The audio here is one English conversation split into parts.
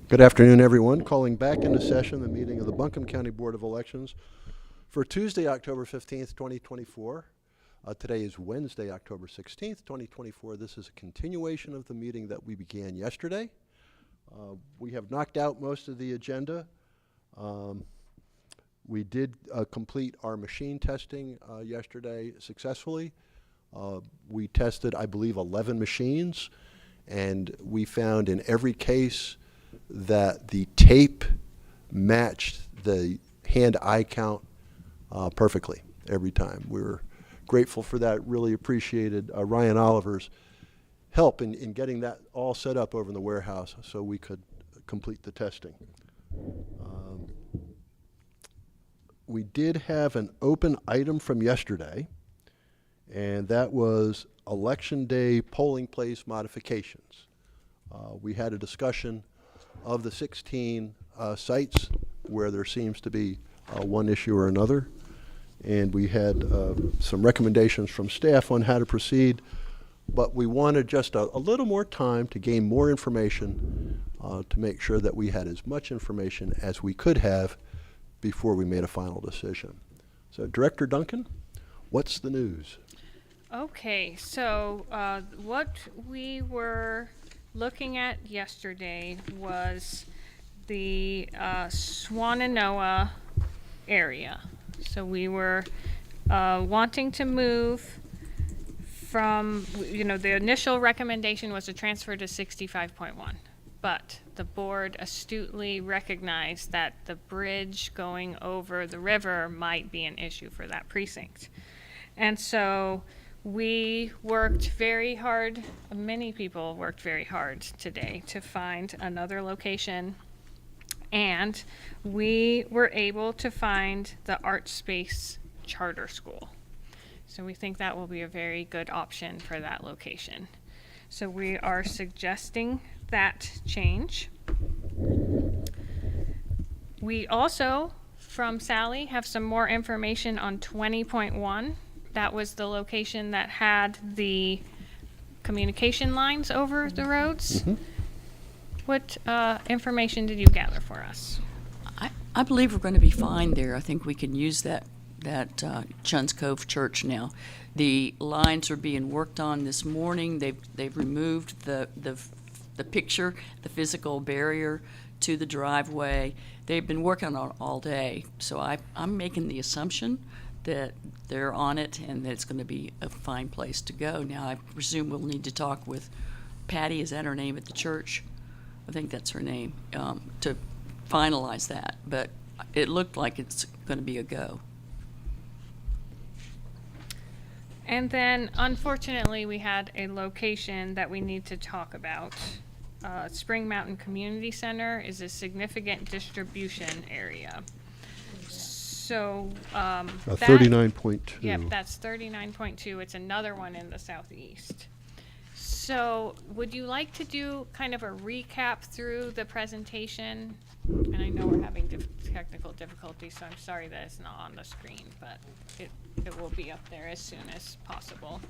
Good afternoon, everyone. Calling back into session the meeting of the Buncombe County Board of Elections for Tuesday, October 15th, 2024. Today is Wednesday, October 16th, 2024. This is a continuation of the meeting that we began yesterday. We have knocked out most of the agenda. We did complete our machine testing yesterday successfully. We tested, I believe, 11 machines, and we found in every case that the tape matched the hand-eye count perfectly every time. We were grateful for that, really appreciated Ryan Oliver's help in getting that all set up over in the warehouse so we could complete the testing. We did have an open item from yesterday, and that was Election Day polling place modifications. We had a discussion of the 16 sites where there seems to be one issue or another, and we had some recommendations from staff on how to proceed, but we wanted just a little more time to gain more information to make sure that we had as much information as we could have before we made a final decision. So Director Duncan, what's the news? Okay, so what we were looking at yesterday was the Swannanoa area. So we were wanting to move from, the initial recommendation was to transfer to 65.1, but the board astutely recognized that the bridge going over the river might be an issue for that precinct. And so we worked very hard, many people worked very hard today to find another location, and we were able to find the Art Space Charter School. So we think that will be a very good option for that location. So we are suggesting that change. We also, from Sally, have some more information on 20.1. That was the location that had the communication lines over the roads. Mm-hmm. What information did you gather for us? I believe we're going to be fine there. I think we can use that Chun's Cove Church now. The lines are being worked on this morning. They've removed the picture, the physical barrier to the driveway. They've been working on it all day. So I'm making the assumption that they're on it and that it's going to be a fine place to go. Now, I presume we'll need to talk with Patty, is that her name at the church? I think that's her name, to finalize that. But it looked like it's going to be a go. And then, unfortunately, we had a location that we need to talk about. Spring Mountain Community Center is a significant distribution area. So 39.2. Yep, that's 39.2. It's another one in the southeast. So would you like to do kind of a recap through the presentation? And I know we're having technical difficulties, so I'm sorry that it's not on the screen, but it will be up there as soon as possible.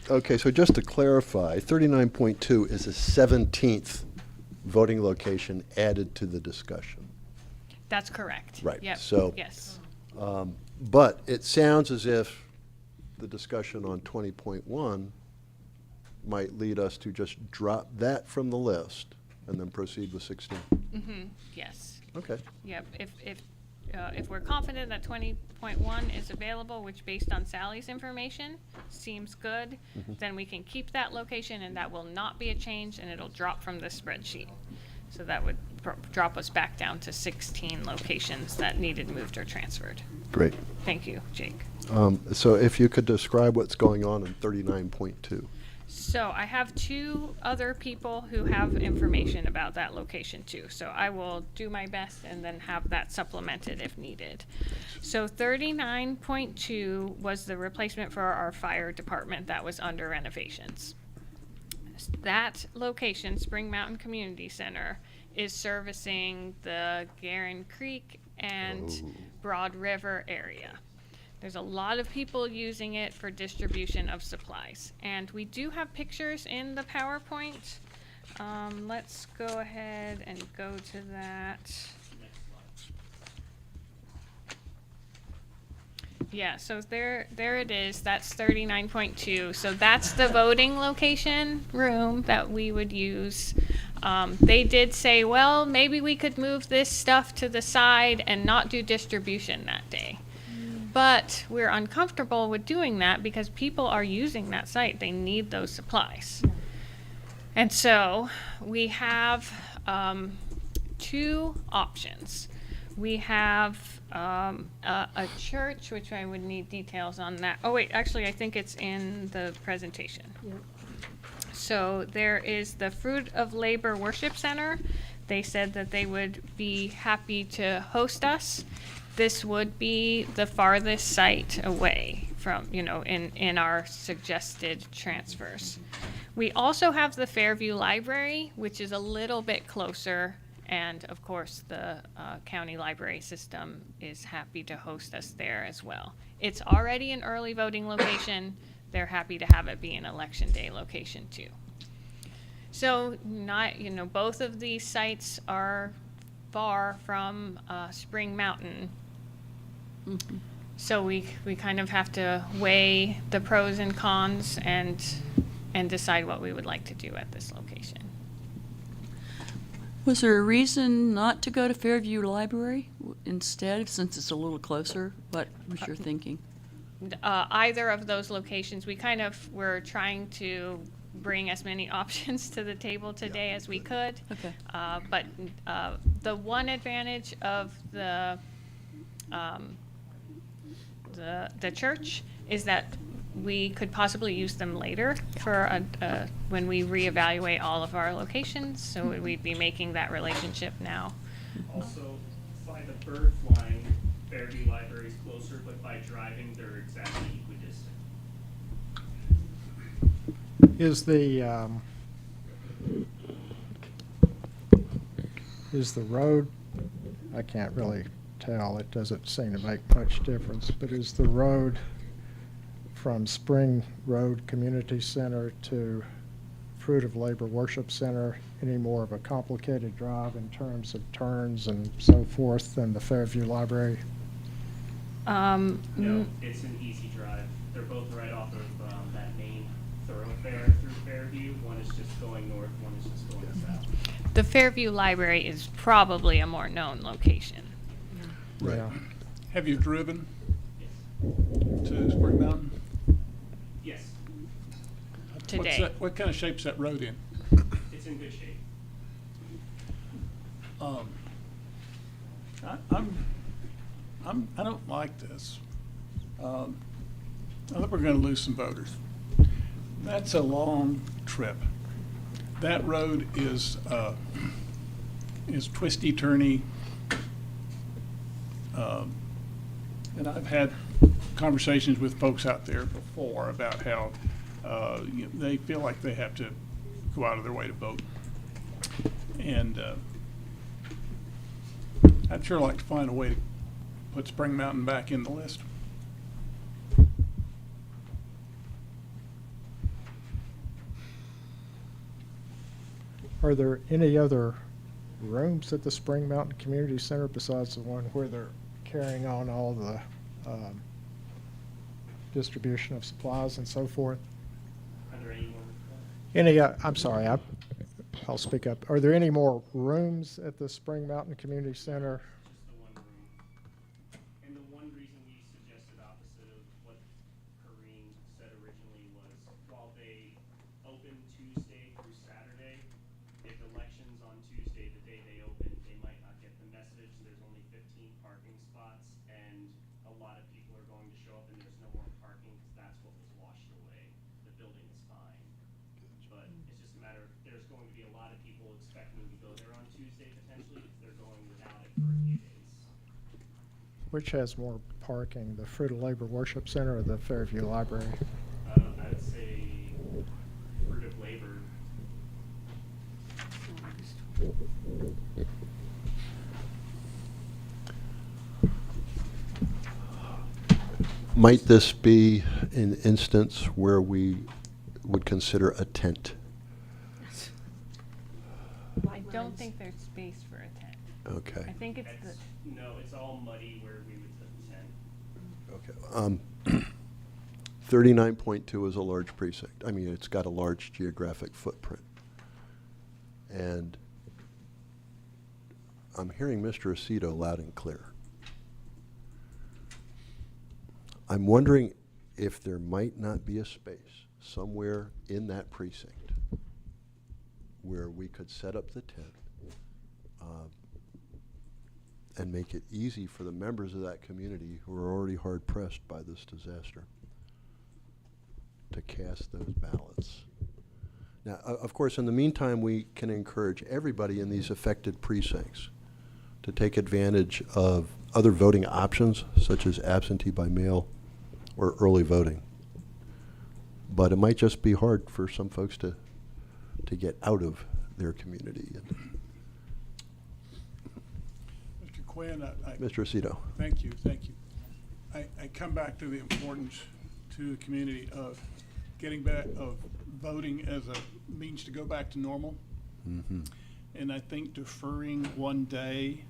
Okay, so just to clarify, 39.2 is a 17th voting location added to the discussion. That's correct. Right. Yep. So, yes. But it sounds as if the discussion on 20.1 might lead us to just drop that from the list and then proceed with 16. Mm-hmm. Yes. Okay. Yep. If we're confident that 20.1 is available, which based on Sally's information seems good, then we can keep that location and that will not be a change and it'll drop from the spreadsheet. So that would drop us back down to 16 locations that needed moved or transferred. Great. Thank you, Jake. So if you could describe what's going on in 39.2. So I have two other people who have information about that location too. So I will do my best and then have that supplemented if needed. So 39.2 was the replacement for our fire department that was under renovations. That location, Spring Mountain Community Center, is servicing the Guerin Creek and Broad River area. There's a lot of people using it for distribution of supplies. And we do have pictures in the PowerPoint Let's go ahead and go to that. Yeah, so there it is. That's 39.2. So that's the voting location room that we would use. They did say, well, maybe we could move this stuff to the side and not do distribution that day. But we're uncomfortable with doing that because people are using that site. They need those supplies. And so we have two options. We have a church, which I would need details on that. Oh, wait, actually, I think it's in the presentation. So there is the Fruit of Labor Worship Center. They said that they would be happy to host us. This would be the farthest site away from, in our suggested transfers. We also have the Fairview Library, which is a little bit closer. And of course, the county library system is happy to host us there as well. It's already an early voting location. They're happy to have it be an election day location too. So both of these sites are far from Spring Mountain. Mm-hmm. So we kind of have to weigh the pros and cons and decide what we would like to do at this location. Was there a reason not to go to Fairview Library instead, since it's a little closer? What was your thinking? Either of those locations, we kind of were trying to bring as many options to the table today as we could. Okay. But the one advantage of the church is that we could possibly use them later for when we reevaluate all of our locations. So we'd be making that relationship now. Also, by the bird flying, Fairview Library is closer, but by driving, they're exactly equidistant. Is the road, I can't really tell, it doesn't seem to make much difference, but is the road from Spring Road Community Center to Fruit of Labor Worship Center any more of a complicated drive in terms of turns and so forth than the Fairview Library? No, it's an easy drive. They're both right off of that main thoroughfare through Fairview. One is just going north, one is just going south. The Fairview Library is probably a more known location. Right. Yeah. Have you driven Yes. to Spring Mountain? Yes, Today. What kind of shape's that road in? it's in good shape. I don't like this. I think we're going to lose some voters. That's a long trip. That road is twisty, turny. And I've had conversations with folks out there before about how they feel like they have to go out of their way to vote. And I'd sure like to find a way to put Spring Mountain back in the list. Are there any other rooms at the Spring Mountain Community Center besides the one where they're carrying on all the distribution of supplies and so forth? Are there any more? Any, I'm sorry, I'll speak up. Are there any more rooms at the Spring Mountain Community Center? Just the one room. And the one reason we suggested opposite of what Corrine said originally was while they open Tuesday through Saturday, if election's on Tuesday, the day they open, they might not get the message. There's only 15 parking spots and a lot of people are going to show up and there's no more parking because that's what was washed away. The building is fine. But it's just a matter of, there's going to be a lot of people expecting to go there on Tuesday potentially if they're going without it for a few days. Which has more parking, the Fruit of Labor Worship Center or the Fairview Library? I would say Fruit of Labor. Might this be an instance where we would consider a tent? don't lines. think there's space for a tent. I Okay, think it's the, It's, no, it's all muddy where we would put the tent. okay. 39.2 is a large precinct. I mean, it's got a large geographic footprint. And I'm hearing Mr. Aceto loud and clear. I'm wondering if there might not be a space somewhere in that precinct where we could set up the tent and make it easy for the members of that community who are already hard pressed by this disaster to cast those ballots. Now, of course, in the meantime, we can encourage everybody in these affected precincts to take advantage of other voting options, such as absentee by mail or early voting. But it might just be hard for some folks to get out of their community. And Mr. Quinn, Mr. Aceto. thank you. I come back to the importance to the community of getting back, of voting as a means to go back to normal. And I think deferring one day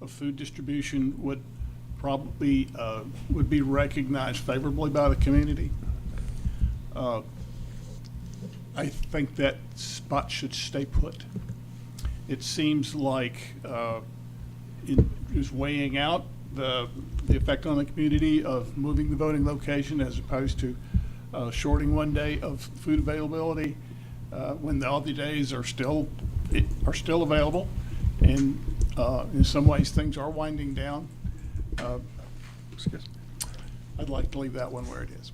of food distribution would probably, would be recognized favorably by the community. I think that spot should stay put. It seems like in just weighing out the effect on the community of moving the voting location as opposed to shorting one day of food availability when the other days are still available, and in some ways things are winding down. I'd like to leave that one where it is.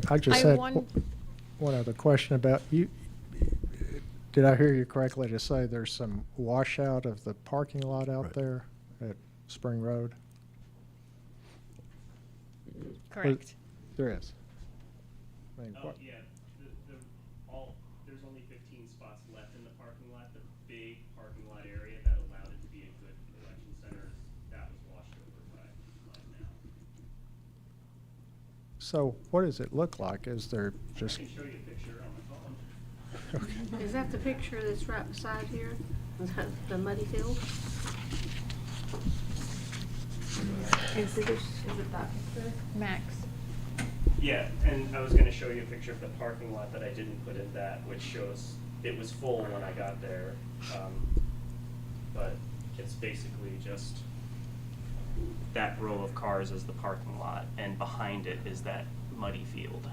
I just I had won- one other question about you. Did I hear you correctly to say there's some washout of the parking lot out Right. there at Spring Road? correct. There is. I mean, Oh, what- yeah, there's only 15 spots left in the parking lot. The big parking lot area that allowed it to be a good election center, that was washed over by now. So what does it look like? Is there I just, can show you a picture on my phone. Is that the picture that's right beside here? The muddy field? Is it that picture? Max. Yeah, and I was gonna show you a picture of the parking lot that I didn't put in that, which shows it was full when I got there. But it's basically just that row of cars is the parking lot, and behind it is that muddy field.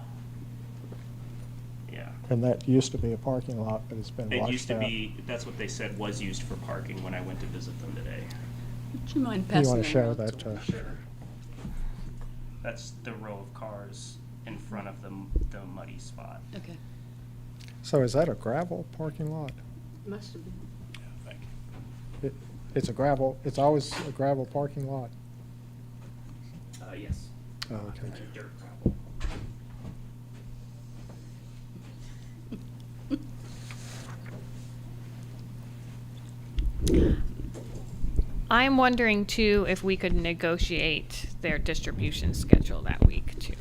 Yeah. and that used to be a parking lot, but it's been washed out? It used to be, that's what they said was used for parking when I went to visit them today. Would you mind You passing want that to show around that to- Sure. That's the row of cars in front of the muddy spot. Okay. So is that a gravel parking lot? Must have been. Thank you. It's always a gravel parking lot? Yes. Oh, okay. Dirt gravel. I'm wondering too if we could negotiate their distribution schedule that week too.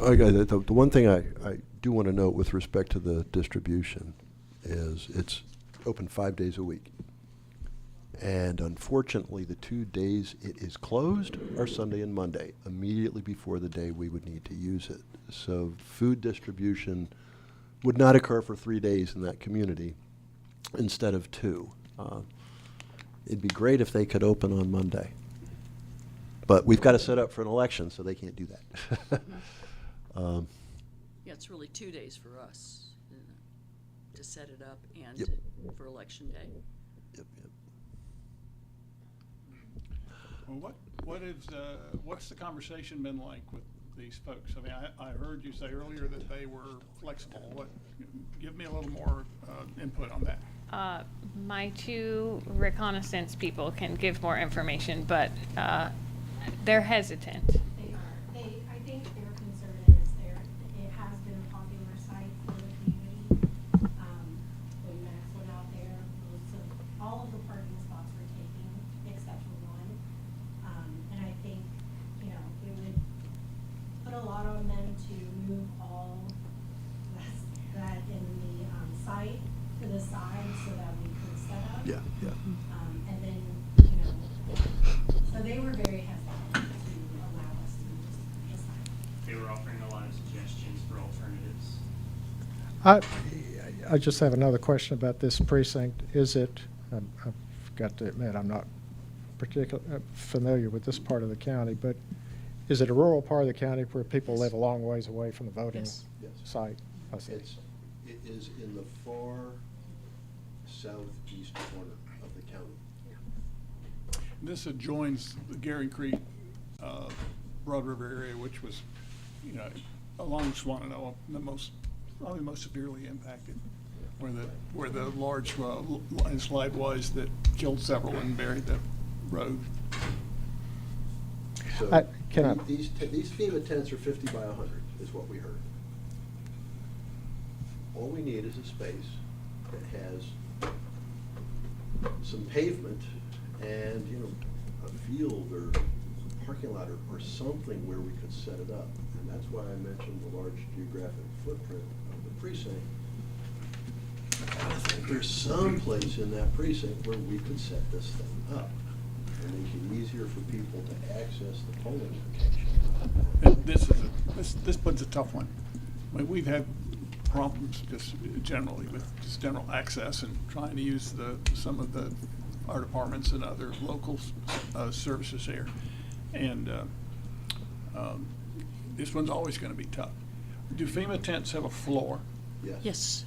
Okay, the one thing I do want to note with respect to the distribution is it's open 5 days a week. And unfortunately, the 2 days it is closed are Sunday and Monday, immediately before the day we would need to use it. So food distribution would not occur for 3 days in that community instead of 2. It'd be great if they could open on Monday. But we've got to set up for an election, so they can't do that. Yeah, it's really 2 days for us to set it up and Yep. for election day. Yep, yep. Well, what's the conversation been like with these folks? I mean, I heard you say earlier that they were flexible. Give me a little more input on that. My two reconnaissance people can give more information, but they're hesitant. They are. I think their concern is it has been a popular site for the community. When Max went out there, all of the parking spots were taken except for one. And I think, it would put a lot on them to move all that in the site to the side. Yeah, yeah. And then, you know, so they were very hesitant to allow us to just decide. They were offering a lot of suggestions for alternatives. I just have another question about this precinct. Is it, I've got to admit, I'm not particularly familiar with this part of the county, but is it a rural part of the county where people live a long ways away from the voting Yes. Yes. site? I see. It is in the far southeast corner of the county. This adjoins the Gary Creek, Broad River area, which was, you know, along Swannanoa, probably the most severely impacted, where the large landslide was that killed several and buried the road. So Can I- these FEMA tents are 50 by 100 is what we heard. All we need is a space that has some pavement and, you know, a field or a parking lot or something where we could set it up. And that's why I mentioned the large geographic footprint of the precinct. I think there's some place in that precinct where we could set this thing up and make it easier for people to access the polling location. This one's a tough one. I mean, we've had problems just generally with just general access and trying to use some of our departments and other local services here. And this one's always going to be tough. Do FEMA tents have a floor? Yes.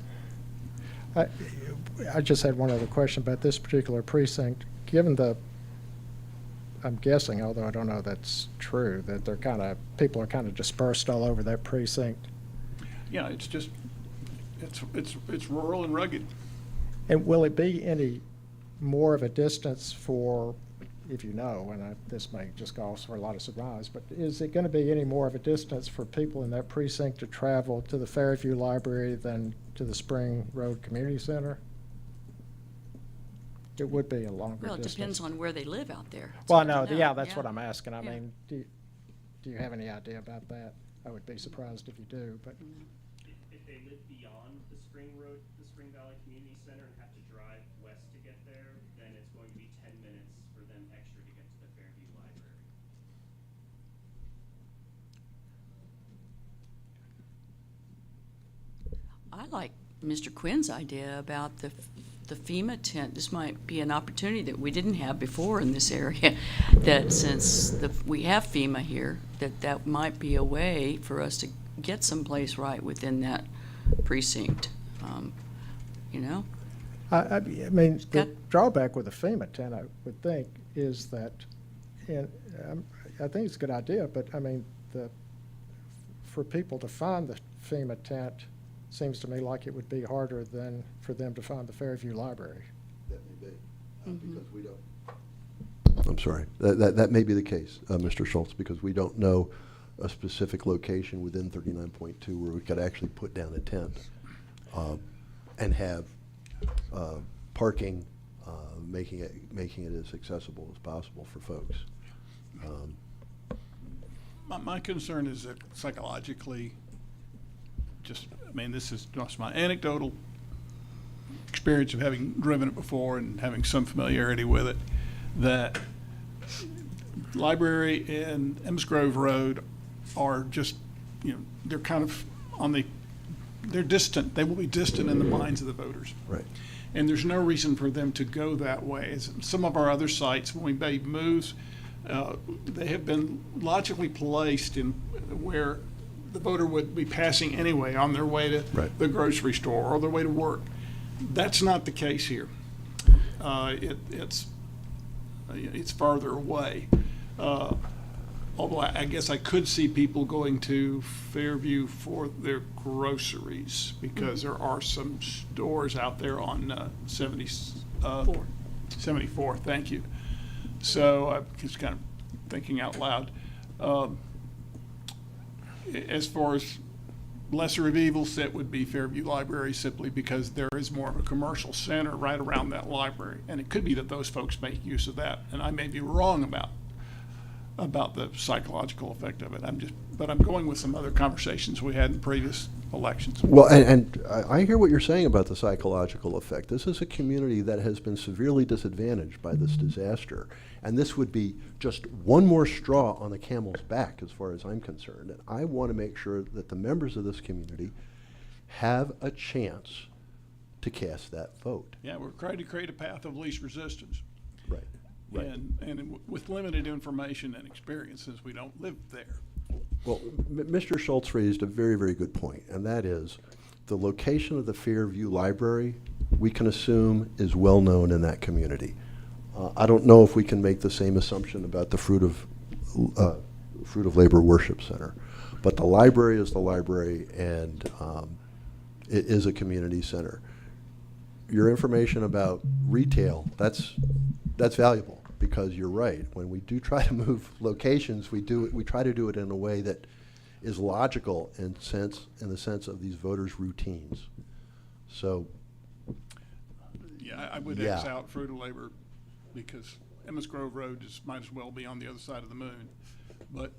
I just had one other question about this particular precinct. Given I'm guessing, although I don't know that's true, that people are kind of dispersed all over that precinct. Yeah, it's just, it's rural and rugged. And will it be any more of a distance for, if you know, and this may just cause for a lot of surprise, but is it going to be any more of a distance for people in that precinct to travel to the Fairview Library than to the Spring Road Community Center? It would be a longer Well, it distance. depends on where they live out there. It's Well, hard to no, know. yeah, that's what I'm asking. I Yeah. mean, do you have any idea about that? I would be surprised if you do, but. If they live beyond the Spring Valley Community Center and have to drive west to get there, then it's going to be 10 minutes for them extra to get to the Fairview Library. I like Mr. Quinn's idea about the FEMA tent. This might be an opportunity that we didn't have before in this area, that since we have FEMA here, that might be a way for us to get someplace right within that precinct, you know? I mean, the got- drawback with the FEMA tent, I would think, is that, and I think it's a good idea, but I mean, for people to find the FEMA tent seems to me like it would be harder than for them to find the Fairview Library. That may be, because we don't. I'm sorry, that may be the case, Mr. Schultz, because we don't know a specific location within 39.2 where we could actually put down a tent and have parking, making it as accessible as possible for folks. My concern is that psychologically, I mean, this is just my anecdotal experience of having driven it before and having some familiarity with it, that Library and Ems Grove Road are just, you know, they're kind of they're distant. They will be distant in the minds of the voters. Right. And there's no reason for them to go that way. As some of our other sites, when we made moves, they have been logically placed in where the voter would be passing anyway on their way to Right. the grocery store or their way to work. That's not the case here. It's farther away. Although I guess I could see people going to Fairview for their groceries because there are some stores out there on 74. Thank you. So I'm just kind of thinking out loud. As far as lesser of evils, that would be Fairview Library, simply because there is more of a commercial center right around that library. And it could be that those folks make use of that. And I may be wrong about the psychological effect of it. But I'm going with some other conversations we had in previous elections. Well, and I hear what you're saying about the psychological effect. This is a community that has been severely disadvantaged by this disaster. And this would be just one more straw on the camel's back as far as I'm concerned. And I want to make sure that the members of this community have a chance to cast that vote. Yeah, we're trying to create a path of least resistance. Right. Right. And with limited information and experience, since we don't live there. Well, Mr. Schultz raised a very, very good point, and that is the location of the Fairview Library, we can assume, is well-known in that community. I don't know if we can make the same assumption about the Fruit of Labor Worship Center, but the library is the library, and it is a community center. Your information about retail, that's valuable, because you're right. When we do try to move locations, we try to do it in a way that is logical in the sense of these voters' routines. So, Yeah, I would Yeah. X out Fruit of Labor, because Emmons Grove Road might as well be on the other side of the moon. But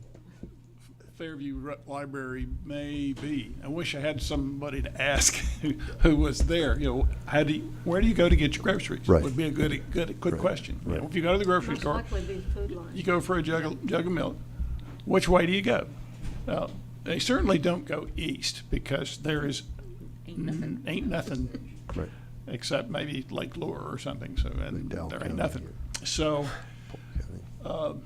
Fairview Library may be. I wish I had somebody to ask who was there. You know, where do you go to get your groceries? Right. Would be a good Right. question. You know, Right. if you go to the grocery Most store, likely be the food line. you go for a jug of milk. Which way do you go? They certainly don't go east, because there is ain't nothing right. except maybe Lake Lure or something. So and Dow there County ain't nothing. or So Polk County.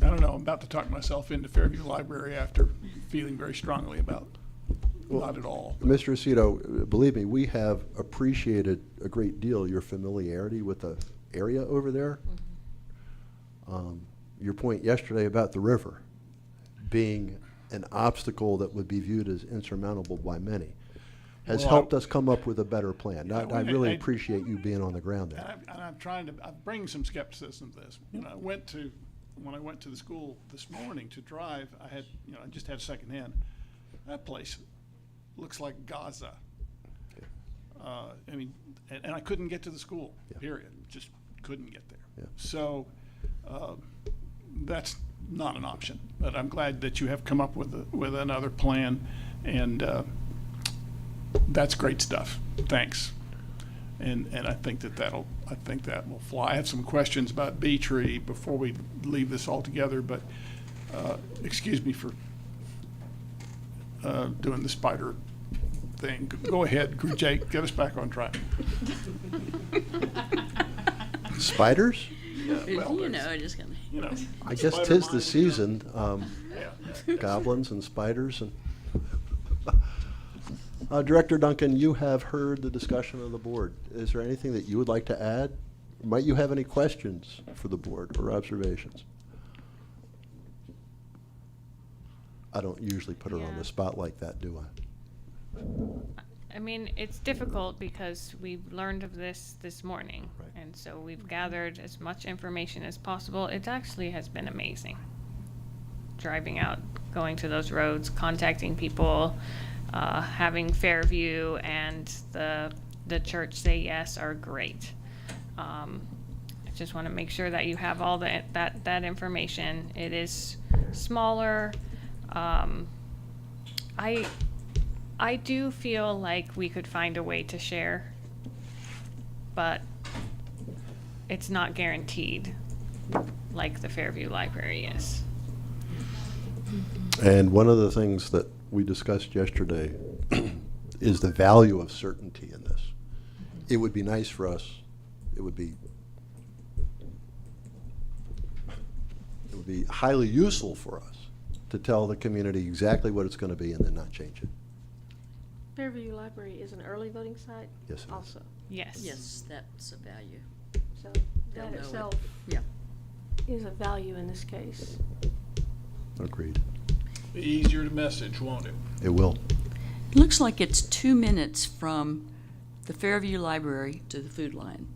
I don't know. I'm about to talk myself into Fairview Library after feeling very strongly about not at all. Mr. Aceto, believe me, we have appreciated a great deal your familiarity with the area over there. Your point yesterday about the river being an obstacle that would be viewed as insurmountable by many has Well, helped us come up with a better plan. Yeah, I really I- appreciate you being on the ground And there. I'm bringing some skepticism to this. You know, when I went to the school this morning to drive, I just had secondhand. That place looks like Gaza. I mean, and I couldn't get to the school, Yeah. period. Just couldn't get there. Yeah. So, that's not an option, but I'm glad that you have come up with another plan, and, that's great stuff. Thanks. And I think that will fly. I have some questions about Bee Tree before we leave this altogether, but excuse me for doing the spider thing. Go ahead, Jake, get us back on track. Spiders? Well, You there's- know, just gonna. You know, I guess spider tis the mines, you know. season. Yeah. Goblins and spiders and. Director Duncan, you have heard the discussion of the board. Is there anything that you would like to add? Might you have any questions for the board or observations? I don't usually put her on Yeah. the spot like that, do I? I mean, it's difficult because we've learned of this morning. Right. And so we've gathered as much information as possible. It actually has been amazing. Driving out, going to those roads, contacting people, having Fairview and the church say yes are great. I just want to make sure that you have all that information. It is smaller. I do feel like we could find a way to share, but it's not guaranteed like the Fairview Library is. And one of the things that we discussed yesterday is the value of certainty in this. It would be nice for us, it would be highly useful for us to tell the community exactly what it's going to be and then not change it. Fairview Library is an early voting site Yes, it is. also. Yes. Yes, that's a value. So They'll that know it. itself Yeah. is a value in this case. Agreed. Be easier to message, won't it? It will. It looks like it's 2 minutes from the Fairview Library to the Food Lion.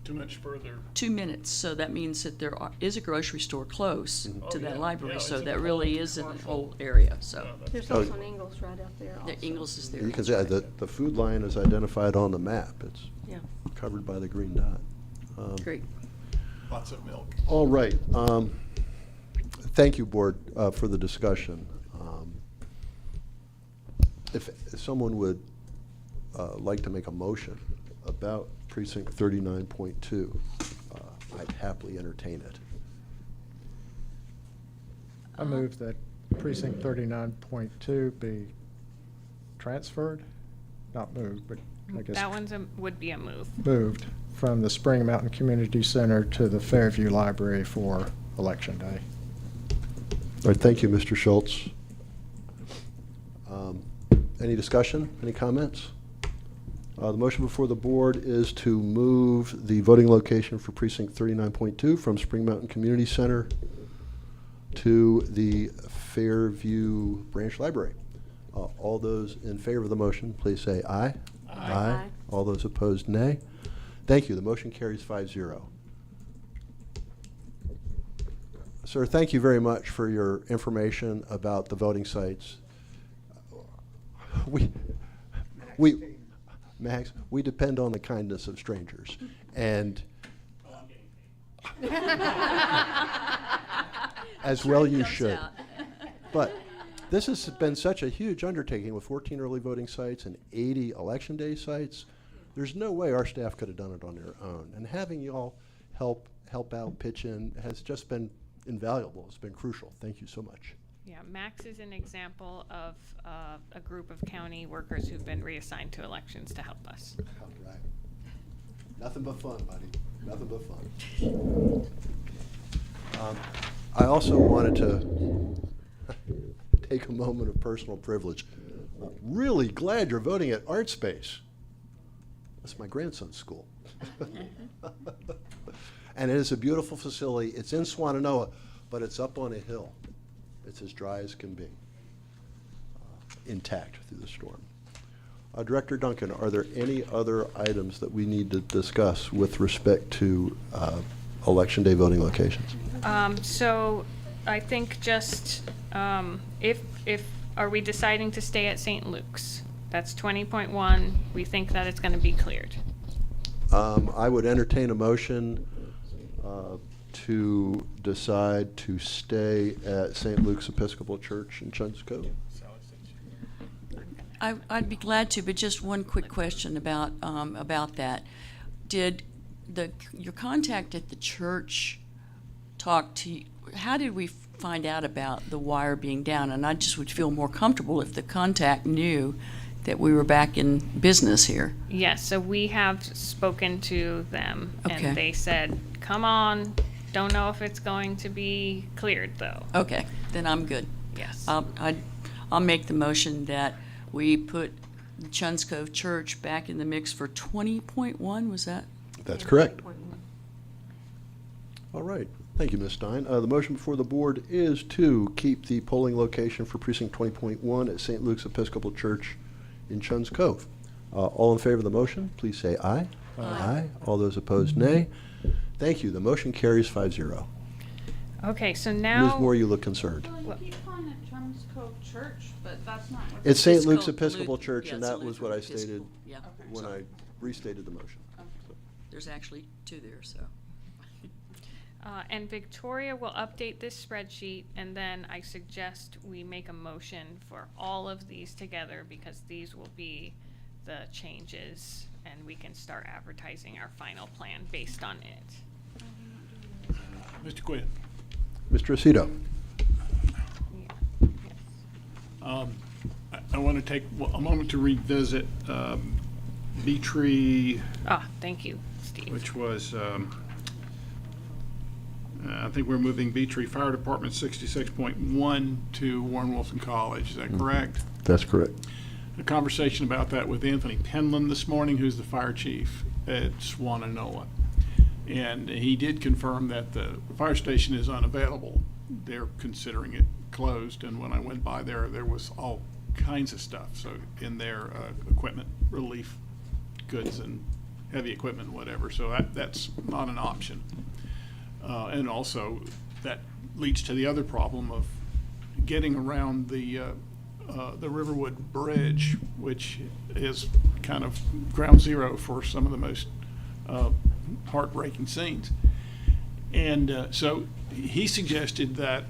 Too much further. 2 minutes, so that means that is a grocery store close Oh, to yeah. that library, Yeah, so it's that an really old is an commercial. old area, so. There's Oh. also an Ingles right out there also. The Ingles is there. You can that's see right. the food line is identified on the map. It's Yeah. covered by the green dot. Great. Lots of milk. All right. Thank you, Board, for the discussion. if someone would like to make a motion about precinct 39.2, I'd happily entertain it. I move that precinct 39.2 be transferred, not moved, but I guess That one's would be a move. moved from the Spring Mountain Community Center to the Fairview Library for Election Day. All right, thank you, Mr. Schultz. Any discussion, any comments? The motion before the board is to move the voting location for precinct 39.2 from Spring Mountain Community Center to the Fairview Branch Library. All those in favor of the motion, please say aye. Aye. All those opposed, nay. Thank you. The motion carries 5-0. Sir, thank you very much for your information about the voting sites. Max, we depend on the kindness of strangers. And as well you should. But this has been such a huge undertaking with 14 early voting sites and 80 election day sites. There's no way our staff could have done it on their own. And having you all help out, pitch in, has just been invaluable. It's been crucial. Thank you so much. Yeah, Max is an example of a group of county workers who've been reassigned to elections to help us. All right. Nothing but fun, buddy. Nothing but fun. I also wanted to take a moment of personal privilege. Really glad you're voting at Art Space. That's my grandson's school. And it is a beautiful facility. It's in Swannanoa, but it's up on a hill. It's as dry as can be, intact through the storm. Director Duncan, are there any other items that we need to discuss with respect to Election Day voting locations? So I think just, if, are we deciding to stay at St. Luke's? That's 20.1. We think that it's going to be cleared. I would entertain a motion to decide to stay at St. Luke's Episcopal Church in Chunks Cove. I'd be glad to, but just one quick question about that. Did your contact at the church talk to you? How did we find out about the wire being down? And I just would feel more comfortable if the contact knew that we were back in business here. Yes, so we have spoken to them, Okay. and they said, come on, don't know if it's going to be cleared, though. Okay, then I'm good. Yes. I'll make the motion that we put the Chunks Cove Church back in the mix for 20.1, was that? That's correct. All right. Thank you, Ms. Stein. The motion before the board is to keep the polling location for precinct 20.1 at St. Luke's Episcopal Church in Chunks Cove. All in favor of the motion, please say aye. Aye. All those opposed, nay. Thank you. The motion carries 5-0. Okay, so Ms. now. Moore, you look concerned. Well, you keep calling it Chums Cove Church, but that's not what. It's St. Luke's Luke- Episcopal Church, yeah, and it's that was what I Lutheran stated Episcopal, yeah. when I restated the motion. There's actually two there, so. And Victoria will update this spreadsheet, and then I suggest we make a motion for all of these together, because these will be the changes, and we can start advertising our final plan based on it. Mr. Quinn. Mr. Aceto. I want to take a moment to revisit Bee Tree, Thank you, Steve. which was, I think we're moving Bee Tree Fire Department 66.1 to Warren Wilson College. Is that correct? That's correct. A conversation about that with Anthony Penland this morning, who's the fire chief at Swannanoa. And he did confirm that the fire station is unavailable. They're considering it closed, and when I went by there, there was all kinds of stuff. So in their equipment, relief goods and heavy equipment, whatever. So that's not an option. And also, that leads to the other problem of getting around the Riverwood Bridge, which is kind of ground zero for some of the most heartbreaking scenes. And so he suggested that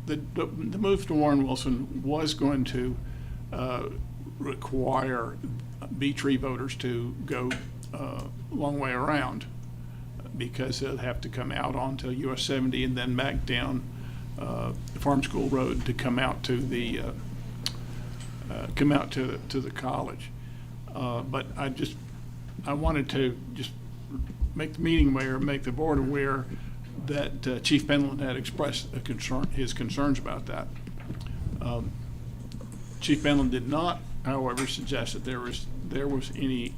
the move to Warren Wilson was going to require B-tree voters to go a long way around, because they'll have to come out onto US 70 and then back down Farm School Road to come out to the college. But I wanted to just make the meeting aware, make the board aware that Chief Penland had expressed his concerns about that. Chief Penland did not, however, suggest that there was any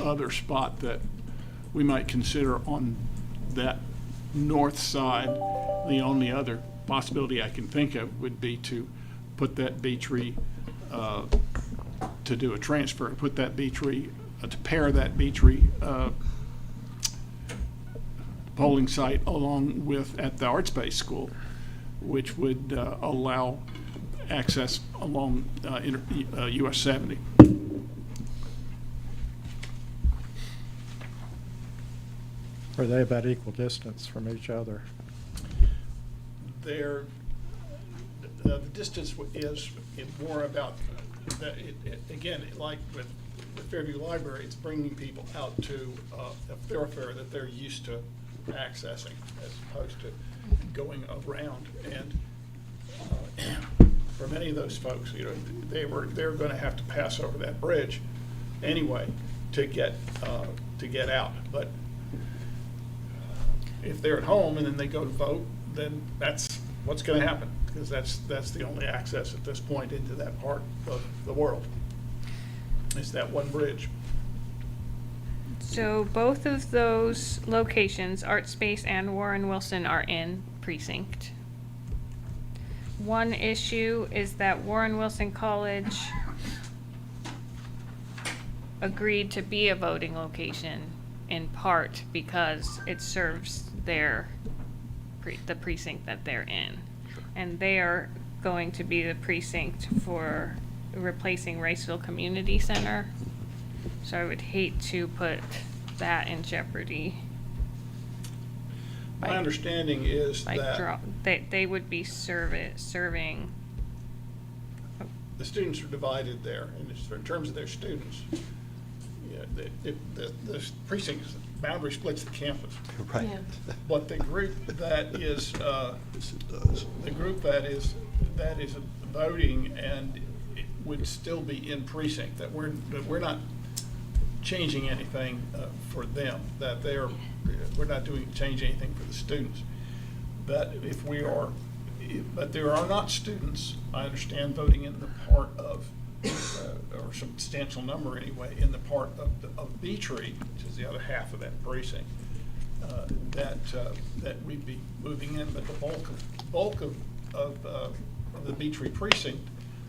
other spot that we might consider on that north side. The only other possibility I can think of would be to put that B-tree, to do a transfer, to put that B-tree, to pair that B-tree polling site along with at the Art Space School, which would allow access along US 70. Are they about equal distance from each other? The distance is more about, again, like with Fairview Library, it's bringing people out to a thoroughfare that they're used to accessing as opposed to going around. And for many of those folks, they're going to have to pass over that bridge anyway to get out. But if they're at home and then they go to vote, then that's what's going to happen, because that's the only access at this point into that part of the world. It's that one bridge. So both of those locations, Art Space and Warren Wilson, are in precinct. One issue is that Warren Wilson College agreed to be a voting location in part because it serves the precinct that they're in. And they are going to be the precinct for replacing Riceville Community Center. So I would hate to put that in jeopardy. My understanding is that They would be serving. the students are divided there, and in terms of their students, the precinct boundary splits the campus. Right. Yeah. But the group that is Yes, it does. the group that is voting and it would still be in precinct, that we're not changing anything for them, that we're not changing anything for the students. But but there are not students, I understand, voting in the part of, or substantial number anyway, in the part of B-tree, which is the other half of that precinct, that we'd be moving in. But the bulk of the B-tree precinct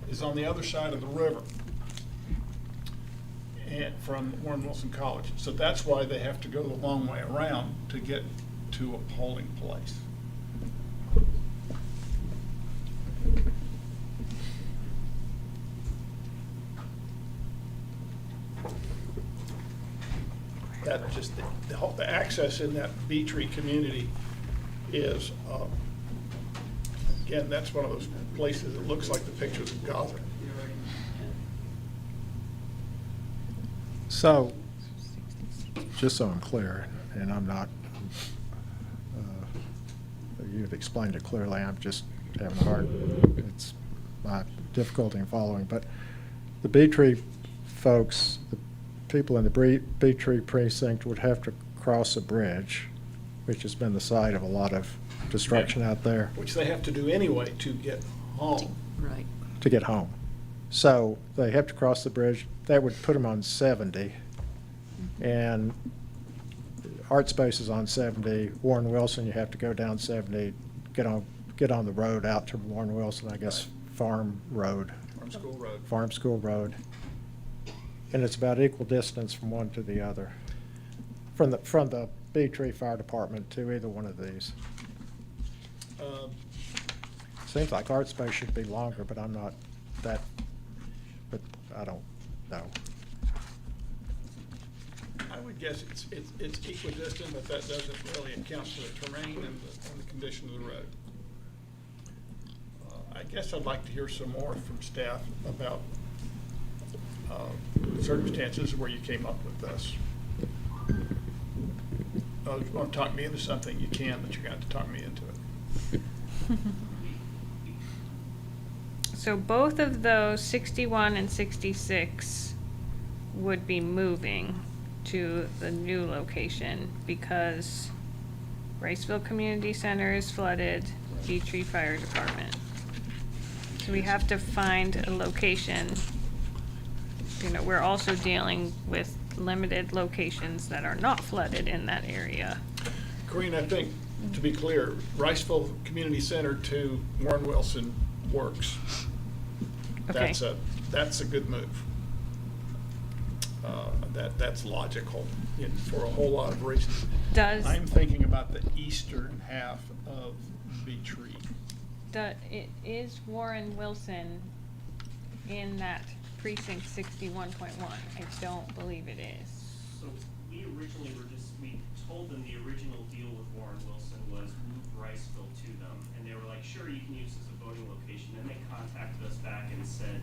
is on the other side of the river, and from Warren Wilson College. So that's why they have to go the long way around to get to a polling place. That just the access in that B-tree community is, again, that's one of those places that looks like the pictures of Gaza. So, just so I'm clear, and I'm not, you've explained it clearly, I'm just having a hard, it's my difficulty in following, but the B-tree folks, the people in the B-tree precinct would have to cross a bridge, which has been the site of a lot of destruction out there, Which they have to do anyway to get home. Right. to get home. So they have to cross the bridge. That would put them on 70. And Art Space is on 70. Warren Wilson, you have to go down 70, get on the road out to Warren Wilson, I guess, Farm Road, From School Road. Farm School Road. And it's about equal distance from one to the other, from the B-tree Fire Department to either one of these. Seems like Art Space should be longer, but I'm not that, but I don't know. I would guess it's equidistant, but that doesn't really account for the terrain and the condition of the road. I guess I'd like to hear some more from staff about circumstances where you came up with this. If you want to talk me into something, you can, but you're going to have to talk me into it. So both of those, 61 and 66, would be moving to the new location because Riceville Community Center is flooded, Petrie Fire Department. So we have to find a location. You know, we're also dealing with limited locations that are not flooded in that area. Corinne, I think, to be clear, Riceville Community Center to Warren Wilson works. Okay. That's a good move. That's logical for a whole lot of reasons. I'm thinking about the eastern half of Beach Reed. Is Warren Wilson in that precinct 61.1? I don't believe it is. So we originally we told them the original deal with Warren Wilson was move Riceville to them, and they were like, sure, you can use this as a voting location. Then they contacted us back and said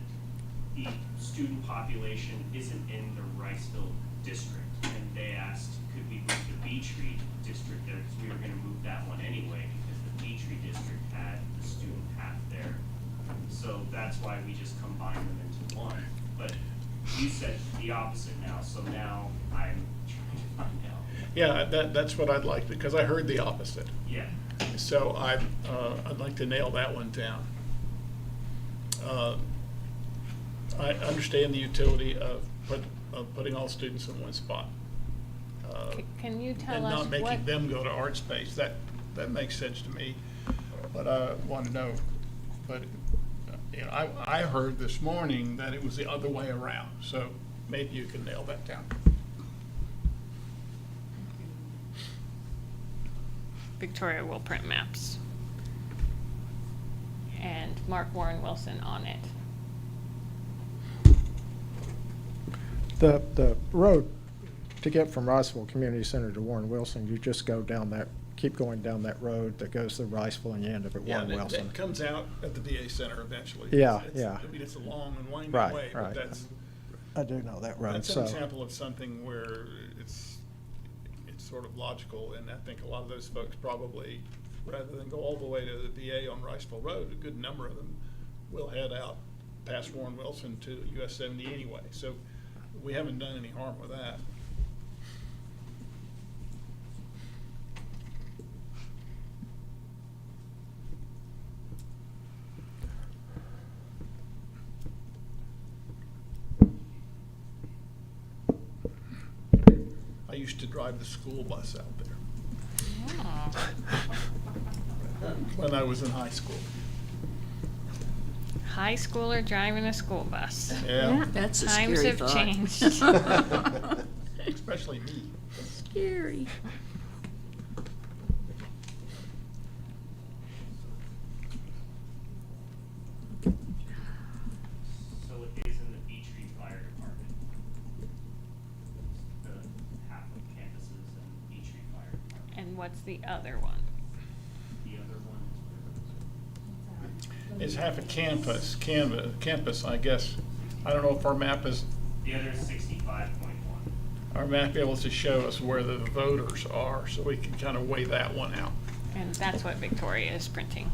the student population isn't in the Riceville district, and they asked, could we move the Beach Reed district there, because we were gonna move that one anyway, because the Beach Reed district had the student half there. So that's why we just combined them into one. But you said the opposite now, so now I'm trying to find out. Yeah, that's what I'd like, because I heard the opposite. Yeah. So I'd like to nail that one down. I understand the utility of putting all students in one spot. Can you tell And us not making what, them go to art space. That makes sense to me. But I want to know, but you know, I heard this morning that it was the other way around. So maybe you can nail that down. Victoria will print maps and mark Warren Wilson on it. The road to get from Riceville Community Center to Warren Wilson, you just go down that, keep going down that road that goes to Riceville and you end up at Warren Wilson. That comes out at the VA Center eventually. Yeah, It's- yeah. I mean, it's a long and winding Right, way, but right. that's I do know that road, an so. example of something where it's sort of logical, and I think a lot of those folks probably, rather than go all the way to the VA on Riceville Road, a good number of them will head out past Warren Wilson to US 70 anyway. So we haven't done any harm with that. I used to drive the school bus out there when I was in high school. High schooler driving a school bus. Yeah, That's a Times scary have thought. changed. especially me. Scary. So it is in the Beach Reed Fire Department. The half of campuses and Beach Reed Fire Department. And what's the other one? The other one It's half a campus, I guess. I don't know if our map is, the other is 65.1. our map able to show us where the voters are, so we can kind of weigh that one out. And that's what Victoria is printing.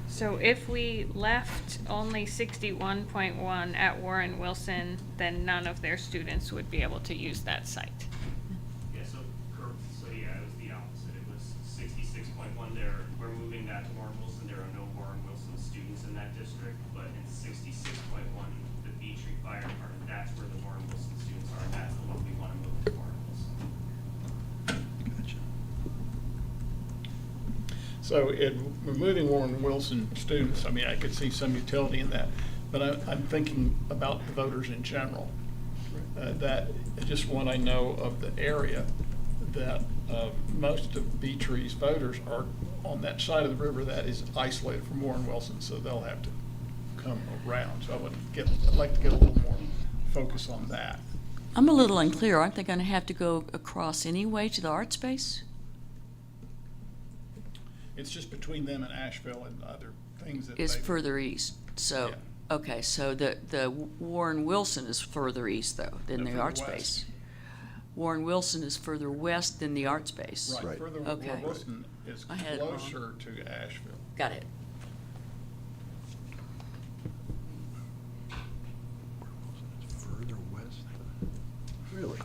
So if we left only 61.1 at Warren Wilson, then none of their students would be able to use that site. Yeah, so yeah, it was the opposite. It was 66.1 there. We're moving that to Warren Wilson. There are no Warren Wilson students in that district, but in 66.1, the Beach Reed Fire Department, that's where the Warren Wilson students are, and that's the one we want to move to Warren Wilson. So in removing Warren Wilson students, I mean, I could see some utility in that, but I'm thinking about the voters in general. That just what I know of the area, that most of Beach Reed's voters are on that side of the river that is isolated from Warren Wilson, so they'll have to come around. So I'd like to get a little more focus on that. I'm a little unclear. Aren't they going to have to go across anyway to the art space? It's just between them and Asheville and other things that Is they. further east. So, Yeah. okay, so the Warren Wilson is further east though than the Further art west. space. Warren Wilson is further west than the art space. Right, Right. further, Okay. Warren Wilson is I had it wrong. closer to Asheville. Got it. Further west? Really?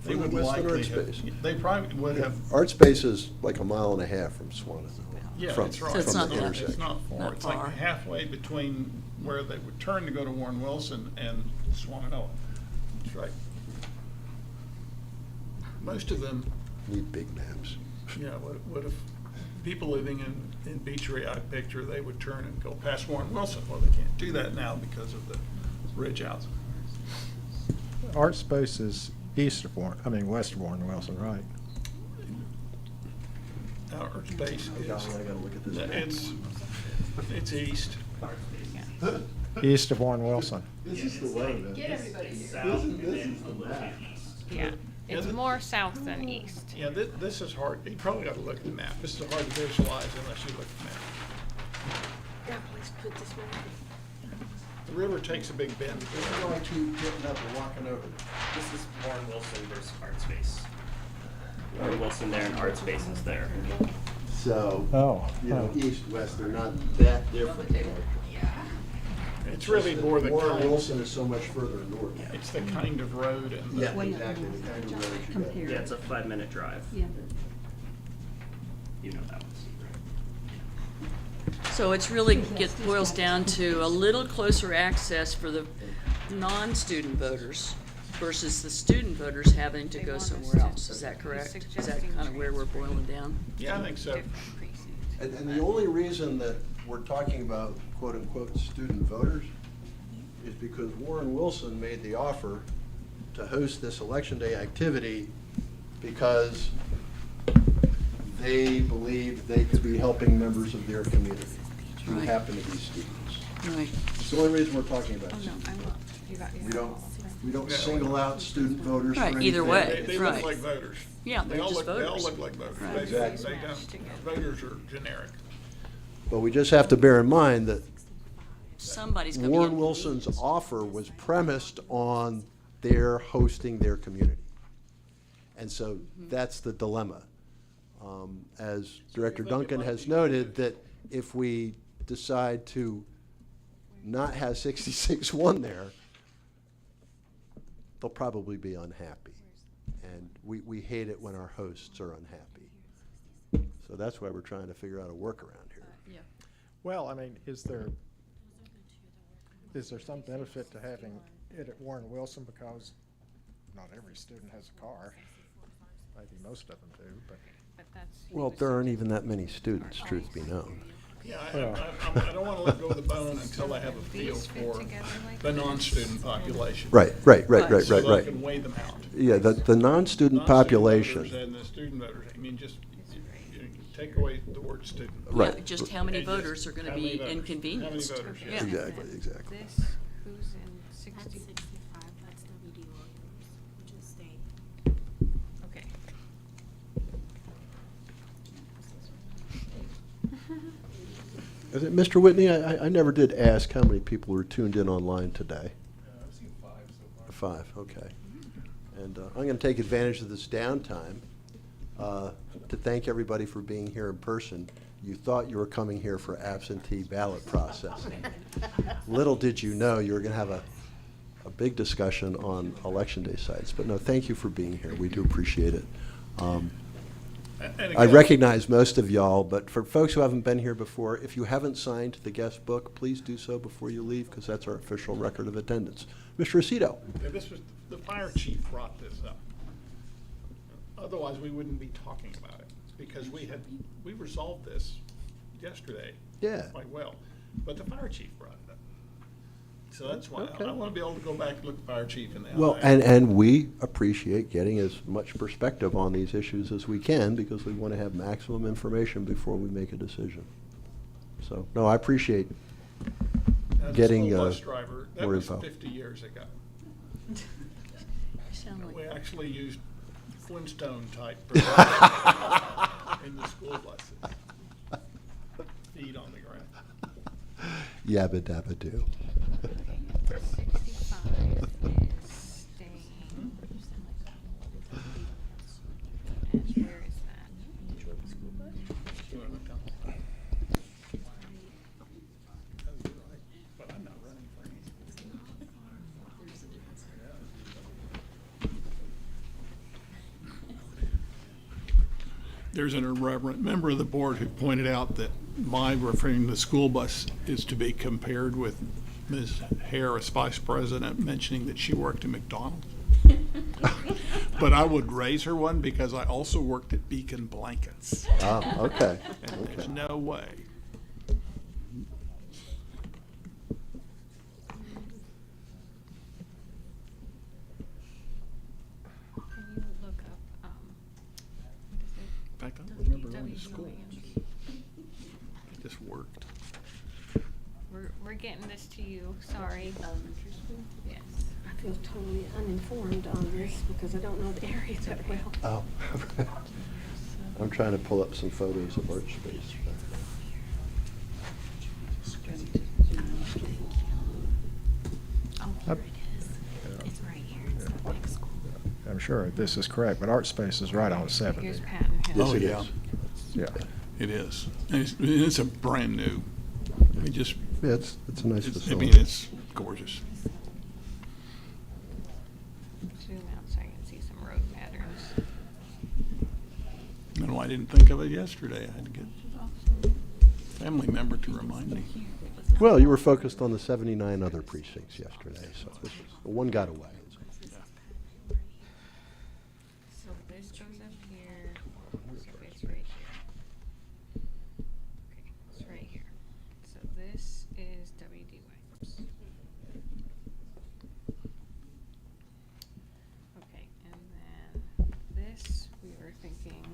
They Further would west than likely Art have, Space? they probably would have, Art Space is like a mile and a half from Swanton. yeah, from- that's right. So it's from not the that- It's intersection. not far. Not It's far. like halfway between where they would turn to go to Warren Wilson and Swananoa. That's right. Most of them, Need big maps. would have, people living in Beech Ridge, I picture, they would turn and go past Warren Wilson. Well, they can't do that now because of the ridge outs. Art Space is east of west of Warren Wilson, right? Our space I gotta look at this map. it's east. East of Warren Wilson. This is the way that. Get everybody here. South and then a little bit east. Yeah, it's Yeah, more south than east. Yeah, this is hard. You probably got to look at the map. This is hard to visualize unless you look at the map. Yeah, please put this one. The river takes a big bend. We're going to getting up and walking over. This is Warren Wilson versus Art Space. Warren Wilson there and Art Space is there. So, Oh. east, west, they're not that different. It's really more the Warren kind, Wilson is so much further north. it's the kind of road and the. Yeah, exactly, the kind of road you got. Yeah, it's a 5-minute drive. Yeah. You know that one. So it's really boils down to a little closer access for the non-student voters versus the student voters having to They go want us somewhere to- else. Is that correct? Is that suggesting kind of where we're boiling down? Yeah, I think so. Different precincts. And the only reason that we're talking about quote-unquote student voters is because Warren Wilson made the offer to host this Election Day activity because they believed they could be helping members of their community who Right. happen to be students. Right. It's the only reason we're talking about Oh, it. no, I'm not. You got, We don't single out student voters for Right, anything. either way. They Right. look like voters. Yeah, They they're all just look, they all voters. look like voters. Right. They- Exactly. They don't, voters are generic. But we just have to bear in mind that Somebody's gonna be Warren inconvenienced. Wilson's offer was premised on their hosting their community. And so that's the dilemma. As Director Duncan has noted, that if we decide to not have 66-1 there, they'll probably be unhappy. And we hate it when our hosts are unhappy. So that's why we're trying to figure out a workaround here. Yeah. Well, I mean, is there some benefit to having it at Warren Wilson because not every student has a car? Maybe most of them do, but. but that's. Well, there aren't even that many students, truth be known. Yeah, I don't want to let go of the bone until I have a feel These fit for together like the this? non-student population. Right. So that I can Right. weigh them out. Yeah, the non-student Non-student population. voters and the student voters, I mean, just, you take away the word student. Right. Yeah, just how many And just voters are gonna how many be voters? inconvenienced. How many voters, Yeah. yeah. Exactly. This, who's in That's 60, 65, that's WD Williams, which is state. okay. Is it Mr. Whitney? I never did ask how many people were tuned in online today. I've seen 5 so far. 5, okay. And I'm going to take advantage of this downtime to thank everybody for being here in person. You thought you were coming here for absentee ballot processing. Little did you know you were going to have a big discussion on Election Day sites. But no, thank you for being here. We do appreciate it. And I again, recognize most of y'all, but for folks who haven't been here before, if you haven't signed the guest book, please do so before you leave, because that's our official record of attendance. Mr. Aceto? yeah, this was, the fire chief brought this up. Otherwise, we wouldn't be talking about it, because we resolved this yesterday. Yeah. Quite well, but the fire chief brought it up. So that's why, Okay. I want to be able to go back and look the fire chief in the eye. Well, and we appreciate getting as much perspective on these issues as we can, because we want to have maximum information before we make a decision. So, no, I appreciate As a getting, school bus driver, that more was info. 50 years ago. You sound like. We actually used Flintstone type in the school buses. Feet on the ground. Yabba dabba do. Okay, 65 is staying. And where is that? But I'm not running for anything. There's an irreverent member of the board who pointed out that my referring to the school bus is to be compared with Ms. Harris, vice president, mentioning that she worked at McDonald's. But I would raise her one because I also worked at Beacon Blankets, Ah, okay. and there's Okay. no way. Can you look up, what is it? In fact, I don't remember going to school. WWAMG. It just worked. We're getting this to you, sorry. Elementary school? Yes. I feel totally uninformed on this because I don't know the area that well. Oh. I'm trying to pull up some photos of Arch Space. Oh, here it is. It's right here. It's the next school. I'm sure this is correct, but Art Space is right on 70. Here's Patton Hill. Yes, Oh, it yeah. is. Yeah. It is. And it's a brand new. I mean, just, Yeah, it's a nice I facility. mean, it's gorgeous. Zoom out so I can see some road patterns. I don't know why I didn't think of it yesterday. I had to get a family member to remind me. Well, you were focused on the 79 other precincts yesterday, so one got away. So this goes up here, so it's right here. Okay, it's right here. So this is W.D. Williams. Okay, and then this, we were thinking,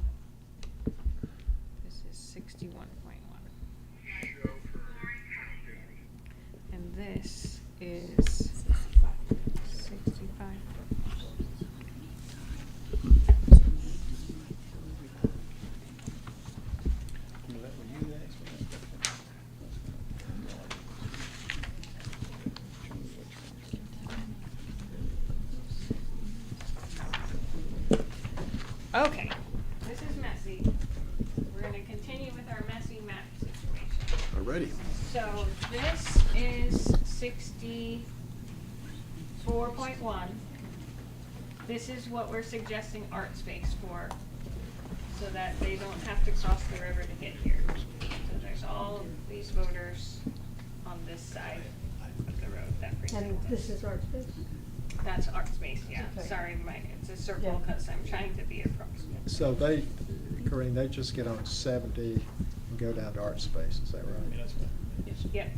this is 61.1. And this is 65. Okay, this is messy. We're gonna continue with our messy map situation. Alrighty. So this is 64.1. This is what we're suggesting art space for, so that they don't have to cross the river to get here. So there's all of these voters on this side of the road, that And precinct. this is Art Space? That's art space, yeah. Okay. Sorry, it's a circle Yeah. because I'm trying to be approximate. So they, Corinne, they just get on 70 and go down to Art Space, is that right? Yep,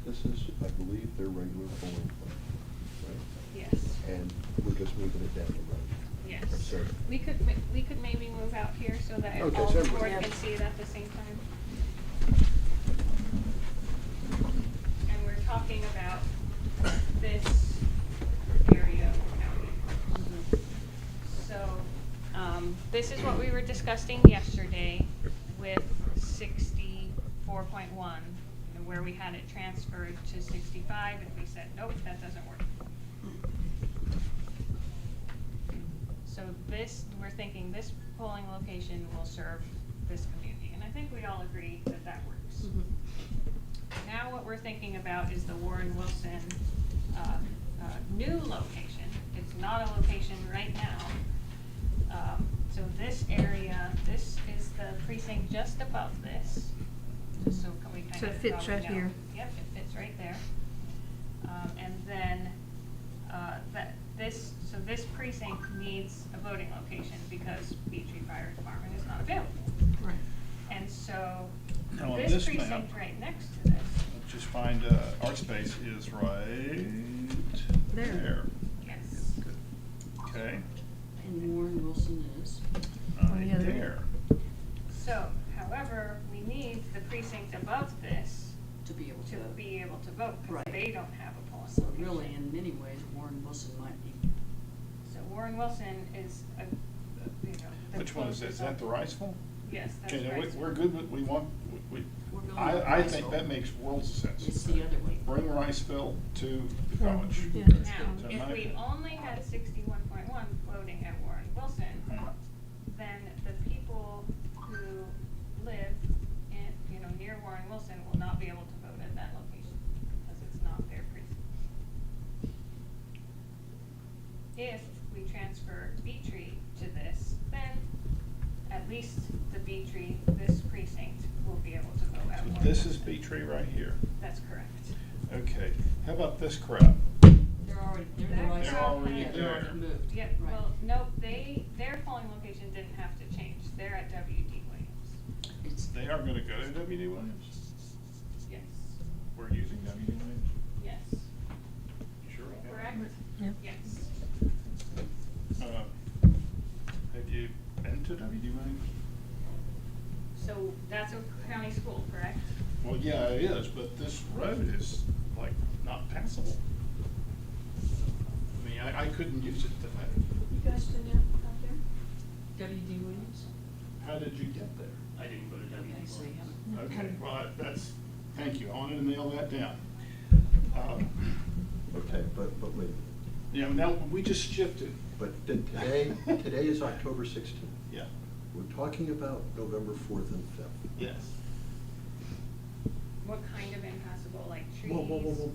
This is, I believe, their regular polling place, yes, and we're just moving it down the road. yes. So, We could maybe move out here so that Okay, all so the everybody- board can see it at the same time. And we're talking about this area of county. So, this is what we were discussing yesterday with 64.1, where we had it transferred to 65, and we said, nope, that doesn't work. So this, we're thinking this polling location will serve this community, and I think we all agree that that works. Now what we're thinking about is the Warren Wilson, new location. It's not a location right now. So this area, this is the precinct just above this, just so we kind of. So it fits right here. Yep, it fits right there. And then, so this precinct needs a voting location because Beech Tree Fire Department is not available. Right. And so, Now, on this this map- precinct right next to this, Just find, art space is right There. there. yes. Okay, And Warren Wilson is? On the right other end. there. So, however, we need the precinct above this To be able to to. be able to vote, because Right. they don't have a polling So location. really, in many ways, Warren Wilson might be. So Warren Wilson is, the Which one is that? Is that the Riceville? Yes, that's Okay, now right. we're good with, we want, we, We're good I think that makes worlds of sense. It's the other way. Bring Riceville to the college. Yeah. Now, So if my- we only had 61.1 floating at Warren Wilson, then the people who live in, near Warren Wilson will not be able to vote at that location because it's not their precinct. If we transfer Beatree to this, then at least the Beatree, this precinct, will be able to vote at So Warren. this is Beatree right here. That's correct. Okay, how about this crowd? They're already, they're They're the right They're already side. there. They're already moved. Yeah, Right. well, no, their polling location didn't have to change. They're at W.D. Williams. It's, They are gonna go to W.D. Williams? Yes. We're using W.D. Williams? Yes. You sure? Correct? Yep. Yes. Have you been to W.D. Williams? So that's a county school, correct? Well, yeah, it is, but this road is like not passable. I mean, I couldn't use it today. You guys been out there? W.D. Williams? How did you get there? I didn't go to W.D. Okay, so you Williams. haven't. Okay, well, that's, thank you, I wanted to nail that down. Okay, but wait, Yeah, now, we just shifted. but today is October 16th. Yeah. We're talking about November 4th and 5th. Yes. What kind of impassable, like trees? Whoa.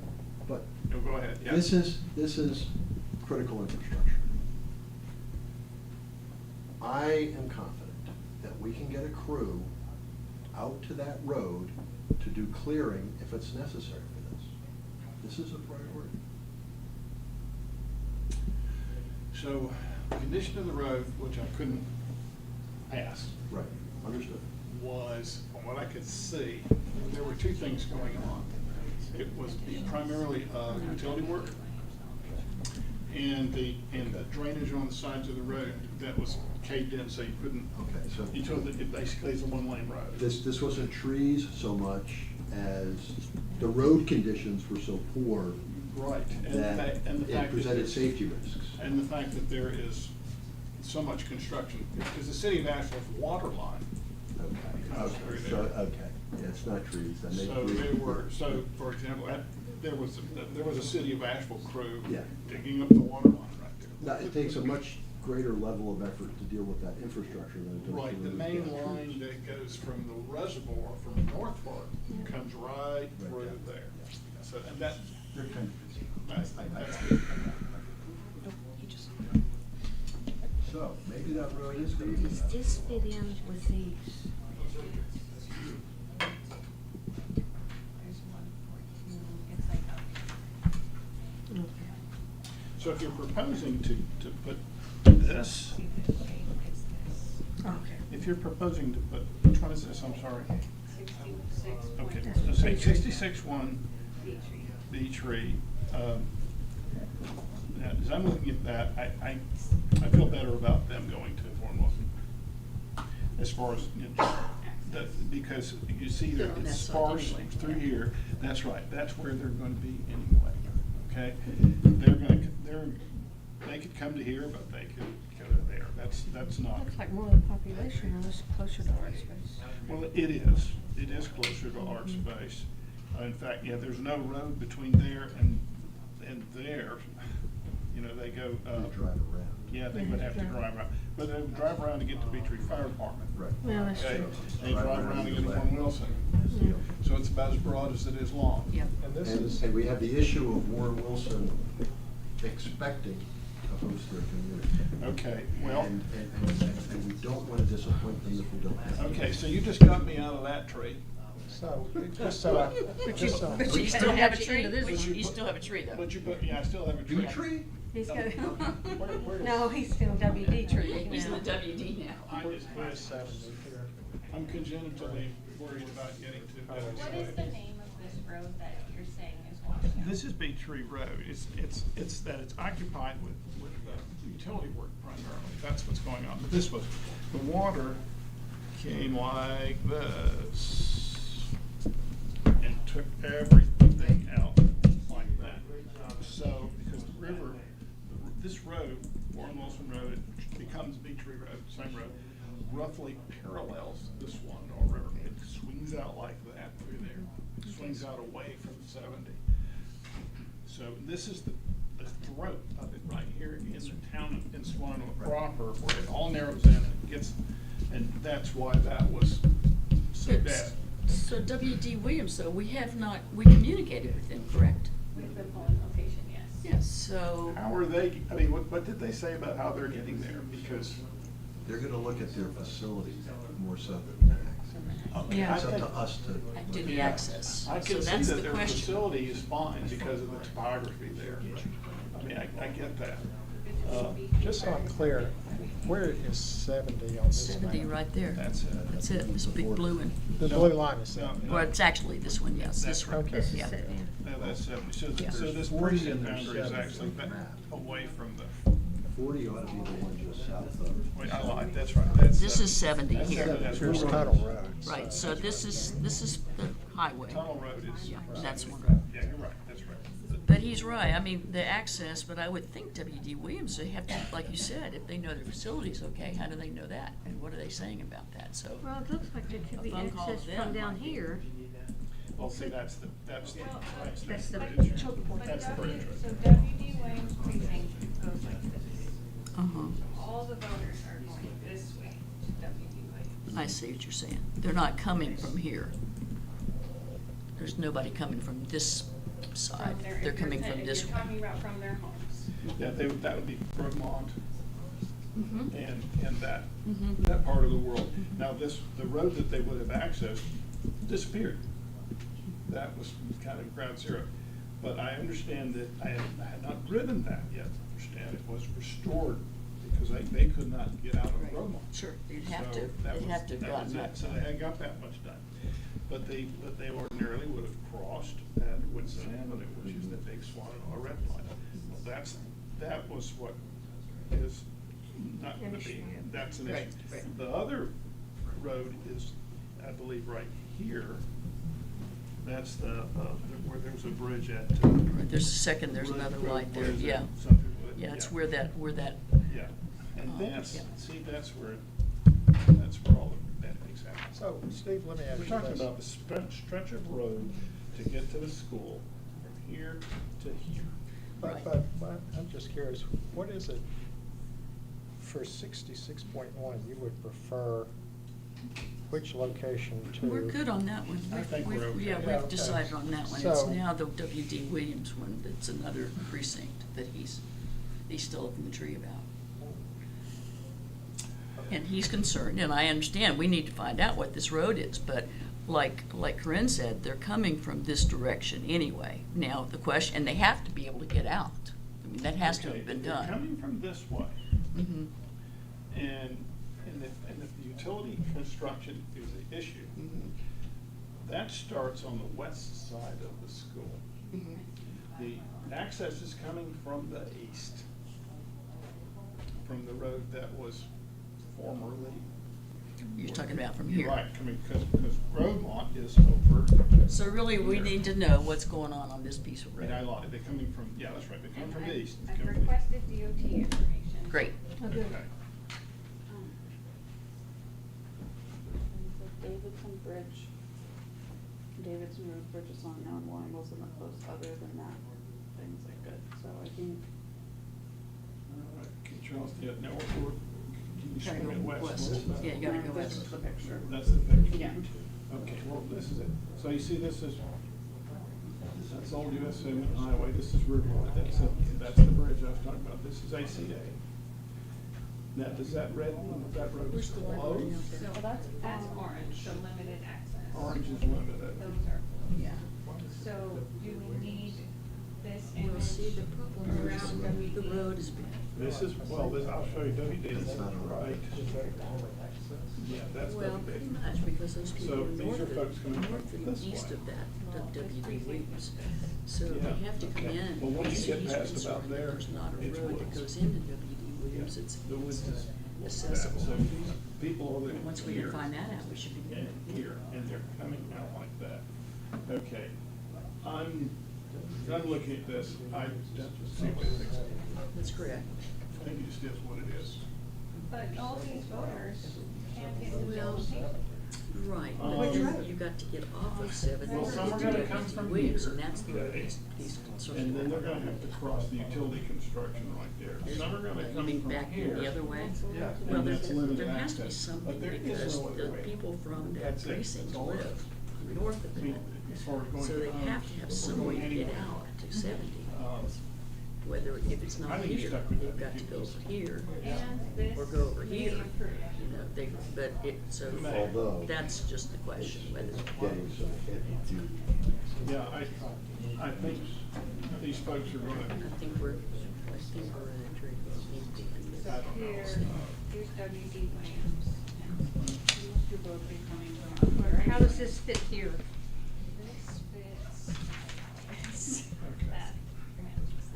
But No, go ahead, yeah. this is critical infrastructure. I am confident that we can get a crew out to that road to do clearing if it's necessary for this. This is a priority. So, condition of the road, which I couldn't ask, Right, understood. was, from what I could see, there were two things going on. It was primarily utility work and the drainage on the sides of the road that was caved in, so you couldn't, Okay, so it basically is a one-lane road. this wasn't trees so much as the road conditions were so poor Right, and the that fact, and the it fact that presented there's- safety risks. and the fact that there is so much construction, because the city of Asheville's water line, Okay, okay, yeah, it's not trees. That makes so me- there were, so, for example, there was a city of Asheville crew Yeah. digging up the water line right Now, there. it takes a much greater level of effort to deal with that infrastructure than it does. Right, to the remove main gas line trees. that goes from the reservoir from North Fork comes right through yeah. there. So, and that, They're kind that's of- good. So, maybe that road is gonna be. Does this fit in with these? There's one for, it's like up. So if you're proposing to put this, See the shape, it's this. Okay. if you're proposing to put, which one is this, I'm sorry? 66 Okay, point so say 66-1 Beach Tree. B tree. Now, as I'm looking at that, I feel better about them going to Warren Wilson. As far as, because you see They're that on it's that side sparse anyway. through Yeah. here, that's right, that's where they're gonna be anyway, okay? They could come to here, but they could go to there, that's not. Looks like more of the population is closer to our space. Well, it is closer to our space. In fact, yeah, there's no road between there and there. You know, they go, They drive around. yeah, they would have to drive around, but they would drive around to get to Beatree Fire Department. Right. Well, that's Okay, true. they drive around to get to Warren Wilson. Yeah. So it's about as broad as it is long. Yep. And this And, is, and we have the issue of Warren Wilson expecting to host their community. Okay, well, And we don't want to disappoint them if we don't have. to. okay, so you just got me out of that tree. so, just so I, just so. But you still have a tree, Into this but one. you still have a tree though. But you put, yeah, I still have a tree. Tree? He's got, Where is- no, he's still WD tree. He's in the WD now. Where's 70 here? I'm congenitally worried about getting to. What is the name of this road that you're saying is washing out? This is Beatree Road. It's that it's occupied with utility work primarily. That's what's going on. But this was, the water came like this and took everything out like that. So, because the river, this road, Warren Wilson Road, it becomes Beatree Road, same road, roughly parallels this one, or river. It swings out like that through swings out away from 70. So this is the throat of it right here in the town in Swanoa proper, where it all narrows in and it gets, and that's why that was so bad. So W.D. Williams, though, we communicated with them, correct? With the polling location, yes. Yes, so, How are they, I mean, what did they say about how they're getting there? Because, They're gonna look at their facilities more so than max. okay, Yeah. I It's up think, to us to. do the access. I So can see that's that the their question. facility is fine because of the topography there. I mean, I get that. Just so I'm clear, where is 70 on this 70 map? right there. That's it. That's it, this big blue one. The blue line is No, 70. Well, it's actually this one, yes, this one. Okay. Yeah. No, that's 70. So, Yeah. so this 40 precinct and there's boundary is 70 actually back away from the, 40 ought to be the one just south of. wait, I lied, that's right, that's. This is 70 That's here. 70, that's Here's 40. Tuttle Road. Right, so this is the highway. Tunnel Road is. Yeah, that's one. Yeah, you're right, that's right. But he's right, I mean, the access, but I would think W.D. Williams, they have to, like you said, if they know their facility's okay, how do they know that? And what are they saying about that? So, Well, it looks like there could A be phone call access to them from down might be- here. Well, see, that's the That's the bridge. choke point. That's the bridge. So W.D. Williams precinct goes like this. uh-huh, All the voters are going this way to W.D. Williams. I see what you're saying. They're not coming from here. There's nobody coming from this side. From their- They're if coming you're- from if this You're way. talking about from their homes. Yeah, that would be Vermont Mhm. and that, Mhm. that part of the world. Now, the road that they would have accessed disappeared. That was kind of ground zero. But I understand that, I had not driven that yet, understand it was restored because they could not get out of Right. Vermont. Sure, you'd have So to, that they'd was- have to have that was gotten it. that. So they hadn't got that much done. But they ordinarily would have crossed at Woodson Avenue, which is the big Swannanoa red line. Well, that was what is not gonna be, that's an Right, issue. right. The other road is, I believe, right here. That's where there's a bridge at. Right, there's a second, there's another light there, Where's yeah. that? Something with- Yeah, it's where that, Yeah, and that's, yeah. see, that's where all the bad things happen. So, Steve, let me ask We're you talking this. about the stretch of road to get to the school from here to here. Right. But I'm just curious, what is it for 66.1 you would prefer, which location to? We're good on that one. I think we're okay. Yeah, Yeah, we've okay. decided on that one. It's So- now the W.D. Williams one, that's another precinct that he's still up in the tree about. And he's concerned, and I understand, we need to find out what this road is, but like Corinne said, they're coming from this direction anyway. Now, the question, and they have to be able to get out. I mean, that has to Okay, have been if they're done. coming from this way, Mhm. and if the utility construction is the issue, Mhm. that starts on the west side of the school. Mhm. The access is coming from the east, from the road that was formerly. You're talking about from here. Right, coming, because Rosemont is over, So really, we need to know what's going on this piece of and I road. lied, they're coming from, yeah, that's right, they're coming from the east. I've coming from the- requested DOT information. Great. Okay. Davidson Bridge, Davidson Road Bridge is on now, and Warren Wilson up close. Other than that, things are good. So I think All right, can Charles, yeah, now can you Gotta swing go it west? west. a little bit? Yeah, you gotta go this west. is the picture. That's the picture? Yeah. Okay, well, this is it. So you see, this is, that's Old US 70 Highway, this is Route 1, that's the bridge I was talking about, this is ACA. Now, does that road Where's the library close? out there? So That's orange, the limited access. Orange is limited. Those are, Yeah. so do we need this image? Well, see, the problem is, around the WD? road is bad. This is, well, this, I'll show you WD, right? Yeah, that's Well, WD. pretty much, because those people So are these north are of, folks coming from north and this east way. of that, of W.D. Williams. So Yeah. they have to come Okay. in. Well, once you So get he's past concerned about that there, there's not a it's road that woods. goes into W.D. Williams, Yeah, it's the woods is accessible. So these people over And once we here can find that out, we should be doing and it. here, and they're coming out like that. Okay, I'm looking at this, I don't see what it thinks. That's correct. I think it just is what it is. But all these voters can't get into the Well, location. Right, but then you got to get off of 70 Well, some are to gonna get come to from Williams, here. and that's the Okay. these concerns. And then they're gonna have to cross the utility construction right there. Some are gonna You come mean from back here. in the other way? Yeah, Well, and that's limited there has to be access. something But there is because no the other way. people from that That's it. precinct That's all. live north of I mean, that. as far as going So to they homes, have to have we're some way going to get anyway. out to 70. Um, Whether, if it's I not think you're here, stuck with you've that got to go because- over here And this or go over here. they approved. You know, they, but it, so Although- that's just the question, whether. Getting some heavy duty. Yeah, I think these folks are gonna, I think we're in a tree. So here, here's W.D. Williams. How does this fit here? This fits that.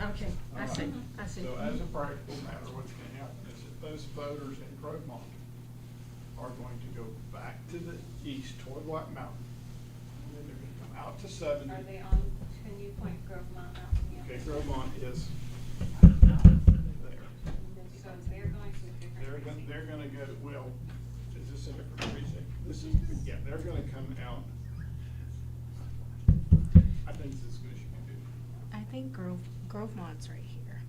Okay, I see, I see. so as a practical matter, what's gonna happen is that those voters in Grovemont are going to go back to the east toward Black Mountain. And then they're gonna come out to 70. Are they on, can you point Grove Mountain out to me? Okay, Grovemont is there. So they're going to a different. They're gonna go, well, is this a different precinct? This is, yeah, they're gonna come out. I think it's as good as you can do. I think Grovemont's right here.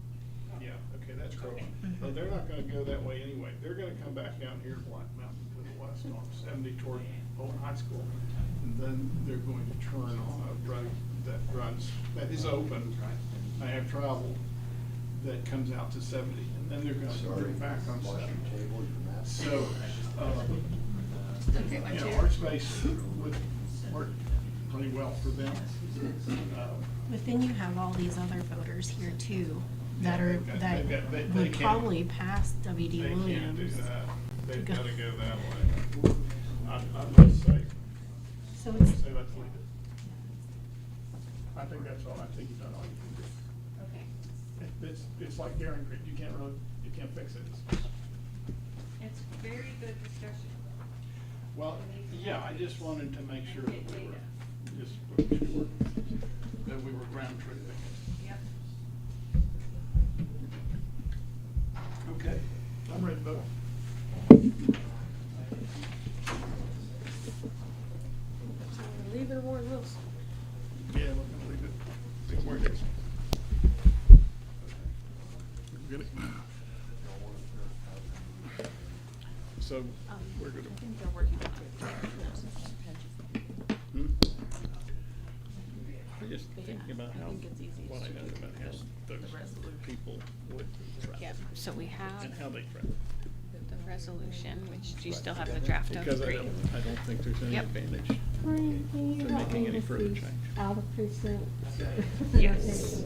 Yeah, okay, that's Grovemont. But they're not gonna go that way anyway. They're gonna come back down here to Black Mountain to the west on 70 toward Old High School. And then they're going to turn on a road that is open. I have travel that comes out to 70, and then they're gonna bring back on 70. So, you know, our space would work pretty well for them. But then you have all these other voters here too, that Yeah, are, they've got- that they would can't- probably pass W.D. They can't do Williams. that. They've Go- gotta go that way. I'd say, So let's it's, leave it. I think that's all. I think you've done all you can do. Okay. It's like Garen Creek. You can't fix it. It's very good discussion. Well, yeah, I just wanted to make sure that we were, just making sure that we were ground truthing it. Yep. Okay, I'm ready to vote. leave it where it is. Yeah, we're gonna leave it where it is. Get it? So, we're gonna. I think they're working on it. Hmm? I'm just But yeah, thinking about I how, think it's easiest what I to know do about how the those resolution. people would travel. Yep, so we have And how they travel. the resolution, which you still have the draft of. Because I Great. don't think there's any Yep. advantage. Honey, can you To help making me any with further these change. out of precinct? Yes.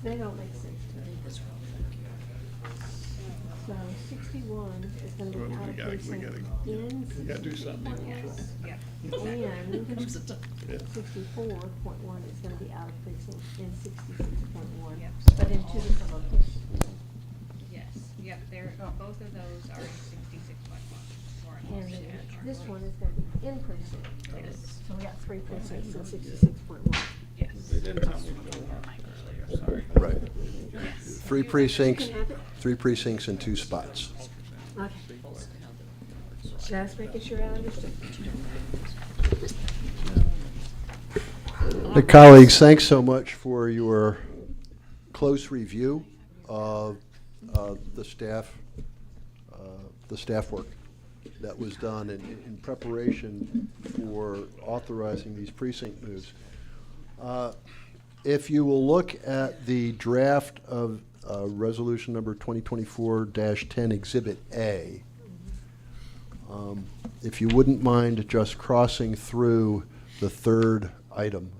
They don't make sense to me. So 61 is gonna Well, be out we of gotta- precinct we in We gotta do something. 60.1. Yep. And Comes the time. Yeah. 64.1 is gonna be out of precinct in 66.1. Yep. But in two different locations. Yes, yep, they're, both of those are 66.1. And this one is gonna be in precinct. Yes. So we got 3 precincts in 66.1. Yes. They didn't tell me to go on earlier, sorry. Right. Yes. Three precincts, 3 precincts and 2 spots. Okay. Just making sure I understood. Hey, colleagues, thanks so much for your close review of the staff work that was done in preparation for authorizing these precinct moves. If you will look at the draft of resolution number 2024-10 Exhibit A, if you wouldn't mind just crossing through the third item,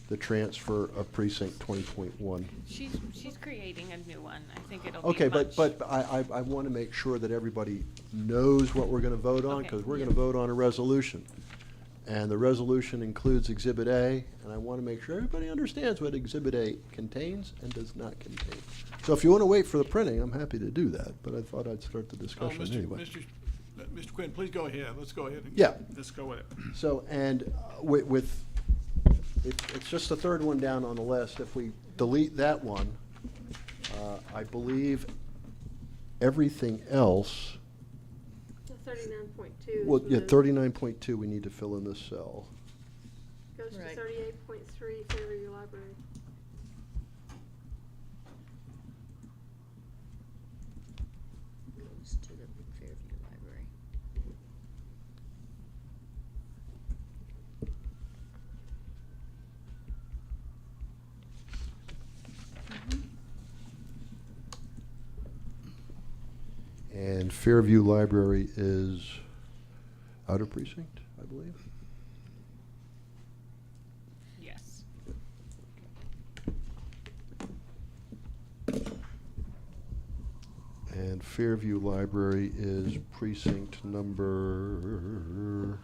the transfer of precinct 20.1. She's creating a new one. I think it'll be Okay, much. but I want to make sure that everybody knows what we're going to vote on, Okay. because we're going to vote on a resolution. And the resolution includes Exhibit A, and I want to make sure everybody understands what Exhibit A contains and does not contain. So if you want to wait for the printing, I'm happy to do that, but I thought I'd start the Oh, discussion anyway. Mr. Quinn, please go ahead. Let's go ahead and. Yeah. Let's go with it. So, and it's just the third one down on the list. If we delete that one, I believe everything else 39.2. Well, yeah, 39.2, we need to fill in this cell. Goes to Right. 38.3 Fairview Library. Goes to the Fairview Library. And Fairview Library is outer precinct, I believe. Yes. And Fairview Library is precinct number,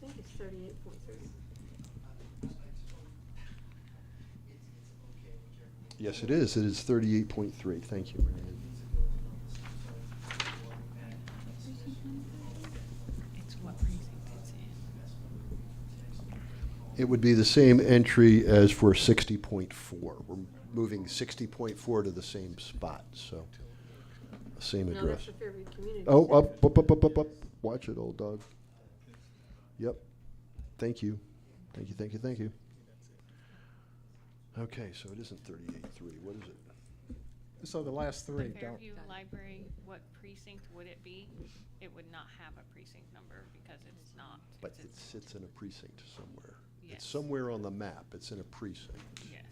I think it's 38.3. yes, it is. It is 38.3. Thank you, Mary Ann. It's what precinct it's in. It would be the same entry as for 60.4. We're moving 60.4 to the same spot, so same No, address. that's the Fairview Community Oh, Center. up. Watch it, old dog. Yep. Thank you. Thank you. Okay, so it isn't 38.3. What is it? So the last three The don't, Fairview Library, what precinct would it be? It would not have a precinct number because it's not. But it's it sits in a precinct somewhere. Yes. It's somewhere on the map. It's in a precinct. Yes.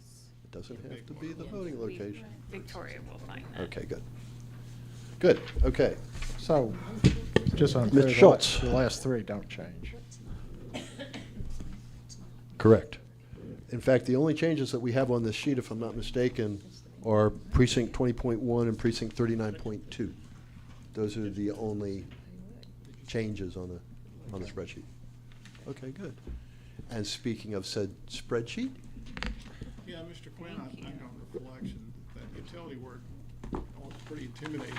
It doesn't have to be the voting location. Victoria will find that. Okay, good. Good, okay. so, just on Ms. Schultz. the last three don't change. Correct. In fact, the only changes that we have on this sheet, if I'm not mistaken, are precinct 20.1 and precinct 39.2. Those are the only changes on the spreadsheet. Okay, good. And speaking of said spreadsheet, Yeah, Mr. Quinn, I got a reflection, that utility work was pretty intimidating.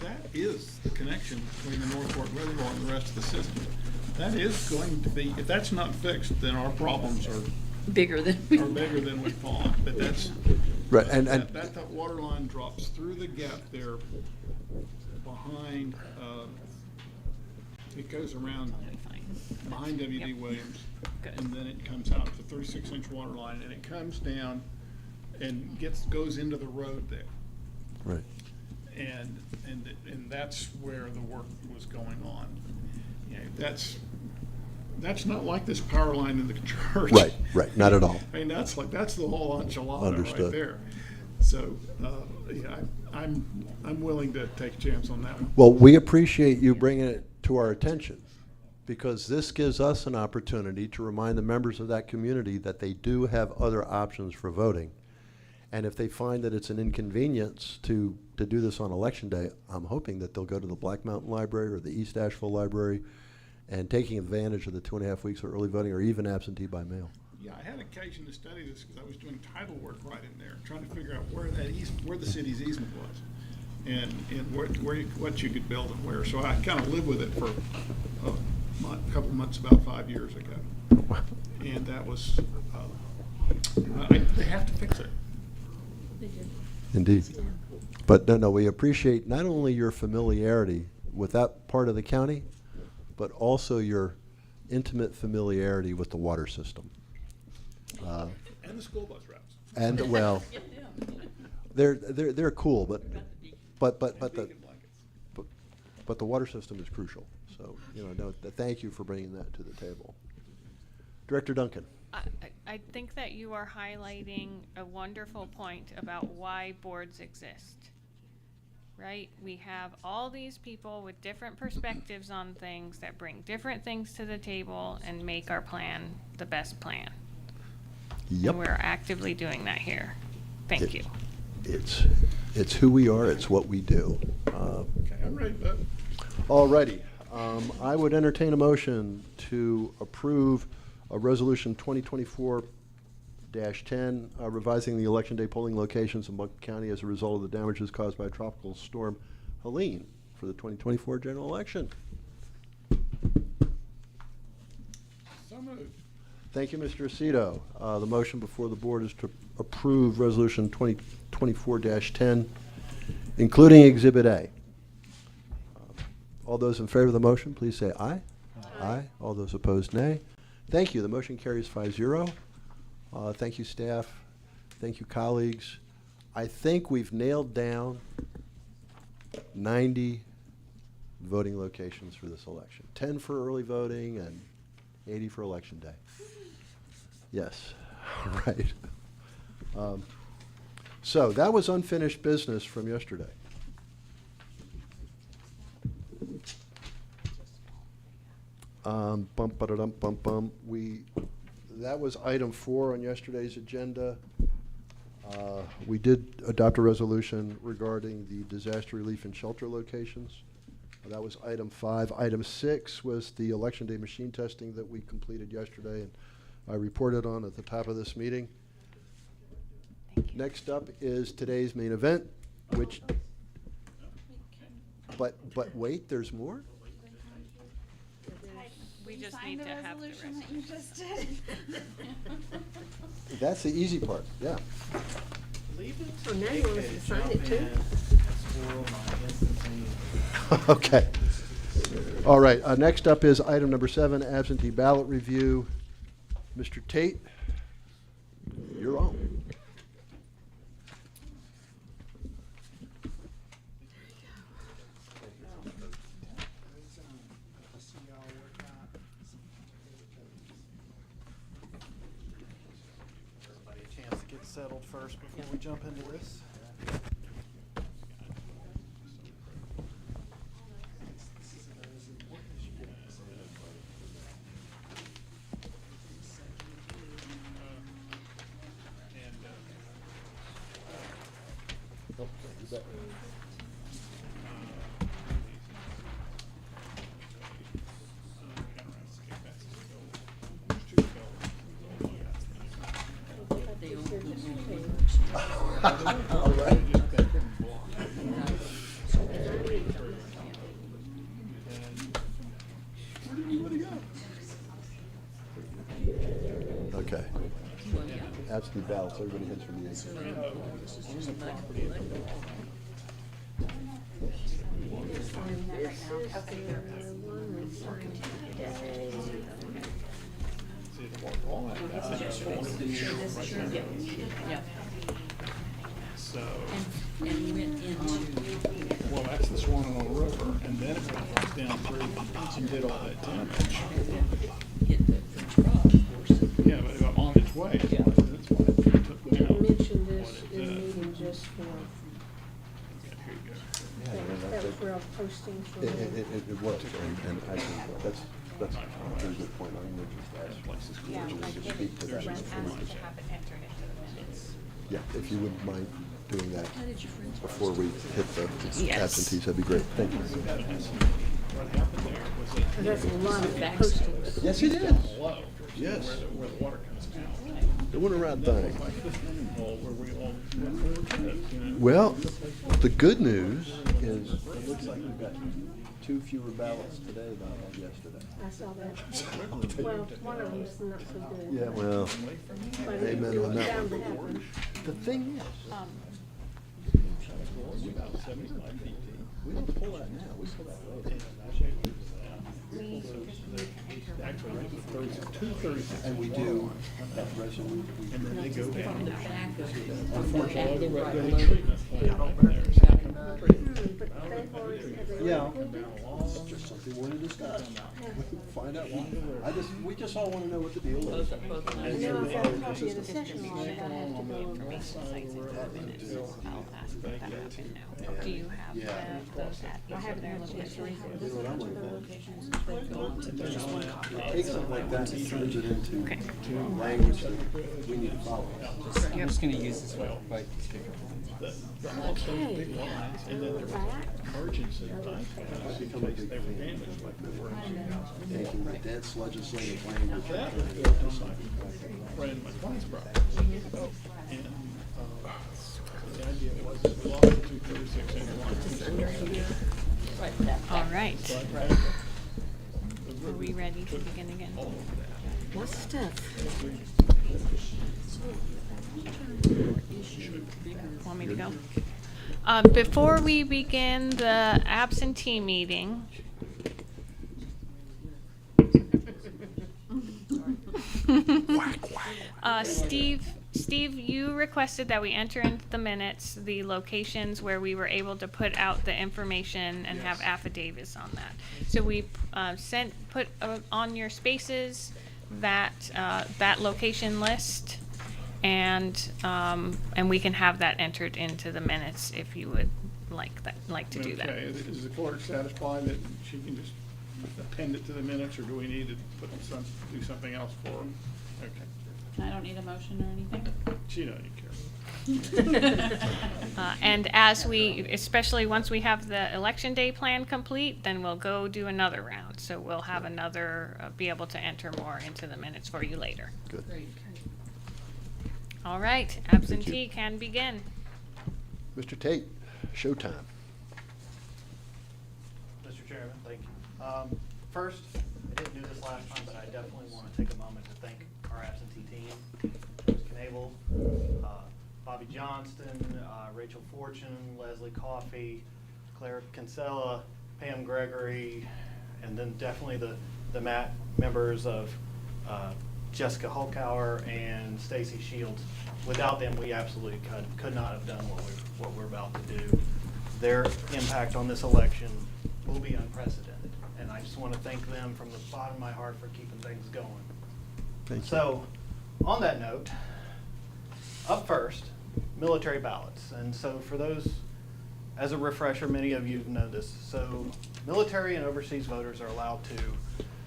That is the connection between the North Fork Reservoir and the rest of the system. That is going to be, if that's not fixed, then our problems are Bigger than we. bigger than we thought. But that's, right, and that water line drops through the gap there behind, it goes around That'll be fine. behind W.D. Yep. Williams. Good. And then it comes out, it's a 36-inch water line, and it comes down and goes into the road there. right. And that's where the work was going on. You know, that's not like this power line in the church. Right, not at all. I mean, that's the whole enchilada right Understood. there. So, yeah, I'm willing to take a chance on that one. Well, we appreciate you bringing it to our attention, because this gives us an opportunity to remind the members of that community that they do have other options for voting. And if they find that it's an inconvenience to do this on Election Day, I'm hoping that they'll go to the Black Mountain Library or the East Asheville Library, and taking advantage of the 2.5 weeks of early voting or even absentee by mail. Yeah, I had occasion to study this because I was doing title work right in there, trying to figure out where the city's easement was, and what you could build and where. So I kind of lived with it for a couple months, about 5 years ago, and that was they have to fix it. Indeed. But no, we appreciate not only your familiarity with that part of the county, but also your intimate familiarity with the water system. And the school bus routes. And, well, they're cool, but the, Beacon blankets. but the water system is crucial. So, thank you for bringing that to the table. Director Duncan. I think that you are highlighting a wonderful point about why boards exist. Right? We have all these people with different perspectives on things that bring different things to the table and make our plan the best plan. Yep. And we're actively doing that here. Thank you. It's who we are, it's what we do. Okay, I'm ready to vote. All righty. I would entertain a motion to approve a resolution 2024-10, revising the election day polling locations in Buncombe County as a result of the damages caused by Tropical Storm Helene for the 2024 general election. So moved. Thank you, Mr. Aceto. The motion before the board is to approve resolution 2024-10, including Exhibit A. All those in favor of the motion, please say aye. Aye. All those opposed, nay. Thank you. The motion carries 5-0. Thank you, staff. Thank you, colleagues. I think we've nailed down 90 voting locations for this election. 10 for early voting and 80 for election day. Yes, all right. So that was unfinished business from yesterday. Bum, ba-da-dum, bum, bum. That was item 4 on yesterday's agenda. We did adopt a resolution regarding the disaster relief and shelter locations. That was item 5. Item 6 was the election day machine testing that we completed yesterday and I reported on at the top of this meeting. Next up is today's main event, which, but wait, there's more? We just need to have the resolution. you just did. That's the easy part, yeah. Oh, now you want us to sign it too? Okay. All right, next up is item number 7, absentee ballot review. Mr. Tate, you're on. Everybody a chance to get settled first before we jump into this. All right. Okay. Absentee ballots, everybody hits from the exit. Yeah. So, And we went into, well, that's the Swannon River, and then it went down through and did all that damage. hit the French Broad, of course. Yeah, but it was on its way. Yeah. That's why it took Did down we mention this what it in the did. meeting just for, Yeah, here you go. that was where I was posting for. It was, and I think that's a very good point. I'm going to just ask George to speak to that. Yeah, if you wouldn't mind doing that How did your friends? before we hit the Yes. absentees, that'd be great. Thank you. What happened there was that Because that's a lot of postings. Yes, it is. low. Yes. Where the water comes out. Doing around thing. Like the swimming hole where we all went forward, you know. Well, the good news is it looks like we've got 2 fewer ballots today than we had yesterday. I saw that. Well, one of them's not so good. Yeah, well, But amen it on was that bound to one. happen. The thing is, we don't pull that now, we pull that later. And we do that resolution. And then they go down. From the back of it. Unfortunately, the Back treatment of plant over there. But they've already, have they Yeah. approved it? It's just something we want to discuss. Find out why. We just all want to know what the deal is. And then I've got a copy of the session law that I have to go over. Do you have those at I haven't had a chance to read them. This is one of the locations that they've gone to. There's just one copy. Take something like that and turns it into language that we need to follow. I'm just gonna use this white sticker. Okay. And then We're there's back. emergency type things Become a in case big they were thing. damaged, like they were. Taking the dense legislative language. That was built just like Brandon McLean's property. And, the idea was we lost the 236 inch line. All right. Are we ready to begin again? What stuff? Want me to go? Before we begin the absentee meeting, Steve, you requested that we enter into the minutes the locations where we were able to put out the information and have affidavits on that. So we put on your spaces that location list, and we can have that entered into the minutes if you would like to do that. Okay, is the clerk satisfied that she can just append it to the minutes, or do we need to do something else for her? Okay, I don't need a motion or anything. she don't care. And especially once we have the election day plan complete, then we'll go do another round. So we'll have be able to enter more into the minutes for you later. Good. Great. All right, absentee can begin. Mr. Tate, showtime. Mr. Chairman, thank you. First, I didn't do this last time, but I definitely want to take a moment to thank our absentee team. Bruce Knable, Bobby Johnston, Rachel Fortune, Leslie Coffey, Claire Kinsella, Pam Gregory, and then definitely the MAT members of Jessica Hulkauer and Stacy Shields. Without them, we absolutely could not have done what we're about to do. Their impact on this election will be unprecedented, and I just want to thank them from the bottom of my heart for keeping things going. Thank you. So, on that note, up first, military ballots. And so for those, as a refresher, many of you know this. So military and overseas voters are allowed to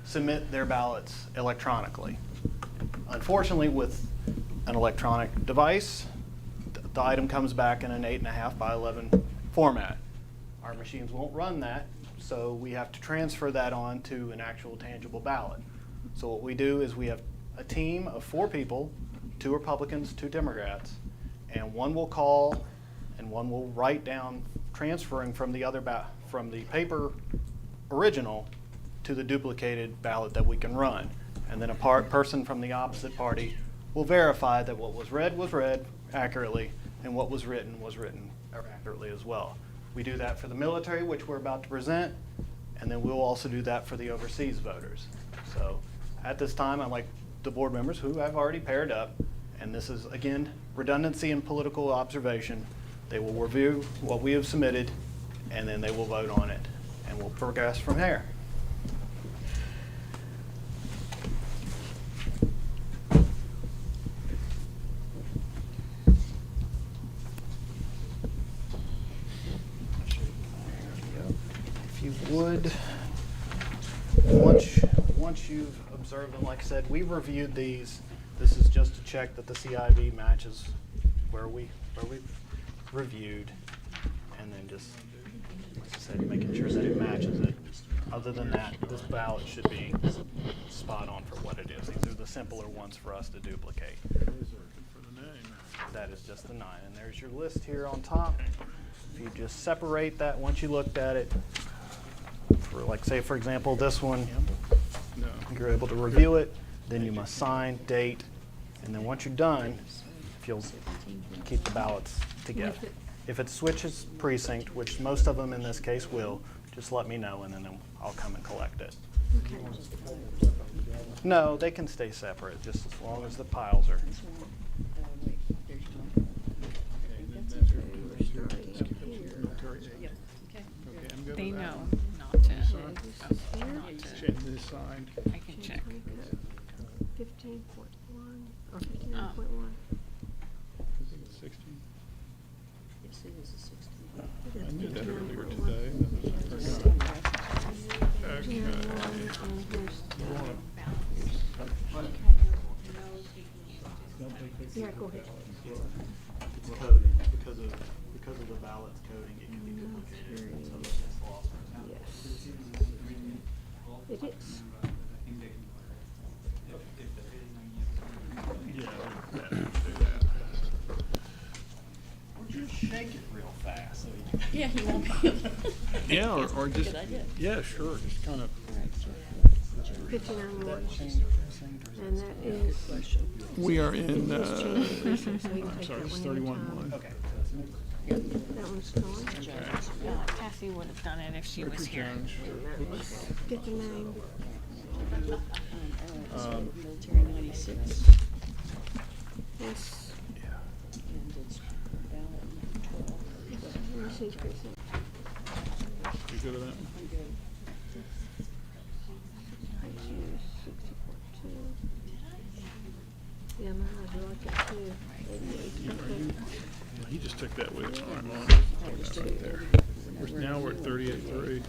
submit their ballots electronically. Unfortunately, with an electronic device, the item comes back in an 8.5 by 11 format. Our machines won't run that, so we have to transfer that on to an actual tangible ballot. So what we do is we have a team of 4 people, 2 Republicans, 2 Democrats, and one will call and one will write down, transferring from the from the paper original to the duplicated ballot that we can run. And then a person from the opposite party will verify that what was read accurately, and what was written accurately as well. We do that for the military, which we're about to present, and then we'll also do that for the overseas voters. So at this time, I'd like the board members who I've already paired up, and this is, again, redundancy and political observation. They will review what we have submitted, and then they will vote on it, and we'll progress from there. If you would, once you've observed them, like I said, we've reviewed these. This is just to check that the CIV matches where we've reviewed, and then just, like I said, making sure that it matches it. Other than that, this ballot should be spot on for what it is. These are the simpler ones for us to duplicate. That is just the 9, and there's your list here on top. If you just separate that once you looked at it, for, like, say for example this one, you're able to review it, then you must sign, date, and then once you're done, if you'll keep the ballots together. If it switches precinct, which most of them in this case will, just let me know, and then I'll come and collect it. No, they can stay separate, just as long as the piles are. They know not to. Change this signed. I can check. 15.1 or 59.1. Is it 16? Yes, it is a 16. I knew that earlier today. Okay. Yeah, go ahead. It's coding because of the ballot's coding. It can be duplicated, so it's lost. Yes. It is. Yeah. Or just shake it real fast. So Yeah, he won't be able to. Yeah, or just, Good idea. yeah, sure, just kind of. 59.1. And that is. We are in, Just change the precinct, so you can I'm take sorry, that it's one at a 31-1. time. okay. That one's gone. Cassie would have done it if she was Richard here. Jones. And that was 59. Military 96. This, And it's ballot 12. Ulysses precinct. You good with that? I'm good. Use 64-2. Yeah, mine, I do like it too. 88, okay. He just took that with him. I'm on. There's That right there. Now we're at 38.3.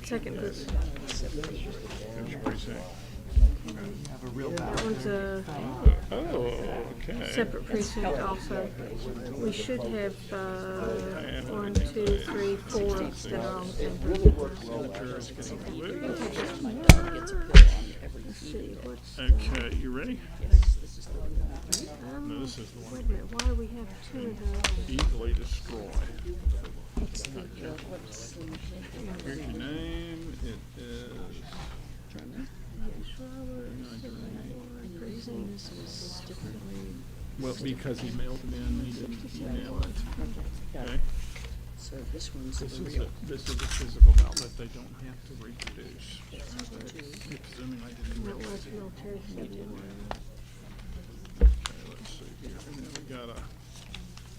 Second precinct. Finish precinct. That one's a Oh, okay. separate precinct also. We should have, 1, 2, 3, 4 that are on the same precinct. Military's getting moved. Gets a pill on every Let's see, what's, Okay, you ready? Yes, this is the one. No, this is the wait one. a minute, why do we have two of those? Easily destroy. What's the, what's Here's your name. It is. Yes, Robert, 71 precinct. This was differently. Well, because he mailed it in, he didn't email it. Okay. So this one's This the is real. a physical ballot that they don't have to reproduce. Assuming I didn't. That was military 71. Okay, let's see here. And then we got a.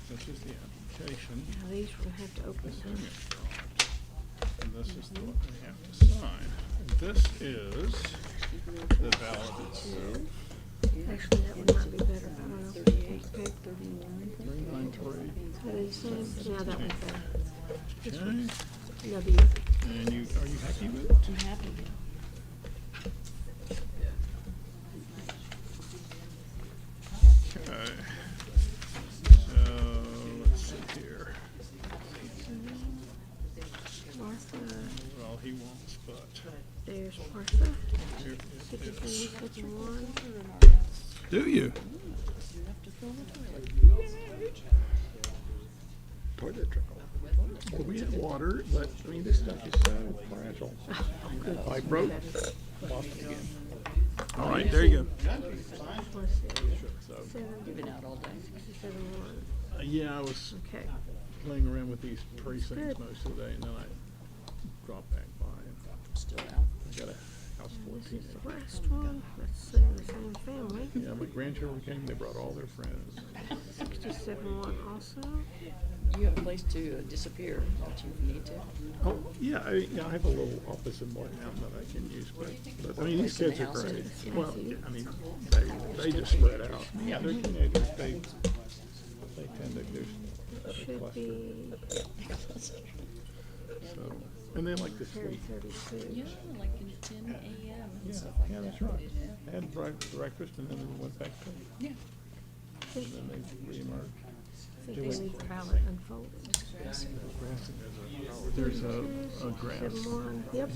This is the application. Now these we'll have to open them. And this is the one we have to sign. And this is the ballot itself. Actually, that one might be better, I don't know. 38, Okay. 39. 393. Are they the same? Yeah, that one's better. This Okay. one's W. And you, are you happy with it? I'm happy. Okay. So, let's see here. Martha, Well, he wants, but there's Martha, here it is. 63, 51. Do you? Toilet trickle. Well, we had water, but I mean, this stuff is so fragile. I broke. Lost it again. All right, there you go. Let's see, You've been out all day. 67, 1. Yeah, I was Okay. playing around with these precincts Good. most of the day, and then I dropped back by and Still out. I got a house full of This is teenagers. the last one. Let's see, the same family. Yeah, my grandchildren came, they brought all their friends. 67, 1 also. You have a place to disappear, don't you need to? Oh, yeah, I have a little office in Morgantown that I can use, but I mean, these kids are great. Well, I mean, they just spread out. Yeah, they're teenagers, they tend to do Should cluster. be So, and they like to Terry sleep. 32. Yeah, like in 10 a.m. and Yeah, stuff like yeah, that. that's right. Had breakfast and then we went back to, Yeah. and then they reemerged. I think they need the ballot unfolded. There's a grass, 71, yep.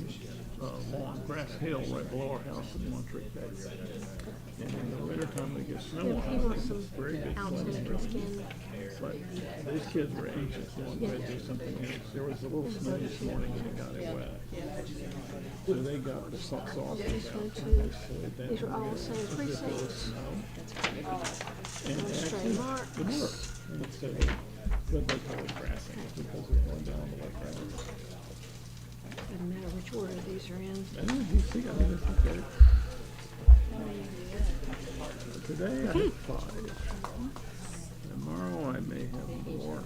lawn, grass hill right below our house in Monterey Bay. And in the wintertime, they get snow If on he it. wants some Very good outside swimming. skin. But these kids were anxious, they wanted to do something else. There was a little snow this morning and it got it wet. So they got the soft This one out. too. These are all the same precincts. And Stray actually, marks. it worked. And so, but they call it grassing because it's going down the lake road. Doesn't matter which order these are in. And you see, I mean, it's okay. Today I have 5. Tomorrow I may have more.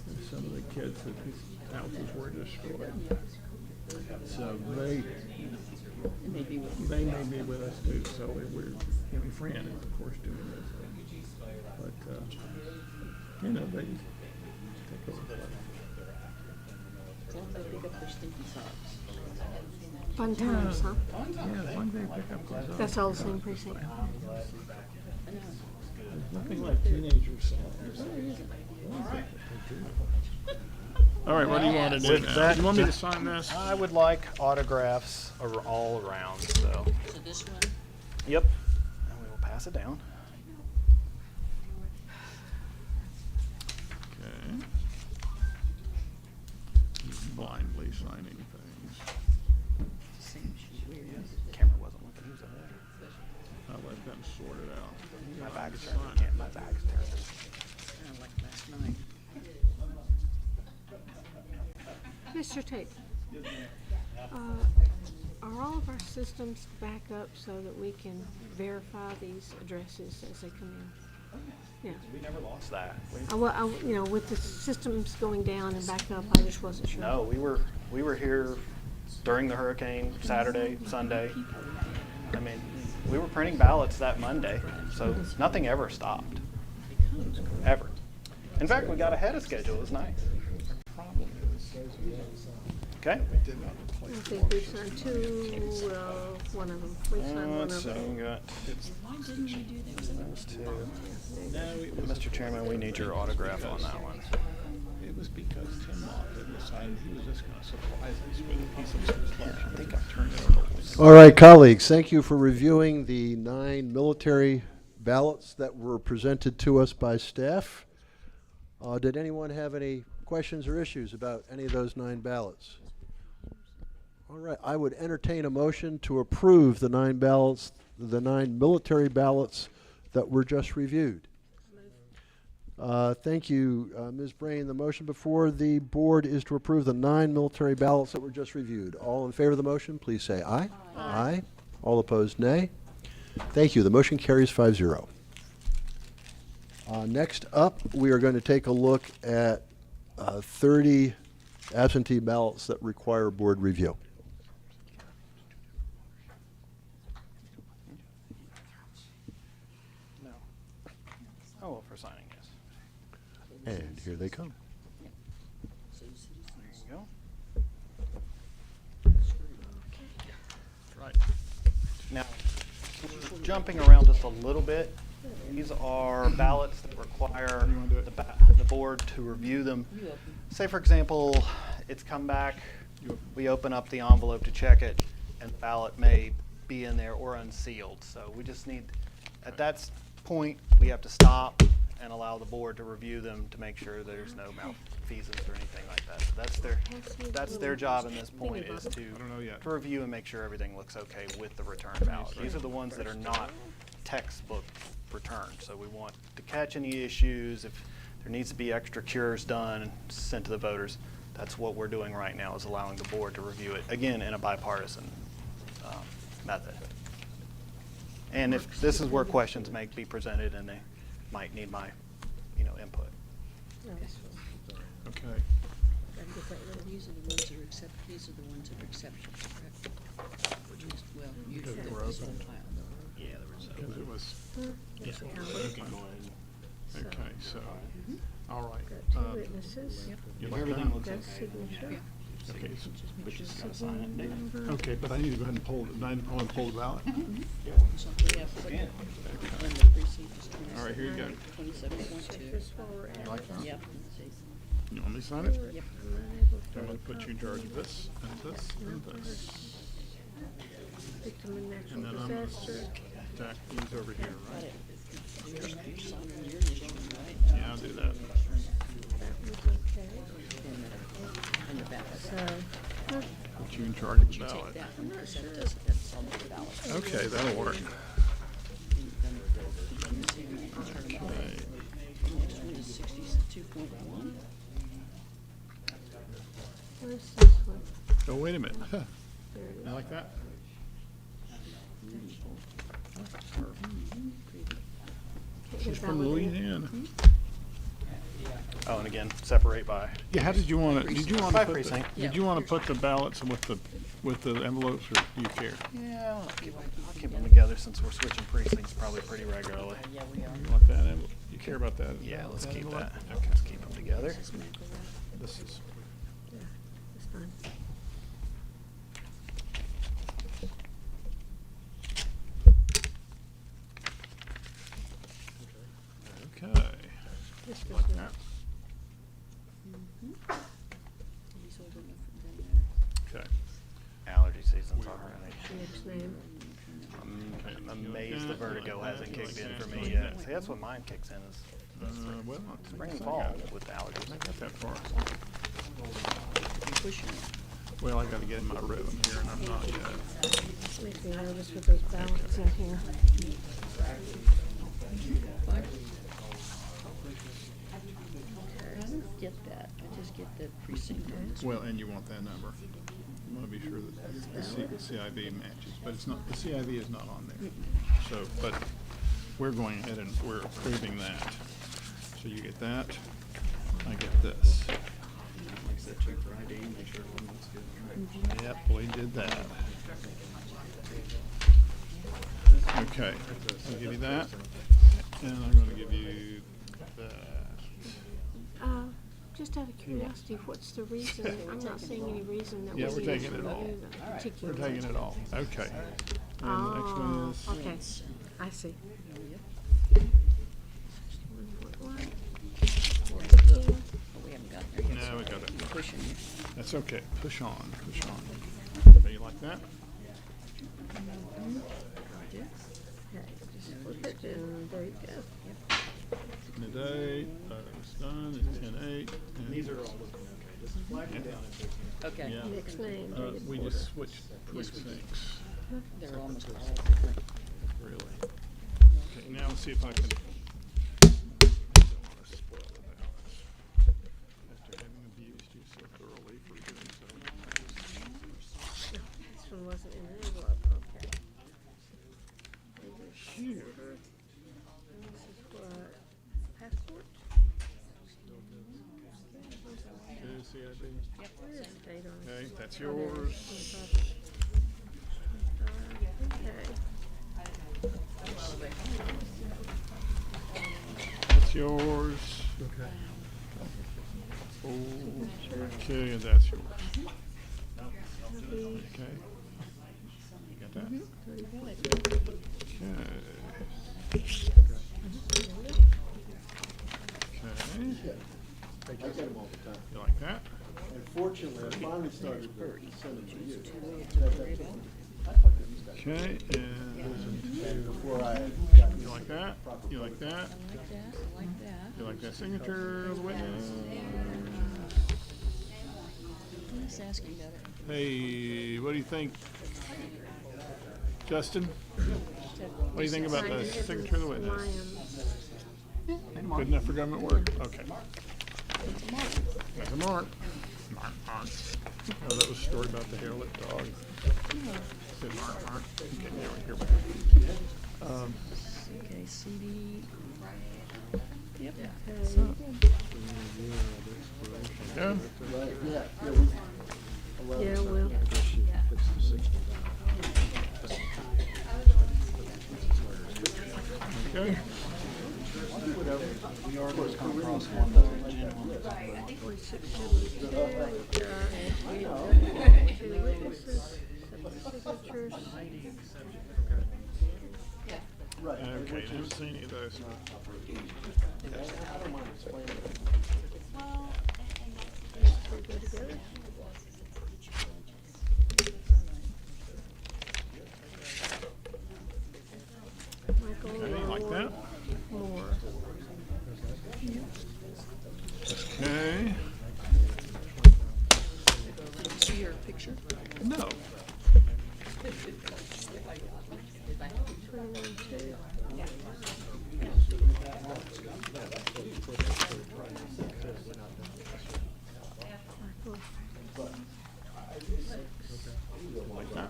And some of the kids whose houses were destroyed. So they may be with us too. So we're, Fran is of course doing this. But, you know, they take over. As long as they pick up their stinky socks. Fun times, huh? Yeah, as long as they pick up those up. That's all the same precinct. I know. There's nothing like teenager songs. All right, what do you want to do With now? that- You want me to sign this? I would like autographs all around, so. So this one, Yep. And we will pass it down. Okay. Blindly signing things. same sheet. Weird. Camera wasn't looking. He was ahead. I'll let Got them sorted out. My back's turned. I can't. My back's turned. Kinda like last night. Mr. Tate, are all of our systems back up so that we can verify these addresses as they come in? Yeah. We never lost that. You know, with the systems going down and back up, I just wasn't sure. No, we were here during the hurricane, Saturday, Sunday. I mean, we were printing ballots that Monday, so nothing ever stopped. Ever. In fact, we got ahead of schedule. It was nice. Okay. I think we signed two, one of them. We signed one Let's of see, them. we got Why didn't we do that? those two. Mr. Chairman, we need your autograph on that one. It was because Tim Mott had decided he was just gonna surprise us with a piece of construction. I think I turned it over. All right, colleagues, thank you for reviewing the 9 military ballots that were presented to us by staff. Did anyone have any questions or issues about any of those 9 ballots? All right, I would entertain a motion to approve the 9 ballots, the 9 military ballots that were just reviewed. Thank you, Ms. Brain. The motion before the board is to approve the 9 military ballots that were just reviewed. All in favor of the motion, please say aye. Aye. All opposed, nay. Thank you. The motion carries 5-0. Next up, we are going to take a look at 30 absentee ballots that require board review. No. Oh, well, for signing, yes. And here they come. There you go. Right. Now, jumping around just a little bit, these are ballots that require the board to review them. Say, for example, it's come back, we open up the envelope to check it, and the ballot may be in there or unsealed. So we just need, at that point, we have to stop and allow the board to review them to make sure there's no malfeasance or anything like that. So that's their job in this point, is to review and make sure everything looks okay with the return ballot. These are the ones that are not textbook returned. So we want to catch any issues. If there needs to be extra cures done and sent to the voters, that's what we're doing right now, is allowing the board to review it, again, in a bipartisan method. And if this is where questions may be presented and they might need my, input. Okay. These are the ones that are these are the ones that are exceptions, correct? Well, usually Because they were they're open. Yeah, there was Because it was, okay, so, all right. Got 2 witnesses. You like Everything that? looks That's okay. signature. Okay, so, But you just gotta sign it. Number. okay, but I need to go ahead and pull, I need to pull the ballot. So we have when the precinct is All right, here you go. 27.2. This for Yep. You want me to sign it? Yep. I'm gonna put you in charge of this, and this, and this. Victim in And natural then I'm gonna disaster. stack these over here, right? You're signing your initial, right? Yeah, I'll do that. That was okay. And the ballot. So, Put you in charge of the Take ballot. that one, because that's on the ballot. Okay, that'll work. Okay. Okay. Next one is 62.1. where's this one? Oh, wait a minute. There it You like that? is. She's from Louisiana. Oh, and again, separate by. Yeah, how did you want to, did you want By to put, precinct. did you want to put the ballots with the envelopes, or do you care? Yeah, I'll keep them together since we're switching precincts probably pretty regularly. Yeah, we are. You want that envelope? You care about that? Yeah, let's keep envelope? that. Okay. Let's keep them together. This is, It's fine. okay. This was Like the that. He's old enough for them Okay. Allergy season's already. next name. I'm amazed the vertigo hasn't kicked in for me yet. See, that's when mine kicks in, is Well, spring and fall with allergies. I got that far. there. You're pushing it. Well, I gotta get in my rhythm here, and I'm not yet. Makes me nervous with those ballots in here. I don't get that. I just get the precinct numbers. Well, and you want that number. You wanna be sure that the CIV matches, but it's not, the CIV is not on there. So, but we're going ahead and we're approving that. So you get that, I get this. Yep, we did that. Okay, I'll give you that, and I'm gonna give you that. Just out of curiosity, what's the reason? I'm not seeing any reason that we Yeah, we're need taking to it all. review the We're particular. taking it all, okay. And the next one is, Okay, I see. Oh, we haven't gotten there yet. no, we got it. Pushing you. That's okay, push on, push on. Okay, you like that? Okay, just flip it and there you go. And the date, it's done, it's 10/8. These are all looking okay. Okay. Yeah. Next name, dated We order. just switched precincts, They're almost all different. really. Okay, now let's see if I can. I don't wanna spoil the balance. After having abused you so thoroughly for doing so. This one wasn't in the envelope, okay. Phew. Order. And this is what, passport? Okay, CIB. Where is the date on it? Okay, that's Oh, there it yours. is, 25. Okay. That's yours. Okay. Okay, and that's yours. Copy. Okay. You got that? Okay. Okay. You like that? Unfortunately, I finally started sending to you. Okay, and Before I had you like that? You like that? I like that. I like that. You like that signature of the witness? I'm just asking about it. Hey, what do you think, Justin? What do you think about the signature of the witness? Good enough for government work? Okay. There's a mark. Mark, mark. Oh, that was a story about the hairless dog. Said mark, mark. Okay, here we go. Okay, CD. Yep. Yeah. Yeah, well, Okay. 4672, two witnesses, separate signatures. Okay, I haven't seen any of those. We go together. Michael Okay, like that? Moore. Okay. See your picture? No. 21-2. Michael. Like that?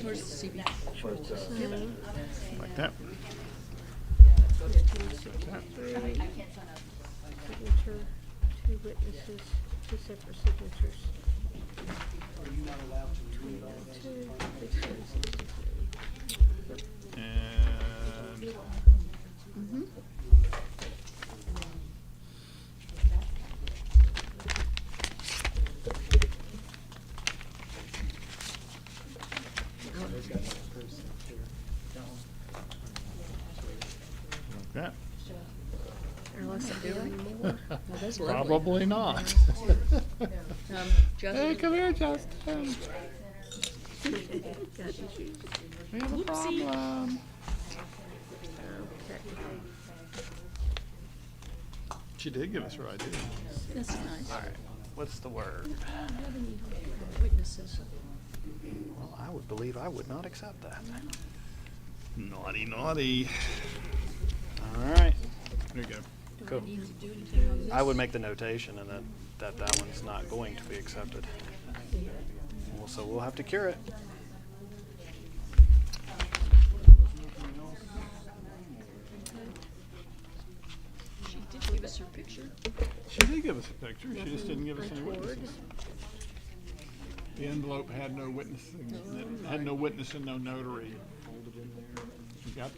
Where's the CD? Same. Like that? 3. Signature, two witnesses, two separate signatures. 21-2, 663. And like that? Alice Aaron Moore. Oh, that's lovely. Probably not. Justin. Come here, Justin. Got issues. We have a problem. Okay. She did give us her ID. That's nice. All right. what's the word? Witnesses. Well, I would believe I would not accept that. Naughty, naughty. All right. There you go. Cool. I would make the notation and that one's not going to be accepted. Well, so we'll have to cure it. She did give us her picture. She did give us a picture, she just didn't give us any witnesses. The envelope had no witnessing, it had no witness and no notary. You got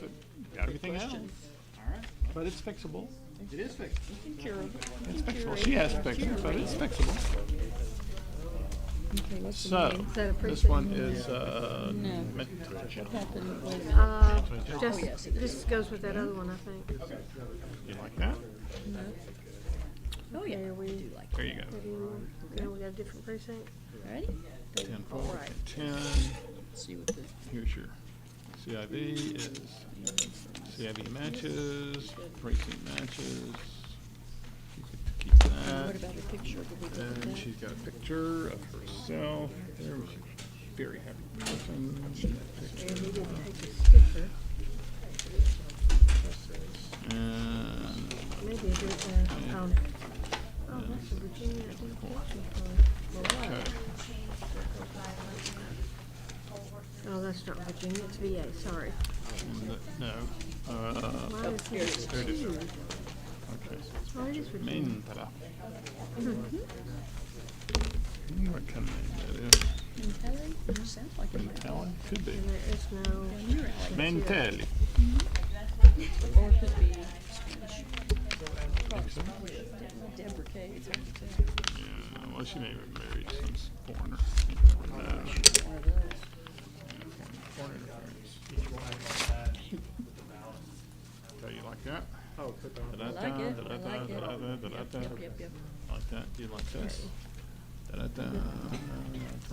everything else. But it's fixable. It is fixed. It's fixable. She has to fix it, but it's fixable. Okay, what's the So, name? Is that a this precinct? one is, No. Met- What happened with Just, this goes with that other one, I think. you like that? Oh, yeah. There we, There you go. now we got a different precinct. Ready? 10-4, 10. See what the, Here's your CIV is CIV matches, precinct matches. You could keep that. what about her picture? Did we look at And that? she's got a picture of herself. There, she's a very happy person. And he didn't take a sticker. And Maybe it is, oh, that's a Virginia identification card. Well, what? okay. Oh, that's not Virginia, it's VA, sorry. No. Why is There it it is. two? Okay. Oh, it is Virginia. Mentala. What kind of name that is? Mentelli? Sounds like a Mentala? Could be. And there is no. Mentelli. Or it could be Spanish. Think so? Deborah Kay. Yeah, well, she may have married some foreigner. One of those. Foreign interference. Okay, you like that? Oh, put that I like it. I like it. Yep. Like that? Do you like this? Da-da-da.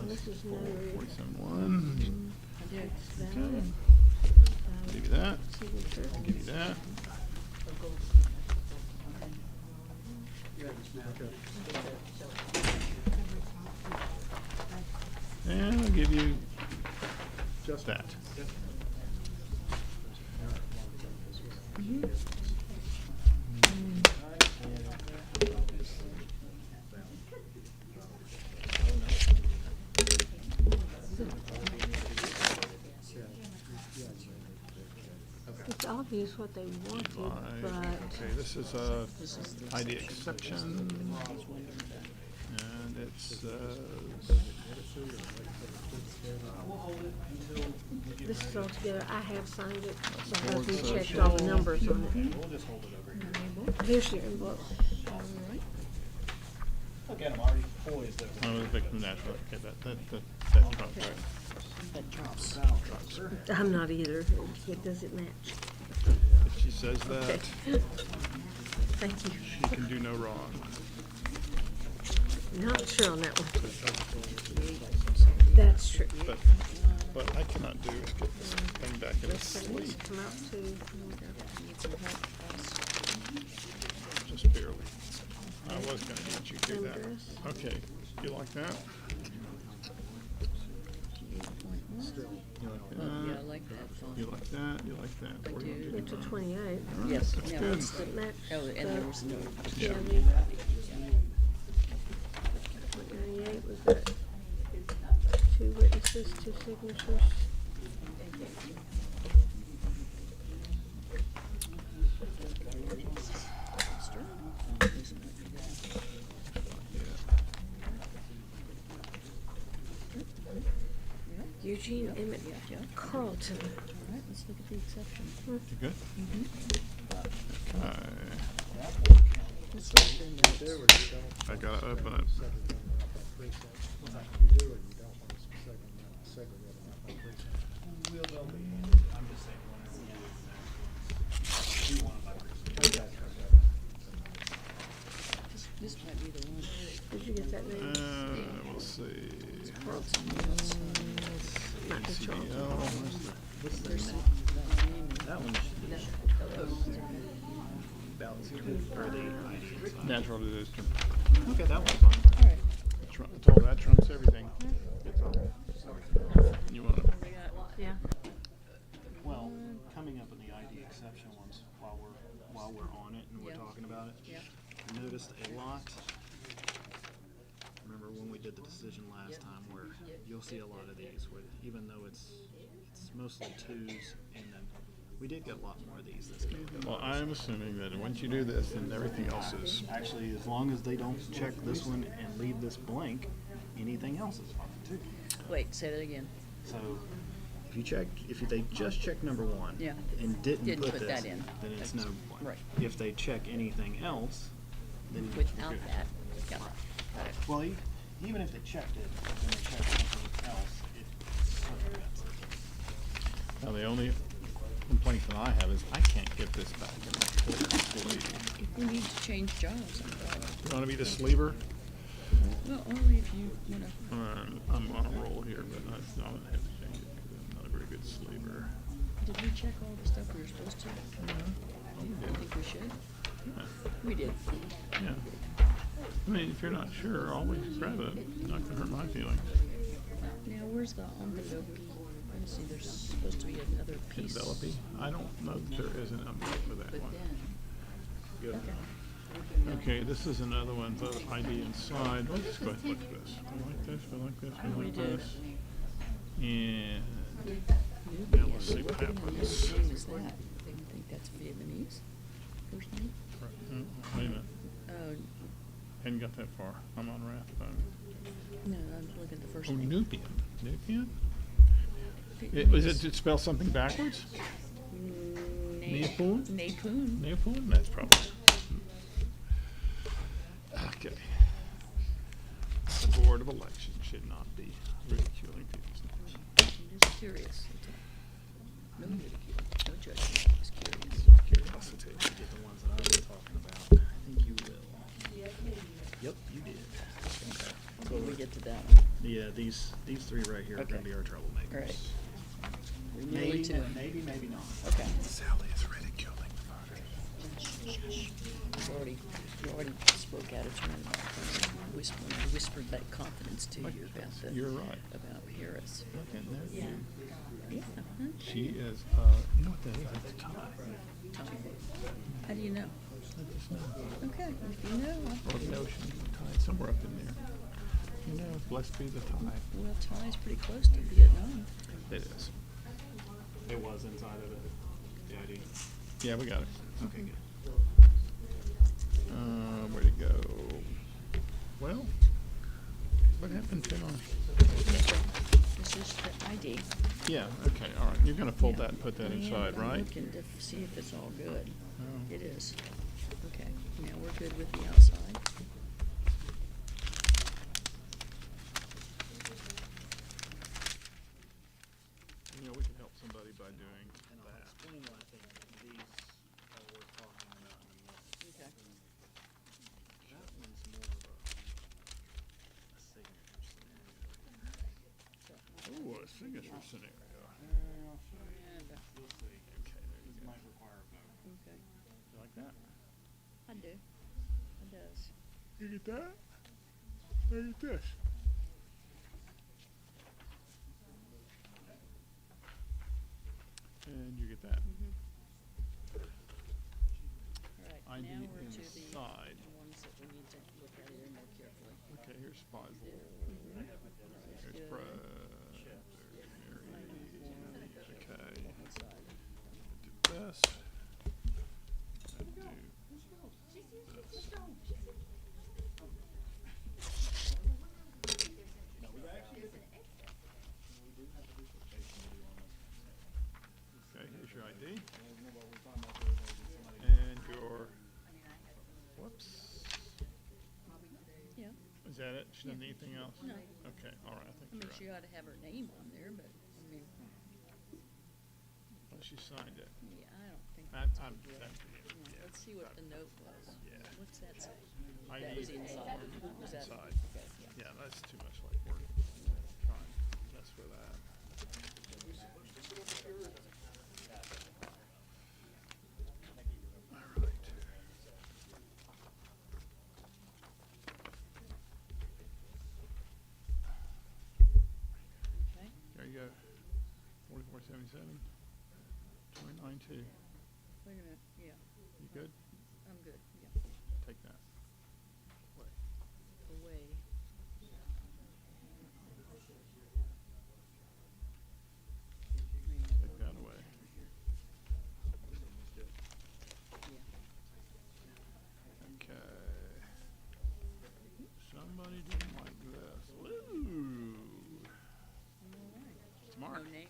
This is no. 47-1. I did Okay. that. Give you that. Signature. Give you that. And I'll give you just that. It's obvious what they wanted, Right. but Okay, this is a ID exception. And it's, this is all together. I have signed it because we Board checked all the numbers on it. We'll just hold it over. Here's your envelope. Look at him, already poised over. I was a victim of natural. Okay, that trumps, right? That drops. I'm not either. It doesn't match. If she says that, Okay. Thank you. she can do no wrong. Not sure on that one. That's true. But what I cannot do is get this thing back in its This needs sleep, to come out to, just barely. I was gonna get you to do that. Address. Okay, you like that? You like Yeah, I that? like that You font. like that? You like that? I What do you do. do? it's a 28. Yes, That's yeah, good. that's the, Does it match? oh, and there was no, Yeah. Yeah, 98, we've got 2 witnesses, 2 signatures. Eugene Emmett Carlton. all right, let's look at the exception. You good? Okay. Let's look at the notes. I gotta open it. I'm just saying, do one by person. This might be the one. Did you get that name? We'll see. Carlton. Not the Charlton. ACL. That one's Natural disaster. okay. That one's fine. All right. that trumps everything. It's all. You wanna, Yeah. Well, coming up in the ID exception ones, while we're on it and we're Yeah. talking about it, Yeah. I noticed a lot. Remember when we did the decision last time, where you'll see a lot of these, where even though it's mostly twos, and then we did get a lot more of these this go. well, I'm assuming that once you do this, then everything else is, Actually, as long as they don't check this one and leave this blank, anything else is fine too. Wait, say that again. So if they just check number one Yeah. and didn't put this, that in. then it's no blank. Right. If they check anything else, then Without you're good. that, yeah. Got it. Well, even if they checked it, and they checked something else, it circumvents it. now the only complaint that I have is I can't get this back in my sleeve. If we need to change jobs, I'm glad. You wanna be the sleever? Well, only if you wanna. I'm on a roll here, but I don't have to change it because I'm not a very good sleever. Did we check all the stuff we were supposed to? Oh, we You did. think we should? Yeah. We did. Yeah. I mean, if you're not sure, always grab it. Not gonna hurt my feelings. Now, where's the envelope? Let me see, there's supposed to be another piece. Envelope? I don't know that there is an envelope for that But one. then, okay. Okay, this is another one, the ID inside. Let's just go ahead and look at this. We like this, we like this, we like did. this. And now let's see what happens. What name is that? I think that's Vietnamese, first name? Wait a minute, Oh, hadn't got that far. I'm on Rathbone. no, I'm looking at the first Oh, name. Nubian. Nubian? Vietnamese. Is it spell something backwards? Nepoon? Napoon. Nepoon? That's probably. Okay. The Board of Elections should not be ridiculing people's names. I'm just curious. No ridicule, no judgment, just curious. Curiosity. Get the ones that I've been talking about. I think you will. Yep, you did. Okay. Before we get to that one. Yeah, these three right here are Okay. gonna be our troublemakers. All right. We're nearly to it. Maybe not. Okay. Sally is ridiculing the voters. You already spoke out of turn about whispered that confidence to you about You're right. about Harris. Look in there. Yeah. Yeah. Uh-huh. She is, you know what that is? It's time. Tommy. How do you know? I just know. Okay, if you know, Or the ocean, tide, somewhere up in there. You know, blessed be the tide. well, Ty's pretty close to Vietnam. It is. It was inside of the ID. Yeah, we got it. Okay, good. Where'd it go? Well, what happened to my? This is the ID. Yeah, okay, all right. You're gonna fold Yeah. that and put that Yeah, inside, I'm right? looking to see if it's all good. Oh. It is. Okay, now we're good with the outside. You know, we can help somebody by doing And I'll that. explain why I think these are worth talking about in a minute. Okay. That one's more of a signature scenario. Ooh, a signature scenario. You'll see. Okay, there you This go. might require a vote. Okay. You like that? I do. It does. You get that? Look at this. And you get that. All right, ID now we're to the inside. ones that we need to look at here more carefully. Okay, here's Faisal. Here's Good. Fred. There's Mary. Okay. Inside. Do this. And do this. Okay, here's your ID. And your, whoops. Yeah, Is that it? She doesn't need anything else? No. Okay, all right, I I think mean, you're she right. ought to have her name on there, but, I mean, Well, she signed it. yeah, I don't think That, that's a I'm, big deal. that, Yeah, Let's see what the note was. Yeah. What's that say? I That need was inside. Was that? inside. Okay, yeah. Yeah, that's too much like work. Trying to mess with that. All right. 77, 29.2. Wait a minute, yeah, You good? I'm good, yeah. Take that. Away. Take that away. Okay. Somebody didn't like this. Woo! It's No marked. name,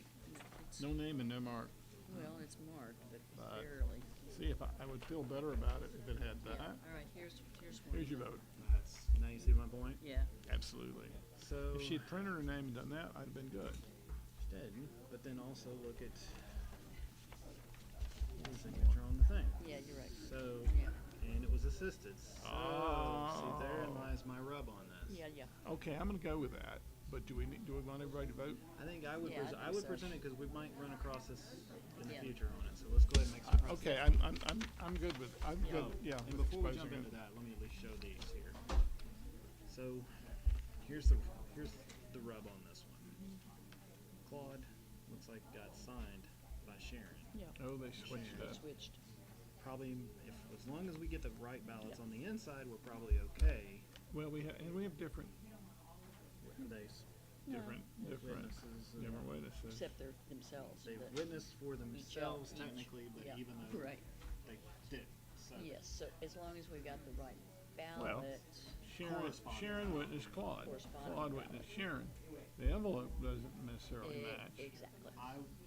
it's, No name and no mark. well, it's marked, but But- barely. See, if I would feel better about it if it had Yeah, that. all right, here's one. Here's your vote. That's, now you see my point? Yeah, Absolutely. So, If she'd printed her name and done that, I'd have been good. she did, but then also look at the signature on the thing. yeah, you're right. So, Yeah, and it was assisted, so, see, therein Oh. lies my rub on this. yeah, yeah. Okay, I'm gonna go with that. But do we want everybody to vote? I think I would, Yeah, I I think would so. present it, cause we might run across this in the Yeah. future on it, so let's go ahead and make some progress. Okay, I'm good with, I'm good, yeah. And with before we jump exposing into it. that, let me at least show these here. So, here's the rub on this one. Claude looks like got signed by Sharon. Yeah, Oh, they switched they it. switched. Probably, as long as we get the right ballots on the inside, we're probably okay. Well, we have different, They different witnesses, witnesses. Except they're themselves. they but- witnessed for themselves each, technically, but yeah, even though right. they did. So Yes, so as long as we've got the right Well, ballot, Sharon witnessed Claude. Corresponding Claude ballot. witnessed Sharon. The envelope doesn't necessarily match. exactly.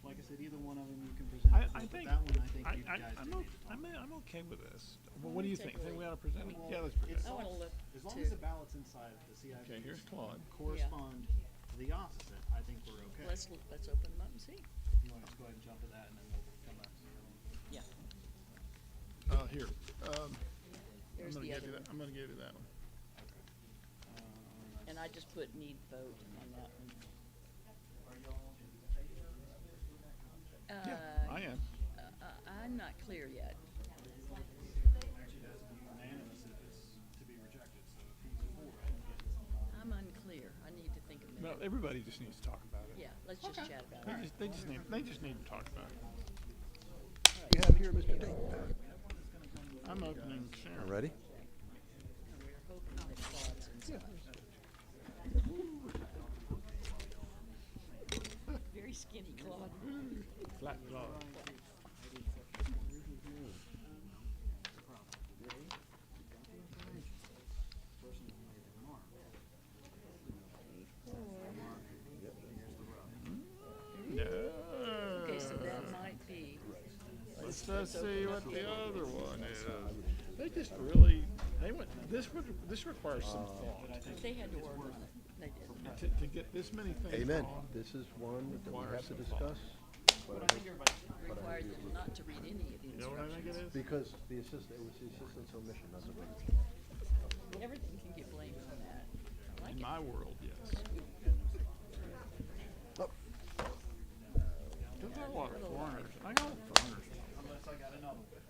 like I said, either one of them you can present. I but think, that one I think you guys I'm, do o- need to talk I'm okay with this. Well, Let what do me you take think? a Think we look. ought to present it? Well, Yeah, let's present it's it. I wanna look As long to- as the ballots inside of the CIP Okay, here's Claude. correspond to the opposite, I think we're okay. Let's open them up and see. You want to just go ahead and jump to that, and then we'll come back to the other one. Yeah. Here, I'm Here's gonna the give other you that, one. I'm gonna give you that one. And I just put need vote on that one. Yeah, I am. I'm not clear yet. Unanimous if it's to be rejected, so if he's for it, I'm unclear. I need to think a Well, minute. everybody just needs to talk about it. Yeah, let's just chat about it. They just need to talk about it. You have here, Mr. Dayton. I'm opening Sharon. Ready? We're hoping that Claude's inside. Very skinny Claude. Flat Claude. No. Okay, so that might be. Let's just see what the other one is. They just really, this requires some thought. They had to work on it. They did. To get this many things Amen. wrong. This is one that we Requires have to some discuss. Required them not to read any of the You know what I think it instructions. is? Because it was the assistant's omission, not the Everything can get blamed on that. I like In it. my world, yes. Oh, There's not a lot of foreigners. I got foreigners. unless I got another one.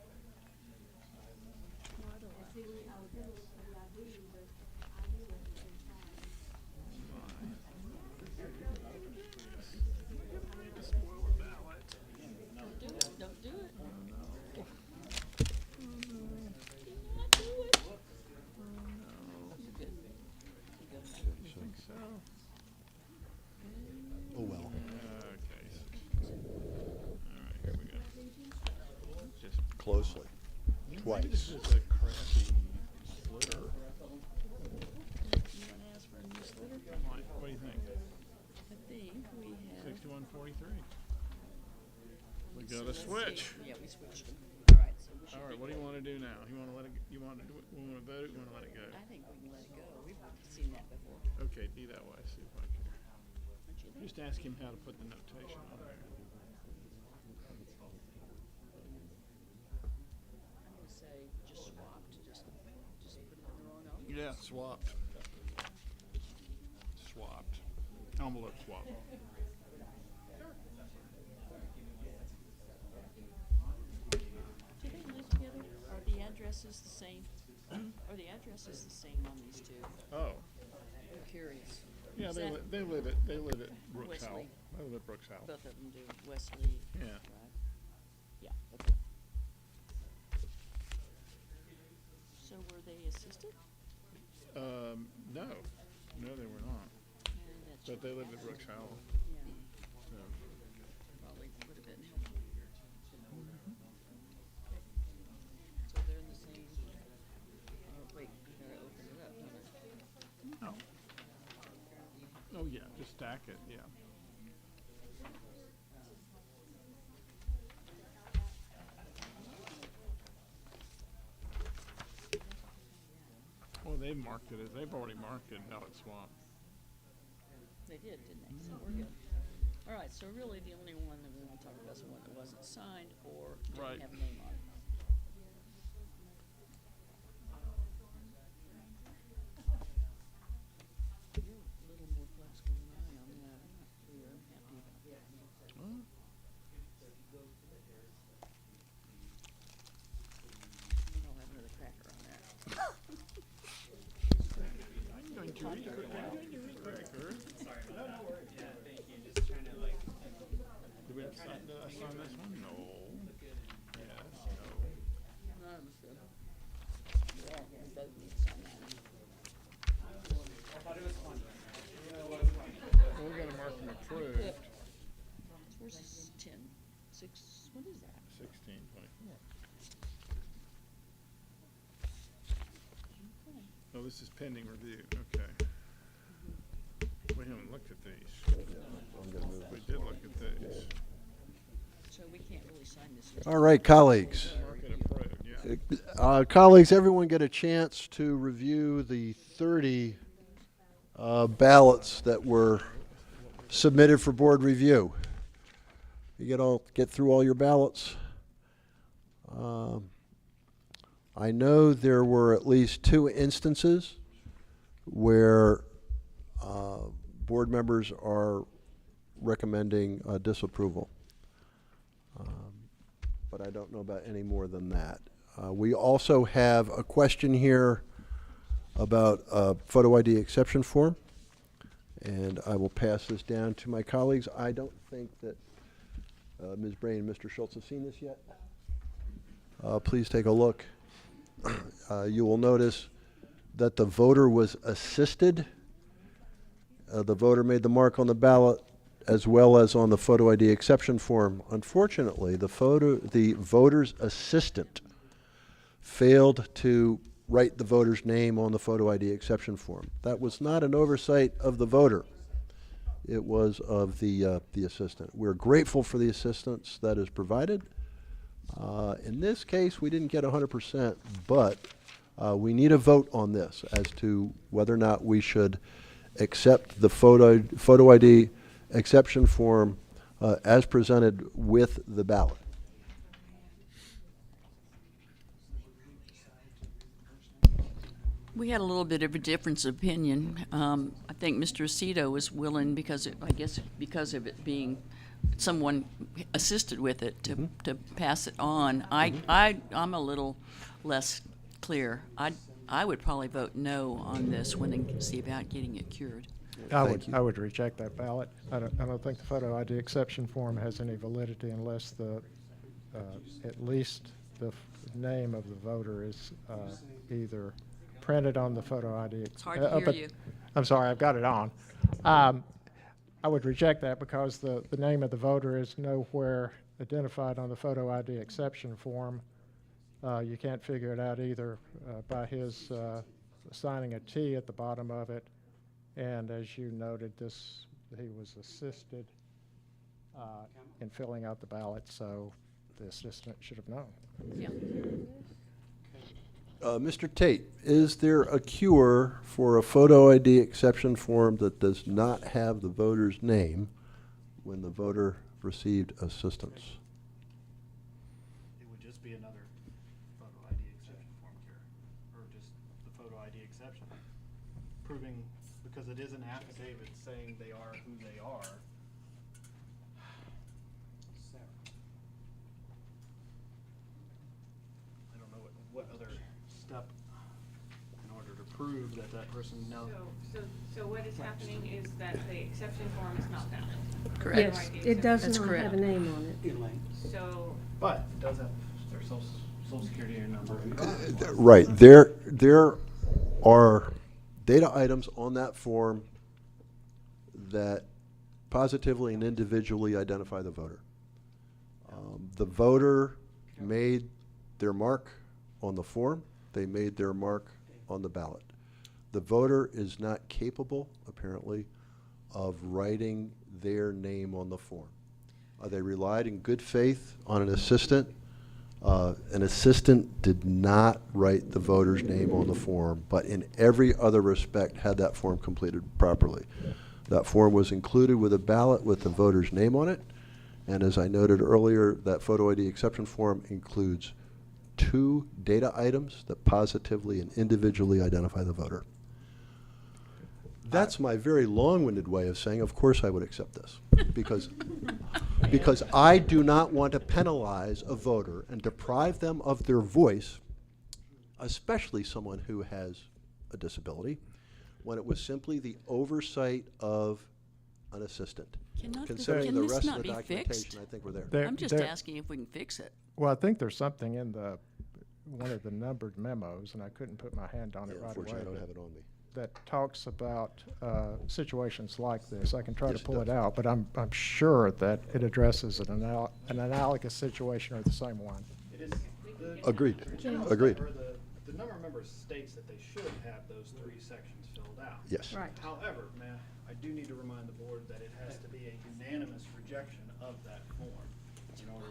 Don't do it. Don't do it. Do not do it. You're good. You're good. You think so? oh well. Okay. Alright, here we go. Just Closely. maybe Twice. this is a crappy splitter. You wanna ask for a new slitter? What do you think? I think we have. 6143. We So got a let's see. switch. Yeah, we switched them. All right, so we should Alright, be what do you good. wanna do now? You wanna let it, you wanna do it, we wanna vote it, you wanna let it go? I think we can let it go. We've seen that before. Okay, be that way, see if I can. Don't you think? Just ask him how to put the notation on there. I'm gonna say just swapped, just put it in the wrong envelope. Yeah, swapped. Swapped. Envelope swap. Do they live together? Are the addresses the same? Are the addresses the same on these two? Oh, I'm curious. yeah, Is they that live at Brooks House. Wesley? I live at Brooks House. Both of them do, Wesley. Yeah. Right? Yeah, okay. So were they assisted? No, they were not. And that's But they lived at Brooks House. yeah, So. probably would have been helpful. So they're in the same, wait, you gotta open it up, don't I? Oh yeah, just stack it. Yeah. Well, they've already marked it Nellet Swamp. They did, didn't they? So we're good. All right, so really the only one that we want to talk about is the one that wasn't signed or Right. didn't have a name on it. You're a little more flexible than I am, and I'm not clear, I'm happy about that. Maybe I'll have another cracker on that. I'm going to read cracker. Sorry about that. Yeah, thank you. Just trying to like. Did we have to sign, did I sign this one? No. Yes, no. No, it was good. Yeah, we both need to sign that one. I thought it was fun. Well, we gotta mark them approved. Yeah. Where's this 10? 6, what is that? 1624. Okay. Oh, this is pending review. Okay. We haven't looked at these. I'm gonna move We this did along. look at these. So we can't really sign this. All right, colleagues. Mark it approved, yeah. Colleagues, everyone get a chance to review the 30 ballots that were submitted for board review. You get through all your ballots. I know there were at least 2 instances where board members are recommending disapproval. But I don't know about any more than that. We also have a question here about a photo ID exception form, and I will pass this down to my colleagues. I don't think that Ms. Brain and Mr. Schultz have seen this yet. Please take a look. You will notice that the voter was assisted. The voter made the mark on the ballot as well as on the photo ID exception form. Unfortunately, the voter's assistant failed to write the voter's name on the photo ID exception form. That was not an oversight of the voter. It was of the assistant. We're grateful for the assistance that is provided. In this case, we didn't get 100%, but we need a vote on this as to whether or not we should accept the photo ID exception form as presented with the ballot. We had a little bit of a difference of opinion. I think Mr. Aceto was willing, because because of it being someone assisted with it, to pass it on. I'm a little less clear. I would probably vote no on this one and see about getting it cured. I would reject that ballot. I don't think the photo ID exception form has any validity unless at least the name of the voter is either printed on the photo ID. It's hard to hear you. I'm sorry, I've got it on. I would reject that because the name of the voter is nowhere identified on the photo ID exception form. You can't figure it out either by his signing a T at the bottom of it. And as you noted, he was assisted in filling out the ballot, so the assistant should have known. Yeah. Mr. Tate, is there a cure for a photo ID exception form that does not have the voter's name when the voter received assistance? It would just be another photo ID exception form here, or just the photo ID exception. Proving, because it is an affidavit saying they are who they are. I don't know what other step in order to prove that that person knows. So what is happening is that the exception form is not valid. Correct. Yes, it does That's not have correct. a name on it. So, But it does have their social security number. Right, there are data items on that form that positively and individually identify the voter. The voter made their mark on the form, they made their mark on the ballot. The voter is not capable, apparently, of writing their name on the form. They relied in good faith on an assistant. An assistant did not write the voter's name on the form, but in every other respect had that form completed properly. That form was included with a ballot with the voter's name on it, and as I noted earlier, that photo ID exception form includes 2 data items that positively and individually identify the voter. That's my very long-winded way of saying, of course I would accept this, because I do not want to penalize a voter and deprive them of their voice, especially someone who has a disability, when it was simply the oversight of an assistant. Considering can the this rest not of the be documentation, fixed? I think we're there. There- I'm just there- asking if we can fix it. Well, I think there's something in one of the numbered memos, and I couldn't put my hand on it Yeah, right away. unfortunately, I don't but have it on me. that talks about situations like this. I can try Yes, to it pull it does. out, but I'm sure that it addresses an analogous situation or the same one. It is. Agreed. The Agreed. The number of members states that they should have those 3 sections filled out. Yes. Right. However, I do need to remind the board that it has to be a unanimous rejection of that form in order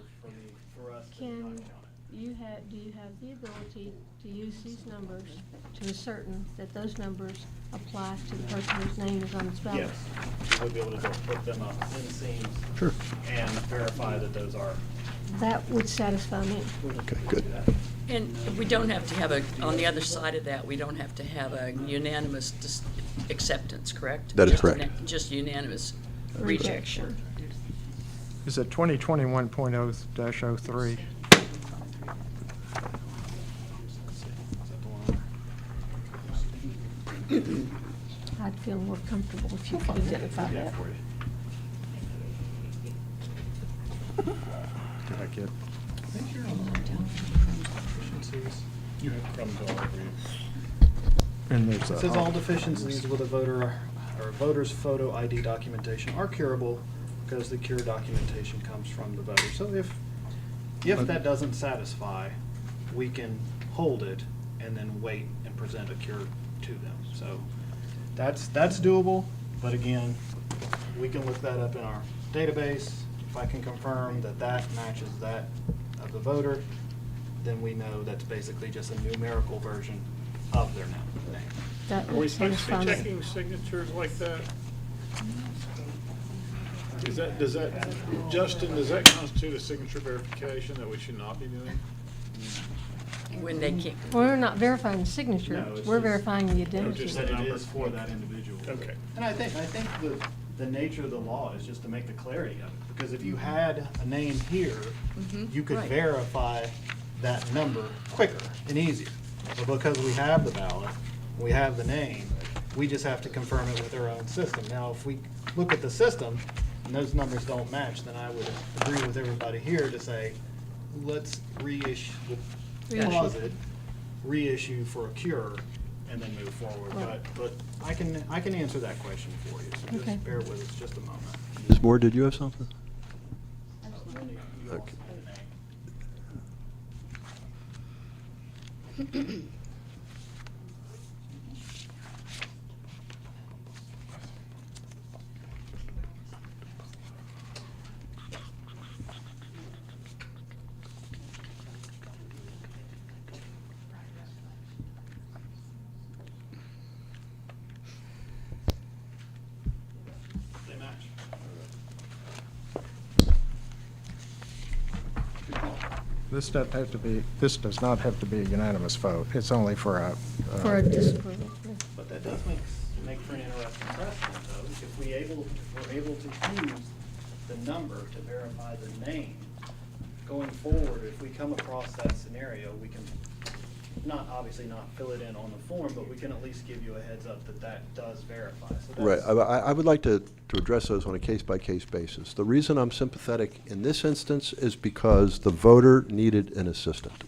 for us to not count it. Do you have the ability to use these numbers to ascertain that those numbers apply to the person whose name is on the ballot? Yes, we would be able to go put them up in Seams Sure. and verify that those are. That would satisfy me. Okay, good. And we don't have to have on the other side of that, we don't have to have a unanimous acceptance, correct? That is Just correct. Just unanimous rejection. Is it 2021.0-03? I'd feel more comfortable if you could identify that. Did I get? You have crumbs all over you. And there's It says all deficiencies with a voter or voter's photo ID documentation are curable because the cure documentation comes from the voter. So if that doesn't satisfy, we can hold it and then wait and present a cure to them. So that's doable, but again, we can look that up in our database. If I can confirm that that matches that of the voter, then we know that's basically just a numerical version of their name. That Are we would supposed to satisfy be me. checking signatures like that? Justin, does that constitute a signature verification that we should not be doing? When they can't, We're not verifying the signature, No, it's we're just- verifying the just identity. That it is for that individual. Okay. And I think the nature of the law is just to make the clarity of it, because if you had a name here, you could right. verify that number quicker and easier. But because we have the ballot, we have the name, we just have to confirm it with our own system. Now, if we look at the system and those numbers don't match, then I would agree with everybody here to say, let's reissue, reissue for a cure, and then move forward. Right. But I can answer that question for you, so Okay. just bear with us just a moment. Ms. Moore, did you have something? Okay. They match. This does not have to be a unanimous vote. It's only for a. For a disapproval. yeah. But that does make for an interesting precedent, though. If we're able to use the number to verify the name, going forward, if we come across that scenario, we can obviously not fill it in on the form, but we can at least give you a heads up that that does verify. So Right, that's- I would like to address those on a case-by-case basis. The reason I'm sympathetic in this instance is because the voter needed an assistant.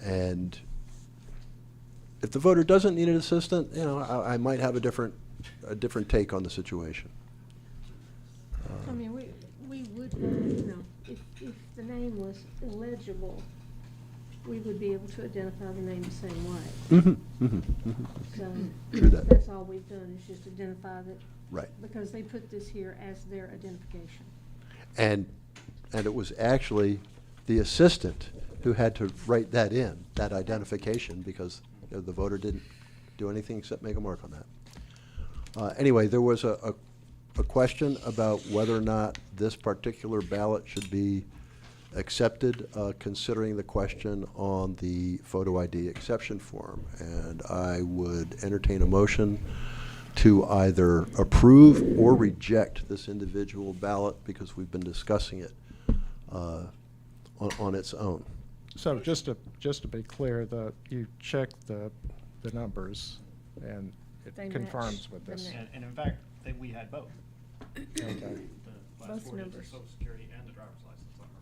And if the voter doesn't need an assistant, you know, I might have a different take on the situation. I mean, we would, you know, if the name was illegible, we would be able to identify the name the same way. Mm-hmm, mm-hmm, mm-hmm. So True that. that's all we've done, is just identify that. Right. Because they put this here as their identification. And it was actually the assistant who had to write that in, that identification, because the voter didn't do anything except make a mark on that. Anyway, there was a question about whether or not this particular ballot should be accepted, considering the question on the photo ID exception form. And I would entertain a motion to either approve or reject this individual ballot, because we've been discussing it on its own. So just to be clear, you checked the numbers, and They it confirms match with the this. name. And in fact, we had both. Okay, The Both last 4 digits of numbers. Social Security and the driver's license on our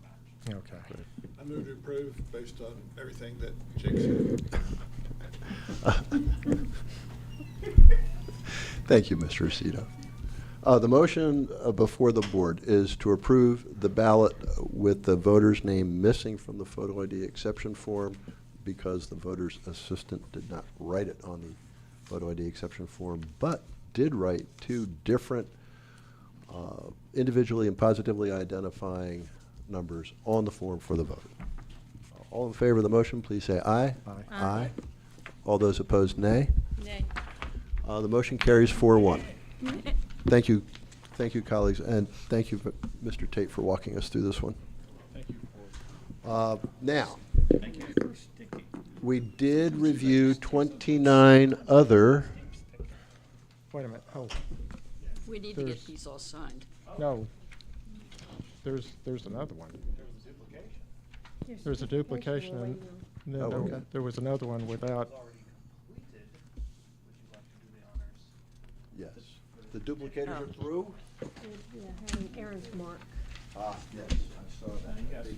badge. okay. I move to approve based on everything that Jake said. Thank you, Mr. Aceto. The motion before the board is to approve the ballot with the voter's name missing from the photo ID exception form, because the voter's assistant did not write it on the photo ID exception form, but did write 2 different individually and positively identifying numbers on the form for the vote. All in favor of the motion, please say aye. Aye. Aye. All those opposed, nay. Nay. The motion carries 4-1. Thank you, colleagues, and thank you, Mr. Tate, for walking us through this one. Thank you. Now, Thank you for sticking. we did review 29 other, Wait a minute, oh, We need to There's- get these all signed. no. There's another one. There's a duplication, and then Oh, okay. there was another one without, Completed. Would you like to do the honors? yes. The duplicators are through? Yeah, having Aaron's mark. Ah, yes, I saw that. You gotta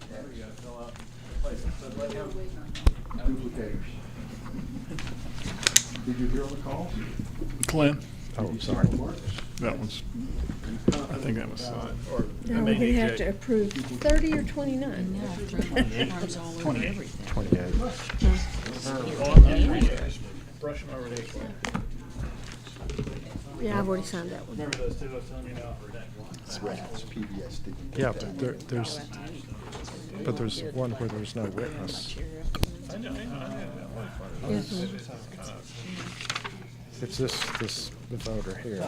fill out the place. So let him. Duplicators. Did you hear on the call? Glenn, oh, sorry. that one's, I think that was signed, or I No, may we need have to Jake. approve 30 or 29. Now, throwing arms all over 28. everything. 28. Brushing over this way. Yeah, I've already signed that one. Remember those 2 I was telling you about? It's rats, PBSD. Yeah, but there's one where there's no witness. I know that one. Yes, ma'am. It's the voter here. I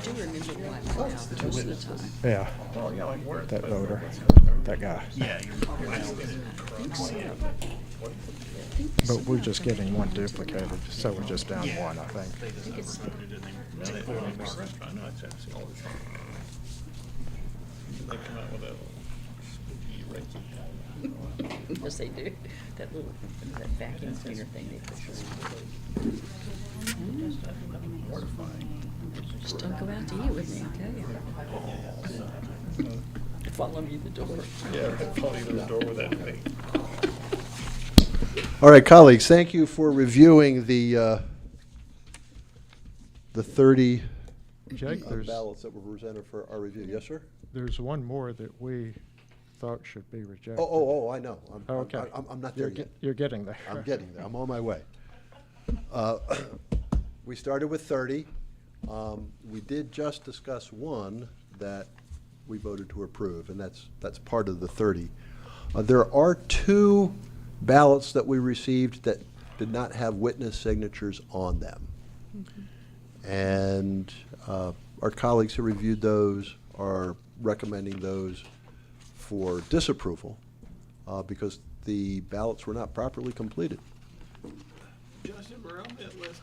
do remember black and white most of the time. Yeah, Oh, yeah, like where? that voter, that guy. Yeah. But we're just getting one duplicated, so we're just down one, I think. I know, I've seen all the time. They come out with that spooky Reiki. Yes, they do. That little, that vacuum cleaner thing they push around. Just don't go out to eat with me, I tell you. Follow me to the door. Yeah, probably the door with that thing. All right, colleagues, thank you for reviewing the 30 Jake, ballots that were presented for our review. Yes, sir? there's one more that we thought should be rejected. Oh, I know. Okay. I'm not there You're yet. You're getting there. I'm getting there. I'm on my way. We started with 30. We did just discuss one that we voted to approve, and that's part of the 30. There are 2 ballots that we received that did not have witness signatures on them. And our colleagues who reviewed those are recommending those for disapproval because the ballots were not properly completed. Justin, we're on that list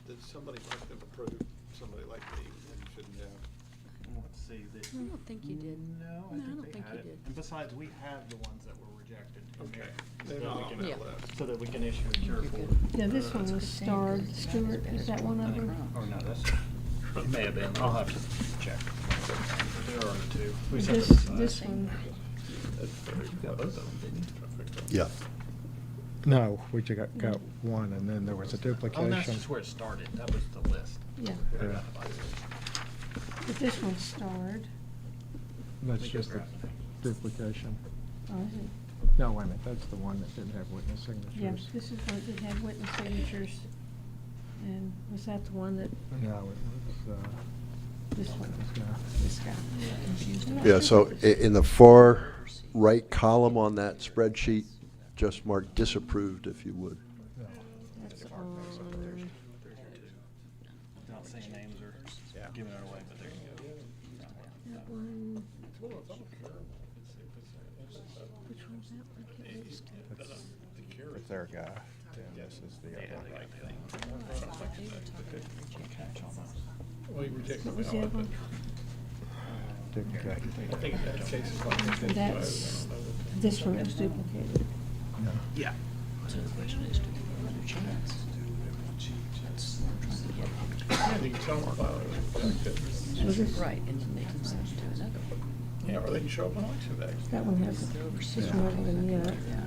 that somebody must have approved, somebody like me, and shouldn't have. Let's see. I don't think you did. No, No, I don't think had you it. did. And besides, we have the ones that were rejected. Okay. They're that not we on can, that Yeah. list. so that we can issue a cure for. Yeah, this one was starred, Stewart, is that one of them? Oh, no, that's, it may have been, I'll have to check. There are the two. We set This, them aside. this one, You got both of them, didn't you? Yeah. No, we just got one, and then there was a Oh, that's duplication. just where it started. That was the list. yeah, Yeah. but this one's starred. That's We just could a grab it. duplication. Oh, is it? No, wait a minute, that's the one that didn't have witness signatures. Yeah, this is one that had witness signatures. And was that the one that, No, it was, this one, no. this guy? I'm not Yeah, sure so what this- in the far right column on that spreadsheet, just mark disapproved if you would. That's Not saying names or giving it away, but there you go. that one. Which one's that one? I can't remember. It's their guy. This is the other. Well, you rejected What was it. the other one? Duplication. I think in that case, it's like. That's, this one is duplicated. Yeah. So the question is, do we want to chance? Yeah, you can tell them about it. So this, Right, and then they can send it to another one. Yeah, or they can show up on election day. that one has, this one hasn't been yet. Yeah.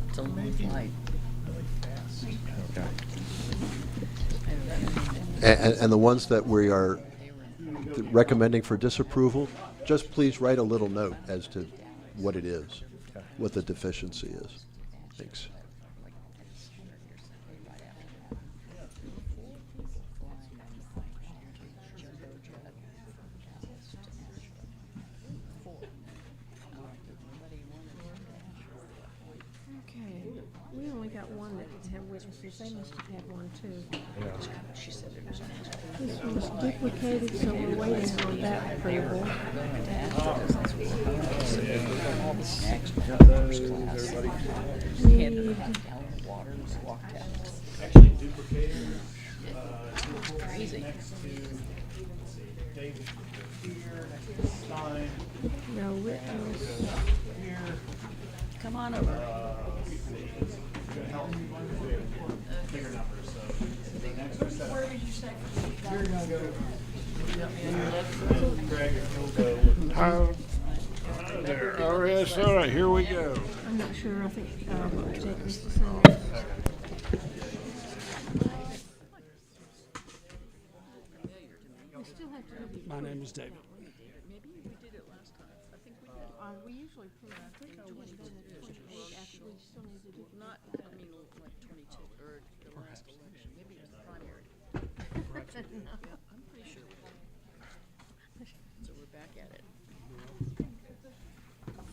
It's a long flight. Okay. And the ones that we are recommending for disapproval, just please write a little note as to what it is, what the deficiency is. Thanks. Okay, we only got one that didn't have witnesses, they must have had one too. She said it was This one's duplicated, so we're waiting on that approval. Need, Actually duplicated, Crazy. next to, David here, next to Stein, no witness. here, Come on over. gonna help me bigger numbers, so the next one. Where did you say? You're gonna go. Greg, if you'll go with. There, all right, here we go. I'm not sure, I think, Jake needs to sign it. We still have to do the. My name is David. Maybe we did it last time. I think we did. We usually approve, I think we went done at 28 after, we still need to do. Not, I mean, like 22, or the last election. Maybe it was the primary. No. I'm pretty sure we did. So we're back at it. Oh,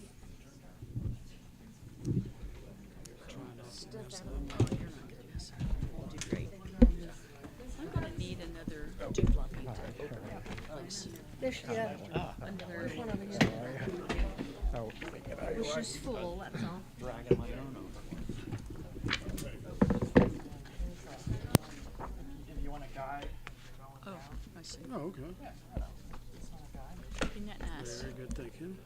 you're not gonna miss it. You did great. I'm gonna need another duplicate to open up, please. There's, yeah, Another. there's one over here. Oh, It's just full, that's all. Dragging my own over. If you want a guide, Oh, I see. Oh, okay. Isn't that nice? Very good thinking.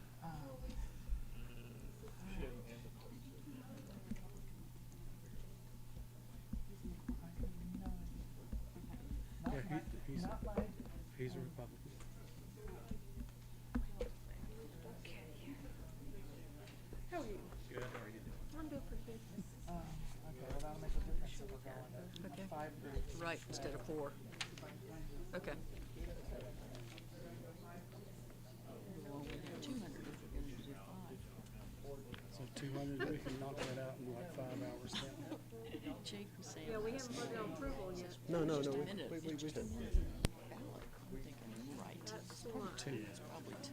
Yeah, he's a Republican. How are you? Good, how are you doing? I'm doing pretty good. Okay. Right, instead of 4. Okay. We'll only have 200 if we're gonna do 5. So 200, we can knock that out in like 5 hours. Jake was saying. Yeah, we haven't voted on approval yet. No, no, Just no, a minute. we It's just did. a minute ballot. I'm thinking, right. That's the line. It's probably 2.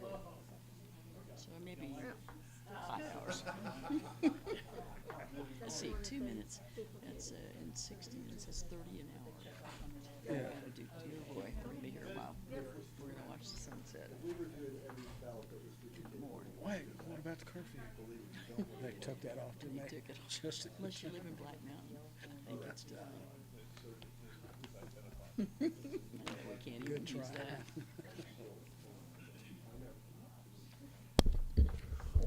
So maybe 5 hours. Let's see, 2 minutes. That's in 60 minutes. That's 30 an hour. We're gonna do, dear boy, we're gonna be here a while. We're gonna watch the sunset. More. Wait, what about the curfew? They took that off, didn't they? Took it off. Just Unless you live in Black Mountain, I think it's still. We can't even Good use try. that.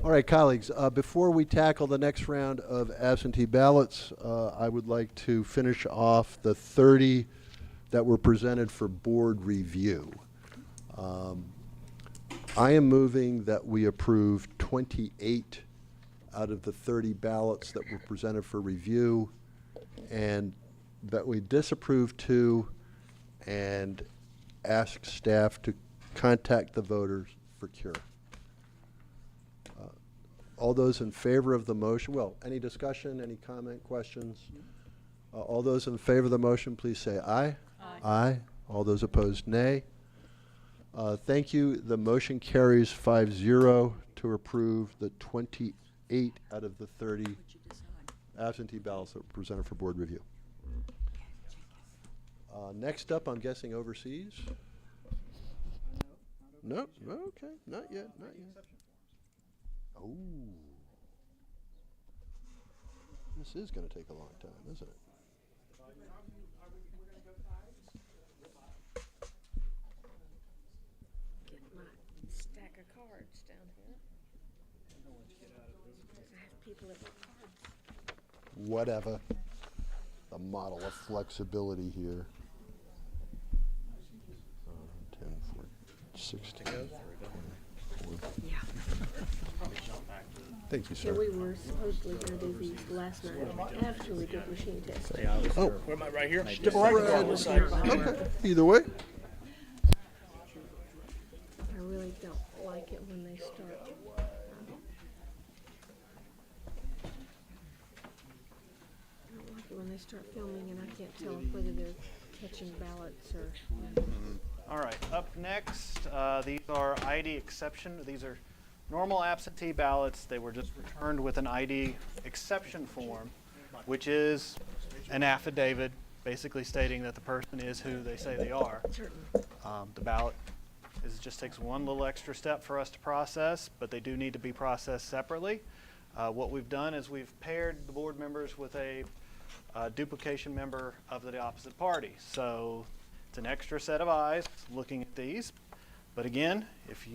All right, colleagues, before we tackle the next round of absentee ballots, I would like to finish off the 30 that were presented for board review. I am moving that we approve 28 out of the 30 ballots that were presented for review, and that we disapprove 2 and ask staff to contact the voters for cure. All those in favor of the motion, well, any discussion, any comment, questions? All those in favor of the motion, please say aye. Aye. Aye. All those opposed, nay. Thank you. The motion carries 5-0 to approve the 28 out of the 30 What'd you decide? absentee ballots that were presented for board review. Next up, I'm guessing overseas? No, okay, not yet, not yet. Oh. This is gonna take a long time, isn't it? Get my stack of cards down here. I have people that want cards. Whatever. The model of flexibility here. 10, 14, 16. 24. Yeah. Thank you, Yeah, sir. we were supposedly gonna do these last night after we did machine testing. Oh, Where am I, right here? okay, either way. I really don't like it when they start. I don't like it when they start filming and I can't tell whether they're catching ballots or. All right, up next, these are ID exception. These are normal absentee ballots. They were just returned with an ID exception form, which is an affidavit basically stating that the person is who they say they are. The ballot just takes one little extra step for us to process, but they do need to be processed separately. What we've done is we've paired the board members with a duplication member of the opposite party. So it's an extra set of eyes looking at these. But again, if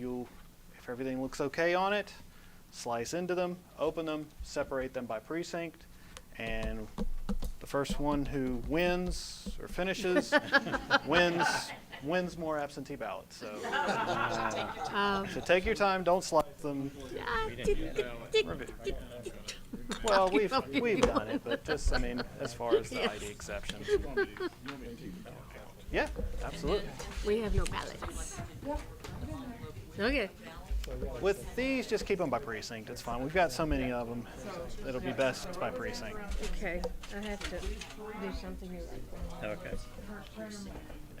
everything looks okay on it, slice into them, open them, separate them by precinct, and the first one who wins or finishes wins more absentee ballots. So take your time, don't slice them. Well, we've done it, but just, I mean, as far as the ID exceptions. Yeah, absolutely. We have no ballots. Okay. With these, just keep them by precinct. It's fine. We've got so many of them. It'll be best by precinct. Okay, I have to do something here. Okay.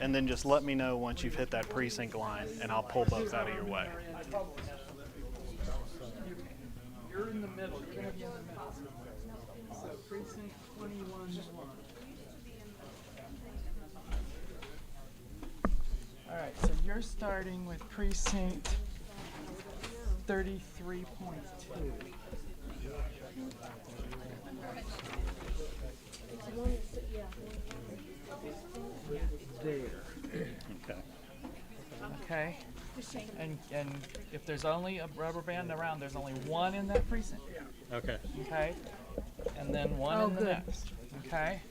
And then just let me know once you've hit that precinct line, and I'll pull both out of your way. You're in the middle, you're gonna be in the middle. So precinct 21. All right, so you're starting with precinct 33.2. Okay. And if there's only a rubber band around, there's only one in that precinct. Okay. Okay. And then one in the good. next. Okay.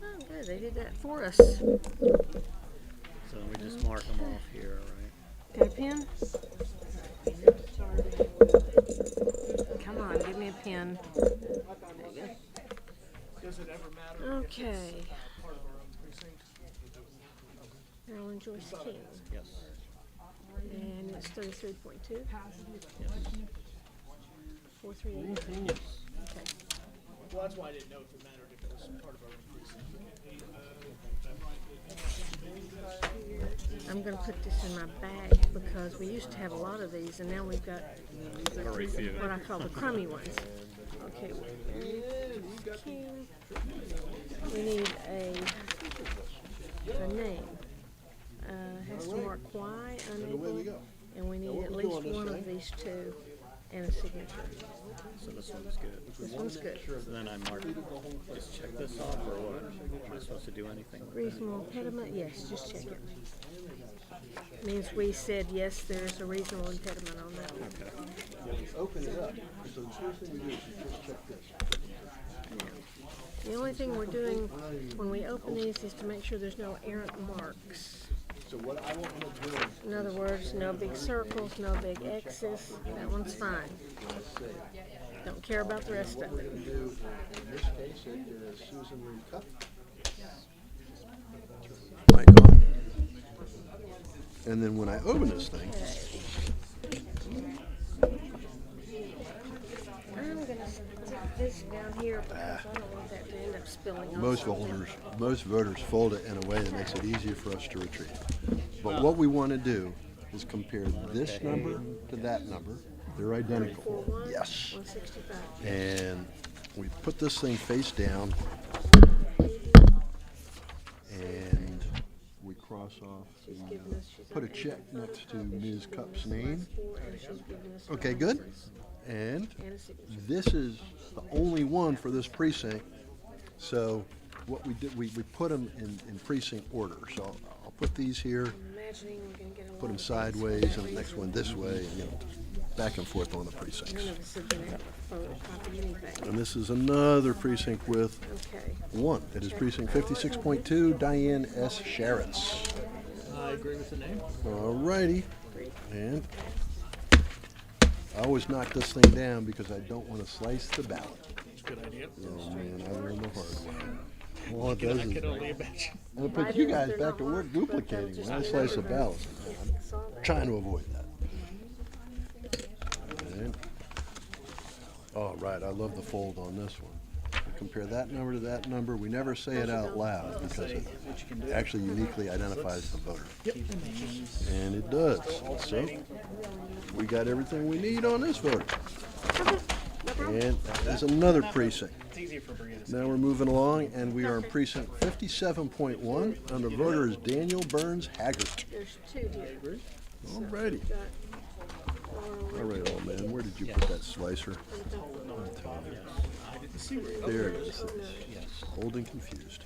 Oh, good, they did that for us. So we just mark them off here, right? Got a pen? Come on, give me a pen. There you Does it ever matter? go. Okay. Part of our own precinct. Carolyn Joyce King. Yes. And it's 33.2? 438? Yes. Okay. Well, that's why I didn't know if it mattered if it was part of our own precinct. I'm gonna put this in my bag because we used to have a lot of these and now we've got what I call the crummy ones. Okay, King. We need a name. Has to mark why, unable, and we need at least one of these two and a signature. So this one's good. This one's good. So then I mark, just check this off, or what? Am I supposed to do anything with that? Reasonable impediment, yes, just check it. Means we said, yes, there's a reasonable impediment on that one. open it up, so the first thing we do is we first check this. The only thing we're doing when we open these is to make sure there's no errant marks. So what I want to do is, In other words, no big circles, no big X's. That one's fine. let's see, Don't care about the rest of what we it. can do, in this case, it is Susan Lee Cup. Mic on. And then when I open this thing, I'm gonna stick this down here because I don't want that to end up spilling on most something. voters fold it in a way that makes it easier for us to retrieve. But what we want to do is compare this number to that number. They're identical. 41, Yes. 165. And we put this thing face down and we cross off, She's giving us, she's put a on check eight. next to Ms. Cup's name. And she's giving us Okay, her good. address And and a signature. this is the only one for this precinct. So what we did, we put them in precinct order. So I'll put these here, I'm imagining we're gonna get a lot put them of these for sideways, that and the next reason. one this way, and, you know, back and forth on the precincts. None of us have been able to photocopy anything. And this is another precinct with Okay. one. It is precinct 56.2, Diane S. Sharitz. I agree with the name. All righty. And I always knock this thing down because I don't want to slice the ballot. Good idea. Oh, man, I learned the hard way. All it does I is, can only imagine. and it puts you guys back to work duplicating when I slice a ballot. I'm trying to avoid that. And, all right, I love the fold on this one. We compare that number to that number. We never say it out loud because it actually uniquely identifies the voter. And it does. So we got everything we need on this voter. And there's another precinct. It's easier for Bria to say. Now we're moving along, and we are in precinct 57.1, and the voter is Daniel Burns Haggart. There's two here. All righty. Got All right, old man, where did you put that slicer? There it is. Old and confused.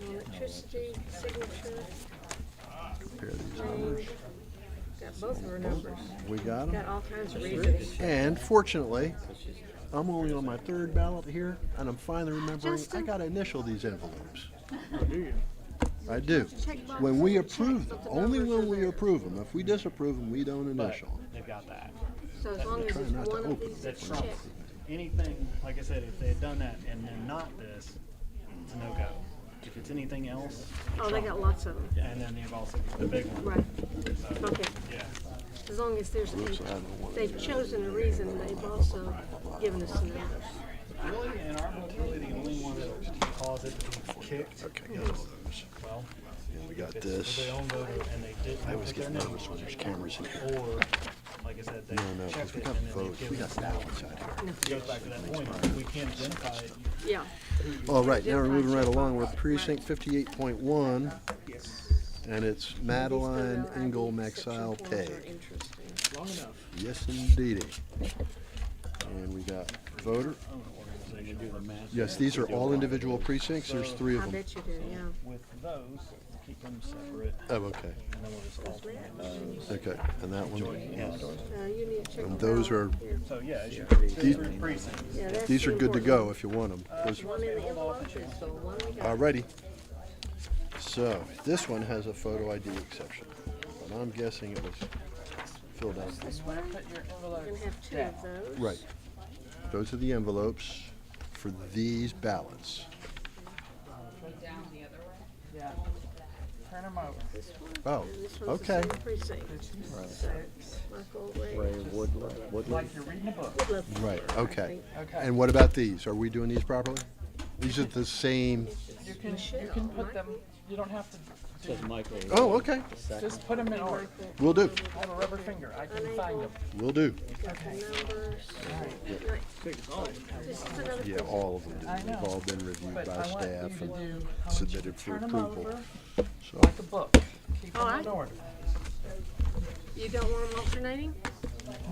electricity, signature, Compare these numbers. got both of her numbers. We got Got them. all kinds of reasons. And fortunately, I'm only on my third ballot here, and I'm finally remembering I Justin? got to initial these envelopes. Oh, do you? I do. Check box When we and check approve that them, the only numbers when are we there. approve them. If we disapprove them, we don't But initial. they've got that. So as long as Try it's not to one of open these it. that's That trumps checked. anything, like I said, if they had done that and then not this, it's a no-go. If it's anything else. it Oh, they got trumps. lots of them. And then you've also got the big one. Right. So, Okay. yeah. As long as there's, Oops, I don't want they've chosen a reason, they've also given us the numbers. Really, in our book, really the only one that would cause it to be kicked. Okay, got all those. Well, And we got it's this. their own voter and they didn't. I always put their get name nervous when on there's it. cameras in here. Or, like I said, they No, because checked we it got and then votes, they we give got us ballots out here. It goes back to that point, if we can't identify it. Yeah. All right, now we're moving right along. We're precinct 58.1, and it's Madeline Engel Maxile Peg. Long enough. Yes, indeedy. And we got voter. Yes, these are all individual precincts. There's three of I them. bet you do, yeah. With those, keep them separate, Oh, okay. and then we'll just alternate those. Okay, and that one. You need to check. And the those ballot are, here. So, yeah, as you These- three precincts. Yeah, that's these are the good to important go one. if you want them. Those, One in the envelope is the one we got. alrighty. So, this one has a photo ID exception, but I'm guessing it was filled out. This one, we're gonna have two of those. Right. Those are the envelopes for these ballots. Yeah. Turn them over. This one. Oh, And this one's the okay. same precinct. So, Michael Ray. Like you're reading a book. Woodruff. Right, okay. Okay. And what about these? Are we doing these properly? These are the same, You can put them, you don't have to do, oh, okay. just put them in order. Will do, I have a rubber finger, I can find them. will do. Got the numbers. This is another Yeah, precinct. all of them do. I know. They've all been reviewed by But I want you staff to and do, I want you to submitted for turn them approval. over So, like a book. Keep All them in right. order. You don't want them alternating?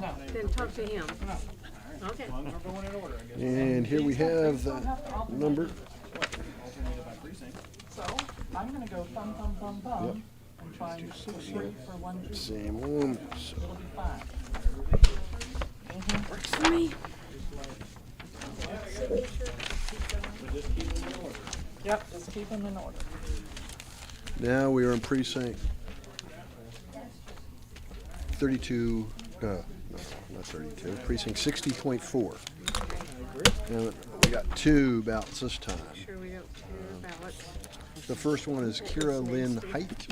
No. Then talk to him. Okay. As long as we're going in order, I guess. and here we have the number. Alternated by precinct. So, I'm gonna go thumb, thumb, thumb, thumb. I'm trying to shoot for one. Same one. So, It'll be fine. Works for me. Yep, just keep them in order. now we are in precinct 32, no, not 32, precinct 60.4. And we got 2 ballots this time. Sure we don't tear ballots. The first one is Kira Lynn Height.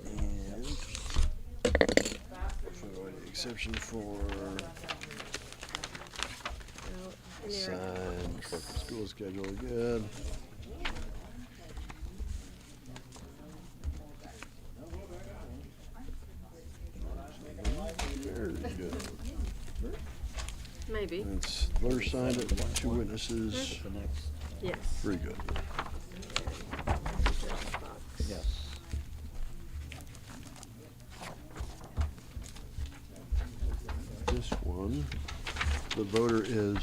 And exception for sign, school schedule, good. Very good. Maybe. And voter signed it, 2 witnesses. Yes. Very good. Yes. This one, the voter is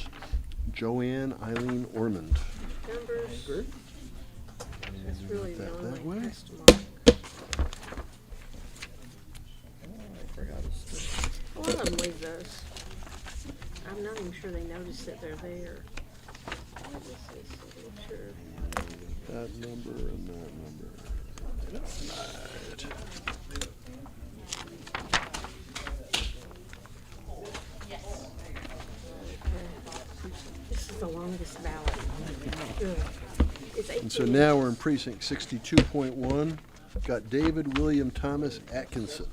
Joanne Eileen Ormond. Numbers. That's really the That only way? question mark. A lot of them leave those. I'm not even sure they notice that they're there. What is this signature? That number and that number. Right. This is the longest ballot. Ugh. It's 18. And so now we're in precinct 62.1. Got David William Thomas Atkinson.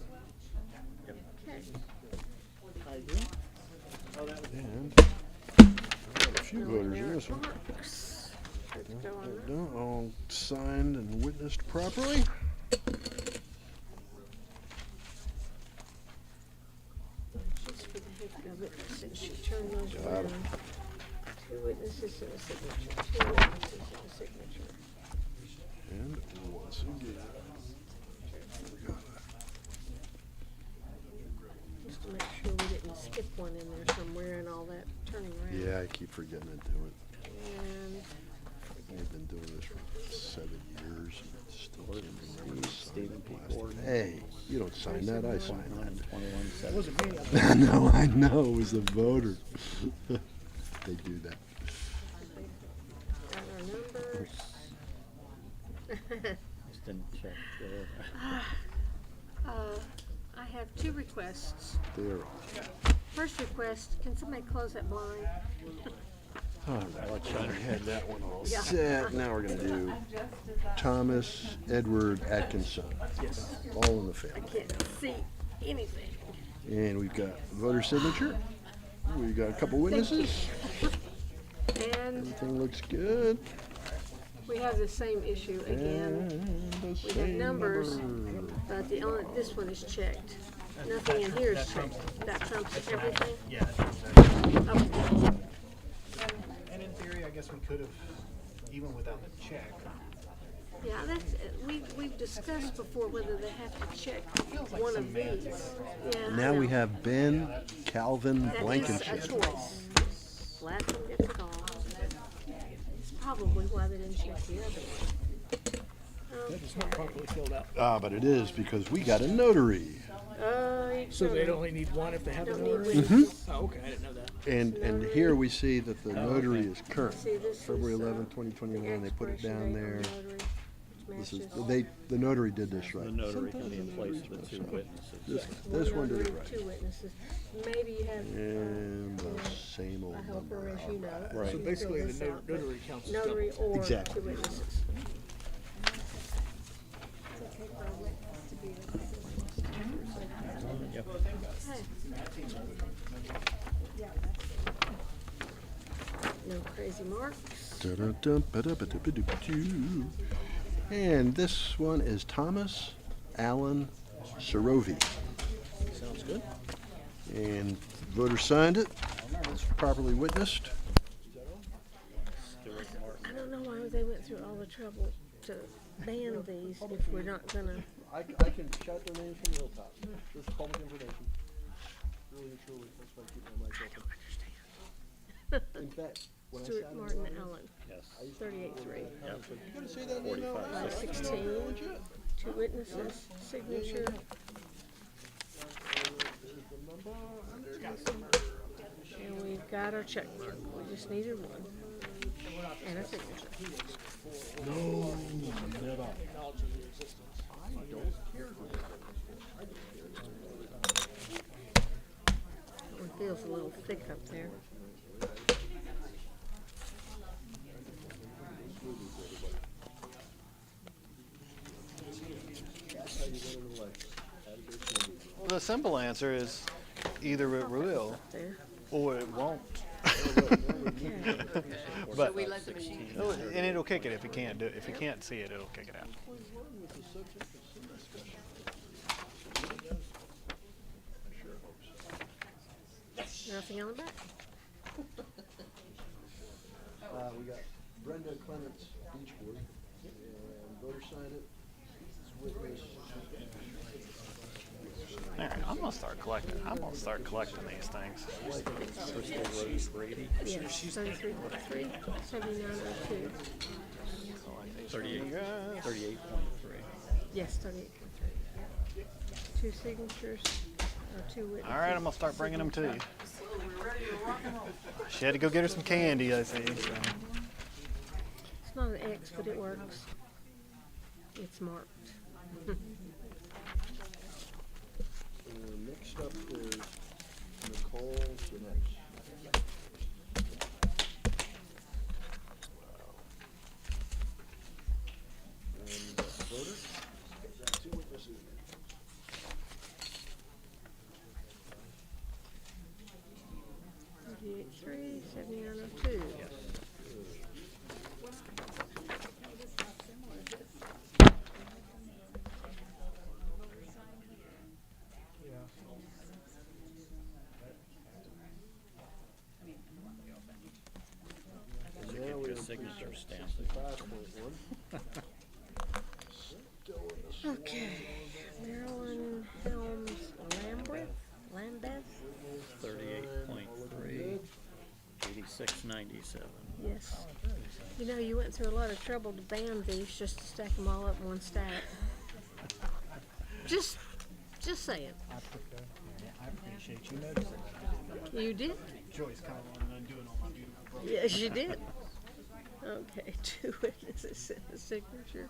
And got a few voters in this one. Marks. Let's go on that. No, all signed and witnessed properly. Just for the heck of it, since she turned those Got it. around. 2 witnesses and a signature. 2 witnesses and a signature. And once again. Just to make sure we didn't skip one in there somewhere and all that turning around. Yeah, I keep forgetting to do it. And We've been doing this for 7 years. And it's still can't remember to sign Stephen P. the plastic. Gordon. Hey, you don't sign that, I sign That wasn't me. that. No, I know, it was the voter. They do that. got our numbers. Just didn't check. I have 2 requests. They're First request, can somebody close that blind? all right. We had that one all Yeah. set. Now we're gonna do Thomas Edward Atkinson. Yes. All in the I family. can't see anything. And we've got voter signature. We've got a couple witnesses. And Everything looks good. we have the same issue again. And the We have same numbers, number. but this one is checked. Nothing in here is checked. That trumps everything? Yeah. Okay. And in theory, I guess we could have, even without the check. Yeah, that's, we've discussed before whether they have to check one of these. Yeah, I Now we know. have Ben Calvin That is a Blankenship. choice. Last one gets called. It's probably why they didn't check the other one. It's not properly filled out. Ah, but it is because we got a notary. So they'd only need one if they have a Don't need notary? witnesses. Oh, okay, I didn't know that. And here we see that the notary is current. See, this is, February 11, 2021, they put it down there. This is, Matches. the notary did this right. The notary can Sometimes be in the place notaries of the mess 2 up. witnesses. This one did it notary, right. 2 witnesses. Maybe you have And the same old a helper, number. as you know. Right. So You basically, fill the this out, but notary counts as double. Notary or Exactly. 2 witnesses. Yep. Okay. No crazy marks. Dun-dun-dun, ba-da-ba-da-ba-da-ba-doo. And this one is Thomas Allen Sarovi. Sounds good. And voter signed it. It's properly witnessed. I don't know why they went through all the trouble to ban these if we're not gonna. I can shout their names from the hilltop. This is public information. Really and truly, that's why I keep my mic open. In fact, Stuart Martin Allen. Yes. 38-3. Yep. 45. 16, 2 witnesses, signature. And we've got our check mark. We just needed one. And a signature. It feels a little thick up there. The simple answer is either it will There. or it won't. Okay. But we let the machine. and it'll kick it if you can't do it. If you can't see it, it'll kick it out. Nothing on the back. We got Brenda Clements Beachwood, and voter sign it. Witness. All right, I'm gonna start collecting. I'm gonna start collecting these things. Yes, 33.3, 7902. 38.3. Yes, 38.3. 2 signatures, or 2 witnesses. All right, I'm gonna start bringing them to you. She had to go get her some candy, I see. So. It's not an X, but it works. It's marked. Next up is Nicole Sinex. And voter, 2 witnesses. Thirty-eight-3, 7902. And now we have Signature stamp. 65.1. Okay, Marilyn Helms Lambeth? 38.3. 86.97. Yes. You know, you went through a lot of trouble to band these just to stack them all up in one stack. Just saying. I appreciate you noticing. You did? Joyce kind of wanted to do it on my beautiful brother. Yes, you did. Okay, 2 witnesses and a signature.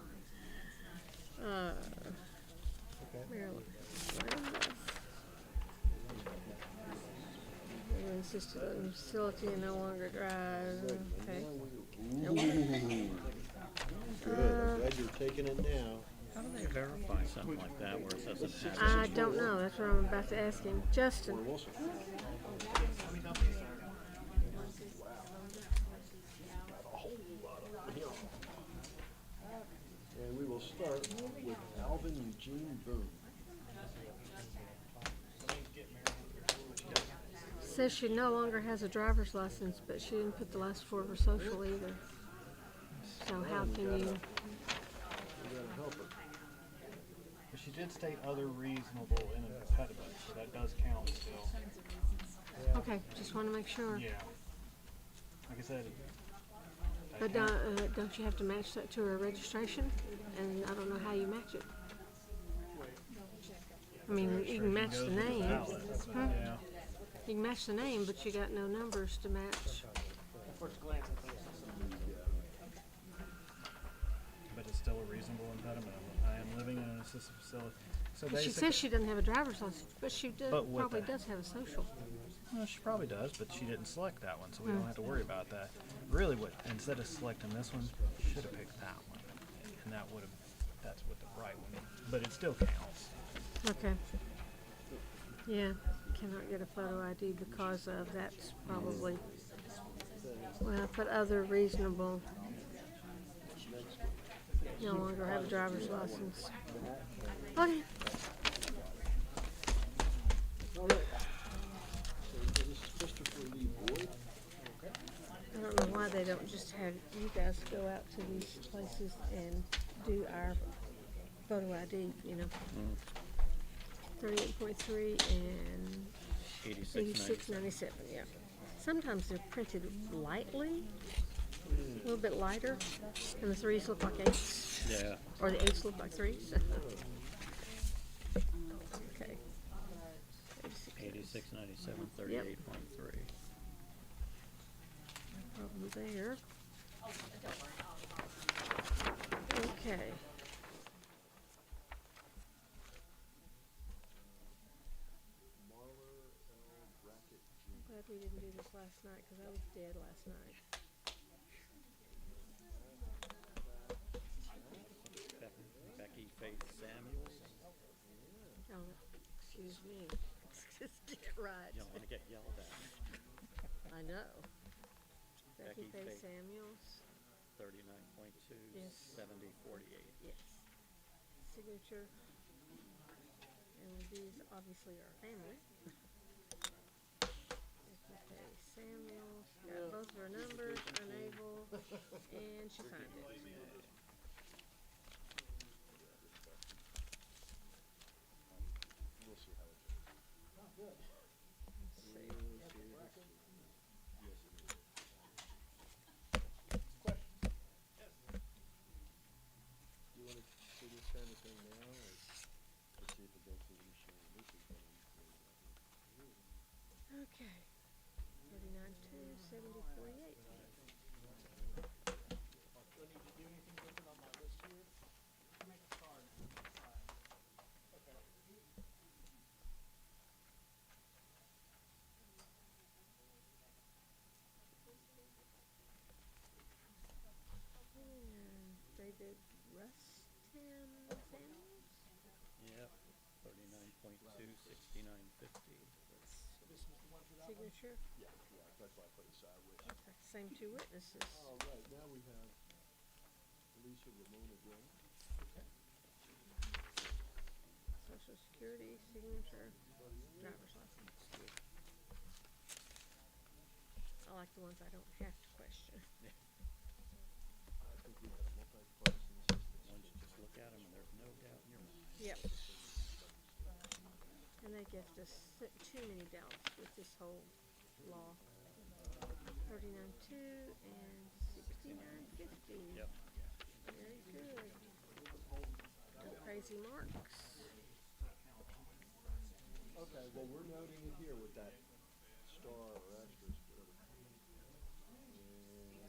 Marilyn Lambeth. They were insisted on the facility and no longer drive. Okay. Nope. Good, I'm glad you're taking it now. How do they verify something like that where it doesn't have? I don't know. That's what I'm about to ask him. Justin. And we will start with Alvin Eugene Boone. Says she no longer has a driver's license, but she didn't put the last 4 of her social either. So how can you? We gotta help her. But she did state other reasonable impediments, so that does count still. Okay, just want to make sure. Yeah. Like I said. But don't you have to match that to her registration? And I don't know how you match it. I mean, you can match the name. Hmm? Yeah. You can match the name, but you got no numbers to match. But it's still a reasonable impediment. I am living in an assisted facility. So She says she doesn't have a driver's license, but she does, But with probably that- does have a social. Well, she probably does, but she didn't select that one, so we don't have to worry about that. Really, instead of selecting this one, she should have picked that one, and that's what the right one. But it still counts. Okay. Yeah, cannot get a photo ID because of that's probably. Well, I put other reasonable. No longer have a driver's license. Okay. All right. So this is Christopher Lee Boyd. I don't know why they don't just have you guys go out to these places and do our photo ID, you know. 38.3 and 86.97, yeah. sometimes they're printed lightly, a little bit lighter, and the threes look like eights. Yeah. Or the eights look like threes. Okay. 8697, Yep. 38.3. No problem there. Okay. I'm glad we didn't do this last night because I was dead last night. Becky Faith Samuels. Oh, excuse me. Just get it right. You don't want to get yelled at. I know. Becky Becky Faye Faith. Samuels. 39.2, Yes. 70.48. Yes. Signature. And these obviously are family. Becky Faye Samuels. Got both of her numbers, unable, and she signed it. Okay. 39.2, 70.48. And David Rustin Samuels. Yep. 39.2, 69.50. Signature. That's why I put aside with. Okay, same two witnesses. All right, now we have Alicia Ramona Jones. Social Security, signature, driver's license. I like the ones I don't have to question. I think we have a multi-person system. Once you just look at them and there's no doubt in your mind. Yep. And they give us too many doubts with this whole law. 39.2 and 69.50. Yep. Very good. No crazy marks. Okay, well, we're noting it here with that star or asterisk, whatever.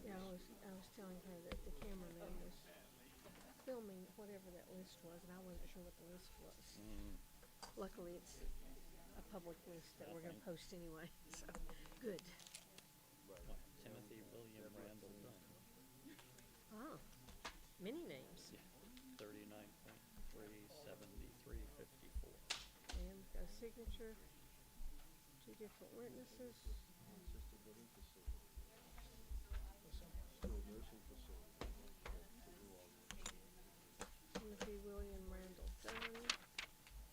Yeah, I was telling her that the cameraman was filming whatever that list was, and I wasn't sure what the list was. Luckily, it's a public list that we're gonna post anyway, so, good. Timothy William Randall Dunn. Ah, many names. Yeah. 39.3, 73.54. And we've got a signature, two different witnesses. Assisted living facility. Skilled nursing facility. Timothy William Randall Dunn.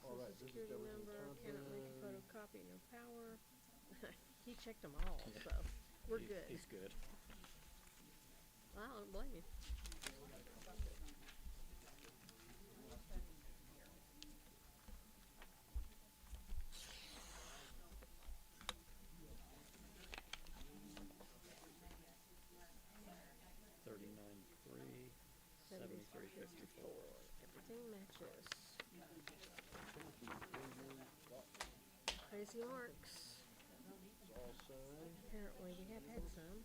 All right, Social this is security Deborah number, cannot make a Thompson. photocopy, no power. He checked them all, so we're good. He's good. I don't blame you. Everything matches. Crazy marks. It's all signed. Apparently we have had some.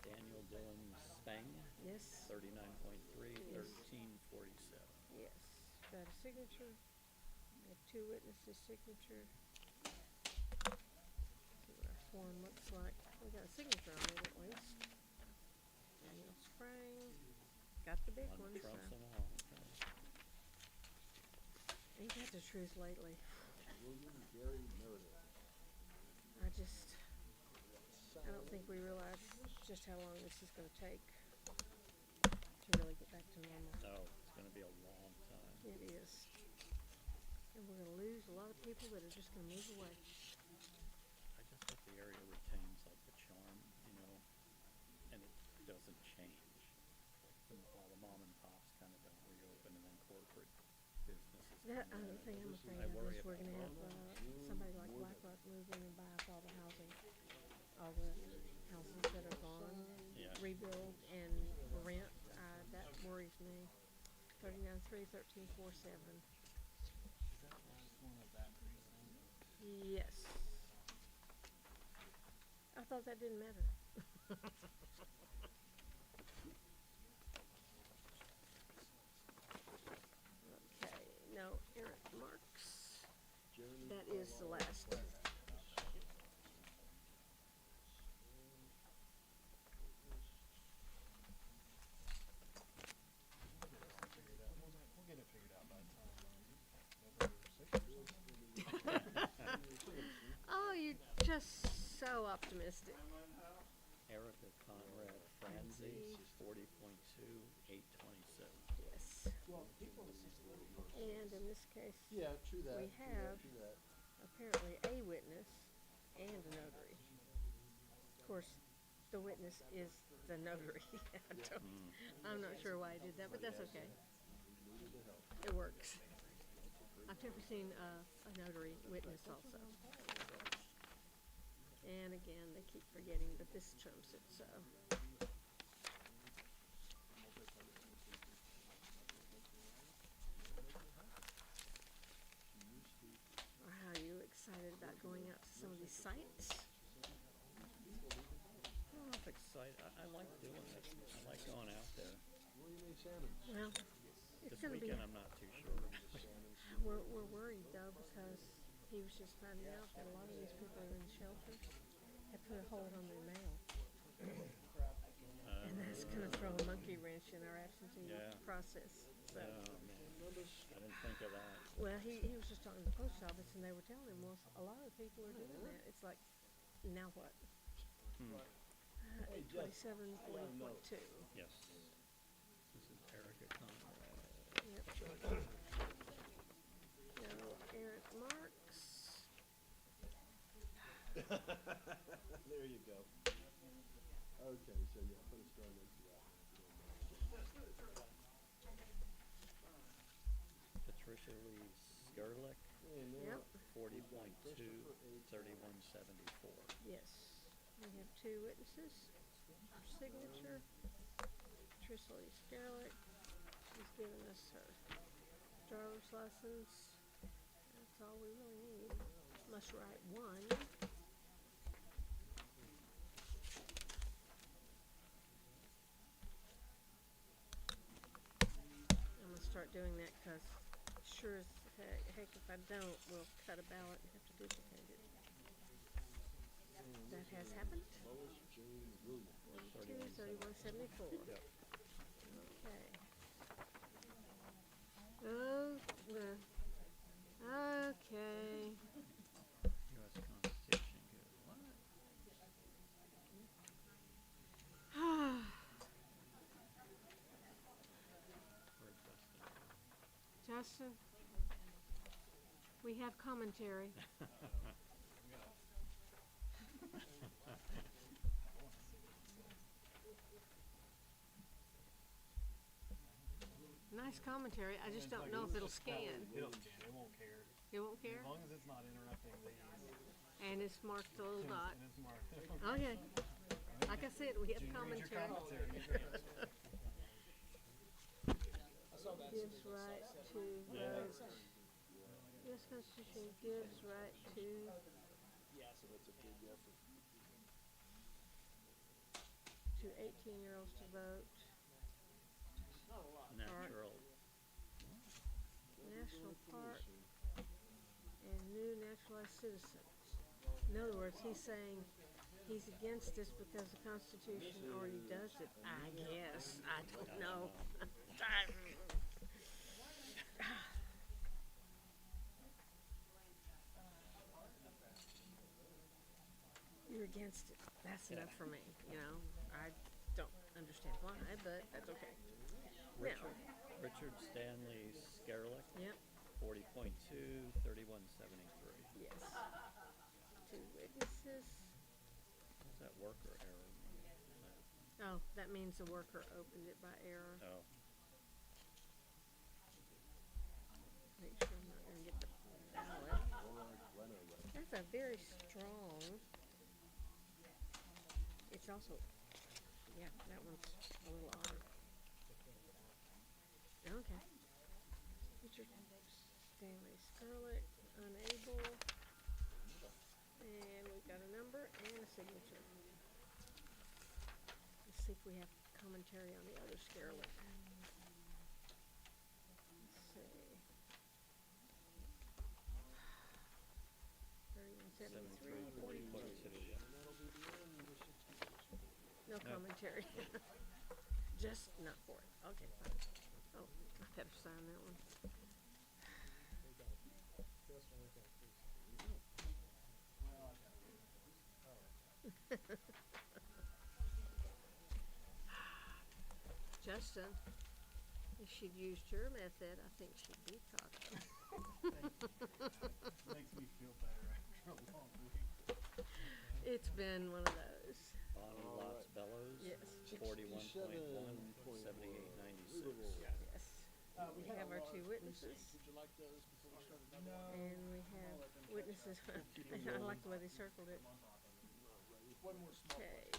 Daniel Dillon Spang. Yes. 39.3, Yes. 13.47. Yes. Got a signature. We have two witnesses' signature. See what our form looks like. We got a signature on it at least. Daniel Sprang. Got the big One one, trumps so. them all. Okay. Ain't that the truth lately? William Gary Meredith. I don't think we realize just how long this is gonna take to really get back to normal. Oh, it's going to be a long time. It is. And we're gonna lose a lot of people that are just gonna move away. I just hope the area retains like the charm, you know, and it doesn't change. All the mom and pops kind of don't corporate businesses. That other thing I'm afraid I of worry is we're about gonna have, somebody like BlackRock move in and buy up all the housing, all the houses that are gone, Yeah. rebuild and rent, that worries me. 39-3-13-4-7. Is that last one of that precinct? Yes. I thought that didn't matter. Okay, no, Eric Marks. That is the last. We'll get it figured out by the time November 6th or something. Oh, you're just so optimistic. Erica Conrad Franzi, 40.2, 827. Yes. And in this case, Yeah, true that. we have True that. apparently a witness and a notary. Of course, the witness is the notary. I'm not sure why I did that, but that's okay. It works. I've never seen a notary witness also. And again, they keep forgetting that this trumps it, so. Are you excited about going out to some of these sites? I'm excited. I like doing it. I like going out there. Well, it's This gonna be, weekend, I'm not too sure. we're worried though, because he was just finding out that a lot of these people are in shelters have put a hold on their mail. And that's gonna throw a monkey wrench in our absentee Yeah. process, so. Oh, man. I didn't think of that. Well, he was just talking to the post office and they were telling him, well, a lot of people are doing that. It's like, now what? 827.40.2. Yes. This is Erica Conrad. Yep. No, Eric Marks. There you go. Okay, so yeah, put a star next to that. Patricia Lee Skerlick, Yep. 40.2, 3174. Yes. We have two witnesses for signature. Patricia Lee Skerlick. She's given us her driver's license. That's all we really need. Must write one. I'm gonna start doing that because sure as heck if I don't, we'll cut a ballot and have to duplicate it. That has happened. 41-31-74. Yep. Okay. Oh, okay. U.S. Constitution, good. What? Where's Justin? Justin, we have commentary. Nice commentary. I just don't know if it'll scan. It'll scan. It won't care. It won't care? As long as it's not interrupting these. And it's marked a little dot. And it's marked. Okay. Like I said, we have You can read your commentary. commentary. Gives right to vote. U.S. Constitution gives right to So that's a big effort. to 18-year-olds to vote. Natural. National park and new naturalized citizens. In other words, he's saying he's against this because the Constitution already does it. I guess. I don't know. You're against it. That's enough for me, you know. I don't understand why, but that's okay. Richard Stanley Skerlick, Yep. 40.2, 3173. Yes. Two witnesses. What's that worker error mean? Oh, that means the worker opened it by error. Oh. make sure I'm not gonna get the ballot. That's a very strong. It's also, yeah, that one's a little odd. Okay. Richard Stanley Scarlett, unable. And we've got a number and a signature. Let's see if we have commentary on the other Scarlett. Let's see. 3173, 42. No commentary. Just not for it. Okay, fine. Oh, I better sign that one. Justin, if she'd used your method, I think she'd be caught up. Makes me feel better after a long week. It's been one of those. Bonnie Lots Bellows. Yes. 41.1, 78.96. Yes. We have our two witnesses. Would you like those before we start another? And we have witnesses. I like the way they circled it. One more small. Okay.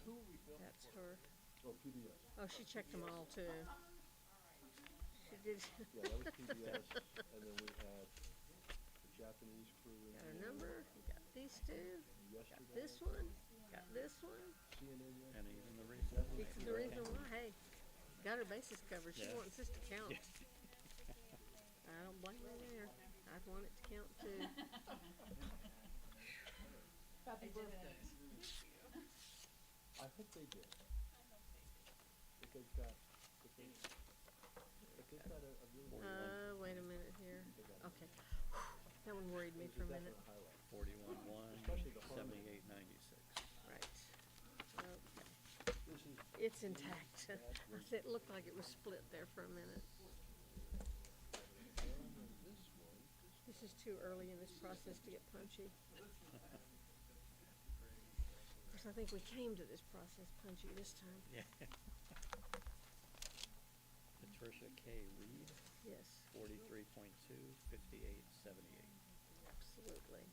Who are we filming? That's her. Oh, PBS. Oh, she checked them all too. She did. Yeah, that was PBS, and then we had the Japanese crew. Got her number. We got these two. Got this one. Got this one. And even the reason. It's the reason why. Hey, got her bases covered. She Yeah. wants this to count. I don't blame her there. I'd want it to count too. Happy birthday. I hope they did. If they've got, if they've got a really. Wait a minute here. Okay. That one worried me for a minute. 41.1, 78.96. Right. Okay. It's intact. It looked like it was split there for a minute. This is too early in this process to get punchy. Of course, I think we came to this process punchy this time. Yeah. Patricia K. Reed. Yes, 43.2, 58.78. absolutely.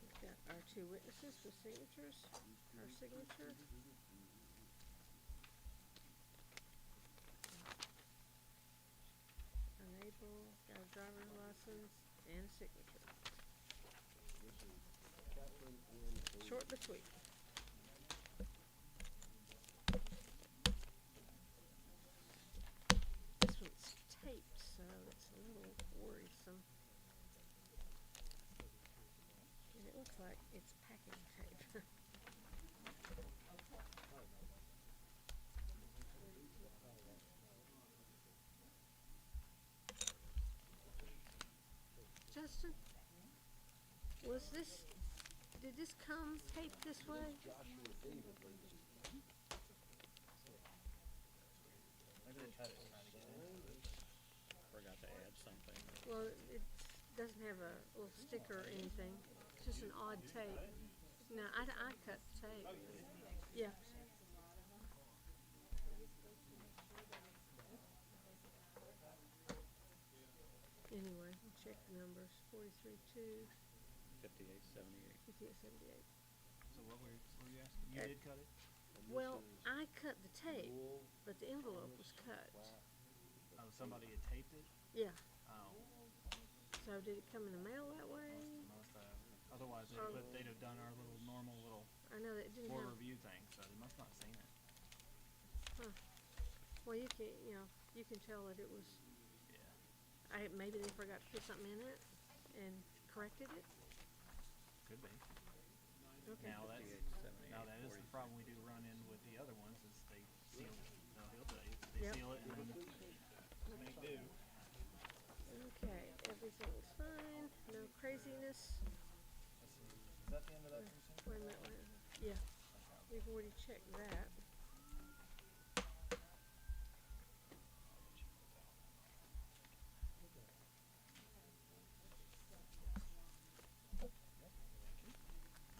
We've got our two witnesses with signatures. Our signature. Unable, got a driver's license and a signature. Short but sweet. This one's taped, so it's a little worrisome. And it looks like it's packing tape. Justin, was this, did this come taped this way? Maybe they cut it and tried to get into it. Forgot to add something. Well, it doesn't have a little sticker or anything. It's just an odd tape. No, I cut the tape. Yeah. Anyway, we'll check the numbers. 43.2, 58.78. 58.78. So what were you asking? You did cut it? Well, I cut the tape, but the envelope was cut. Oh, somebody had taped it? Yeah. Oh, So did it come in the mail that way? must have. Otherwise, they'd have done our little normal little I know that it didn't board have. review thing, so they must not have seen it. Huh. Well, you can, you can tell that it was. Yeah, Maybe they forgot to put something in it and corrected it. could be. Okay. Now that is the problem we do run in with the other ones is they seal it. No, he'll tell you. They Yep. seal it and then they do. Okay, everything's fine. No craziness. Is that the end of that precinct? Wait a minute. Yeah, we've already checked that.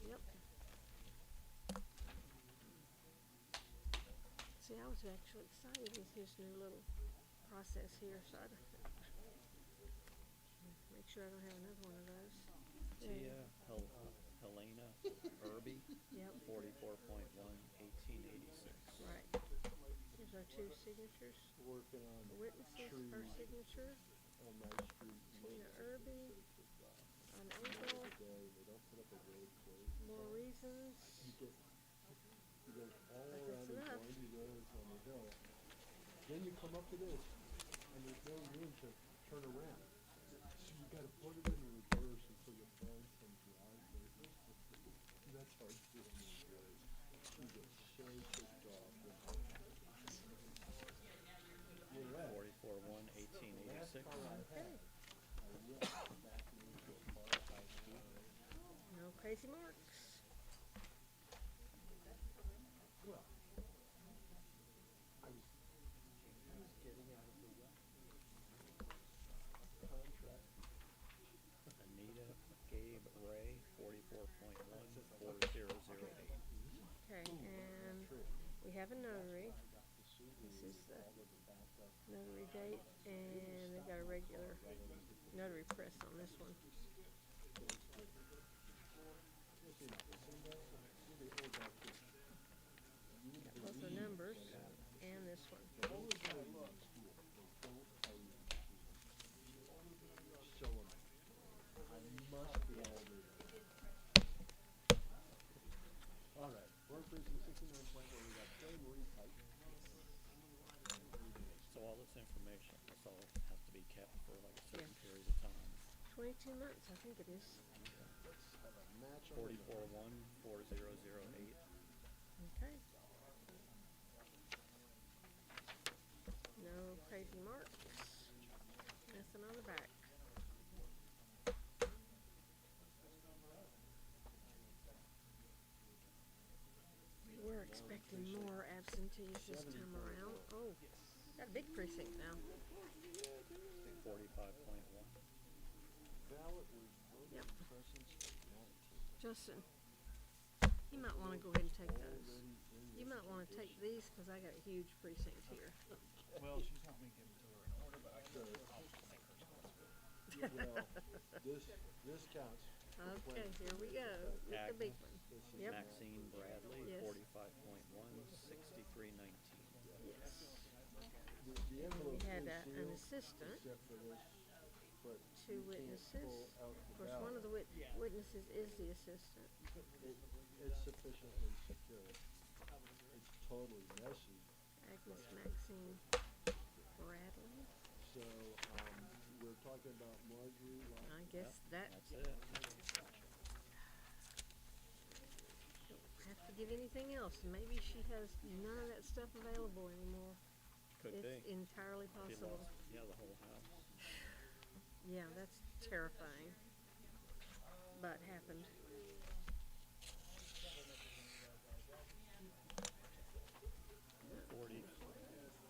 Yep. See, I was actually excited with his new little process here, so sure I don't have another one of those. Tia Helena Irby, Yep, 44.1, 1886. right. Here's our two signatures. Working on The witnesses, her signature, on my street. Tina Irby, unable, They don't put up a road closed. more reasons. You go all But around that's these enough. windy roads on the hill. Then you come up to this, and there's no room to turn around. So you gotta put it in reverse until you find some driveway. That's hard to do on these roads. You get so ticked off. You're right. 44.1, 1886. Okay, no crazy marks. Well, I was getting out of the way. Contract. Anita Gabe Ray, 44.1, 4008. Okay, and we have a notary. This is the notary date, and they've got a regular notary press on this one. Got both the numbers and this one. Show 'em. I must be older. All right, we're prison 69 point where we got Jay Marie Pike. So all this information, this all has to be kept for like a certain Yes. period of time. 22 months, I think it is. Let's have a match on the 44.1, 4008. Okay. No crazy marks. Nothing on the back. We're expecting more absentees this time around. Oh, got a big precinct now. 45.1. ballot was voting Yep. presence of 19. Justin, you might want to go ahead and take those. You might want to take these because I got a huge precinct here. Well, she's not me giving to her in order, but I'll make her Well, this counts. Okay, here we go. Get the big one. Yep. Maxine Bradley, Yes. 45.1, 6319. Yes. The envelope We had is an sealed, assistant, except for this, but two you can't witnesses. pull out Of the course, one of the ballot. witnesses is the assistant. It's sufficiently secure. It's totally messy, Agnes Maxine Bradley. so, we're talking about Marjorie. I guess that That's it. don't have to give anything else. Maybe she has none of that stuff available anymore. Could It's be. entirely She possible. lost, yeah, the whole house. Yeah, that's terrifying. But happened.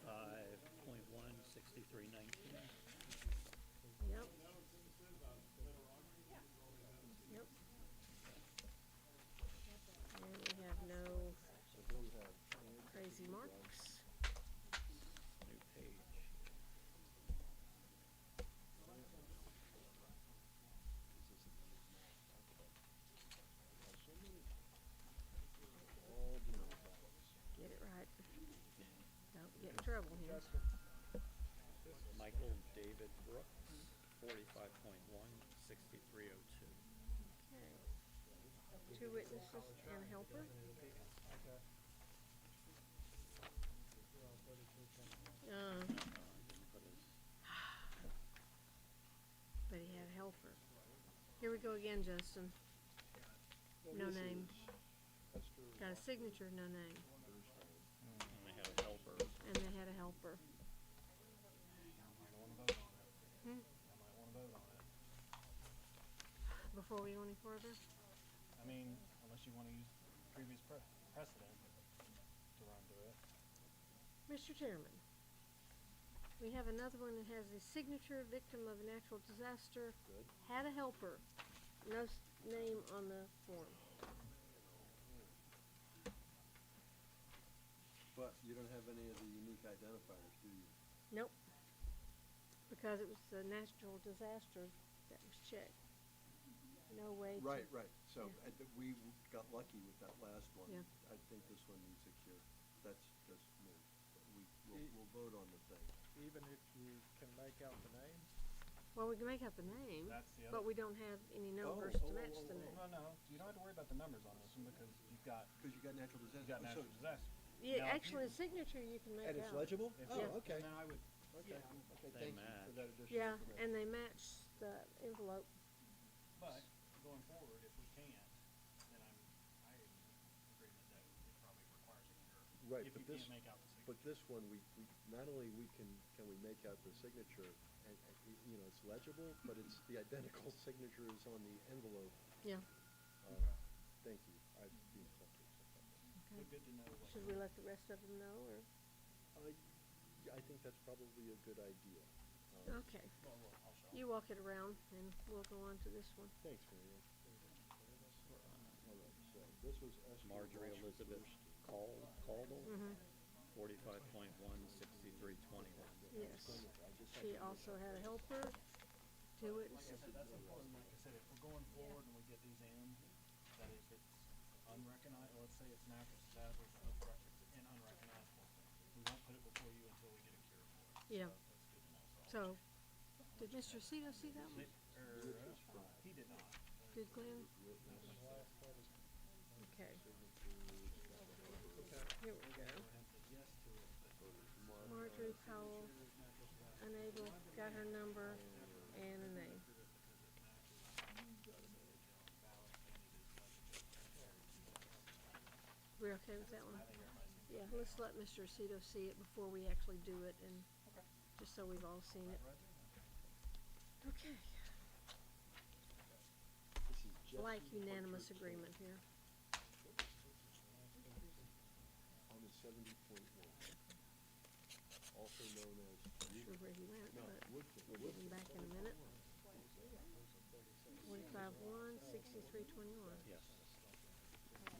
.1, 6319. Yep. Yep. And we have no crazy marks. New page. Get it right. Don't get in trouble here. Michael David Brooks, 45.1, 6302. Okay. Two witnesses and a helper. But he had a helper. Here we go again, Justin. No name. Got a signature, no name. And they had a helper. And they had a helper. Hmm? Before we go any further? I mean, unless you want to use previous precedent to run through it. Mr. Chairman, we have another one that has a signature, victim of a natural disaster. Good. Had a helper. No name on the form. But you don't have any of the unique identifiers, do you? Nope. Because it was a natural disaster that was checked. No way to. Right, right. So Yeah. we got lucky with that last one. Yeah. I think this one needs a cure. That's just me. But we'll vote on the thing. Even if you can make out the name? Well, we can make out the name, That's the but other- we don't have any Oh, numbers to match the name. No, no, you don't have to worry about the numbers on this one because you've got Because you got natural disaster. you've got Oh, natural so- disaster. Yeah, Now, if actually, you- the signature you can make out. And it's legible? If Oh, you- okay. Then I would. Okay, okay, They thank you match. for that additional Yeah, information. and they match the envelope. But going forward, if we can't, then I am in agreement that it probably requires a cure. Right, If but you this, can't make out the signature. but this one, we, not only can we make out the signature, and, you know, it's legible, but it's the identical signature is on the envelope. Yeah. Thank you. I've been subject to Okay. But good to know what. Should we let the rest of them know, or? that. I think that's probably a good idea. Okay. Well, I'll show. You walk it around, and we'll go on to this one. Thanks, Maria. All right, so this was Esther Marjorie Walsh Elizabeth first. Caldwell, Mm-hmm. 45.1, 6321. Yes. She also had a helper, two witnesses. That's important, like I said, if we're going forward and we get these in, that if it's unrecognized, let's say it's natural disaster, and unrecognizable, we won't put it before you until we get a cure for it. Yeah. So that's good to know. So, did Mr. Cito see that one? He did not. Did Glenn? Okay. Here we go. Marjorie Powell, unable, got her number and a name. We're okay with that one? Yeah, let's let Mr. Cito see it before we actually do it, and just so we've all seen it. Okay, This is Jesse like unanimous Partridge agreement here. On the 70.1. Also known as. Not sure where he went, No, but Woodford. we'll get him back in a minute. 45-1, 63-21. Yes.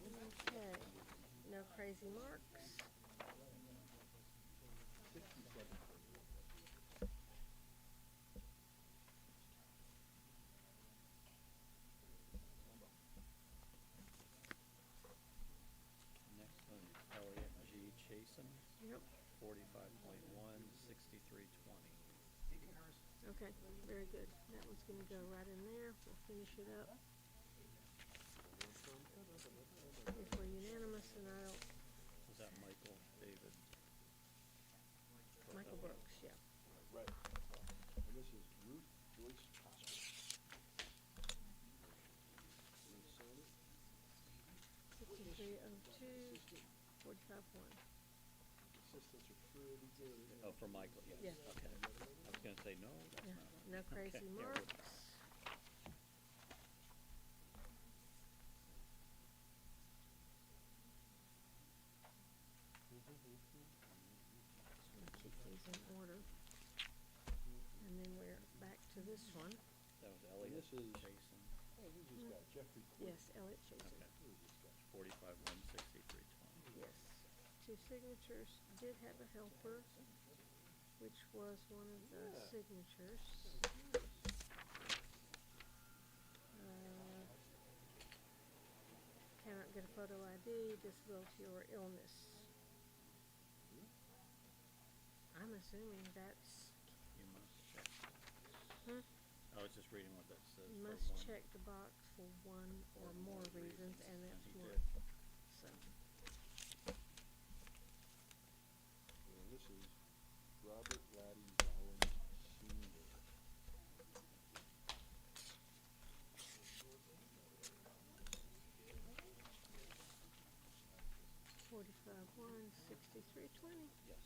Okay, no crazy marks. 67. Next one, Elliot G. Chasen, Yep, 45.1, 6320. okay, very good. That one's gonna go right in there. We'll finish it up. If we're unanimous, and I don't, Was that Michael David? Michael Brooks, yeah. Right. And this is Ruth Joyce Costa. You sign it? 6302, 45-1. Assistants are pretty good. Oh, for Michael, yes. Yes. Okay. I was gonna say, no, that's Yeah, not. no crazy Okay, yeah, we're- marks. We'll keep these in order. And then we're back to this one. That was Elliot this is- Chasen, Hey, who's this guy? Jeffrey Quinn. Yes, Elliot Chasen. okay. Who is this guy? 45.1, 6320. Yes. Two signatures, did have a helper, which was one of the Yeah. signatures. Cannot get a photo ID, disability or illness. I'm assuming that's, You must check. hmm, I was just reading what that says. you for must one. check the box for one or more reasons, and that's he one. did. So, And this is Robert Laddie Rollins Sr. $45-1, $63.20. Yes.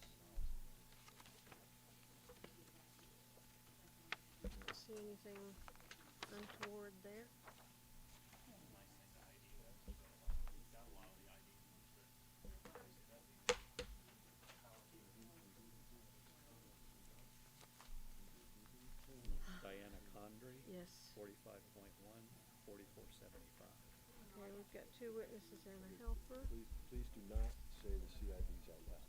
Don't see anything untoward there. Nice thing to ID that. He's got a lot of the ID ones that. Diana Condrey. Yes. 45.1, 4475. Okay, we've got two witnesses and a helper. Please do not say the CIDs out loud.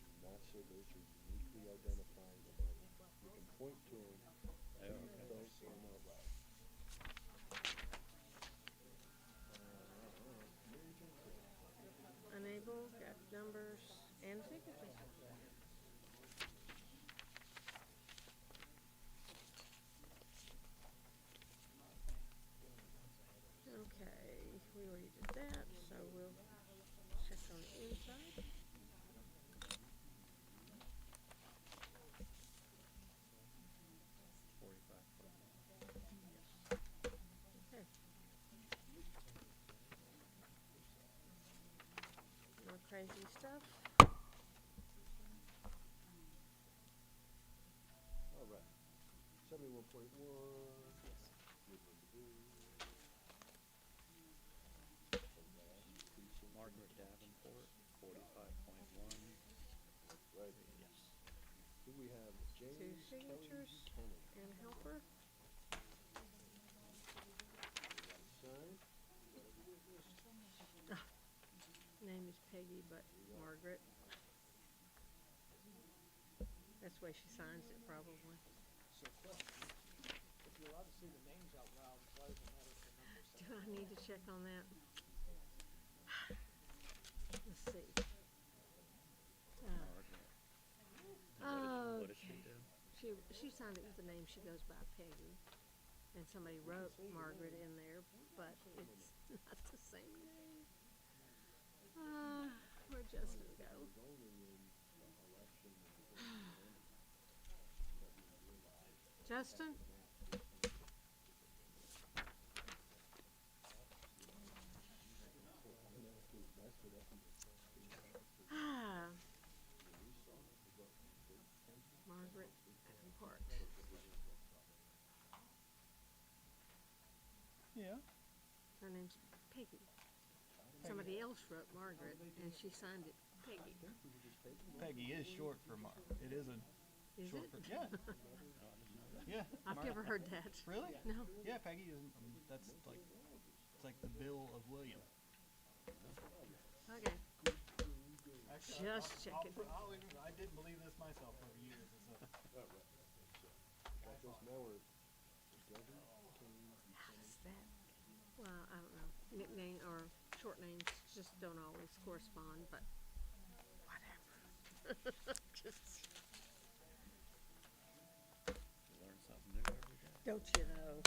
Do not say those are uniquely identifying the voter. You can point to them. Oh, okay. Don't Unable, got numbers and signatures. Okay, we already did that, so we'll check on the inside. Okay. No crazy stuff. All right. 71.1. Margaret Davenport, 45.1. Right. Yes. Do we have Two James Kelly signatures Buchanan? and helper. Signed. Name is Peggy, but Margaret. That's the way she signs it, probably. So question, if you're allowed to say the names out loud, why does it matter if the numbers say? Do I need to check on that? Let's see. What did she Okay. do? She signed it with the name. She goes by Peggy. And somebody wrote Margaret in there, but it's not the same name. Where'd Justin go? Justin? Margaret Davenport. Yeah. Her name's Peggy. Somebody else wrote Margaret, and she signed it Peggy. Peggy is short for it is a Is short it? for, yeah. Yeah. I've never heard that. Really? No. Yeah, Peggy is, that's like, it's like the Bill of William. Okay. Actually, Just checking. I didn't believe this myself over years. How does that? Well, I don't know. Nickname or short names just don't always correspond, but whatever. Just Learn something new every day. don't you know?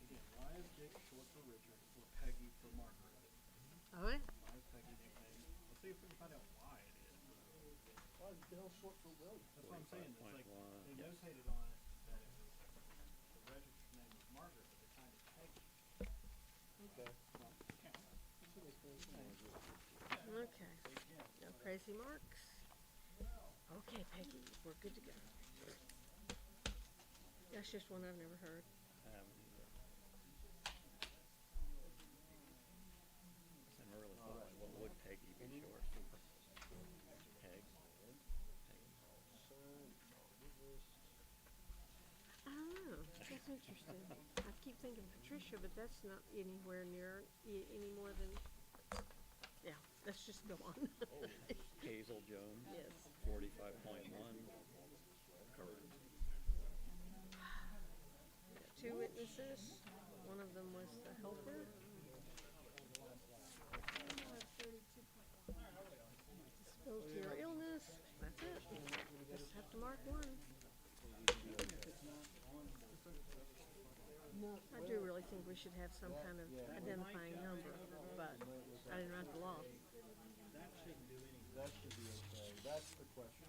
Again, why is Dick short for Richard or Peggy for Margaret? Oh, yeah? Why is Peggy nicknamed? Let's see if we can find out why it is. Why is Bill short for William? That's what I'm saying. It's like 45.1, they yes. notated on it that it was the registered name was Margaret, but they signed it Peggy. Okay. Okay. No crazy marks. Okay, Peggy, we're good to go. That's just one I've never heard. I haven't either. I never really thought, like, what would Peggy be short for? Peg? I don't know. That's interesting. I keep thinking Patricia, but that's not anywhere near any more than. Yeah, let's just go on. Hazel Jones? Yes. 45.1. Correct. We got two witnesses. One of them was the helper. Spoke to your illness. That's it. Just have to mark one. I do really think we should have some kind of identifying number, but I didn't write the law. That shouldn't do anything. That should be okay. That's the question.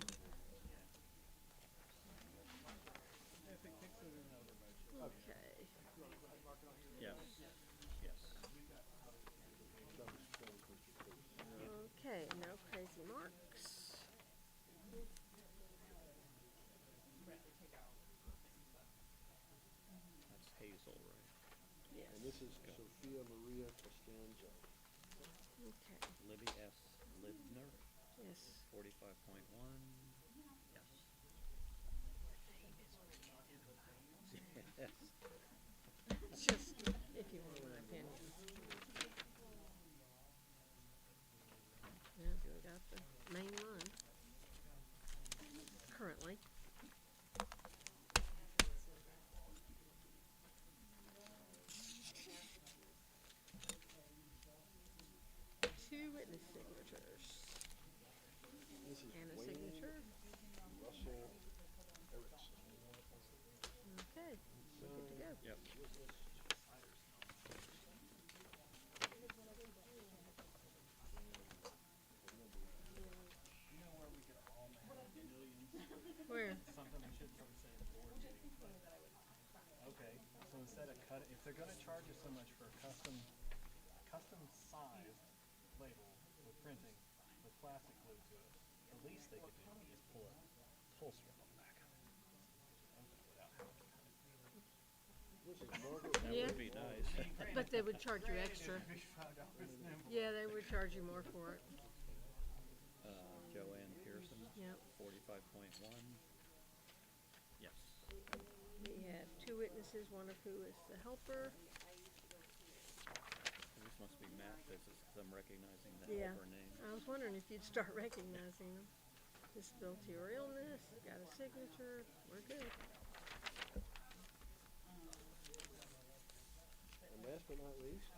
If it kicks it in another motion. Okay. Yes. Yes. Okay, no crazy marks. That's Hazel, right? Yes. And this is Sophia Maria Costanzo. Okay. Libby S. Libner, Yes. 45.1. Yes. Yes. Just if you want my opinion. Yeah, we got the main one. And a signature. Russell Erickson. Okay, we're good to go. Yep. You know where we could all make millions? Where? Something we should probably say in the board meeting, but, okay, so instead of cutting, if they're gonna charge us so much for a custom sized label with printing, with plastic glued to it, the least they could do is pull a pull strip on the back of it. Without having to cut it. That Yeah. would be nice. But they would charge you extra. $55 an envelope. Yeah, they would charge you more for it. Joanne Pearson. Yep. 45.1. Yes. We have two witnesses, one of who is the helper. This must be Matt. This is them recognizing the Yeah, helper name. I was wondering if you'd start recognizing them. Disability or illness, got a signature, we're good. And last but not least,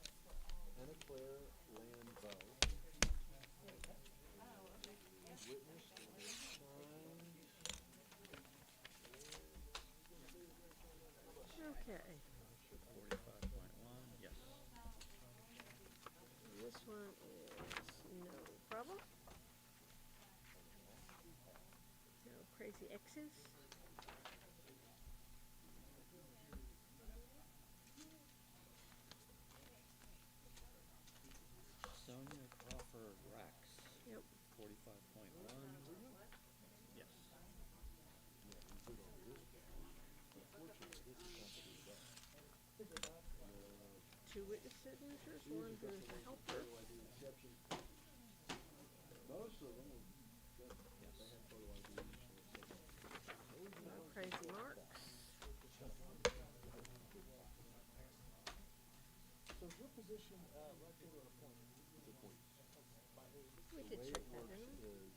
Anna Claire Landau. Witness, signed. Okay, 45.1. Yes. this one is no problem. No crazy X's. Sonia Crawford Rax. Yep. 45.1. Yes. Two witness signatures, one who is the helper. Most of them, No crazy marks. So is your position elected or appointed? It's appointed. We did check that, didn't we? Is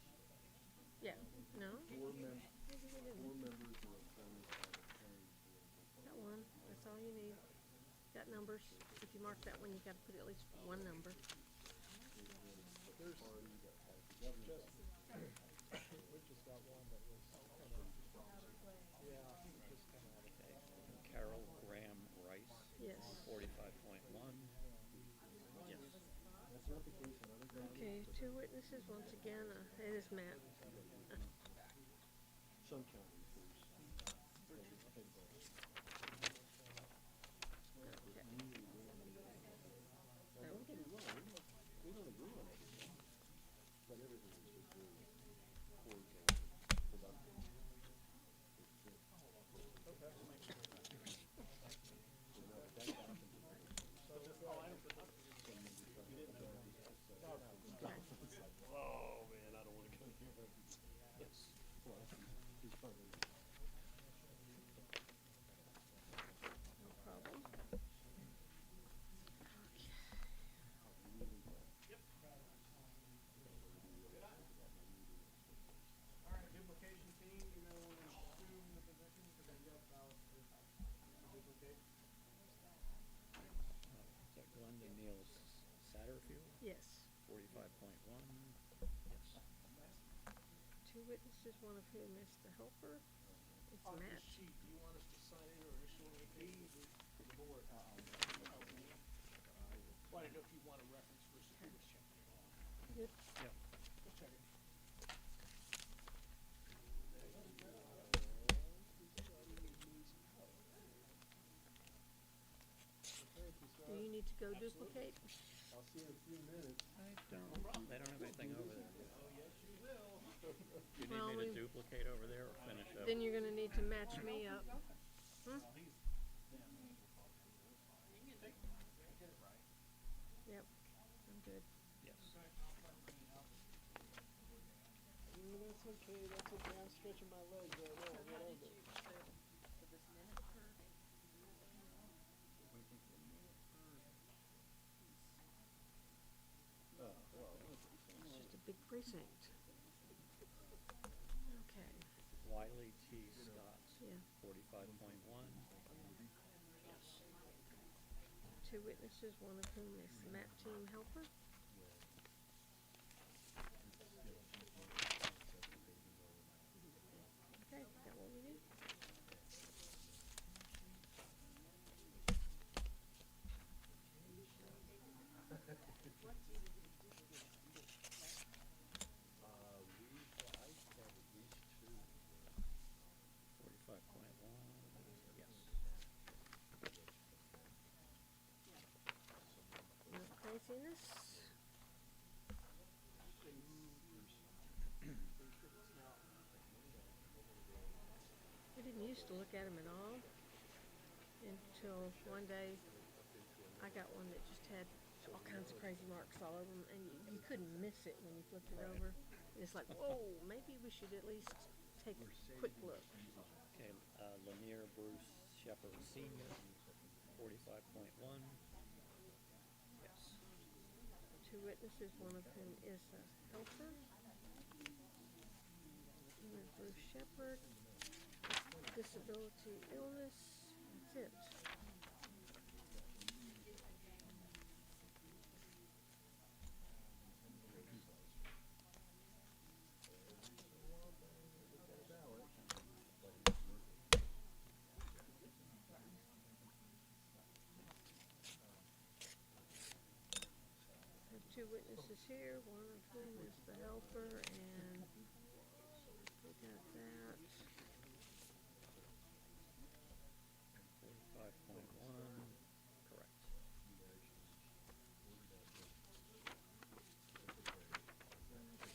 Yeah, no? four Maybe we didn't. members are appointed by the county board. Got one, that's all you need. Got numbers. If you mark that one, you gotta put at least one number. There's party that has the government. We just got one that was kind of, yeah, just kind of. Carol Graham Rice. Yes. 45.1. Yes. That's not the case in other counties. Okay, two witnesses, once again, it is Matt. Some counties, there's. Okay. Now, don't get me wrong, we don't agree on everything, but everything is just very cordial, productive. Oh, man, I don't wanna come here. Yes. Well, he's probably. No problem. All right, duplication team, you may want to assume the position because I've got ballots to duplicate. Is that Glenda Niels Satterfield? Yes. 45.1. Yes. Two witnesses, one of whom is the helper. It's On Matt. this sheet, do you want us to sign it or issue anything to the board? Well, I didn't know if you want a reference for security check. Good. Yep. Just checking. Do you need to go duplicate? I'll see you in a few minutes. I don't. They don't have anything over there. Oh, yes, you will. Do you Well, need me to we- duplicate over there or finish up? Then you're gonna need to match me up. Hmm? Yep, I'm good. Yes. That's okay, that's okay, I'm stretching my legs right now, whatever. Oh, well, It's just a big precinct. Okay, Wiley T. Scott. yeah. 45.1. Yes. Two witnesses, one of whom is the Matt team helper. No craziness. I didn't used to look at them at all until one day I got one that just had all kinds of crazy marks all over them, and you couldn't miss it when you flipped it over. It's like, whoa, maybe we should at least take a quick look. Okay, Lanier Bruce Shepherd Senior, 45.1. Yes. Two witnesses, one of whom is a helper. Bruce Shepherd, disability illness, that's it. Have two witnesses here, one of whom is the helper, and we got that. 45.1. Correct.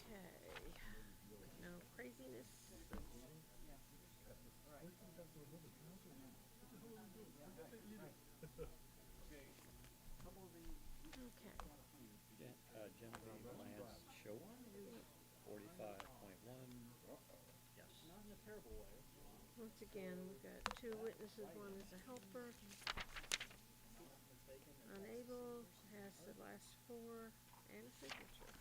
Okay, no craziness. Okay. Genevieve Lance Show, 45.1. Yes. Not in a terrible way. Once again, we've got two witnesses, one is a helper, unable, has the last four, and a signature.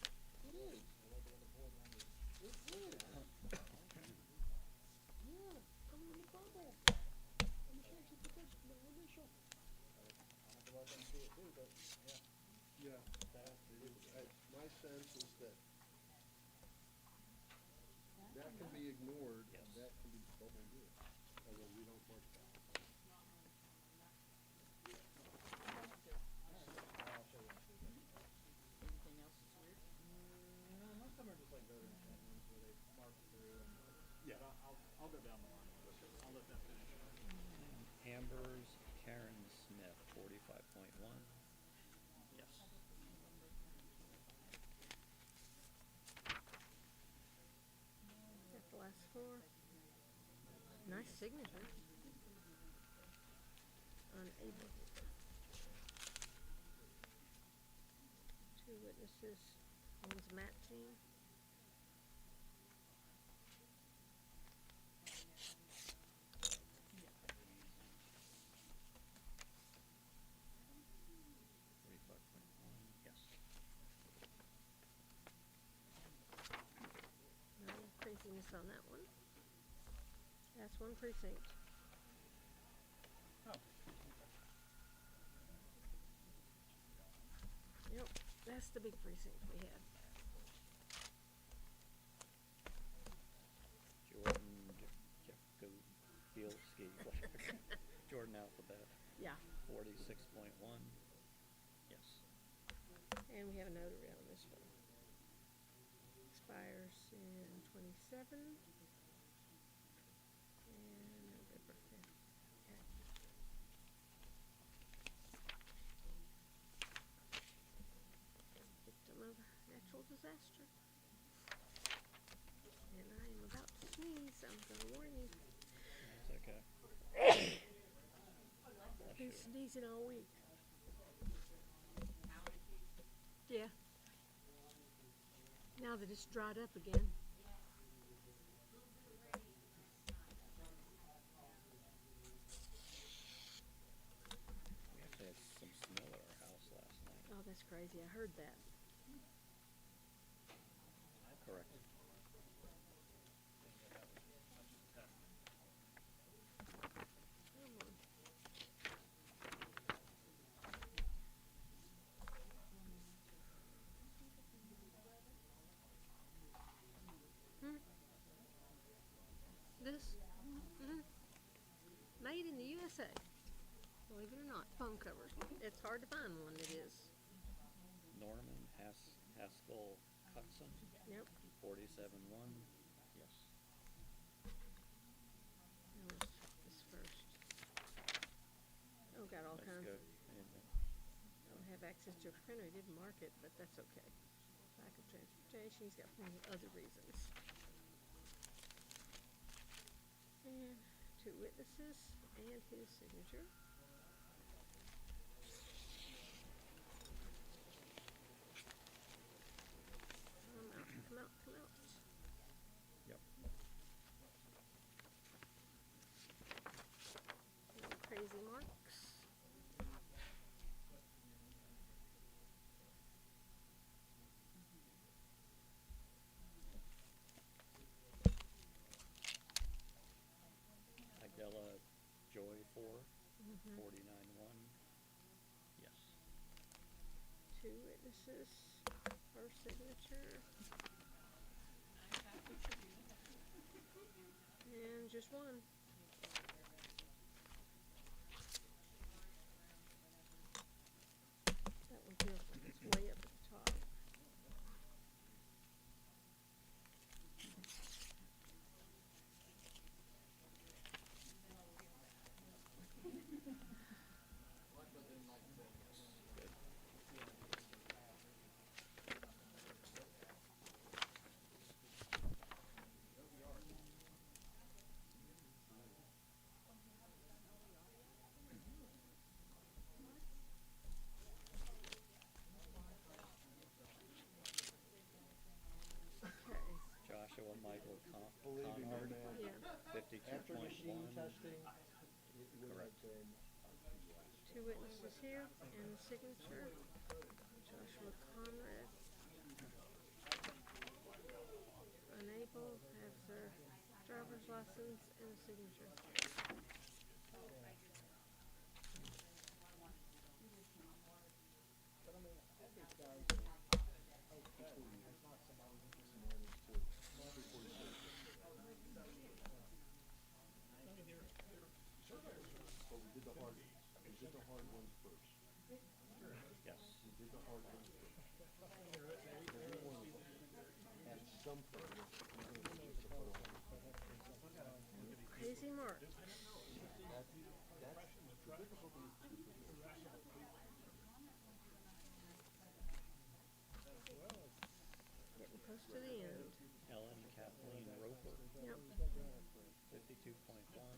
Yeah, my sense is that that can be ignored, and that can be spoken to, although we don't want that. Anything else is weird? No, most of them are just like voter intent ones where they mark through and. Yeah. But I'll go down the line. I'll let them finish. Ambers Karen Smith, 45.1. Yes. Got the last four. Nice signature. Unable. Two witnesses, one's Matt team. Yes. No craziness on that one. That's one precinct. Oh. Yep, that's the big precinct we had. Jordan Jeffco Bielski, whatever. Jordan Alphabet, Yeah, 46.1. Yes. and we have a notary on this one. Expires in 27. And November 5th. Okay. Victim of natural disaster. And I am about to sneeze, I'm gonna warn you. It's okay. Been sneezing all week. Yeah. Now that it's dried up again. We actually had some snow at our house last night. Oh, that's crazy, I heard that. Correct. Come on. This? Made in the USA. Believe it or not, phone covers. It's hard to find one that is. Norman, Haskell, Hudson, Yep. 47-1, yes. Now let's check this first. Oh, got all That's kinds. good. And, I don't have access to a printer. He didn't mark it, but that's okay. Lack of transportation. He's got plenty of other reasons. And 2 witnesses and his signature. Come out, come out, come out. Yep. No crazy marks. Idella Joy 4, Mhm. 49-1, yes. 2 witnesses. Her signature. And just 1. That one feels like it's way up at the top. Okay. Joshua Michael Believe me, Conrad, man. Yeah. 52.1. Correct. 2 witnesses here and the signature. Joshua Conrad. Unable, has their driver's license and a signature. Yes. Crazy marks. Getting close to the end. Ellen Kathleen Roper, Yep. 52.1,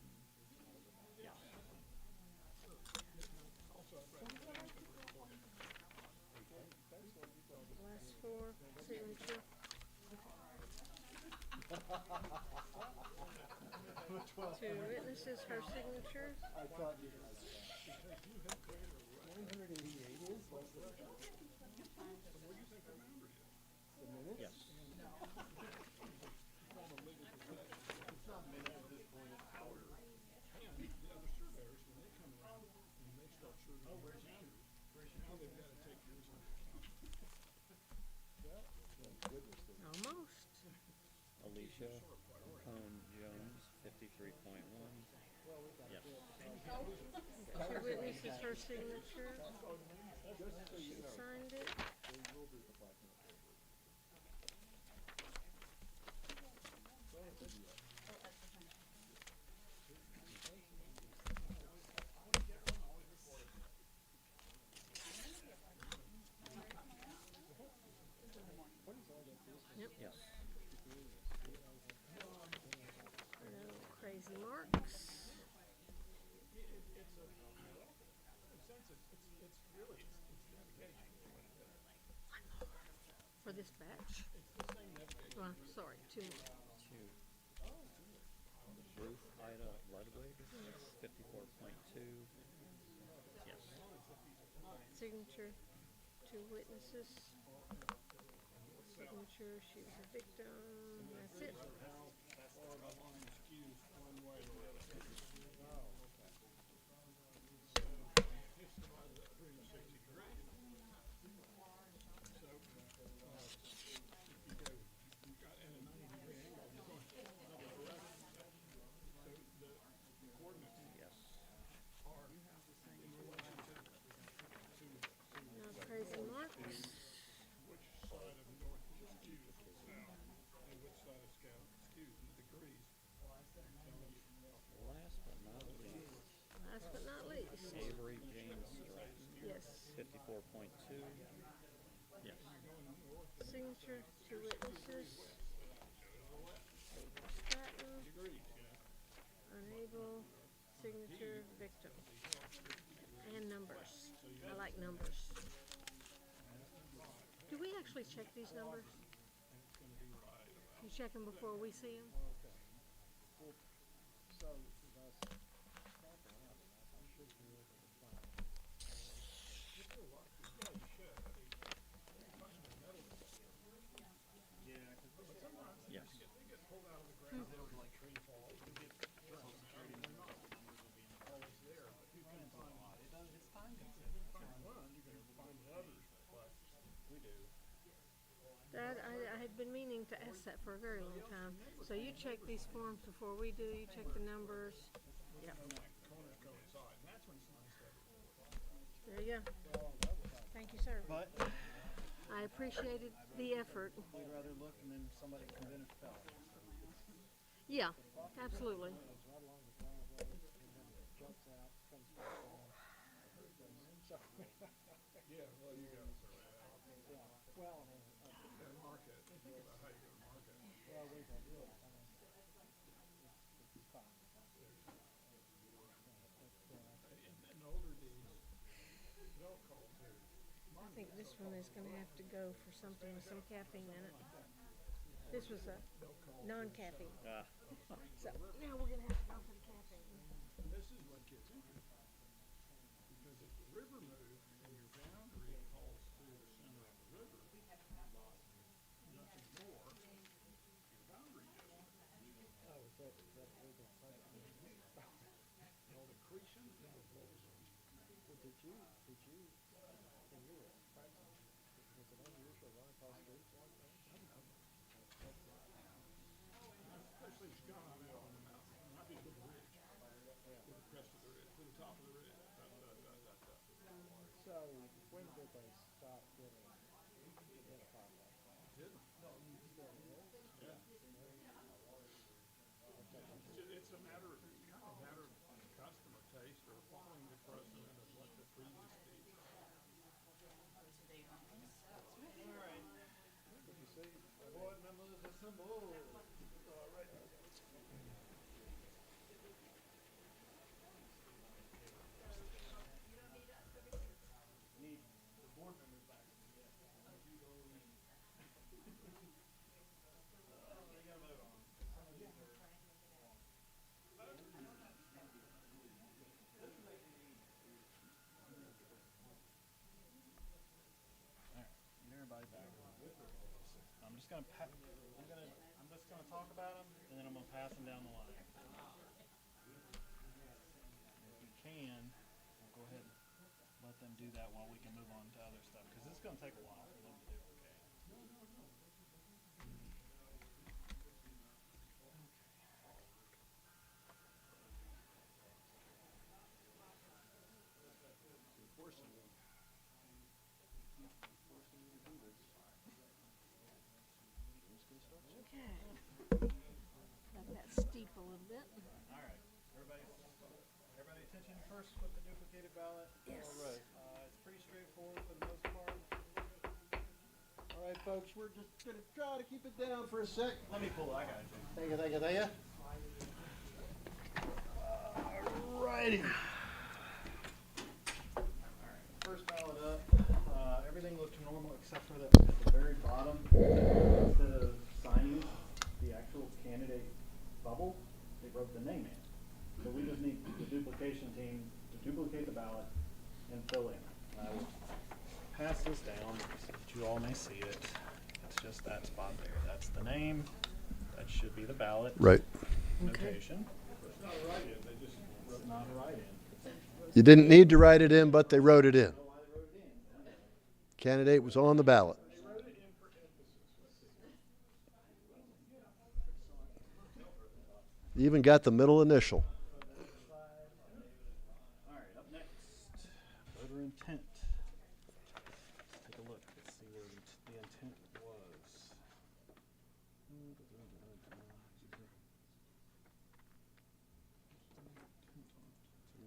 yes. Last 4, signature. 2 witnesses, her signature. I thought 188 is less than the minutes? Yes. Almost. Alicia Cone Jones, 53.1, yes. 2 witnesses, her signature. She signed it. Yep. Yes. No crazy marks. For this batch? Well, sorry, 2 more. 2. Ruth Ida Ludwig, 54.2, yes. Signature, 2 witnesses. Signature, she was a victim. That's it. Yes. No crazy marks. last but not least, Avery James Stratton, yes, 54.2. Yes. signature to witnesses. Stratton, unable, signature, victim. And numbers. I like numbers. Do we actually check these numbers? You check them before we see them? So, that's I should be able to find. Yes. That, I had been meaning to ask that for a very long time. So you check these forms before we do, you check the numbers. Yep. There you go. Thank you, sir. But I appreciated the effort. we'd rather look and then somebody can finish spelling. Yeah, absolutely. I think this one is gonna have to go for something with some caffeine in it. This was a non-caffeine. So now we're gonna have to go for the caffeine. This is what gets interesting. Because if the river moved and your boundary falls through the center of the river, nothing more, your boundary distance. Oh, is that legal? No accretion, no closing. Well, did you, when you were practicing, was it unusual to run across streets like that? Especially if it's gone out on the mountain, it might be a big ridge, to the crest of the ridge, to the top of the ridge. So, when did they stop getting identified like that? Didn't. Still is? Yeah. It's a matter of, it's kind of a matter of custom or taste or following the precedent of what the previous deeds are. Board members assemble. All right. Need the board members back. What do you gotta vote on? Get everybody back. I'm just gonna I'm just gonna talk about them, and then I'm gonna pass them down the line. If you can, we'll go ahead and let them do that while we can move on to other stuff, because it's gonna take a while for them to duplicate. Okay. Let that steep a little bit. All right, everybody attention first with the duplicated ballot. Yes. All right. It's pretty straightforward for the most part. All right, folks, we're just gonna try to keep it down for a sec. Let me pull it, I got it. Thank you, thank you, thank you. All righty. All right, first ballot up. Everything looked normal except for at the very bottom, instead of signing the actual candidate bubble, they wrote the name in. So we just need the duplication team to duplicate the ballot and fill in. I will pass this down so that you all may see it. It's just that spot there. That's the name. That should be the ballot. Right. Notation. It's not a write-in. They just wrote not a write-in. You didn't need to write it in, but they wrote it in. Candidate was on the ballot. You even got the middle initial. All right, up next, voter intent. Let's take a look. Let's see where the intent was.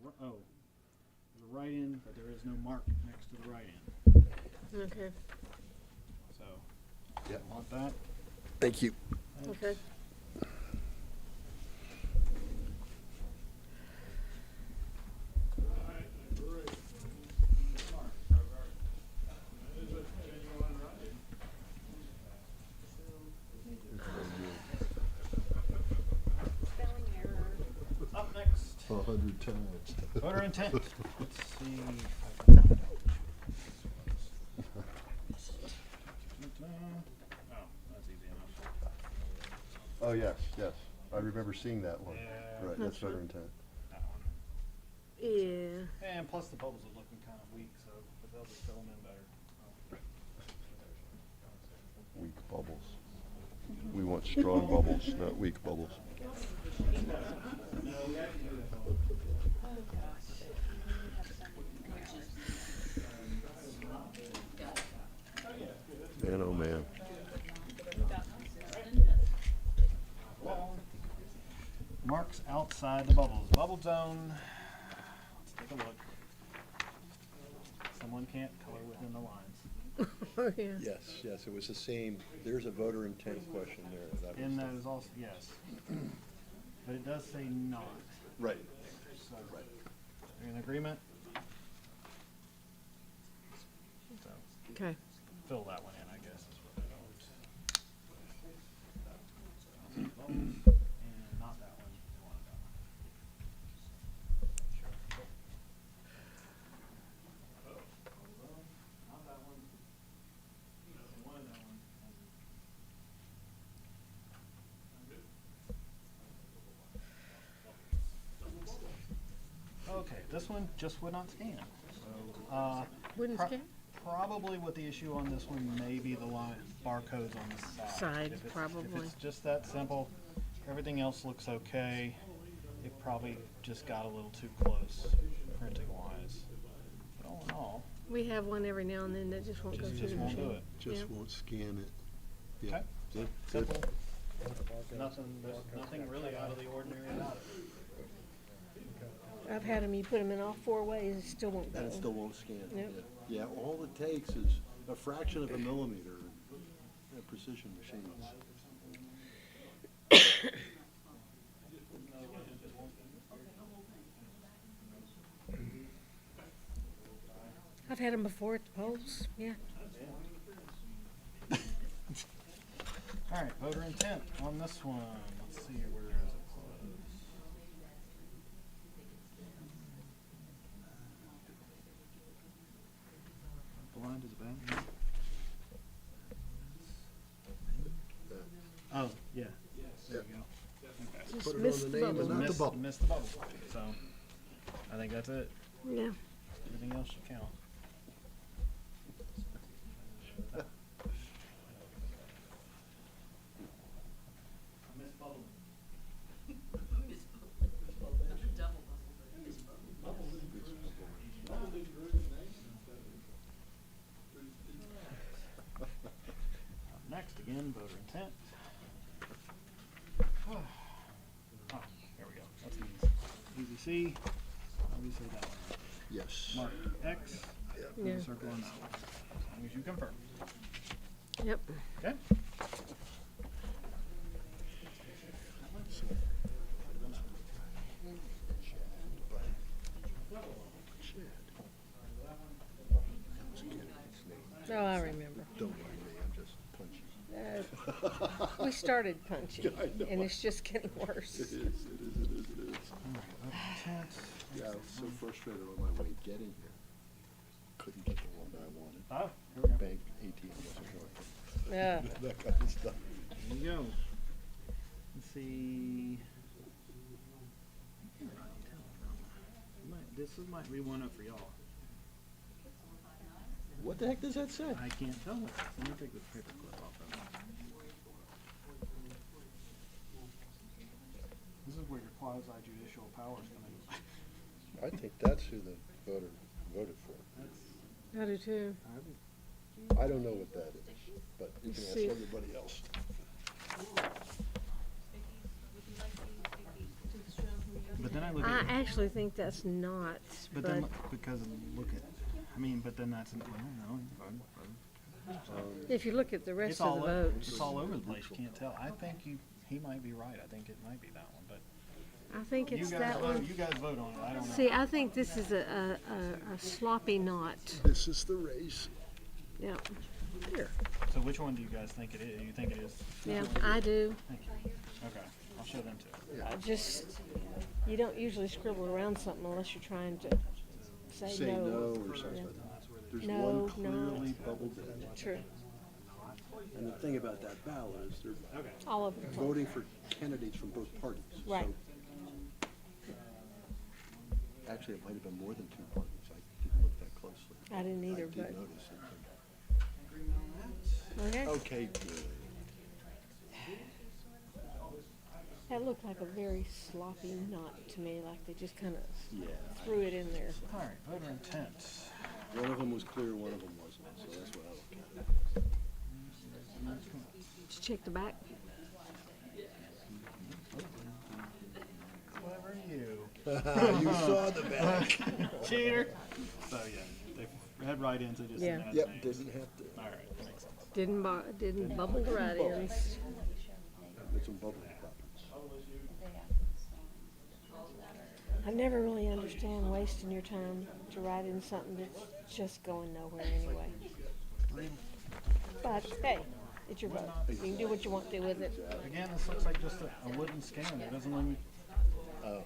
To there's a write-in, but there is no mark next to the write-in. Okay, So, Yep. want that? Thank you. okay. Spelling error. Up next, 100 times. voter intent. Let's see if I can find out. Oh, that's easy enough. Oh, yes, yes. I remember seeing that one. Yeah. Right, that's voter intent. That one. Yeah. And plus the bubbles are looking kind of weak, so but they'll just fill them in better. Weak bubbles. We want strong bubbles, not weak bubbles. Man, oh man. Marks outside the bubbles. Bubble zone. Let's take a look. Someone can't color within the lines. Oh, yeah. Yes, yes, it was the same. There's a voter intent question there. That was And the- that is also, yes. But it does say not. Right. So, are you in agreement? So, Okay. fill that one in, I guess, is what I vote. And not that one. They wanted that one. Sure. Cool. Not that one. They wanted that one. Okay, this one just would not scan. So, Wouldn't scan? Probably what the issue on this one may be the line barcodes on the side. Side, If it's- probably. If it's just that simple, everything else looks okay. It probably just got a little too close printing wise. But all in all, We have one every now and then that just won't go through just the won't machine. do it. Just Yeah. won't scan it. Yeah. Okay. Good, good. Simple. Nothing, there's nothing really out of the ordinary about it. I've had them, you put them in all four ways, it still won't go. And it still won't scan. Yep. Yeah, all it takes is a fraction of a millimeter in precision machines. I've had them before at the polls, yeah. All right, voter intent on this one. Let's see, where is it closed? Blind is bad. Oh, yeah. There we go. Okay. Just Put it on missed the the name and bubble. not the bubble. Missed the bubble. So, I think that's it. Yeah. Everything else should count. Next, again, voter intent. Oh, here we go. That's easy. Easy C. Obviously that one. Yes. Mark X. Put a Yeah. circle on that one. As long as you confirm. Yep. Okay? Oh, I remember. Don't mind me, I'm just punchy. We started punchy, I know. and it's just getting worse. It is, it is, it is, it is. Yeah, I was so frustrated on my way getting here. Couldn't get the one I wanted. Oh, here we go. Bank ATM wasn't working. Yeah. That kind of stuff. Here we go. Let's see. This might be one up for y'all. What the heck does that say? I can't tell. Let me take this paper clip off of it. This is where your quasi judicial powers come in. I think that's who the voter voted for. I do too. I don't know what that is, but you can ask See. everybody else. But But then I look I at, actually think that's not, but but then, because look at, I mean, but then that's, I don't know. if you look at the rest It's of all, the votes, it's all over the place, you can't tell. I think he might be right, I think it might be that one, but I think you it's guys that vote, one. you guys vote on it, I don't know. See, I think this is a sloppy knot. This is the race. Yeah. Here. So which one do you guys think it is? You think it is? Yeah, I do. Thank you. Okay, I'll show them too. I just, you don't usually scribble around something unless you're trying to say Say no. no or Yeah. something. There's No, one no. clearly bubbled in. True. And the thing about that ballot is they're All over the place. voting for candidates from both parties. Right. So actually, it might have been more than two parties. I didn't look that closely. I didn't either, I did but, notice it. okay. Okay, good. That looked like a very sloppy knot to me, like they just kind of Yeah. threw it in there. All right, voter intent. One of them was clear, one of them wasn't, so that's what I look at. Did you check the back? Clever you. You saw the back. Cheater. So yeah, they had write-ins, they just Yeah. didn't have Yep, names. didn't have to. All right, that makes sense. Didn't bubble the write-ins. It's some bubbling problems. I never really understand wasting your time to write in something that's just going nowhere anyway. But hey, it's your vote. You can do what you want to with it. Again, this looks like just a wooden scanner. It doesn't let me.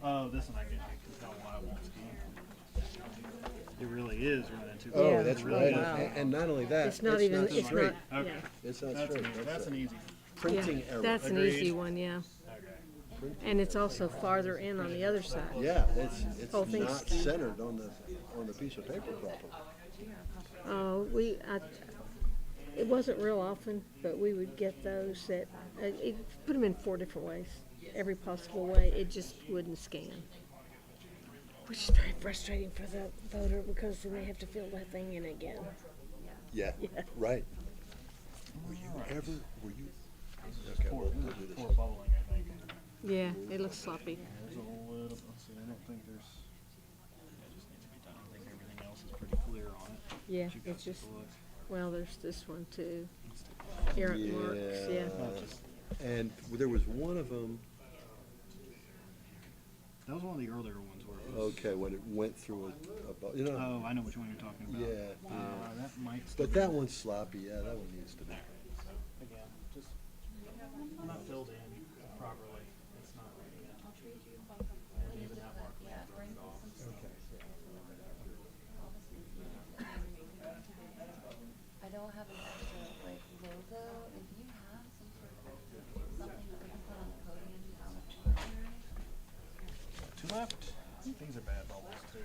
Oh, this one I get. You can tell why it won't scan. It really is running too. Oh, Yeah. that's It really right. is. And not only that, It's not even, it's straight. not, Okay. yeah. It's not That's straight. an, that's an easy. Printing Yeah, error. that's an Agreed. easy one, yeah. Okay. And it's also farther in on the other side. Yeah, it's Whole thing's not skewed. centered on the piece of paper properly. It wasn't real often, but we would get those that, put them in 4 different ways. Every possible way, it just wouldn't scan. Which is very frustrating for the voter because then they have to fill that thing in again. Yeah, Yeah. right. Were you? Okay, Poor, we'll do this. poor bubbling, I think. Yeah, it looks sloppy. There's a little. Let's see. I don't think there's. That just needs to be done. I think everything else is pretty clear on it. Yeah, But you guys it's just, take a look. well, there's this one too. Errant marks, yeah. And there was one of them, That was one of the earlier ones where it was. okay, when it went through you know, Oh, I know which one you're talking about. yeah. That might. still But be- that one's sloppy, yeah, that one needs to be. Again, just not filled in properly. It's not. And even that mark we have to turn it off. I don't have an extra like logo. If you have some sort of extra something that we can put on the podium down the corner. Two left. These are bad bubbles too.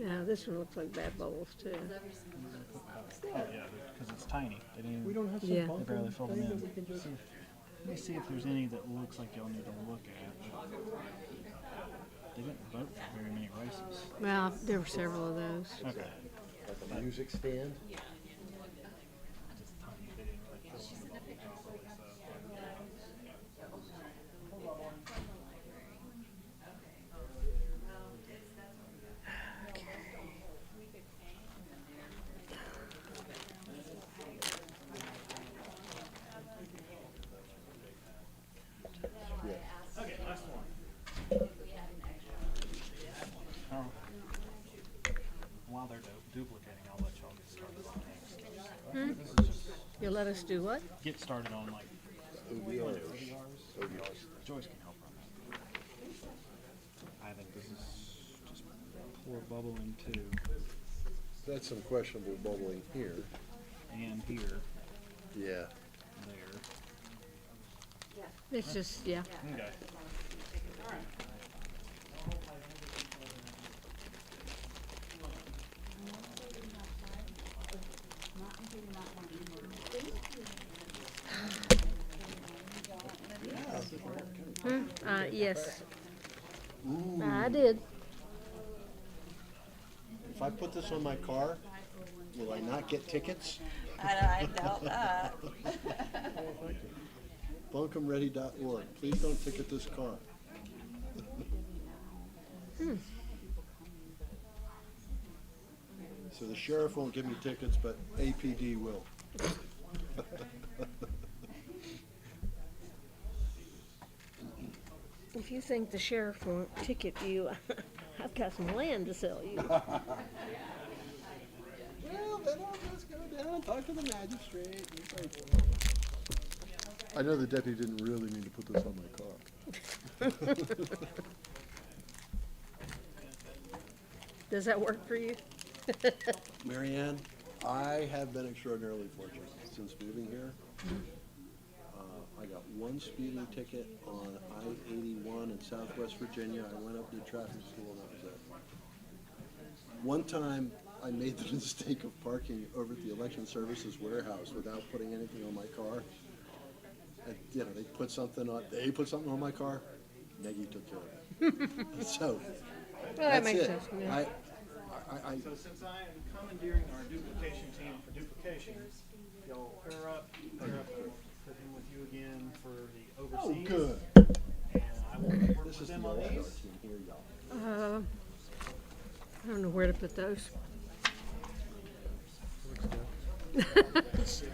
Yeah, this one looks like bad bubbles too. Oh yeah, because it's tiny. They didn't. We don't have some Yeah. They barely filled them thing in. that we can just- Let me see if there's any that looks like y'all need to look at. They didn't vote for very many races. Well, there were several of those. Okay. Like a music stand? Just tiny. They didn't really fill in the bubble properly, Okay, last one. Oh. While they're duplicating, I'll let y'all get started on names. This is just You'll let us do what? get started on like ODRs. ODRs. Joyce can help on that. I think this is just poor bubbling too, That's some questionable bubbling here. and here, Yeah. there. It's just, yeah. Okay. Yes. I did. If I put this on my car, will I not get tickets? I doubt that. BuncomReady.org. Please don't ticket this car. So the sheriff won't give me tickets, but APD will. If you think the sheriff won't ticket you, I've got some land to sell you. Well, then I'll just go down and talk to the magistrate. I know the deputy didn't really mean to put this on my car. Does that work for you? Marianne, I have been extraordinarily fortunate since moving here. I got one speeding ticket on I-81 in Southwest Virginia. I went up to traffic school and that was it. One time, I made the mistake of parking over at the Election Services warehouse without putting anything on my car. And, you know, they put something on my car. Maggie took care of it. So, Well, that that's makes it. sense. Yeah. I, So since I am commandeering our duplication team for duplication, y'all pair up, put him with you again for the overseas. good. And I will work This with is the them on all-star these. team here, y'all. I don't know where to put those.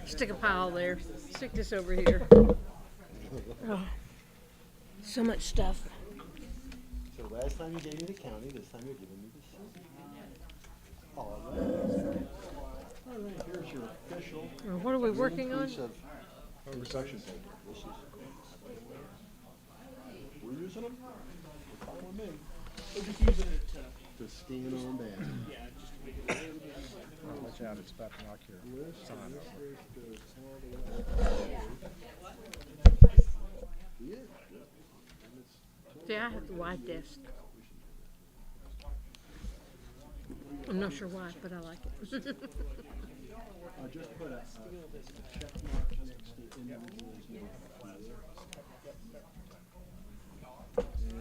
Stick a pile there. Stick this over here. Oh, so much stuff. So last time you gave me the county, this time you're giving me the city. All right, here's your official. What are we working on? piece of construction paper. This is, we're using them. We're following me. We're just using it To stand on down. yeah, just to make it a little bit easier. Watch out, it's about to knock your sign over. Yeah. See, I have the white desk. I'm not sure why, but I like it. I just put a check mark next to individual's name.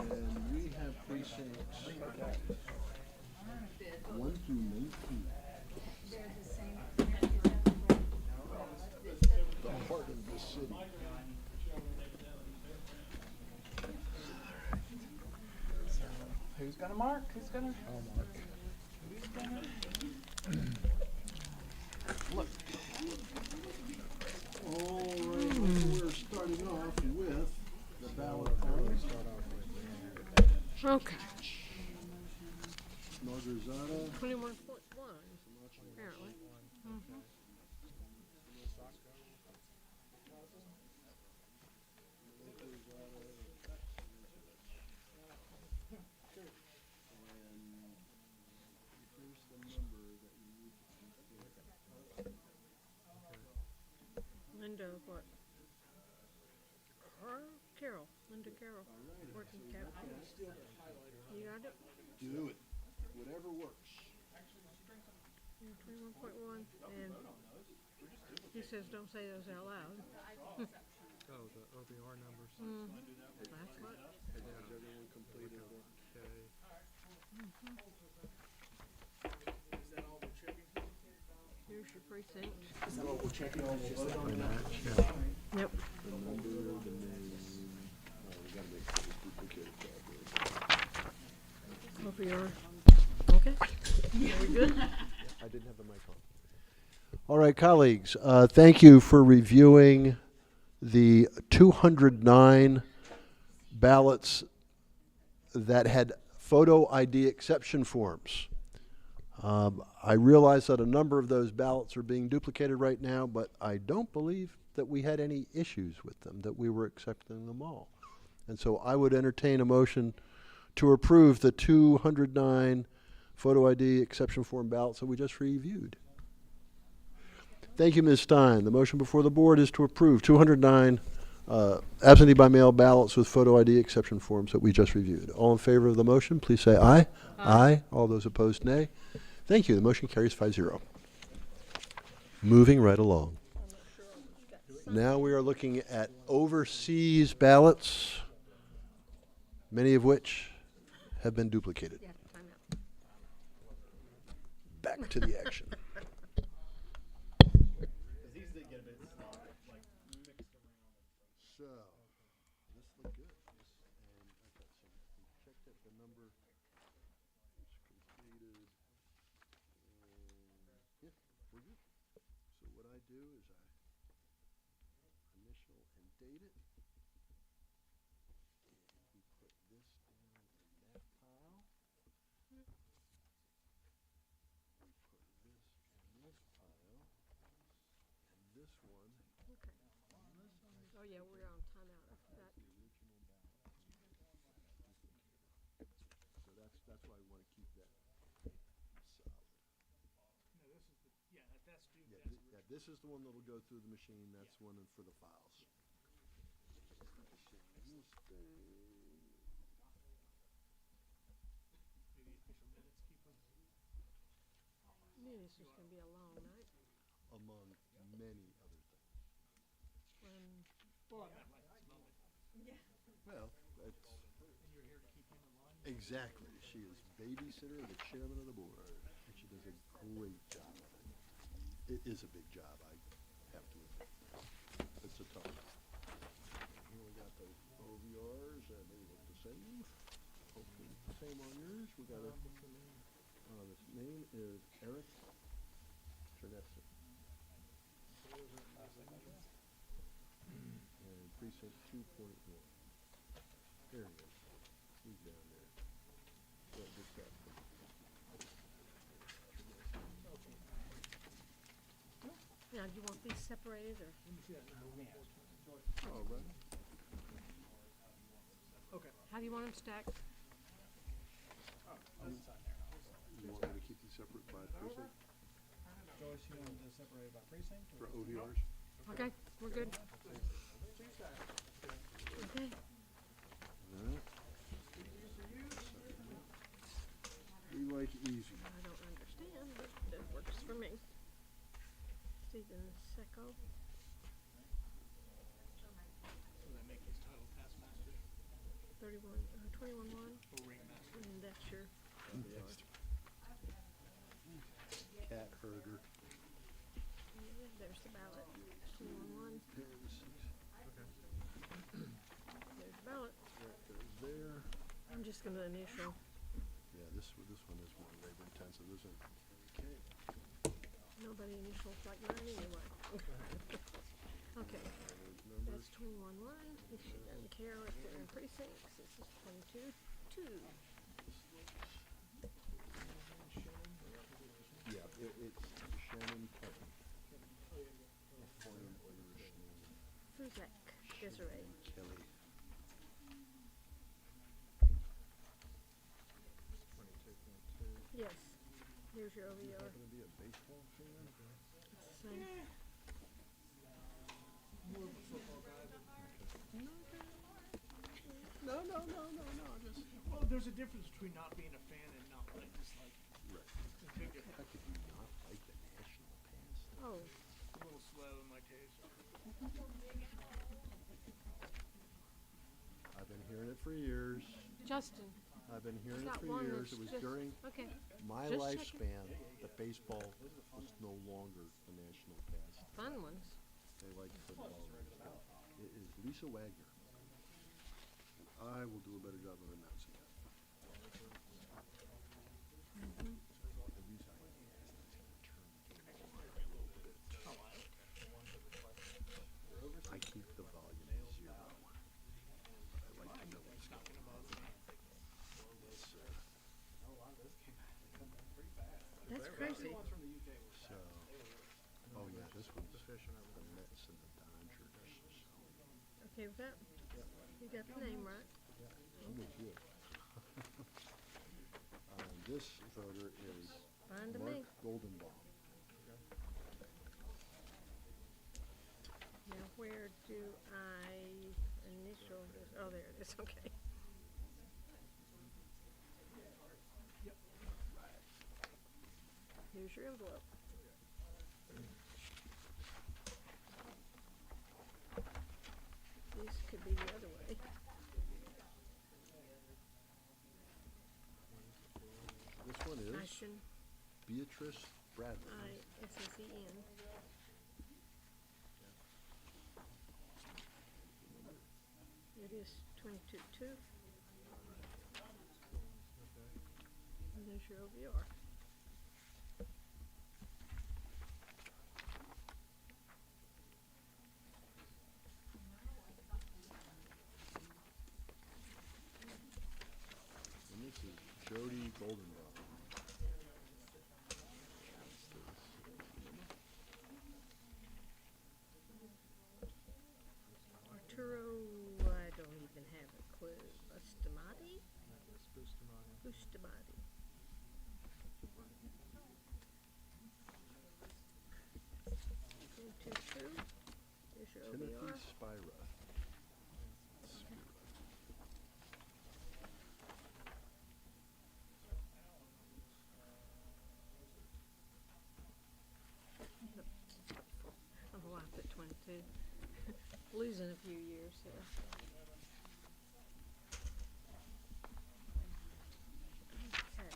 And we have precincts 1 through 19. The heart of the city. Who's gonna mark? Who's gonna? I'll mark. Who's gonna? Look. All right, we're starting off with the ballot on Okay. Margarzata. 21.1, apparently. Here's the number that you need to Linda, what? Carol. Linda Carroll. Working capital. You got it? do it. Whatever works. Yeah, 21.1, and he says don't say those out loud. Oh, the OBR numbers. That's what. Has everyone completed it? Here's your precinct. Is that what we're checking on? We'll vote on that. Yep. The number, the name. Oh, we gotta make sure it's duplicated properly. Hope you're okay. Are we good? I didn't have the mic on. All right, colleagues, thank you for reviewing the 209 ballots that had photo ID exception forms. I realize that a number of those ballots are being duplicated right now, but I don't believe that we had any issues with them, that we were accepting them all. And so I would entertain a motion to approve the 209 photo ID exception form ballots that we just reviewed. Thank you, Ms. Stein. The motion before the board is to approve 209 absentee by mail ballots with photo ID exception forms that we just reviewed. All in favor of the motion, please say aye. Aye. All those opposed, nay. Thank you. The motion carries 5-0. Moving right along. Now we are looking at overseas ballots, many of which have been duplicated. Yeah, time out. Back to the action. These did get a bit like mixed around. So, this looked good. And I got some, checked at the number We're good. So what I do is I initial and date it. And we put this down in that pile. We put this in this pile. And this one. Okay. Oh, yeah, we're on timeout. I forgot. The original ballot. So that's why we want to keep that solid. No, this is the, yeah, that's due, Yeah, that's yeah, this is the one that'll go through the machine. That's one for the files. maybe official minutes keeper. Knew this was gonna be a long night. Among many other things. Well, I meant right this moment. Well, that's And you're here to keep him in line? exactly. She is babysitter of the chairman of the board, and she does a great job of it. It is a big job, I have to admit. It's a tough job. Here we got the OVRs, and they look the same. Hopefully the same on yours. We got a, this name is Eric Ternesser. And precinct 2.1. There he is. He's down there. Yeah, just that. Now, do you want these separated or? All right. Okay. How do you want them stacked? You want me to keep these separate by precinct Joyce, you want to separate it by precinct? for ODRs? Okay, we're good. Okay. All right. We like easy. I don't understand, but it works for me. Stephen Secco. So that make his title taskmaster 21-1, or ringmaster? and that's your. Cat herder. Yeah, there's the ballot. 21-1. There's the ballot. That goes there. I'm just gonna initial. Yeah, this one is more labor intensive, isn't it? Okay. Nobody initials like mine anyway. Okay, Those numbers. that's 21-1. If she doesn't care if they're in precincts, this is 22-2. Yeah, it's Shannon Kelly. A foreign Irish name. Fuzek, Desiree. Kelly. 22.2. Yes, here's your You OVR. happen to be a baseball fan? It's the same. More of a football guy, but. No, just. Well, there's a difference between not being a fan and not like dislike. Right. There's a big difference. How could you not like the national past? Oh, A little slow in my taste. I've been hearing it for years. Justin. I've been hearing There's it for not one years. that's It was just- during okay. my Just checking. lifespan that baseball was no longer the national past. Fun ones. They like football. It is Lisa Wagner. I will do a better job of announcing that. The reason I asked is to turn the game on a little bit. I keep the volume at 0. I like to know what's going on. It's, That's crazy. so, oh yeah, this one's the Mets and the Dodgers. So. Okay with that? You got the name right. I'm with you. This voter is Fine to Mark me. Goldenbaum. Now, where do I initial this? Oh, there it is. Okay. Here's your envelope. These could be the other way. This one is Ashton, Beatrice Bradley. ISSEN. It is 22-2. And there's your OVR. Kustabadi. 222. Here's your Timothy OBR. Spira. I don't know why I put 22. Losing a few years here. Okay,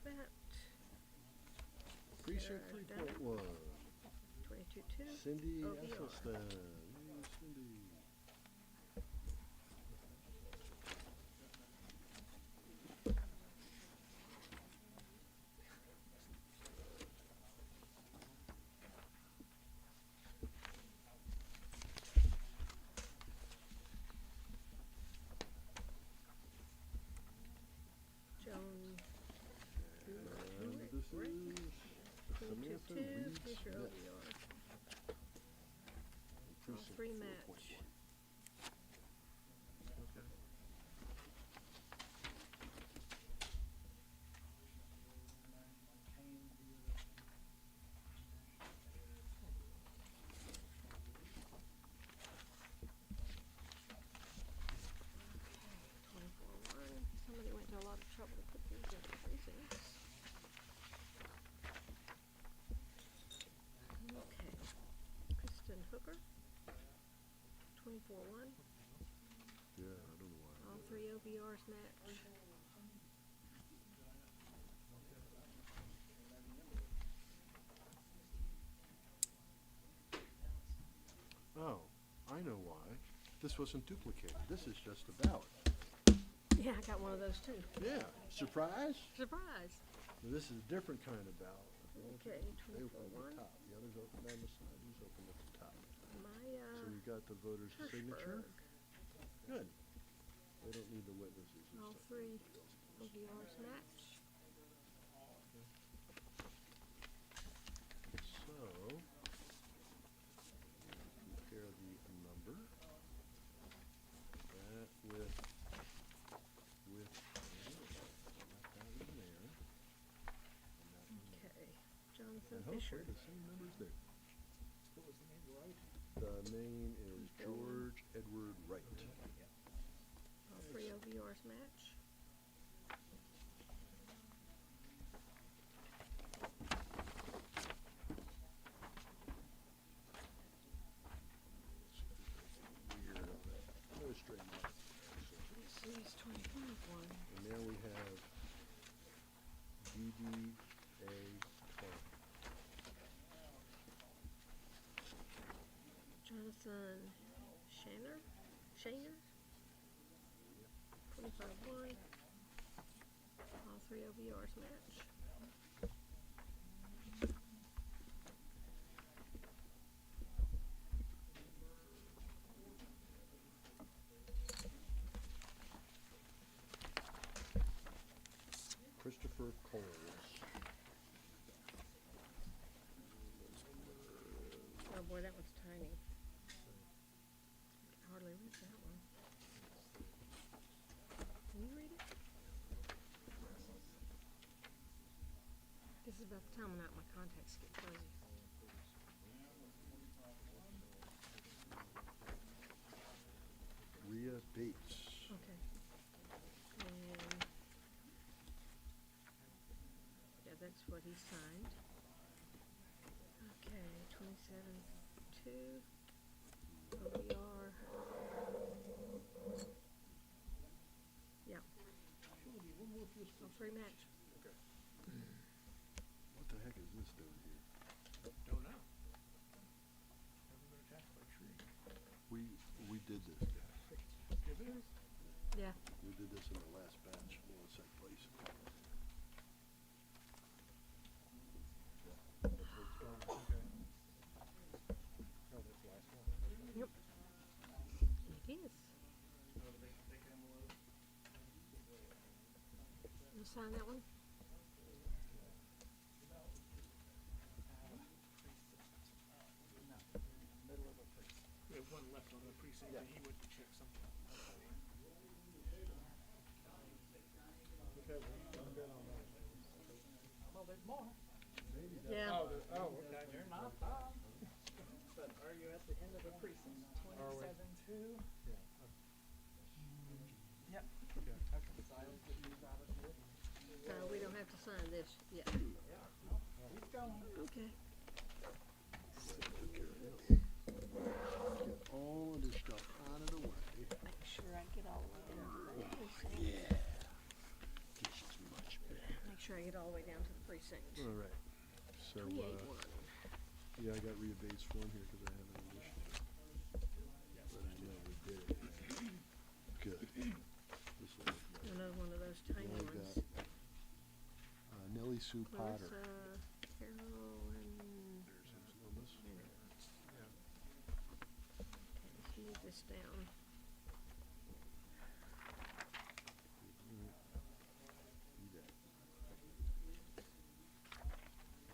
like that. Precinct There, 3.1. 22-2. Cindy OBR. Esselstyn. Hey, Cindy. Joan. And this is Samantha 22-2. Reed Here's your Smith. OBR. All Precinct three 4.1. match. Somebody went to a lot of trouble to put these in precincts. Okay. Kristen Hooker. 24-1. Yeah, I don't know why. All three OBRs match. Oh, I know why. This wasn't duplicated. This is just a ballot. Yeah, I got one of those too. Yeah, surprise. Surprise. This is a different kind of ballot. Okay, They open at 24-1. the top. The others open on the side. These open at the top. So Maya you got the voter's signature. Hirschberg. Good. They don't need the witnesses and All stuff. three OBRs match. So, compare the number. That with that in there. And that in there. Okay. Jonathan And Fisher. hopefully the same numbers there. What was the name, right? The name is George Edward Wright. All three OBRs match. Weird on that. No straight line. This is 25-1. And now we have DDA 20. Jonathan Shaner. 25-1. All three OBRs match. Christopher Coles. Oh boy, that one's tiny. Can hardly read that one. Can you read it? This is about the time when my contacts get fuzzy. Rhea Bates. Okay. And yeah, that's what he signed. Okay, 27-2. OBR. Yeah. All three match. Okay. What the heck is this doing here? Don't know. Never been attacked by a tree. We did this. Give it? Yeah. We did this in the last batch. Hold on a sec, please. Okay. Oh, that's the last one. Yep. It is. You sign that one? Middle of a precinct. We have one left on the precinct, and he went to check something. Well, there's more. Yeah. Oh, okay. You're not done. But are you at the end of the precinct? 27-2? Yeah. Yep. Okay. Sign these out of here. We don't have to sign this yet. Keep going. Okay. Get all of this stuff out of the way. Make sure I get all the way down to the precinct. Yeah. This is much better. Make sure I get all the way down to the precinct. All right. So, 28-1. yeah, I got rebates form here because I have an addition. But I never did it. Good. This will look nice. Another one of those tiny Then I ones. got, Nellie Sue Potter. Clarissa, Carol, and There's his numbers. let's move this down. Do that.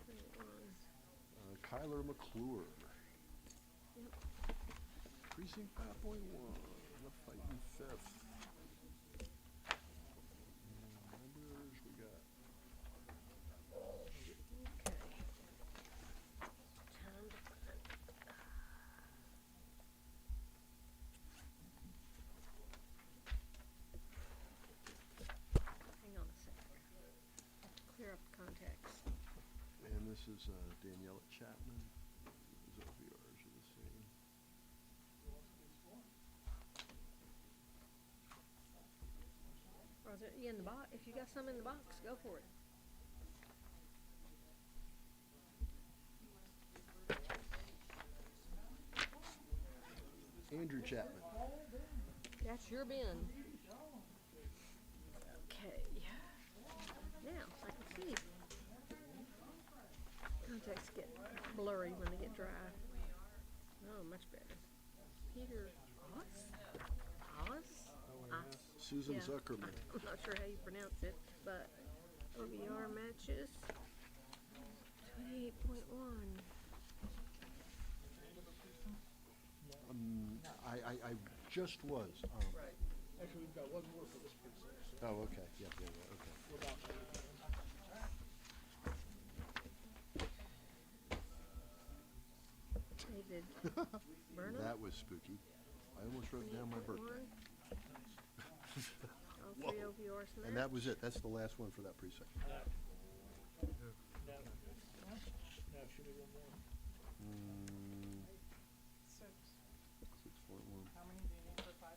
21. Kyler McClure. Yep. Precinct 5.1. The fighting fifth. Numbers we got. Okay. Time to find. Hang on a sec. Have to clear up the contacts. And this is Daniela Chapman. His OVRs are the same. Or is it in the box? If you got some in the box, go for it. Andrew Chapman. That's your bin. Okay. Now, I can see. Contacts get blurry when they get dry. Oh, much better. Peter Oz? Oz? Susan Yeah. Zuckerman. I'm not sure how you pronounce it, but OVR matches. 28.1. I just was. Right. Actually, we've got one more for this precinct. So Oh, okay. Yeah, okay. we're about David Burnham. That was spooky. I almost wrote down my birthday. 28.1. All three OVRs match. And that was it. That's the last one for that precinct. now, should we go more? 6.1. How many do you need for 5.1?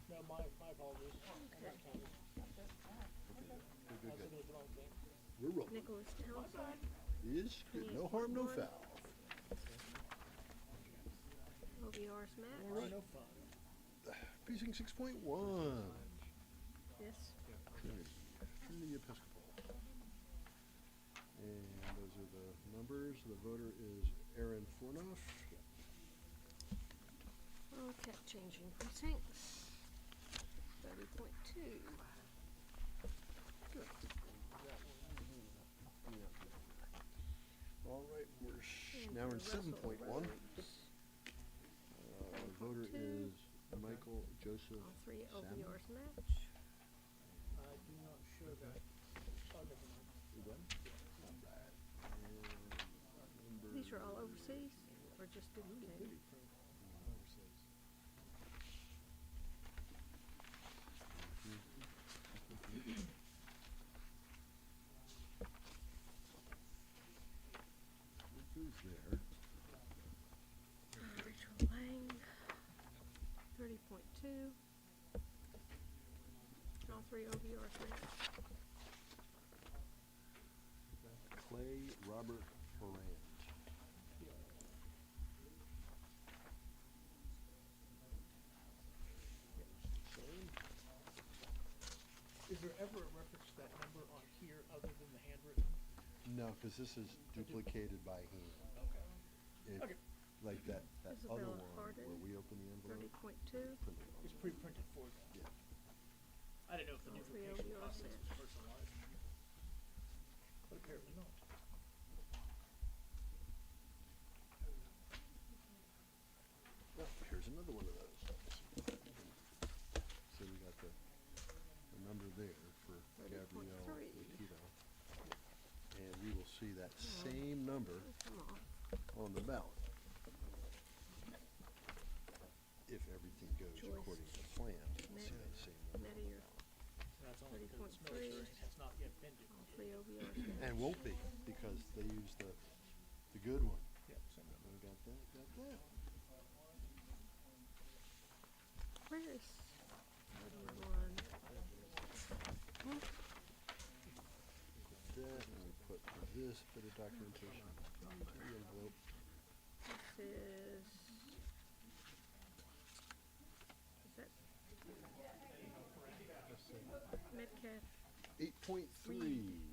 No, my apologies. Okay. Good. It wrong thing. We're rolling. Nicholas Townsend. Is good. No harm, no foul. OVRs match. No fun. Precinct 6.1. Yes. Trinity Episcopal. And those are the numbers. The voter is Aaron Fornoff. Okay, changing precincts. 30.2. Good. All right, now we're in 7.1. Voter is Michael Joseph All three Salmon. OVRs match. I do not show that. Oh, never mind. You done? All right. And These are all overseas or just duplicated? Who's there? Rachel Lang. 30.2. All three OVRs match. Clay Robert Ferrand. Same. Is there ever a reference to that number on here other than the handwritten? No, because this is duplicated by hand. Okay. If, Okay. like that other Isabella one Hardin. where we open the envelope. 30.2. print it on. It's pre-printed for them. Yeah. I didn't know if the All three duplication OVRs process was match. personalized. But apparently not. Well, here's another one. there for 30.3. Gabrielle Tito. And we will see that same number Come on. on the ballot. If everything goes Joyce. according to plan, we'll see that same number. Meta, you're That's only because it's 30.3. military, it's not yet pending. all three OVRs. And won't be, because they use the good one. Yep, same number. We got that. Where is 31? Put that, and we put this bit of documentation into the envelope. This is that Metcalf 8.3.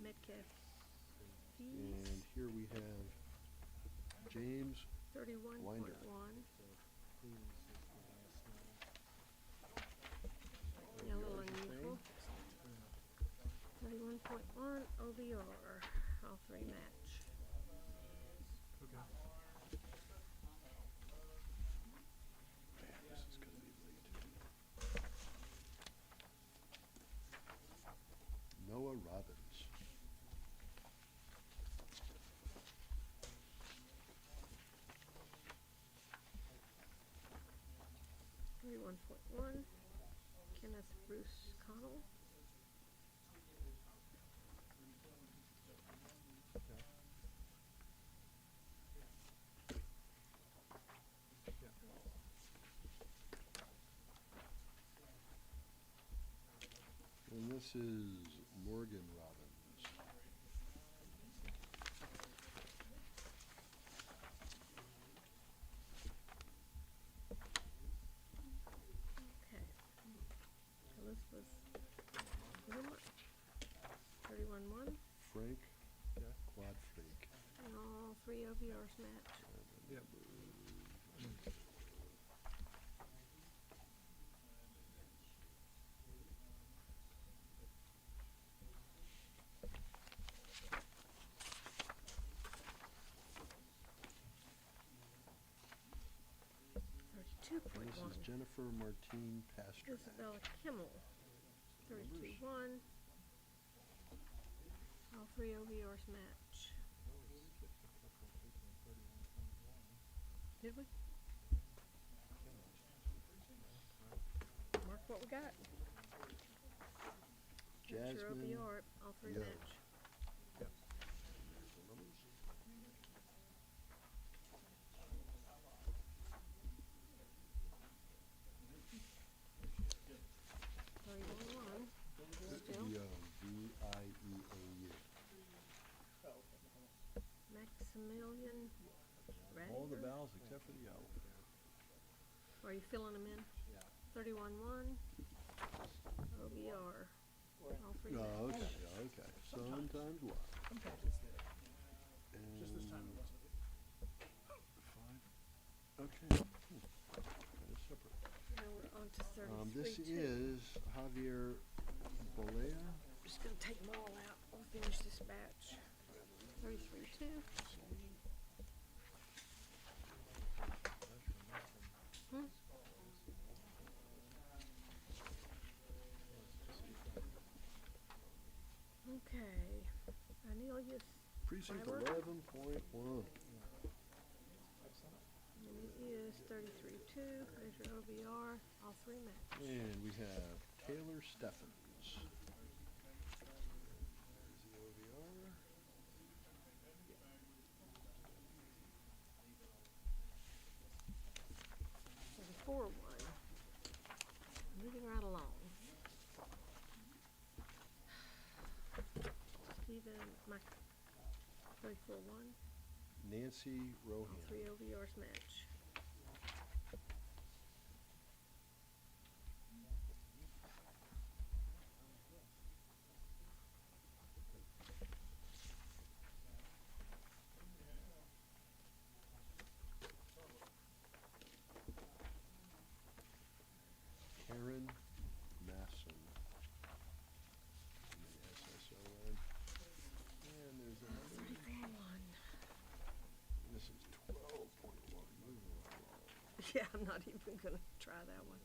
Metcalf fees, And here we have James 31.1. Yeah, a little unusual. 31.1 OVR, all three match. Man, this is gonna be late. Noah Robbins. Thirty-one point one, Kenneth Bruce Connell. And this is Morgan Robbins. Okay. Elizabeth Wilmot, 31.1, Frank Quadfreak. and all three OVRs match. Yep. And this is 32.1, Jennifer Martine Pasternak. Isabella Kimmel, 32.1, all three OVRs match. Did we? Mark what we got. That's your Jasmine OVR, all three Yo. match. Still, Yo, V-I-E-A-U. Maximilian All the Radford. vowels except for the O. Are you filling them in? Yeah. 31.1, OVR, all three match. Oh, okay, okay. Sometimes what? Sometimes it's there. Just this time it wasn't. Okay. That is separate. Now we're on to This 33.2. is Javier Bolea. Just gonna take them all out. We'll finish this batch. 33.2. Hmm? Okay. Cornelius Precinct Fiber. 11.1. And it is 33.2. There's your OVR. All three match. And we have Taylor Steffens. There's the OVR. 34.1. Moving right along. Stephen Mike. 34.1. Nancy All Rohan. three OVRs match. Karen Masson. M-A-S-S-O-N. And there's another. 34.1. This is 12.1. Moving right along. Yeah, I'm not even gonna try that one.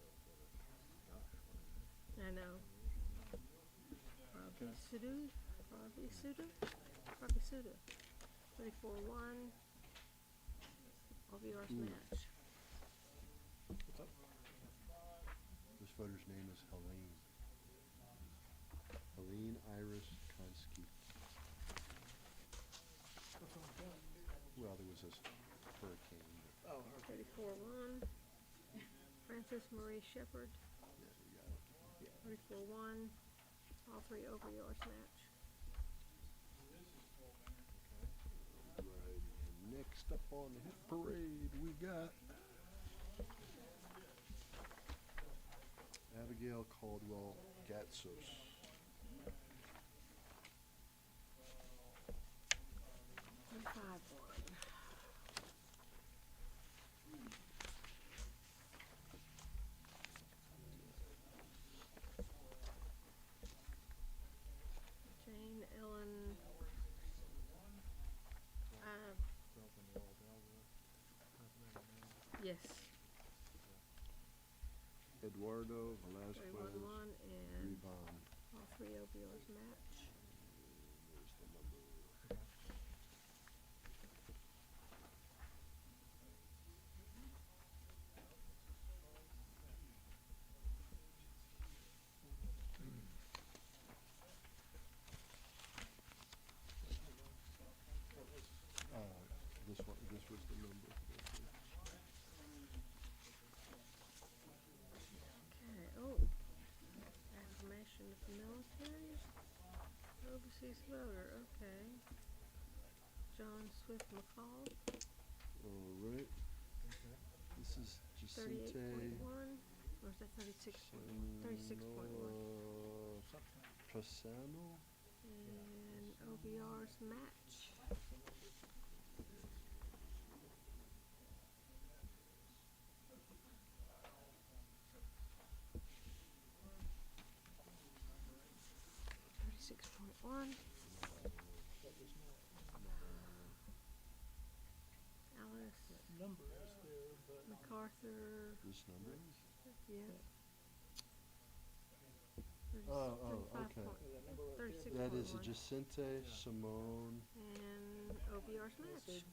I know. Barbie Suda. 34-1. OVR's match. This voter's name is Helene. Helene Iris Konski. Well, there was this hurricane. Oh, 34-1. Frances Marie Shepherd. Yeah, we got it. 34-1. All three over yours match. Right. And next up on the hit parade, we got Abigail Caldwell Gatsos. Jane Ellen. Yes. Eduardo Velasquez 31-1 and Rivon. all three over yours match. There's the number. This was the number. Okay, oh. Affirmation of the military. Overseas voter, okay. John Swift McCall, All right. This is Jacinte 38.1. Or is that 36? 36.1. Trasano. And OBR's match. .1. Alice Number is there, but MacArthur. This number? Yeah. Oh, okay. 36.1. That is a Jacinte Simone. And OBR's match.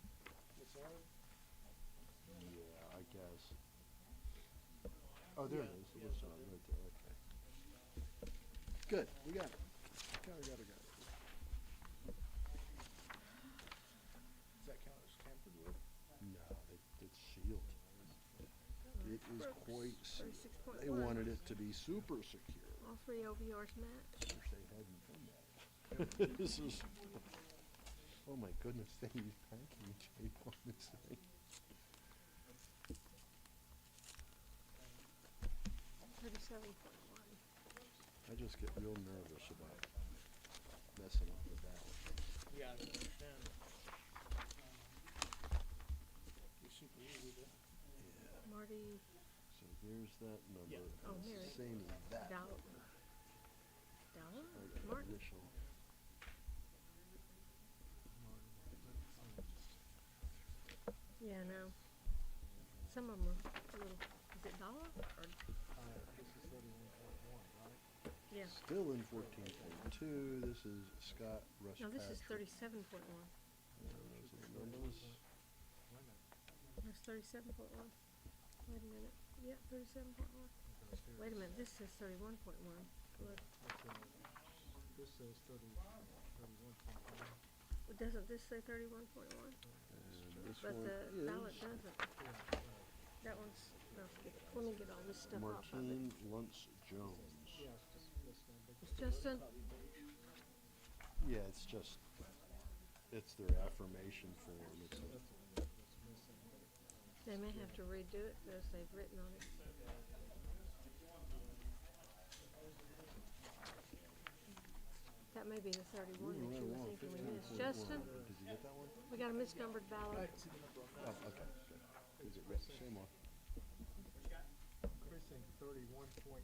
Yeah, I guess. Oh, there it is. It was right there. Okay. Good. We got it. Got it. does that count as tampered with? No, it's sealed. It is quite sealed. 36.1. They wanted it to be super secure. All three OBR's match. Wish they hadn't done that. This is, oh my goodness, they use packing tape on this thing. 37.1. I just get real nervous about messing up the ballot. Yeah, I understand. Be super easy to. Marty So there's that number. Yeah. Oh, It's the Mary. same as that. Dollar. Or the Martin. initial. Yeah, I know. Some of them are a little, is it dollar or? This is 31.1, right? Yeah. Still in 14.2. This is Scott Rush. No, this is 37.1. Those are the numbers. That's 37.1. Wait a minute. Yeah, 37.1. Wait a minute, this says 31.1. Look, This says 31.1. doesn't this say 31.1? And this But one the ballot is doesn't. That one's, no, let me get all this stuff off of it. Martine Luntz Jones. Yes, this number. It's Justin, Yeah, it's just, it's their affirmation form. It's a, That's missing. they may have to redo it because they've written on it. That may be the 31 that you were thinking we missed. Justin, did you get that one? we got a misnumbered ballot. Oh, okay, good. Is it right? Same one. Precinct 31.1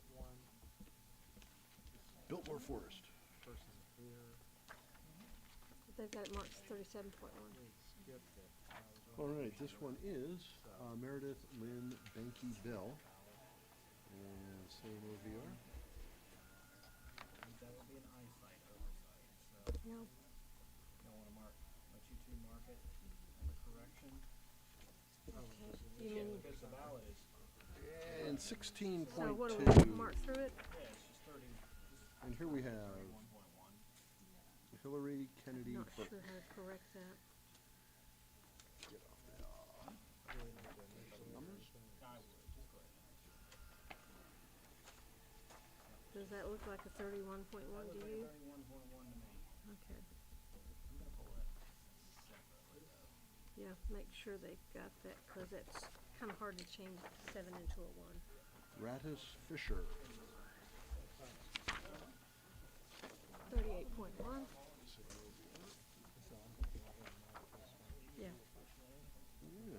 Biltmore Forest. person here. They've got it marked 37.1. We skipped it. All right, this one is Meredith Lynn Benke Bell. And same OVR. That would be an eyesight, okay? No. Don't wanna mark, don't you two mark it on the correction? Okay. You mean, Because the ballot is, And 16.2. so what do we mark through it? yeah, it's just 30, And here we have 1.1. Hillary Kennedy Not Burke. sure how to correct that. Get off there. Numbers? I would, just go ahead. Does that look like a 31.1 That to looks like you? 31.1 to me. Okay. I'm gonna pull that separately though. Yeah, make sure they got that, cause it's kinda hard to change 7 into a 1. Rattus Fisher. 38.1. Yeah. Yeah.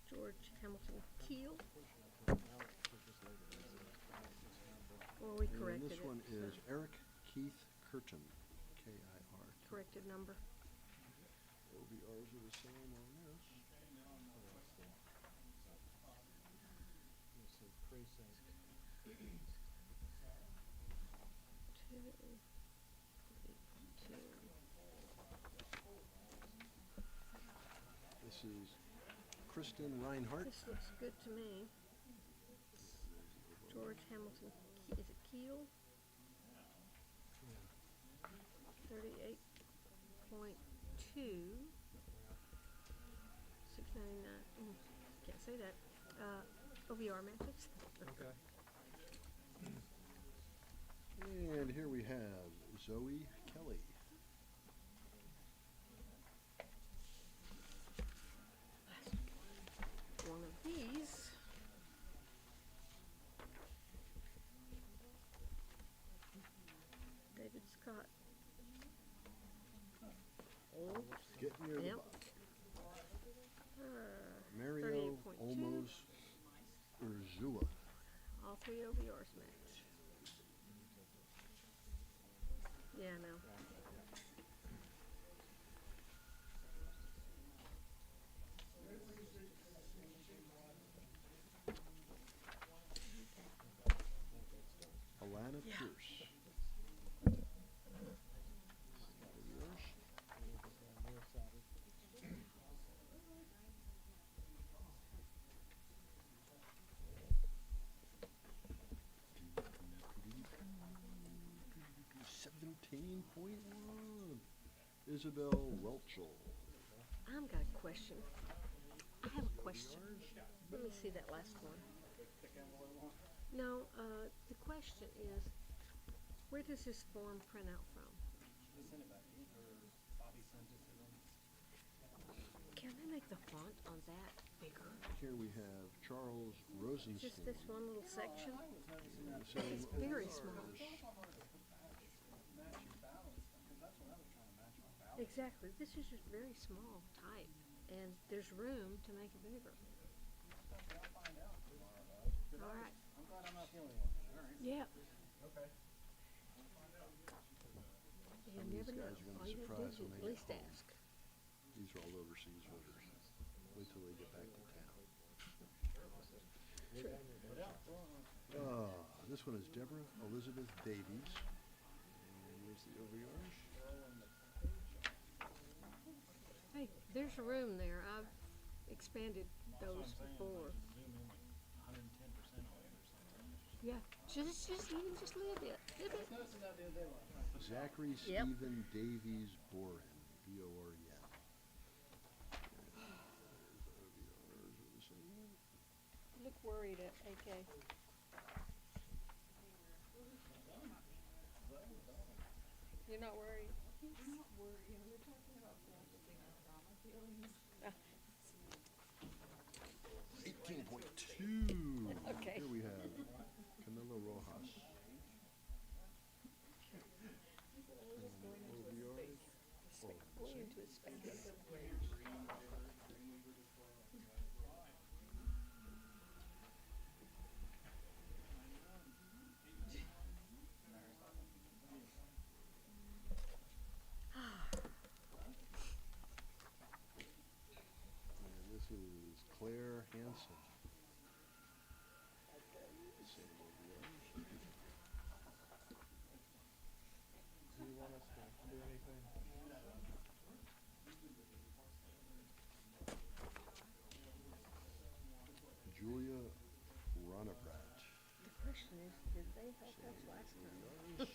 George Hamilton Keel. Well, we And corrected this it. one so is Eric Keith Curtin, K-I-R. corrected number. OBRs are the same on this. This is Kristen Reinhardt. This looks good to me. George Hamilton, is it Keel? 38.2. 699. Can't say that. OVR matches. Okay. And here we have Zoe Kelly. One of these. David Scott. Oh, Get near the yep. bottom. Uh, Mario 38.2. Olmos Urzua. All three OVRs match. Yeah, no. Alana Yeah. Pierce. Yours? $17.1. Isabel Welchel. I've got a question. I have a question. Let me see that last one. No, the question is, where does this form print out from? Just send it back to me, or Bobby sent it to them. Can they make the font on that bigger? Here we have Charles Rosenstein. Just this one little section? And the same It's very OVRs. small. Match your balance, because that's what I was trying to match my balance. Exactly. This is just very small type, and there's room to make it bigger. I'll find out tomorrow, though. All right. I'm glad I'm not the only one. All right. Yeah. Okay. You Some of these never know. guys are gonna All be you have to surprised do when is they at get least home. ask. These are all overseas voters. Wait till they get back to town. This one is Deborah Elizabeth Davies. And here's the OVRs. Hey, there's room there. I've expanded those before. Zoom in like 110% on it or something. Yeah, just even just a little bit. Little bit. Noticing that the other day when I was trying to put Zachary Yep. Stephen Davies Boren, B-O-R-E-N. You look worried at AK. You're not worried? He's not worried. We're talking about practicing our trauma feelings. 18.2. Okay. Here we have Camilo Rojas. Going into his space. And this is Claire Hansen. Julia Ronaprat. The question is, did they help us last time?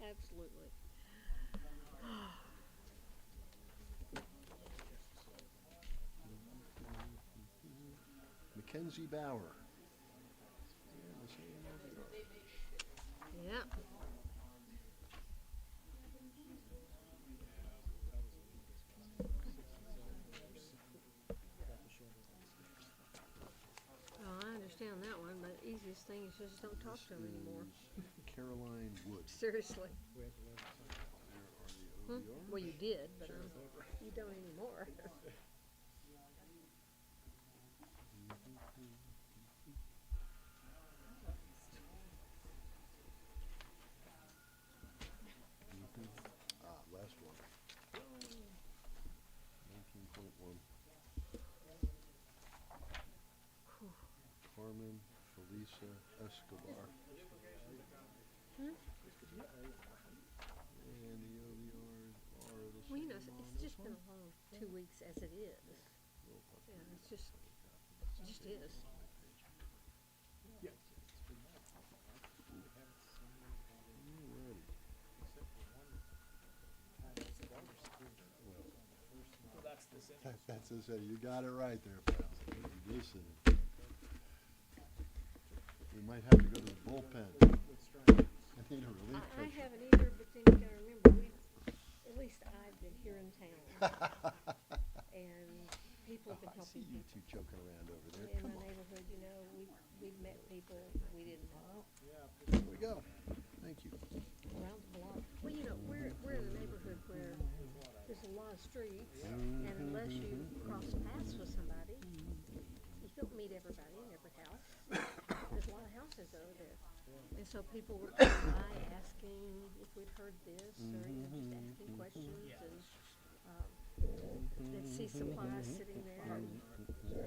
Absolutely. Mackenzie Bauer. Yeah. Oh, I understand that one, but easiest thing is just don't talk to them anymore. Caroline Wood. Seriously. There are the OBRs. Well, you did, but you don't anymore. Last one. 19.1. Carmen Felisa Escobar. Hmm? And the OBRs are the Well, you know, same on it's this just been one. a long 2 weeks as it is. Yeah, it just is. Alrighty. So that's this. That's it. You got it right there, pal. Listen. We might have to go to the bullpen. I need a relief I pitcher. haven't either, but then you gotta remember, at least I've been here in town. And people have been I see helping you people. two joking around over there. In Come my on. neighborhood, you know, we've met people we didn't know. There we go. Thank you. Around the block. Well, you know, we're in a neighborhood where there's a lot of streets, and unless you cross paths with somebody, you don't meet everybody in every house. There's a lot of houses over there. And so people were coming by asking if we'd heard this, or, you know, just asking questions, and they'd see supplies sitting there. Are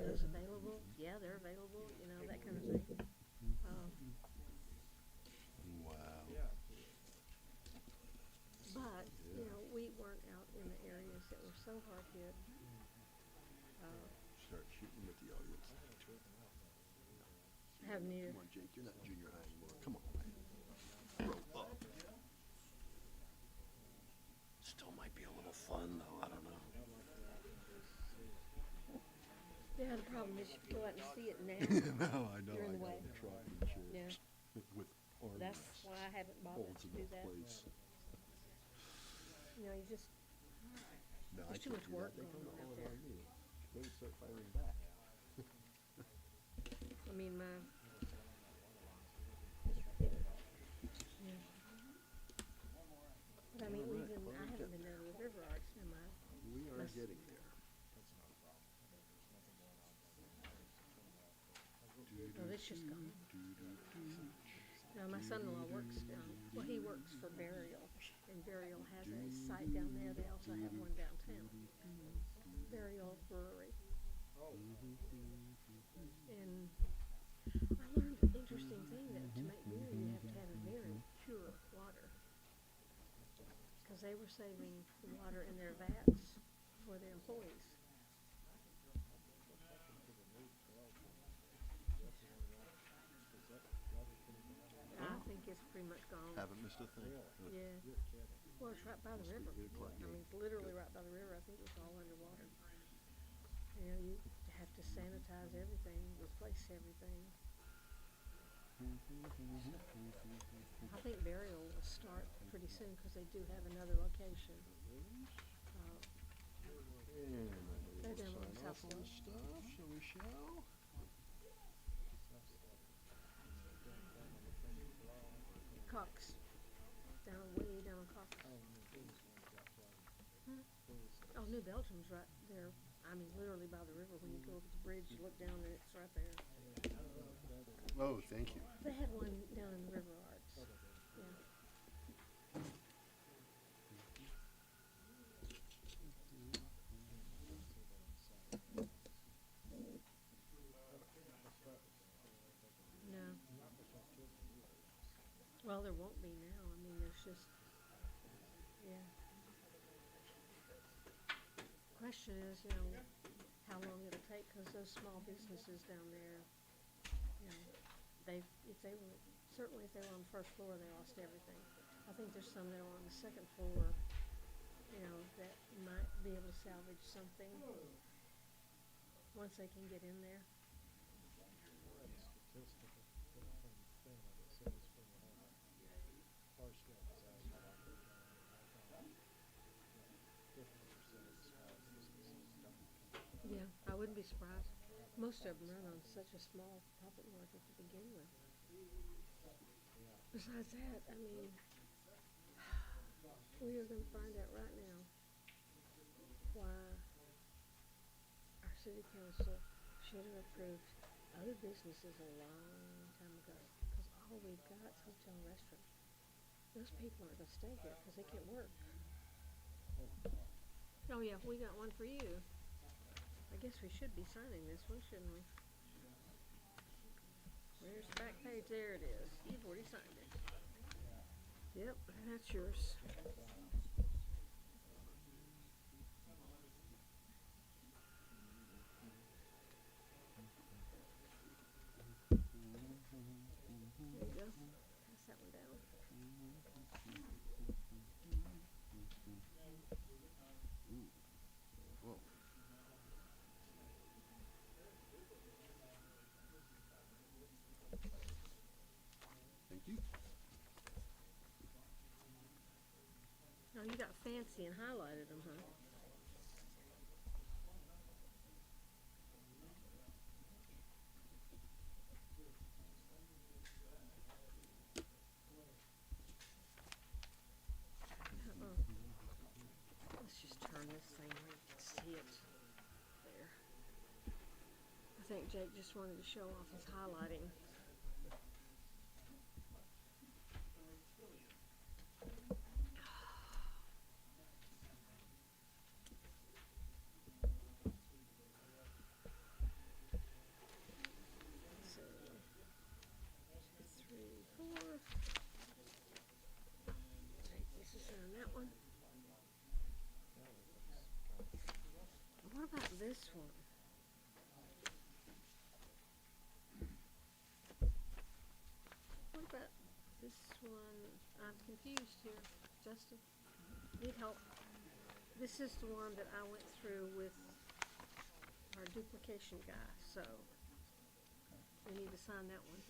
those available? Yeah, they're available, you know, that kind of thing. Wow. But, you know, we weren't out in the areas that were so hard hit. Start shooting with the audience. Haven't you? Come on, Jake. You're not junior high anymore. Come on, man. Grow up. Still might be a little fun, though. I don't know. Yeah, the problem is you go out and see it now. No, I know. You're in I the know. way. The truck and shit. Yeah. With arms. That's why I haven't bothered holds to in do the that. place. You know, you just, No, there's I too can't much do work that. They going come on out all there. around me. They would start firing back. I mean, yeah. But I mean, All right. even, Well, I we're haven't getting been down to the river arch in my, We are Let's- getting there. oh, it's just gone. Now, my son-in-law works down, well, he works for Burial, and Burial has a site down there. They also have one downtown. Burial Brewery. And I learned an interesting thing that to make beer, you have to have a very pure water. Because they were saving the water in their vats for their employees. I think it's pretty much gone. Haven't missed a thing. Yeah. Well, it's right by the river. I mean, it's literally right by the river. I think it was all underwater. You know, you have to sanitize everything, replace everything. I think Burial will start pretty soon because they do have another location. And They're we'll down on sign South off on the Slope. stuff, so we shall. Cox. Down way down on Cox. Oh, New Belgium's right there. I mean, literally by the river. When you go over the bridge, you look down and it's right there. Oh, thank you. They had one down in the River Arts. Yeah. No. Well, there won't be now. I mean, there's just, yeah. Question is, you know, how long it'll take, cause those small businesses down there, you know, certainly if they were on the first floor, they lost everything. I think there's some that are on the second floor, you know, that might be able to salvage something once they can get in there. Yeah, I wouldn't be surprised. Most of them run on such a small profit margin to begin with. Besides that, I mean, we are gonna find out right now why our city council should have approved other businesses a long time ago. Cause all we've got is hotel and restaurant. Those people aren't gonna stay here cause they can't work. Oh yeah, we got one for you. I guess we should be signing this one, shouldn't we? Where's the back page? There it is. You've already signed it. Yep, that's yours. There you go. Pass that one down. Whoa. Thank you. Oh, you got fancy and highlighted them, huh? Let's just turn this thing where you can see it. There. I think Jake just wanted to show off his highlighting. So, 3, 4. Jake needs to sign that one. What about this one? What about this one? I'm confused here. Justin, need help? This is the one that I went through with our duplication guy, so we need to sign that one.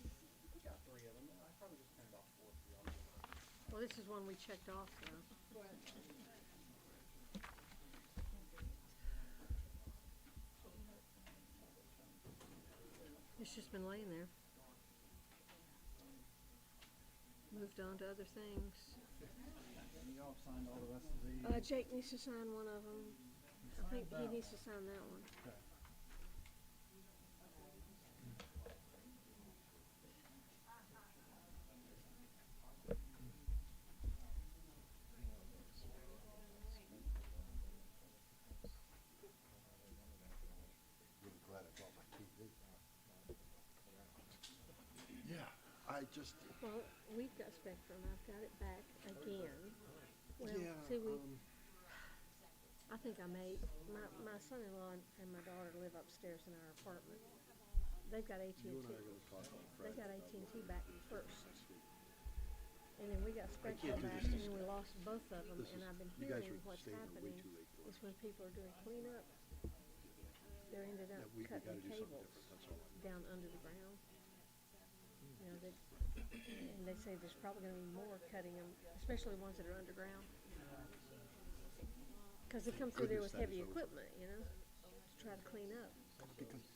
We got 3 of them. I probably just printed off 4 for y'all. Well, this is one we checked off now. Go ahead. It's just been laying there. Moved on to other things. Y'all have signed all the rest of these. Jake needs to sign one of them. I think he needs to sign that one. Okay. Really glad I brought my TV. Yeah, I just, Well, we've got Spectrum. I've got it back again. Well, yeah, see, I think I may, my son-in-law and my daughter live upstairs in our apartment. They've got AT&T. you and I are gonna talk on They Friday. got AT&T back first. And then we got can't Spectrum do back, this and then we lost both of them. This And is- I've been you guys hearing are what's staying way happening too late for is us. when people are doing cleanup, they're ended up We gotta cutting do something cables different, that's all. down under the ground. You know, and they say there's probably gonna be more cutting them, especially ones that are underground. Cause they come through there with Goodness, that heavy is over. equipment, you know, to try to clean up. Because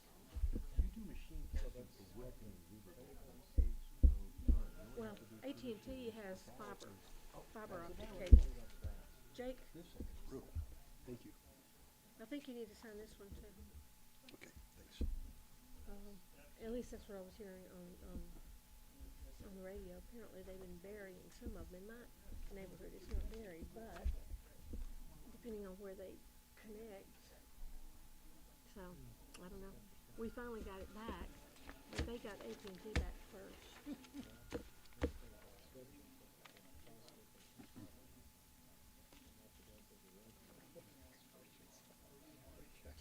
You do machine Well, AT&T has fiber optic cable. Jake, Really, thank you. I think you need to sign this one too. Okay, thanks. At least that's what I was hearing on the radio. Apparently they've been burying some of them. In my neighborhood, it's not buried, but depending on where they connect. So, I don't know. We finally got it back, but they got AT&T back first.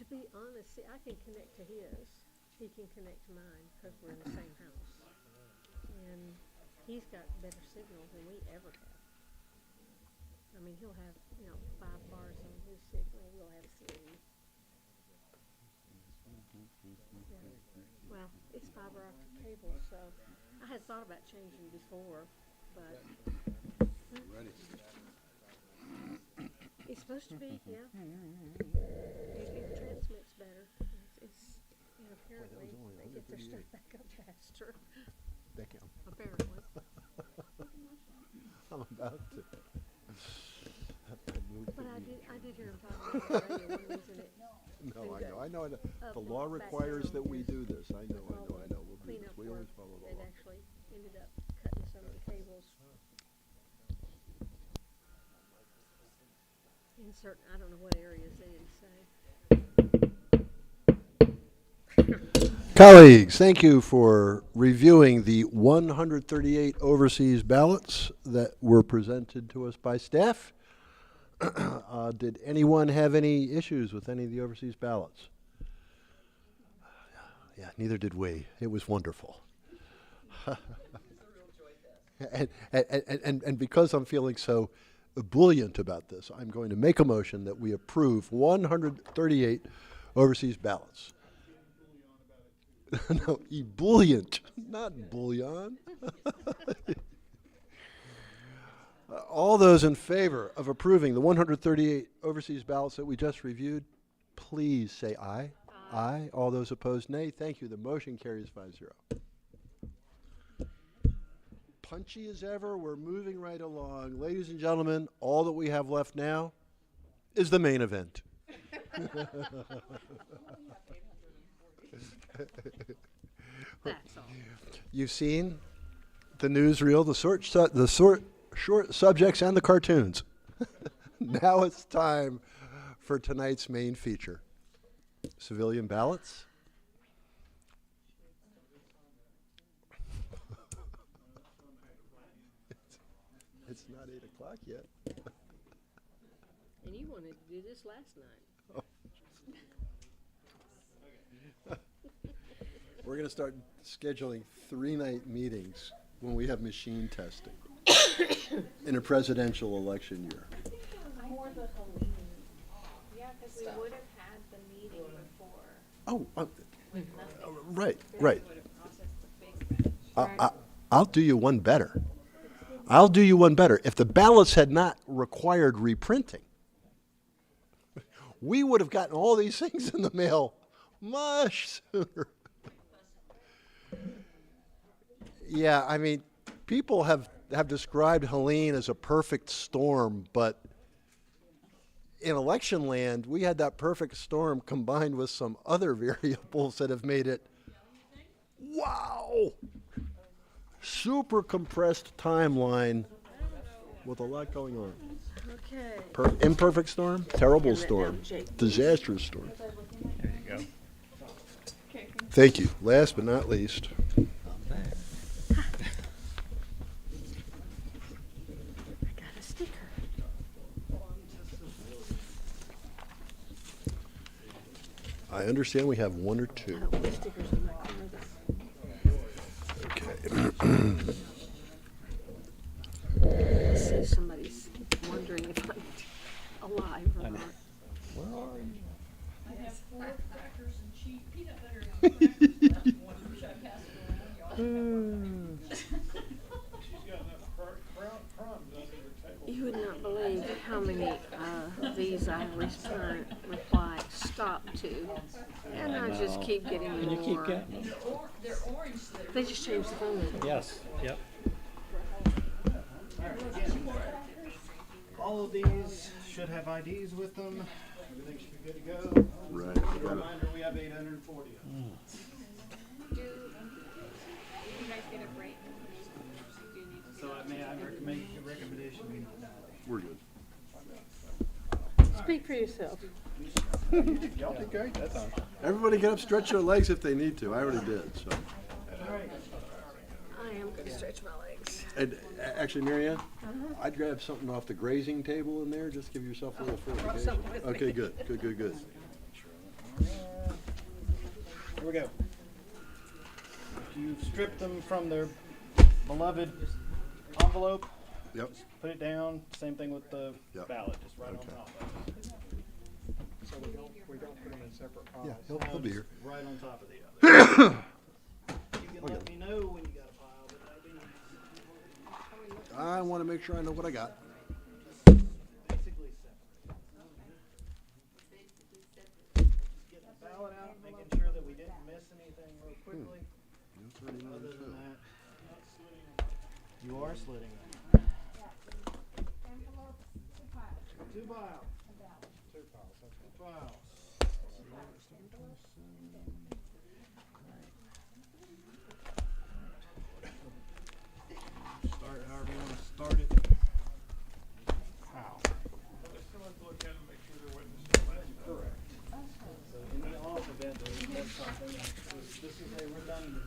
To be honest, see, I can connect to his, he can connect to mine, because we're in the same house. And he's got better signal than we ever have. I mean, he'll have, 5 bars on his signal, we'll have 3. Yeah. Well, it's fiber optic cable, so I had thought about changing before, but it's supposed to be, yeah. It transmits better. It's and apparently they get their stuff back up faster. Thank you. Apparently. I'm about to. But I did hear him talking about the radio, one reason it. No, I know. The law requires that we do this. I know. We'll do this. We always follow the It law. actually ended up cutting some of the cables. In certain, I don't know what areas, they didn't say. Colleagues, thank you for reviewing the 138 overseas ballots that were presented to us by staff. Did anyone have any issues with any of the overseas ballots? Yeah, neither did we. It was wonderful. and because I'm feeling so ebullient about this, I'm going to make a motion that we approve 138 overseas ballots. No, ebullient, not bullion. All those in favor of approving the 138 overseas ballots that we just reviewed, please say aye. Aye. All those opposed, nay. Thank you. The motion carries 5-0. Punchy as ever, we're moving right along. Ladies and gentlemen, all that we have left now is the main event. That's all. You've seen the newsreel, the short subjects, and the cartoons. Now it's time for tonight's main feature. Civilian ballots. It's not 8 o'clock yet. And you wanted to do this last night. We're going to start scheduling 3-night meetings when we have machine testing in a presidential election year. More the Halloween. Yeah, because we would have had the meeting before. Oh, With nothing. right. We would have processed the big I'll do you one better. If the ballots had not required reprinting, we would have gotten all these things in the mail much sooner. Yeah, I mean, people have described Helene as a perfect storm, but in election land, we had that perfect storm combined with some other variables that have made it, wow, super compressed timeline with a lot going on. Okay. Imperfect storm, terrible Hand that storm, down, Jake. disastrous storm. There you go. Thank you. Last but not least. I got a sticker. I understand we have 1 or 2. Oh, the stickers in my car. Okay. Let's see if somebody's wondering if I'm alive or not. Where are you? I have 4 crackers and cheese, peanut butter and crackers left. Should I pass it around? She's got enough crumbs under her table. You would not believe how many of these I reply stop to, and I just keep getting more. And you keep getting? They're orange, so they're. They just changed the phone number. Yes, yep. All of these should have IDs with them. Everything should be good to go. Right. Just a reminder, we have 840 of them. Do you guys get a break? Do you need to So I make a recommendation. We're good. Speak for yourself. Y'all did great. That's all. Everybody get up, stretch their legs if they need to. I already did, so. I am going to stretch my legs. And actually, Mary Ann, I'd grab something off the grazing table in there, just give yourself a little food. brought Okay, something with me. okay, good. Here we go. If you've stripped them from their beloved envelope, Yep. put it down. Same thing with the Yep. ballot, just right Okay. on top of it. So we don't put them in separate piles. Yeah, he'll be here. Right on top of the other. You can let me know when you got a pile, but that'll be I want to make sure I know what I got. basically separate. Getting the ballot out, making sure that we didn't miss anything real quickly. Other than that, you are slitting them. Two piles. Two piles, okay. Two piles. Start however you want to start it. Wow. Correct. So in the off event that we miss something, this is a redundant.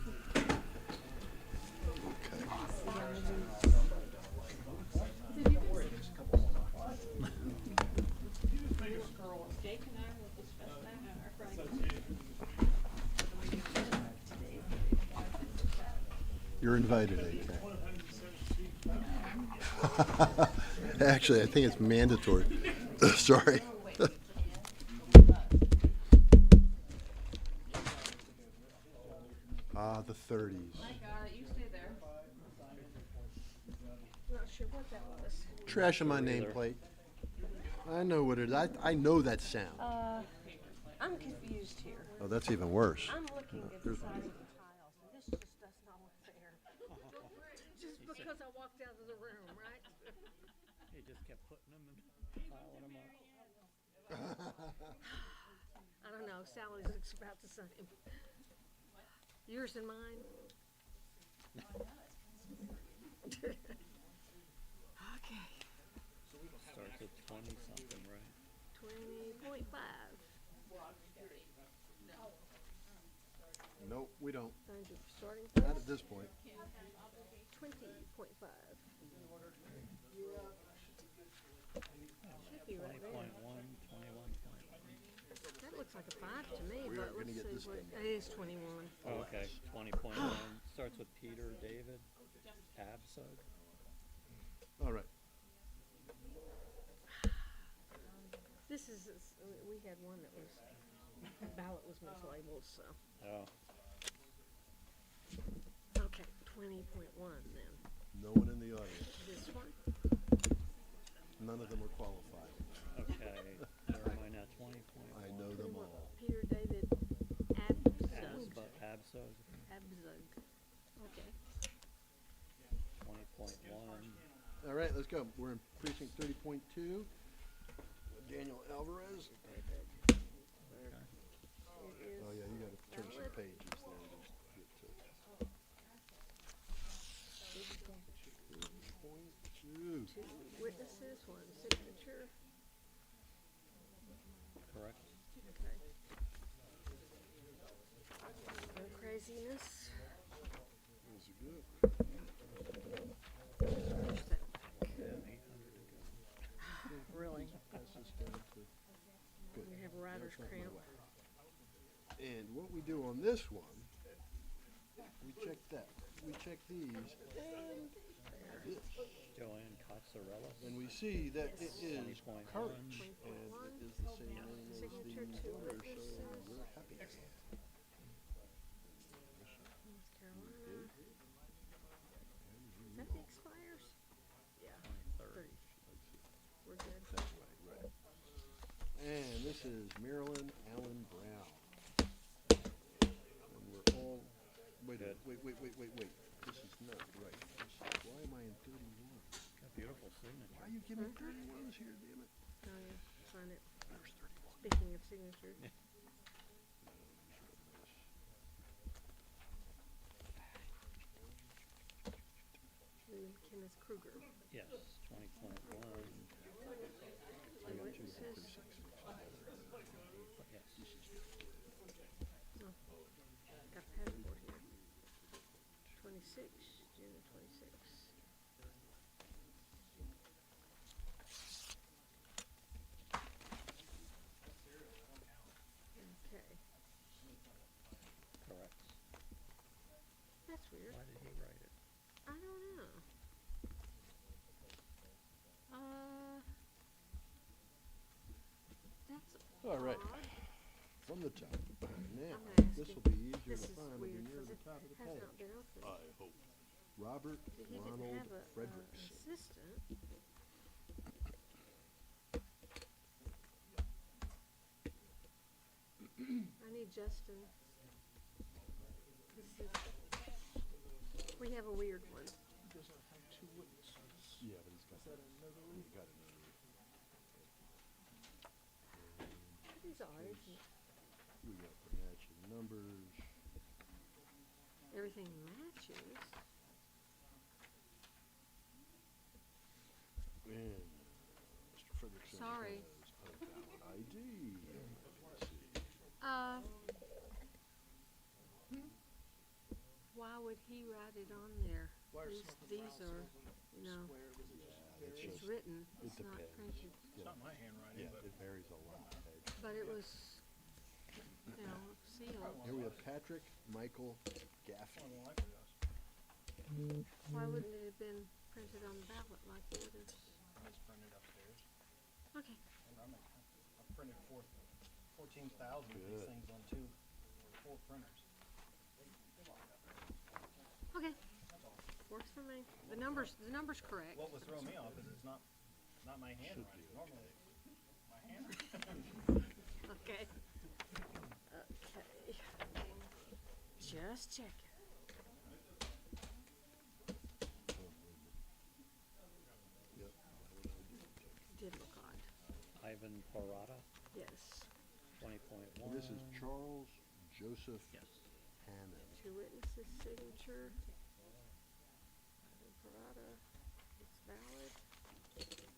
Jake and I will discuss that on our Friday. You're invited, AK. Actually, I think it's mandatory. Sorry. The 30s. You stay there. Not sure what that was. Trash in my nameplate. I know what it is. I know that sound. I'm confused here. Oh, that's even worse. I'm looking at the size of the tiles, and this just does not look fair. Just because I walked out of the room, right? He just kept putting them and piling them up. I don't know, Sally looks about the same. Yours and mine? Okay. Starts at 20 something, right? 20.5. Nope, we don't. Thank you for starting. Not at this point. 20.5. Should be right there. 20.1, 21.1. That looks like a 5 to me, We but are gonna let's get see this what, thing. it is 21. Oh, okay, 20.1. Starts with Peter, David, Absug. All right. This is, we had one that was, ballot was mislabeled, so. Oh, Okay, 20.1 then. No one in the audience. This one? None of them are qualified. okay. Where am I now? 20.1. I know them all. Peter David Abzug. Absug, Abzug. Okay. 20.1. All right, let's go. We're in precinct 30.2. Daniel Alvarez. It is Oh yeah, you got to turn some pages there. Just get to 30.2. 2 witnesses, 1 signature. Correct. Okay. No craziness. Those are good. Push that back. Yeah, 800 to go. Really? Pass this down to. Good. We have writer's That's not cramp. my way. And what we do on this one, we check that. We check these and this. Joanne Cotzarellis. And we see that it is 20.1. current and it is the same name as Signature, the 2 voter, so witnesses. we're happy. North Carolina. Is that the expires? Yeah. 30. We're good. That's right, right. And this is Marilyn Allen Brown. And we're all, wait, Good. wait. This is not right. This is, why am I in 31? Got beautiful signature. Why are you giving me 31s here, damn it? Oh, yeah, sign it. There's 31. Speaking of signatures. Lou Kenneth Kruger. Yes, 20.1. I got two Witnesses. precincts. Yes. Oh, got a passport here. 26, June of 26. Okay. weird. Why did he write it? I don't know. That's All right. odd. From the top. Now, I'm gonna ask this him. will be easier This to is find when weird you're near 'cause the it top of the has not page. been opened. I hope. Robert He didn't Ronald have a Frederickson. assistant. I need Justin. This is, we have a weird one. Yeah, but he's got that. He got it. These are, isn't it? We got the matching numbers. Everything matches. And Mr. Frederickson Sorry. has a valid ID. Let's see. Why would he write it on there? These are, you know, It's it's just, written, it it's not depends. printed. It's not my handwriting, Yeah, but- it varies a lot. But it was, you know, sealed. Here we have Patrick Michael Gaffney. Why wouldn't it have been printed on the ballot like the others? It's printed upstairs. Okay. I've printed 14,000 of these Good. things on 4 printers. Okay. Works for me. The number's correct. What would throw me off is it's not my handwriting. Normally, it's my handwriting. Okay. Okay. Just checking. Yep. Did look odd. Ivan Parada, Yes. 20.1. And this is Charles Joseph Yes. Hannon. Two witnesses' signature. Ivan Parada. It's valid. There you go.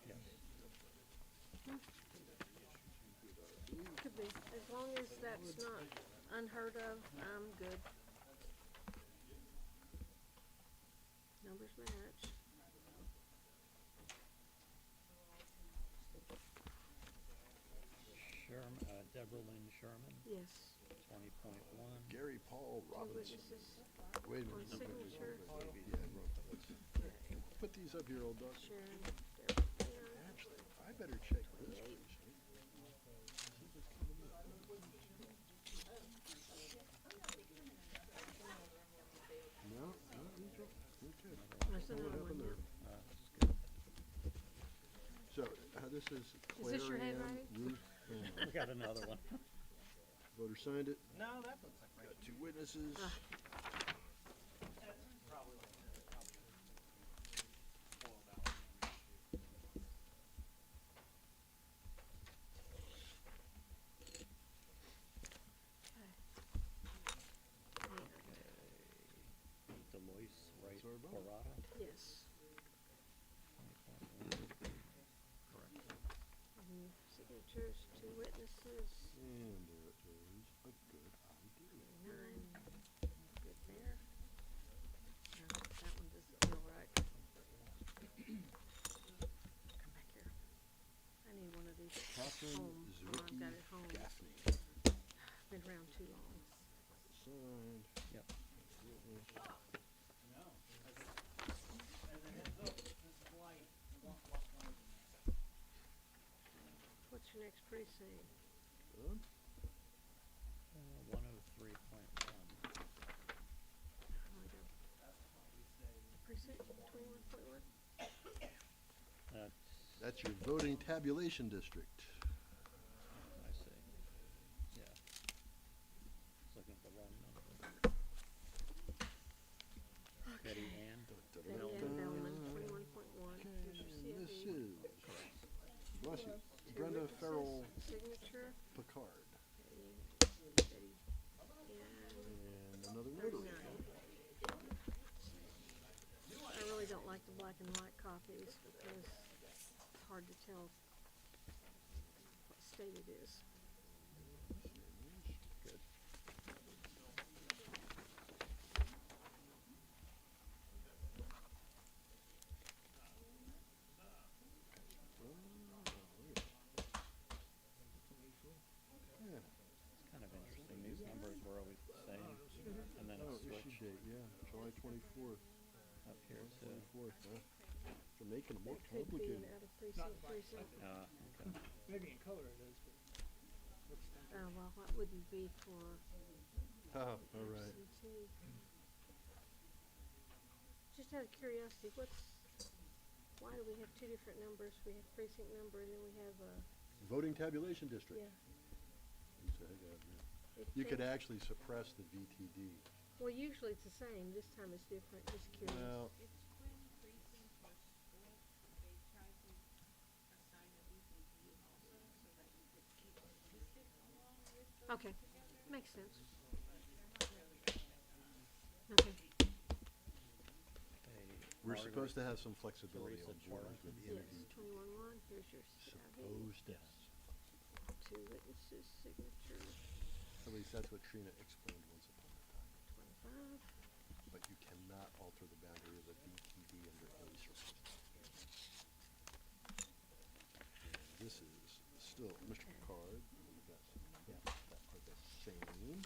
Yes. Could be. As long as that's not unheard of, I'm good. Numbers match. Deborah Lynn Sherman, Yes. 20.1. Gary Paul Two Robinson. witnesses. Wait a One minute. signature. Yeah, I wrote that. Okay. Put these up here, old dog. Sharon. Deborah. Actually, I better check this Eight. first. No, no, these are, okay. There's What another happened one. there? That's good. So, this is Is this your Claire Ann handwriting? Ruth. We got another one. Voter signed it. No, that looks like Got two witnesses. Delois Wright Sorry about it. Parada, Yes. 20.1. Correct. Signatures, two witnesses. And there is a good ID. 9. Good there. No, that one doesn't feel right. Come back here. I need one of these Catherine home. Oh, I've Zwicky got it home. Gaffney. Been around too long. Signed. Yep. Witness. No. As a heads up, this is light. What's your next precinct? Done. 103.1. Precinct 21.1? That's, That's your voting tabulation district. I see. Yeah. Looking at the wrong number. Betty Ann. Betty Ann Bellman, 21.1. Here's your And this CFE. is, bless you, Two Brenda witnesses, Farrell Signature. Picard. Betty Ann. And another notary. 39. I really don't like the black and white copies because it's hard to tell what state it is. Good. 24th, huh? They're making it more That could be an complicated. out of precinct, precinct. Okay. Maybe in color it is, but looks like. Well, what would it be for Oh, all right. absentee? Just out of curiosity, why do we have two different numbers? We have precinct number and then we have, Voting tabulation district. yeah. Who's the heck out of here? it You could changed. actually suppress the VTD. Well, usually it's the same. This time it's different. Just curious. Well, Okay, makes sense. Okay. we're supposed to have some flexibility Teresa on borders Charles. within a Yes, VTD. 21-1, here's your savvy. Supposed to. Two witnesses, signature, At least that's what Trina explained once upon a time. 25. But you cannot alter the boundary of the VTD under any circumstance. And this is still Mr. Picard. Yeah, that are the same.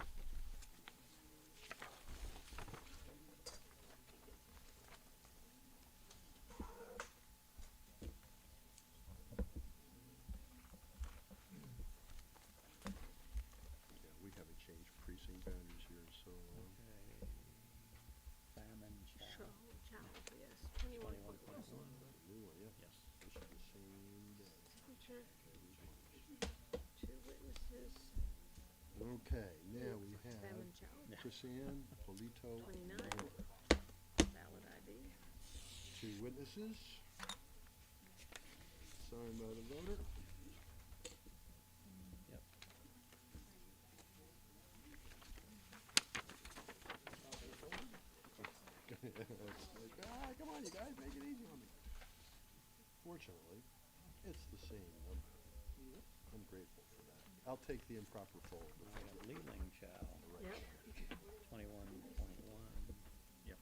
Yeah, we haven't changed precinct boundaries here in so long. Famine Chow, child. yes, 21.1. 21.1. New one, yeah. Yes. This is the same day. Signature, two witnesses, Okay, now we have Famine Chow, Chrisanne, Polito, 29. Moore. valid ID. Two witnesses. Signed by the voter. Yep. It's like, come on, you guys, make it easy on me. Fortunately, it's the same number. I'm grateful for that. I'll take the improper fold. I got Leland Chow. Yep. 21.1. Yep.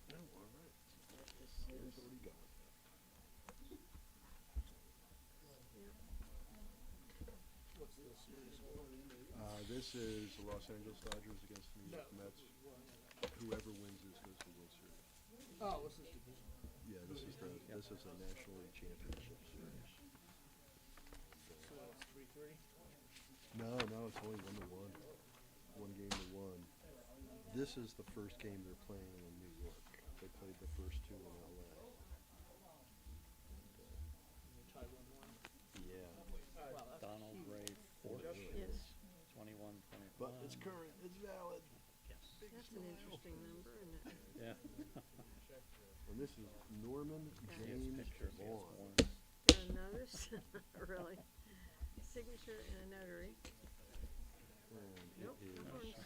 No, all right. This Here's is, already gone. yep. What's the series for? This is the Los Angeles Dodgers against the New York Mets. Whoever wins this goes to the World Series. Oh, this is division. Yeah, this is the National League Championship Series. So it's 3-3. No, it's only 1-1. 1 game to 1. This is the first game they're playing in New York. They played the first two in LA. You tie 1-1. Yeah, Wow, that's Donald huge. Ray Forge. Yes, 21.1. but it's current. It's valid. Yes. that's an interesting number, isn't it? Yeah. And this is Norman Okay. James Picture. Vaughn. There are notice, really. Signature and a notary. And Nope, it is orange.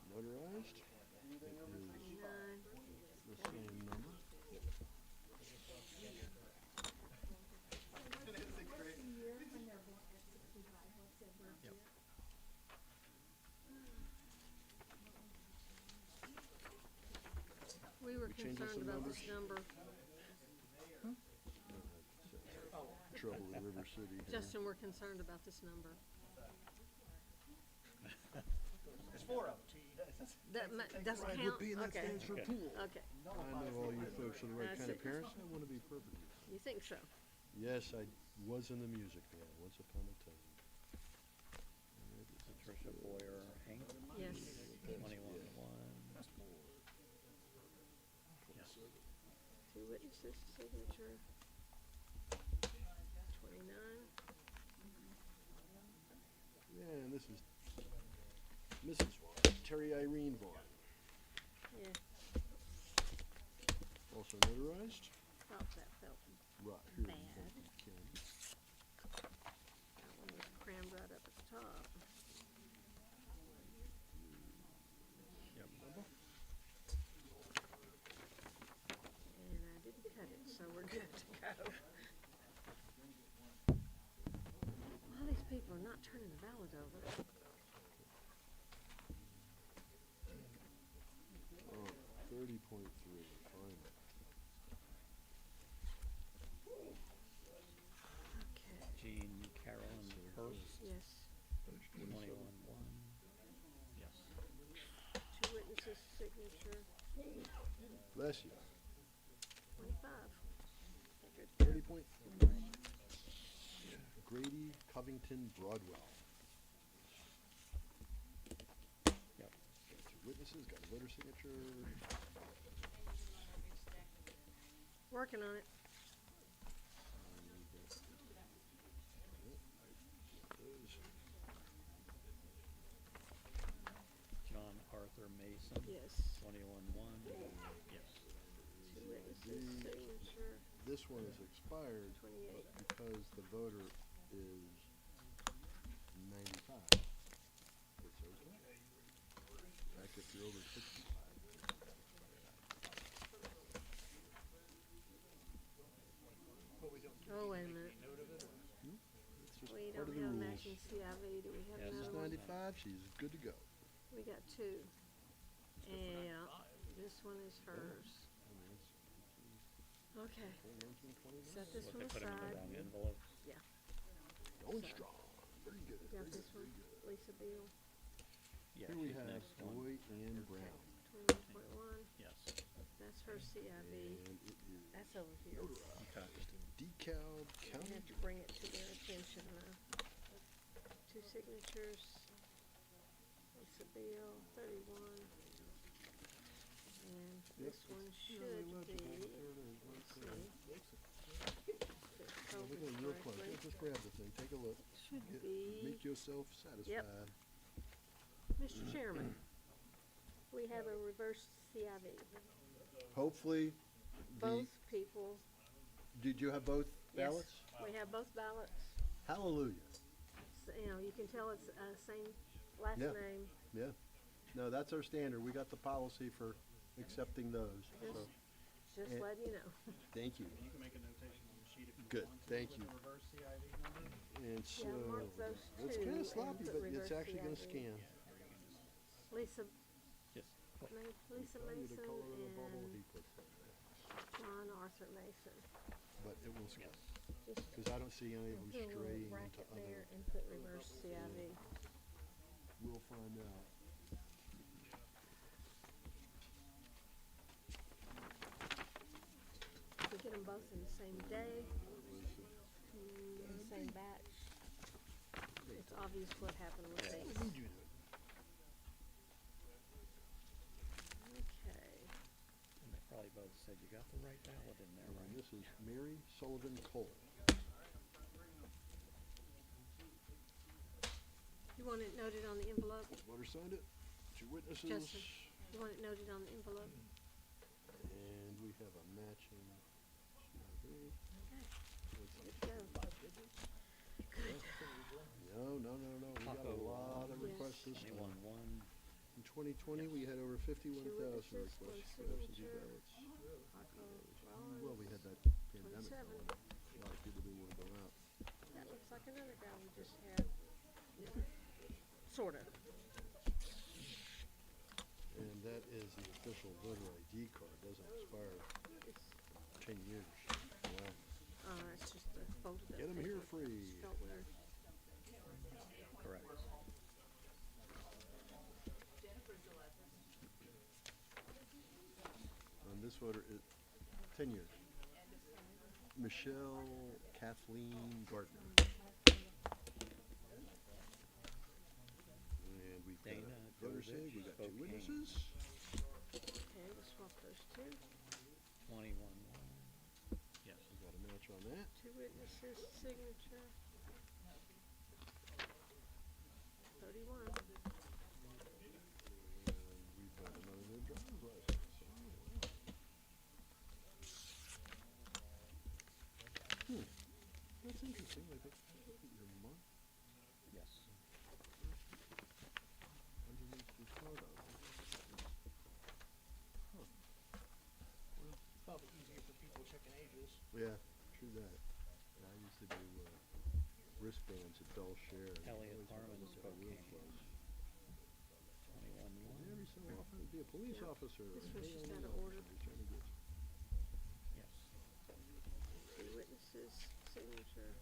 notarized. It is 29. the same number. We were We changing concerned some about numbers? this number. Trouble in River City here. Justin, we're concerned about this number. There's 4 of them. That doesn't Right, count? with B, and that Okay. stands for pool. Okay, I know all you folks are the right That's kind of it. parents. I want to be perfect. you think so? Yes, I was in the music band once upon a time. Patricia Boyer Hank. Yes. 21.1. Yes. Two witnesses, signature. 29. Yeah, and this is Mrs. Vaughn, Terry Irene Vaughn. Yeah, Also notarized. thought that felt, Right, here Bad. is Becky Kim. that one was crammed right up at the top. Yep. And I didn't cut it, so we're good to go. All these people are not turning the ballot over. Oh, 30.3, finally. Okay, Jean Carolyn Hurst. yes. 21.1. Yes. Two witnesses, signature. Bless you. 95. 30.3. Grady Covington Broadwell. Yep. Got 2 witnesses, got a voter signature. Working on it. John Arthur Mason. Yes. 21-1. Yes. Two witnesses, signature. This one is expired, 28. but because the voter is 95, it's okay. Back if you're over 65. Oh, wait a minute. It's just We part don't of the have rules. matching CIV. Do we have Yes. This is another one? 95, she's good to go. We got 2. Yeah, this one is hers. Okay. Set this What, one they put 'em in the aside. wrong envelopes? Yeah. Going So, strong. Very good. You Very got good. this one, Very good. Lisa Beal, Yeah, Here we she's have next one. Joy Ann Brown. 21.1. Yes. That's her CIV. And it is That's over here. notarized. Okay. DeKalb We County. have to bring it to their attention now. 2 signatures. Lisa Beal, 31. And this one should be, let's see. Look at it real close. Yeah, just grab the thing. Take a look. Should Get- be, Make yourself satisfied. Mr. Chairman, we have a reverse CIV. Hopefully, Both people, did you have both yes, ballots? we have both ballots. Hallelujah. You know, you can tell it's same last Yeah. name. Yeah. No, that's our standard. We got the policy for accepting those. So, Just And- letting you know. thank you. You can make a notation on the sheet if you Good, want to. thank with you. the reverse CIV number. And so, Yeah, mark those it's two kind and of sloppy, put but reverse it's actually going to CIV. scan. Lisa, Yes. Lisa Tell you the Mason color of the bubble, he and puts that there. John Arthur Mason. But it will scan. Just Because I don't see any of them put a little straying into bracket other. there and put reverse CIV. We'll find out. We get them both in the same day, in the same batch. It's obvious what happened with these. What did you do? Okay. And they probably both said you got the right ballot in there, And right? this is Mary Sullivan Cole. You want it noted on the envelope? Voter signed it. 2 witnesses. Justin, you want it noted on the envelope? And we have a matching. CIV. Good to go. No. We got a Taco. lot of Yes. requests this time. 21-1. In 2020, we had over 51,000 witnesses, requests one for absentee signature. ballots. Paco Well, we Rollins. had that pandemic 27. going. A lot of people didn't want to go out. That looks like another guy we just had. Sort of. And that is the official voter ID card. Doesn't expire It's, 10 years. Wow. it's just a folded up Get 'em here paper. free. Spelled weird. Correct. And this voter is 10 years. Michelle Kathleen Gardner. And we've got Dana a voter Jovich, sig. We got 2 Spokane. witnesses. Okay, we'll swap those two. 21-1. Yes. We got a match on that. 2 witnesses, signature. 31. And we've got another new driver's license. That's interesting. I think your month Yes. underneath your photo. Probably easier for people checking ages. Yeah, true that. Yeah, I used to do wristbands at Bell Share. and Elliot always Harmon, wanted to look real Spokane. close. 21-1. Every so often, it'd be a police Yeah. officer. This or one's a just ALE out of order. officer trying to get- Yes. 2 witnesses, signature.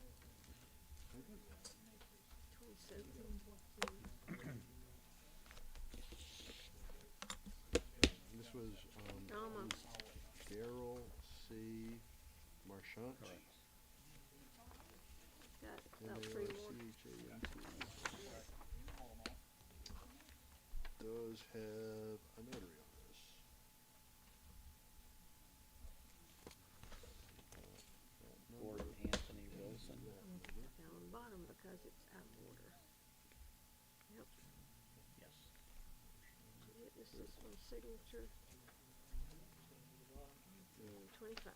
27. This was Almost. Daryl C. Marchant. Got about 3 more. Does have a notary on this. Gordon Anthony Wilson. Down on the bottom because it's out of order. Yep. Yes. This is one signature. 25.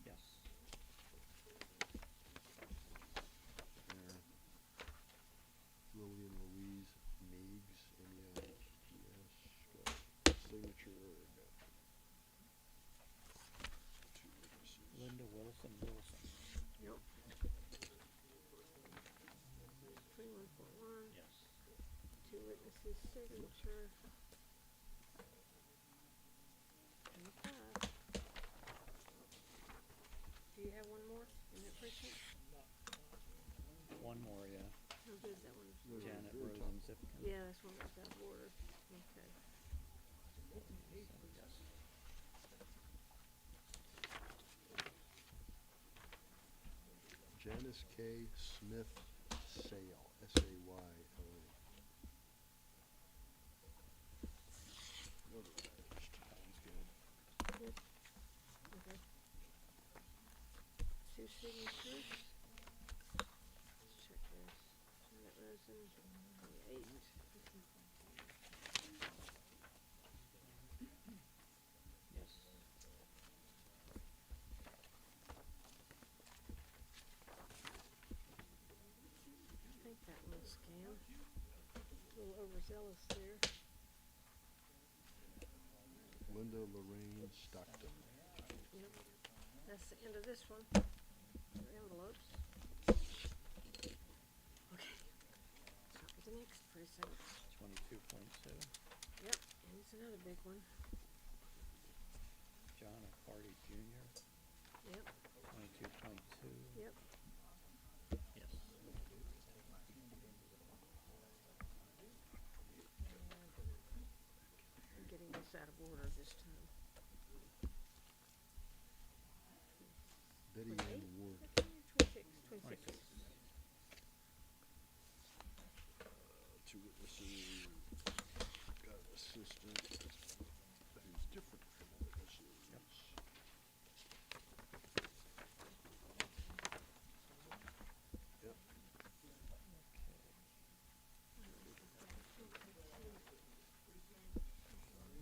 Yes. There. William Louise Meigs, M-E-I-G-S, got signature, got two witnesses. Linda Wilson Wilson. Yep. 21.1. Yes. 2 witnesses signature. 25. Do you have one more in that precinct? One more, yeah. How good that one? Janet Rosen Zipkin. Yeah, that's one that's out of order. Okay. Yes. Janice K. Smith Sale, S-A-Y-L-A. Notarized. Sounds good. Good. Okay. 2 signatures. Let's check this. Janet Rosen, 28. Yes. I think that one's scanned. A little overzealous there. Linda Lorraine Stockton. Yep. That's the end of this one. Your envelopes. Okay. Start with the next precinct. 22.2. Yep. And it's another big one. John Accardi Jr. Yep. 22.2. Yep. Yes. I'm getting this out of order this time. Betty 28? Ann Ward. 26. 26. Two witnesses. Got an assistant who's different from witnesses. Yep.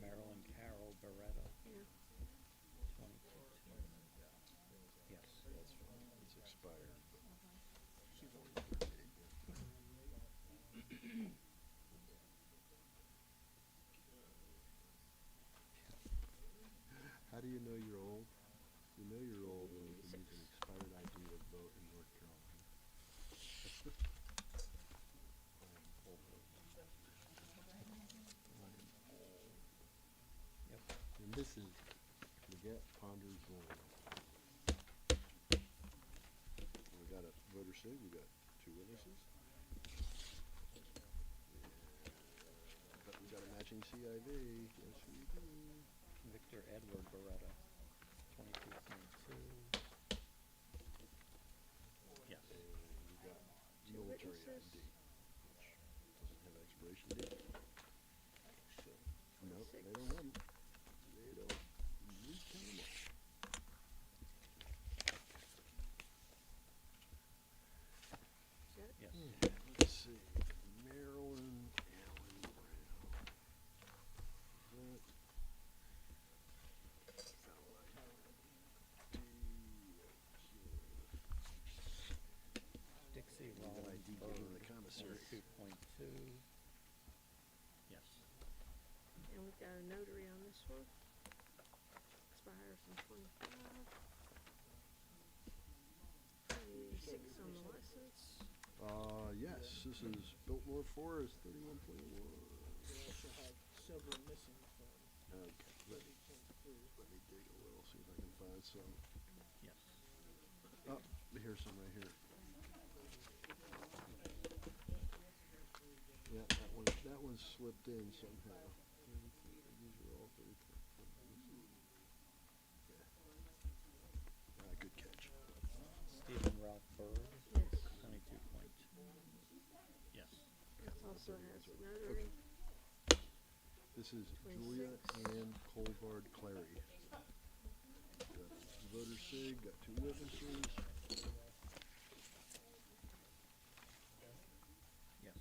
Marilyn Carroll Beretta. Yeah. 22.2. Yes. That's fine. It's expired, but she's only 38. How do you know you're old? You know you're old when you can use an expired ID to vote in North Carolina. I am old. Yep. And this is Leggett Ponders Lane. We got a voter sig, we got 2 witnesses. But we got a matching CIV, yes we do. Victor Edward Beretta. 22.2. Yes. And we got 2 military witnesses. ID, which doesn't have expiration date. No, they don't have them. They don't. We count them all. Got it? Yes. Let's see, Marilyn Allen Brown. Dixie Got Rollins ID given to the Bird. commissary. 22.2. Yes. And we've got a notary on this one. Expires in 25. 26 on the license. Yes, this is Biltmore Forest, 31.1. We also have several missing from Okay, let me dig a little, see if I can find some. Yes. Oh, here's some right here. was slipped in somehow. These are all 30. Yeah. Good catch. Stephen Ralph Bird, Yes. 22.2. Yes. This also has a notary. This is Julia 26. Ann Colvard Clary. Got voter sig, got 2 witnesses. Yes.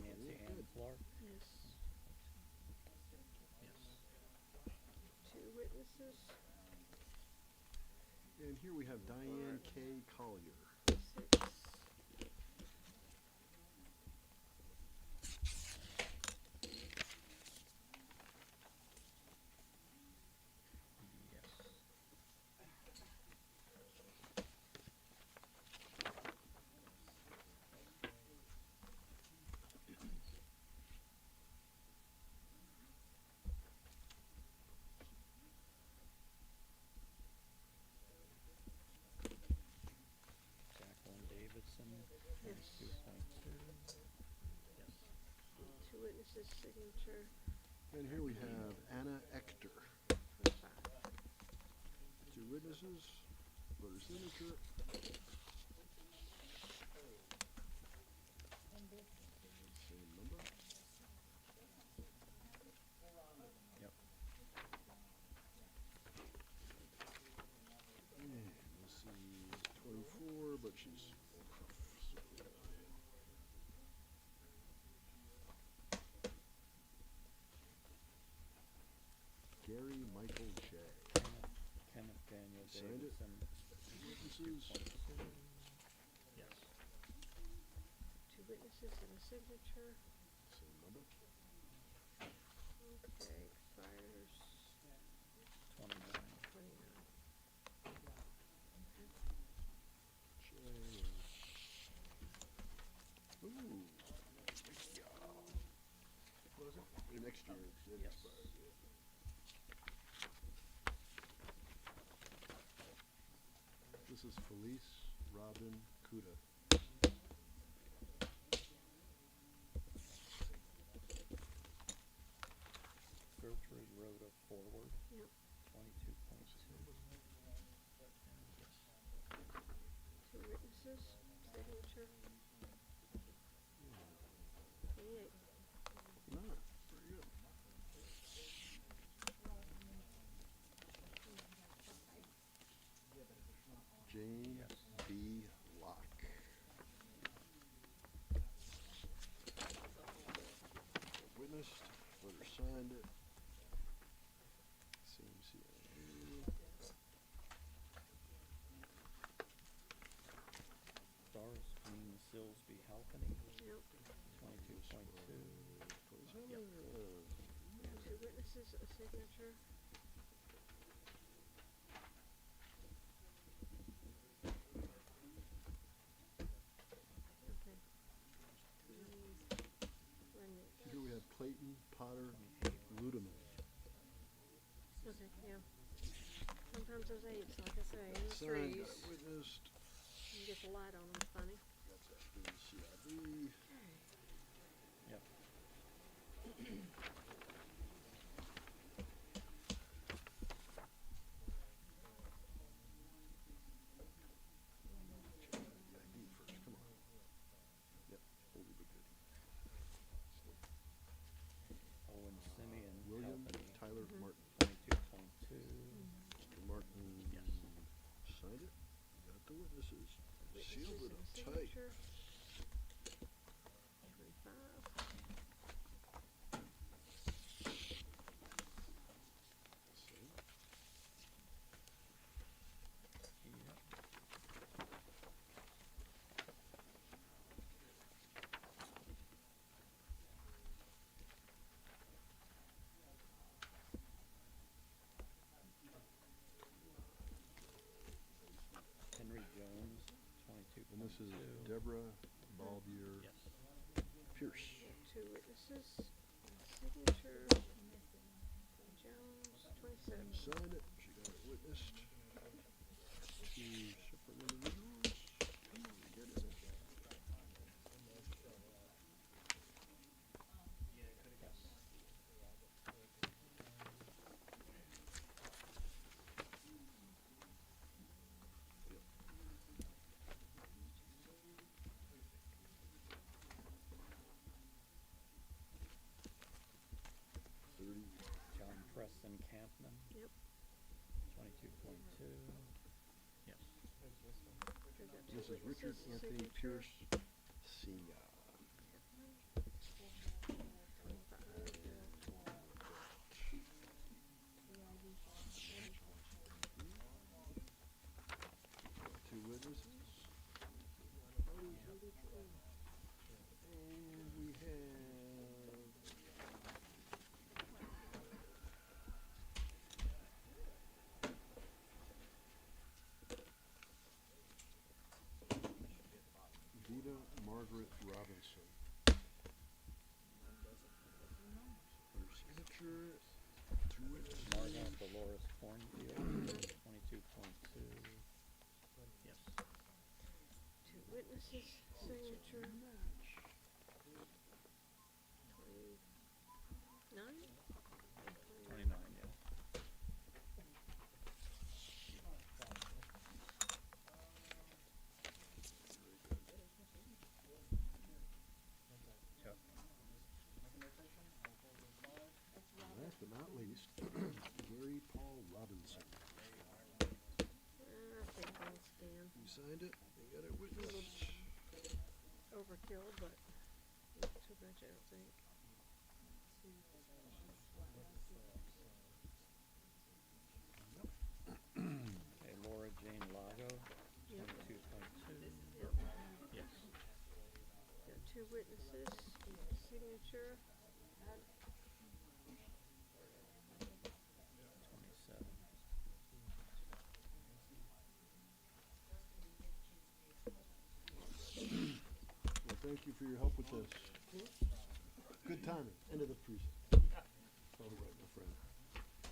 Nancy Ann Clark. Yes. Yes. 2 witnesses. And here we have Diane K. Collier. 6. Yes. Jacqueline Davidson, 22.2. Yes. 2 witnesses signature. And here we have Anna Ector. 25. 2 witnesses, voter signature. Same number. Yep. And this is 24, but she's Gary Michael J. Kenneth Daniel Signed it. Davidson, Witnesses. 2.2. Yes. 2 witnesses and a signature. Same number. Okay, expires 29. 29. Ooh. Yeah. What was it? Next year. It Yes. expires, yeah. This is Felice Robin Kuda. Gertrude Rhoda Forward, Yep. 22.2. Yes. 2 witnesses, signature. 28. No, very good. Jane Yes. B. Locke. Witnessed, voter signed it. CMCA. Doris Green Silsby Halfany, Yep. 22.2. 27. Yep. 2 witnesses, a signature. Okay. Here we have Clayton Potter Ludeman. Okay, yeah. Sometimes those 8s, like I say, and the Signed, 3s, got witnessed. you get the light on them funny. That's FBCID. Yep. Check the ID first, come on. Yep, oldie but goodie. Owen Simeon William Halfany, Tyler Martin. 22.2. Mr. Martin. Yes. Signed it. Got the witnesses. Sealed Witnesses it and a up tight. signature. 25. Same. Yep. Henry Jones, 22.2. And this is Deborah Balbier Yes. Pierce. two witnesses, signature, Jones, 27. Sign it, she got it witnessed. Two separate individuals. Come on, get it. John Preston Campman. Yep. 22.2. Yes. We've got two Mrs. Richard witnesses, Anthony signature, Pierce, Sia. 25. Two witnesses. And we have Vita Margaret Robinson. Her signature, two witnesses. Margot Dolores Cornfield. 22.2. Yes. Two witnesses, signature. 29? 29. Yeah. Yep. Last but not least, Gary Paul Robinson. I think I'll scan. You signed it, you got it witnessed. Overkill, but not too much, I don't think. Okay, Laura Jane Lago. Yep. 22.2. Yep. Yes. Got two witnesses, signature. 27. Well, thank you for your help with this. Good timing, end of the precinct. All right, my friend.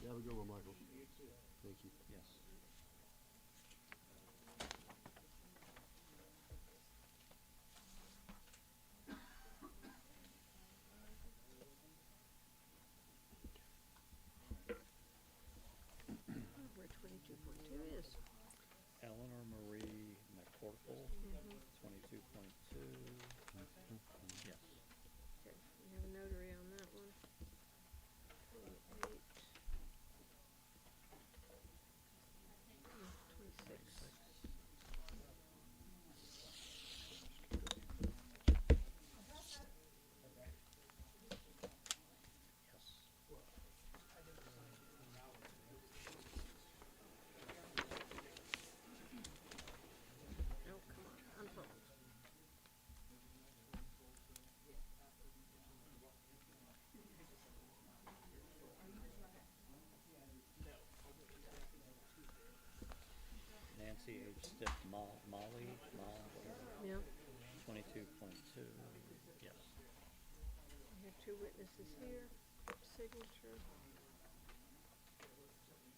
You have a good one, Michael. Thank you. Yes. Where 22.2 is. Eleanor Marie McCorkle. 22.2. Yes. Okay, we have a notary on that one. 28. 26. Yes. Oh, come on, unfold. Nancy H. Stiff Molly. Yeah, 22.2. Yes. we have two witnesses here, signature.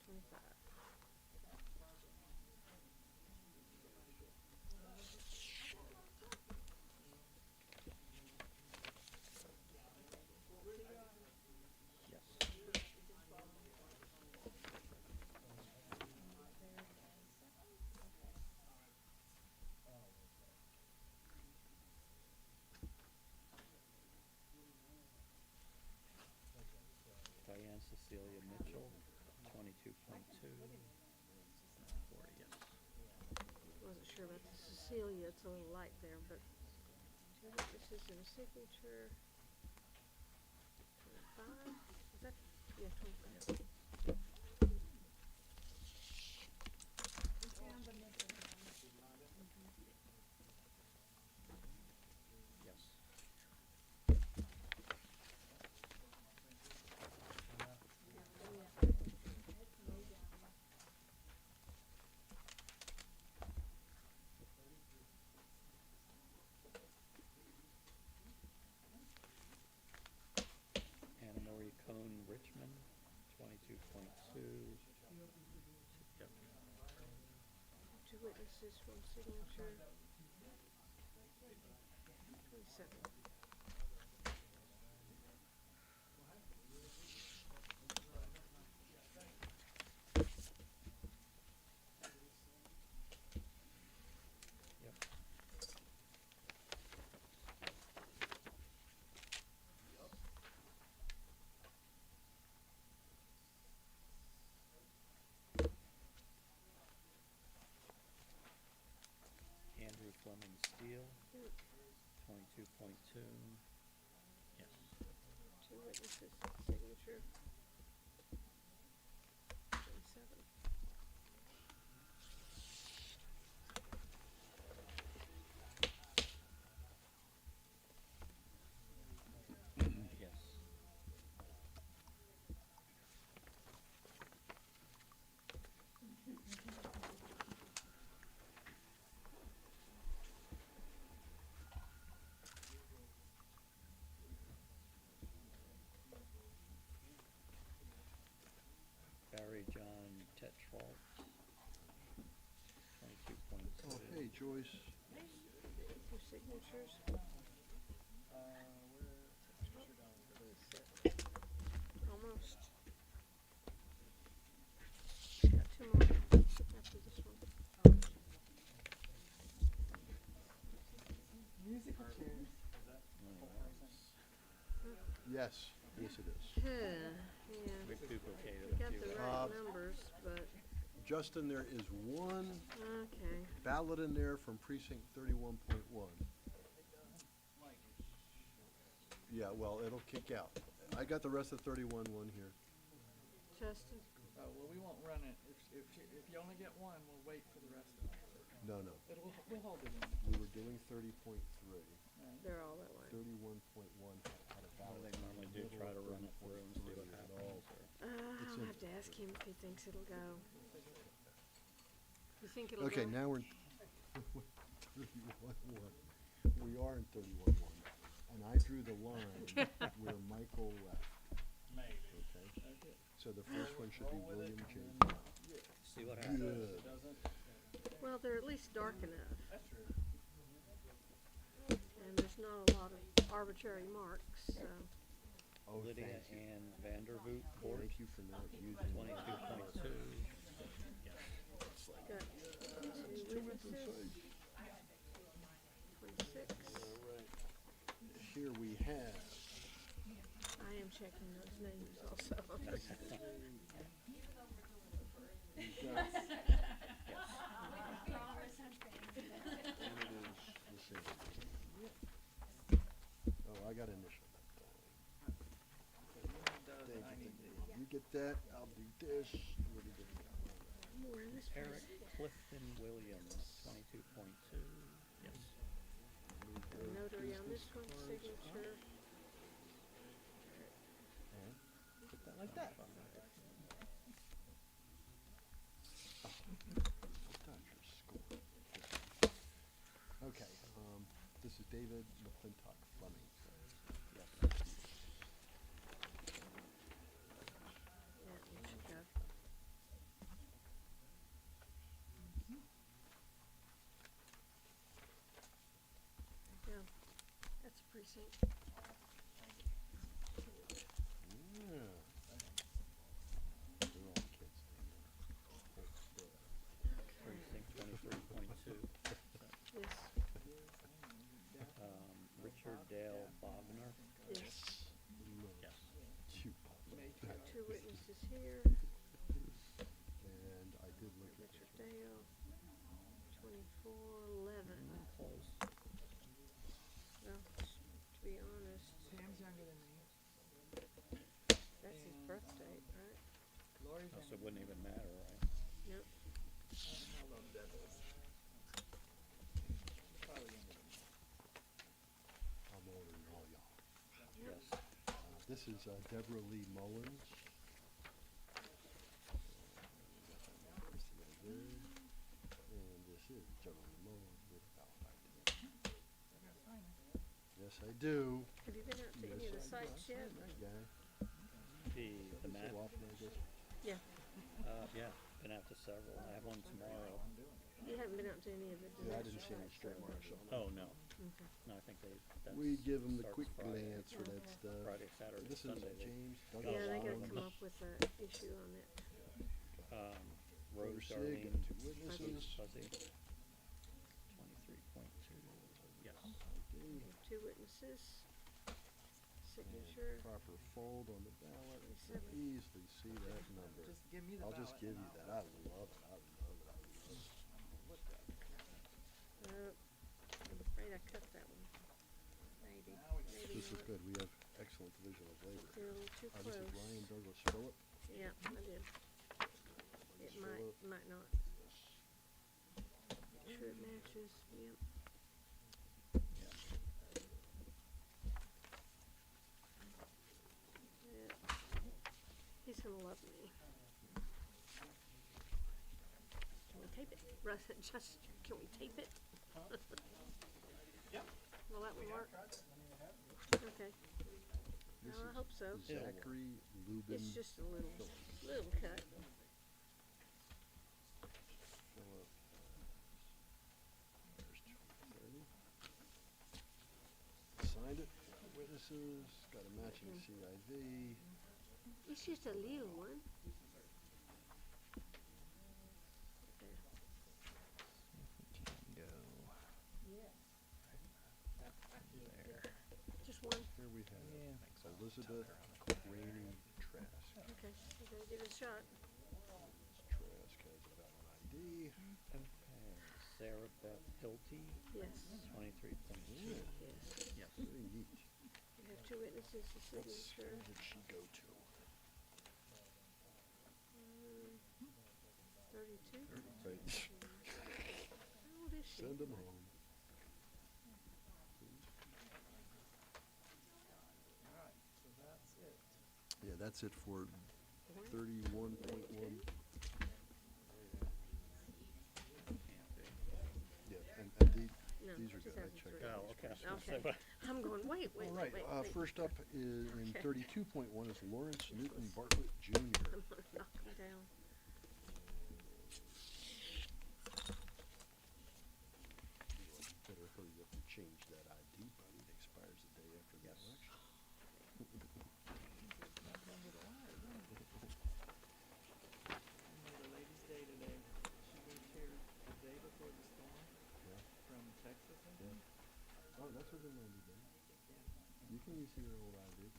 25. Yes. Diane Cecilia Mitchell. 22.2. 40. Yes. Wasn't sure about the Cecilia, it's a little light there, but two witnesses and a signature. 25, is that, yeah, 25. Yes. 22.2. Yep. Two witnesses from signature. 27. Yep. Andrew Fleming Steele, 22.2. Yes. Two witnesses, signature. 27. Yes. Barry John Tetralt, 22.2. Oh, hey, Joyce. Two signatures. Almost. Got two more after this one. Musical chairs. Yes, yes it is. Yeah. We've duplicated We a got few. the right numbers, but, Justin, there is one okay. ballot in there from precinct 31.1. Yeah, well, it'll kick out. I got the rest of 31 here. Justin? Oh, well, we won't run it. If you only get one, we'll wait for the rest of it. No, no. We'll hold it in. We were doing 30.3. They're all that way. 31.1 had a Well, ballot. they normally do try to run it through and see what happens. Or It's I'll in have to ask him if he thinks it'll go. You think it'll go? Okay, now we're in 31.1. We are in 31.1. And I drew the line where Michael left. Maybe. Okay? So the first one should be William J. see what happens. Good. Well, they're at least dark enough. That's true. And there's not a lot of arbitrary marks, so. Oh, Lydia thank you. Ann Vandervoot, Court, Thank you for not using 22.2. Got two witnesses. 26. Here we have I am checking those names also. we've got, oh, I got initial. You get that, I'll do this. What do you do? More in this Eric place. Clifton Williams, 22.2. Yes. Notary on this one, signature. Put that like that. Okay, this is David McClintock Fleming. Yes. Yeah, you should go. There you go. That's a precinct. Yeah. They're all kids. Precinct 23.2. Yes, Richard Dale Bogner. yes. Yes. Got two witnesses here. And I did look at Richard Dale, 2411. Close. Well, to be honest, Sam's younger than me. that's his birth date, right? Lori's Oh, so younger. it wouldn't even matter, right? Yep. How long Deb is? Probably younger than me. I'm older than all y'all. Yes. This is Deborah Lee Mullins. And this is Deborah Lee Mullins with Valentine. Yes, I do. Have you been out to any of the Yes, I sites do. I yet? saw that guy. The map? So often I guess. Yeah. Yeah, been out to several. I have one tomorrow. You haven't been out to any of the Yeah, I disaster didn't see any sites, straight so- marks on it. Oh, no. Okay. No, I think that's. We give them the starts quick Friday. glance for that stuff. Friday, Saturday, This is Sunday. They James got a Yeah, they lot gotta of come them. up with an issue on it. Rose Sig, Darlene, got two witnesses. Fuzzy. 23.2, yes. Two witnesses. Signature. Proper fold on the ballot. 27. Easily see that number. Just give me the I'll just ballot give and you I'll- that. I love it. I love it. I love it. I'm afraid I cut that one. Maybe. Maybe This is not. good. We have excellent division of labor. They're a little too This is close. Ryan Douglas Phillip. Yeah, I did. It Phillip. might not. Make sure it matches, yep. Yeah. He's gonna love me. Can we tape it? Russ, just, can we tape it? Yep. Will that one work? Okay. No, This I is hope so. Zachary Lubin. It's just a little cut. Phillip. There's 230. Signed it. Witnesses. Got a matching CIV. It's just a little one. There. Just one. Here we have Elizabeth Rainey Trask. Okay, we gotta give it a shot. Trask has a valid ID. Okay, Sarah Beth Hilty, Yes. 23.2. Yes. Yes. Very neat. We have two witnesses, the Where signature. did she go to? 32. Right. How old is she? Send them home. Alright, so that's it. Yeah, that's it for 31.1. Yeah, and No, these are good. I checked. 2003. Oh, okay. I was gonna Okay. say, I'm going, wait. All right, wait. first up is in Okay. 32.1 is Lawrence Newton Bartlett Jr. I'm gonna knock him down. Better hurry up and change that ID, buddy. It expires the day after the Yes. election. I made a lady's day today. She moved here the day before the storm Yeah. from Texas, I Yeah. think. Oh, that's within 90 days. You can use your old ID.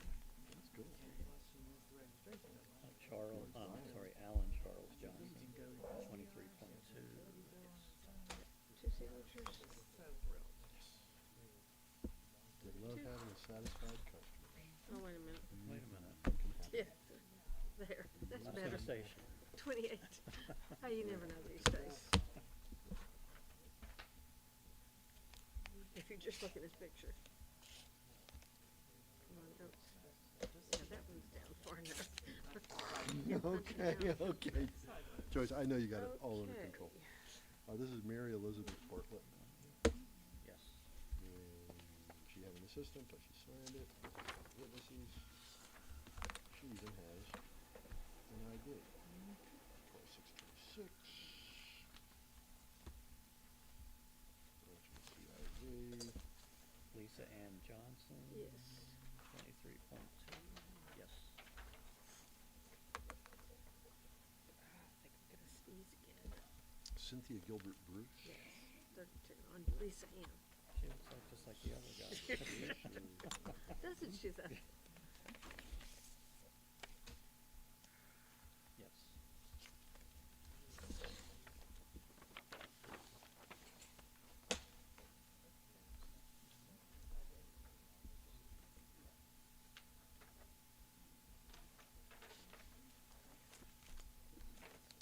That's good. Plus she used the registration number. Alan Charles Johnson, You can go 23.2. Two signatures. so thrilled. They love having a satisfied customer. Oh, wait a minute. Wait a minute. You can have Yeah, there, that's I was better. gonna say, 28. Oh, you never know these days. If you just look at this picture. Come on, don't. Yeah, that one's down far enough. Yeah, punch it Okay, down. okay. Joyce, I know you got it all under Okay. control. This is Mary Elizabeth Bartlett. yes. And she had an assistant, but she signed it. Witnesses. She even has an ID. 12626. CIV. Lisa Ann Johnson. Yes. 23.2. Yes. I think I'm gonna sneeze again. Cynthia Gilbert Bruce. Yes, 32 on Lisa Ann. She looks like just like the other guy. Doesn't she though? Yes.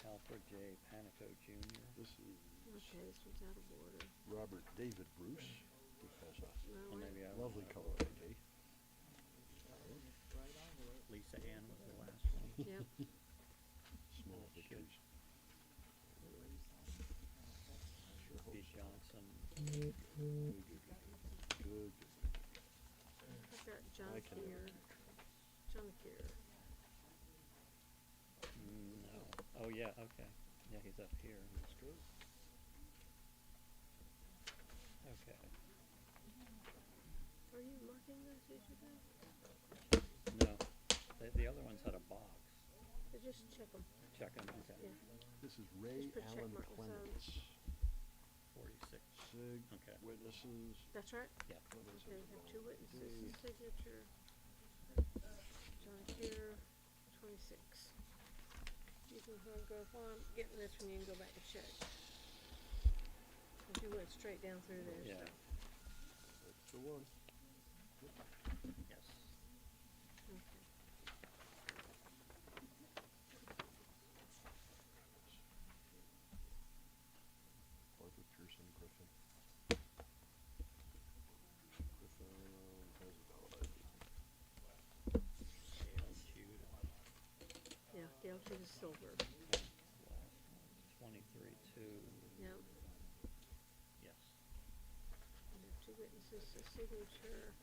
Alfred J. Panico Jr. This is Okay, this one's out of order. Robert David Bruce, who has a No, Well, wait. maybe I lovely was- color ID. Right envelope. Lisa Ann was the last one. Yep. Small victories. Sure hope B. so. Johnson. Good, good, good. Good, good. I've got John I can never Keir. control. John Keir. Yeah, okay. Yeah, he's up here. That's true. Okay. Are you marking those yesterday? No, the other ones had a box. Or just check them. Check them, okay. Yeah. This is Ray Just put check Allen mark beside it. Clements. 46. Sig, Okay. witnesses. That's right. Yeah. Okay, we have two witnesses, and signature. John Kier, 26. You can go, while I'm getting this one, you can go back and check. Cause you went straight down through there, Yeah. so. That's the one. Yes. Okay. Arthur Pearson Griffin. Griffin has a valid ID. Yeah, Gail to the silver. 23-2. Yep. Yes. We have two witnesses, a signature.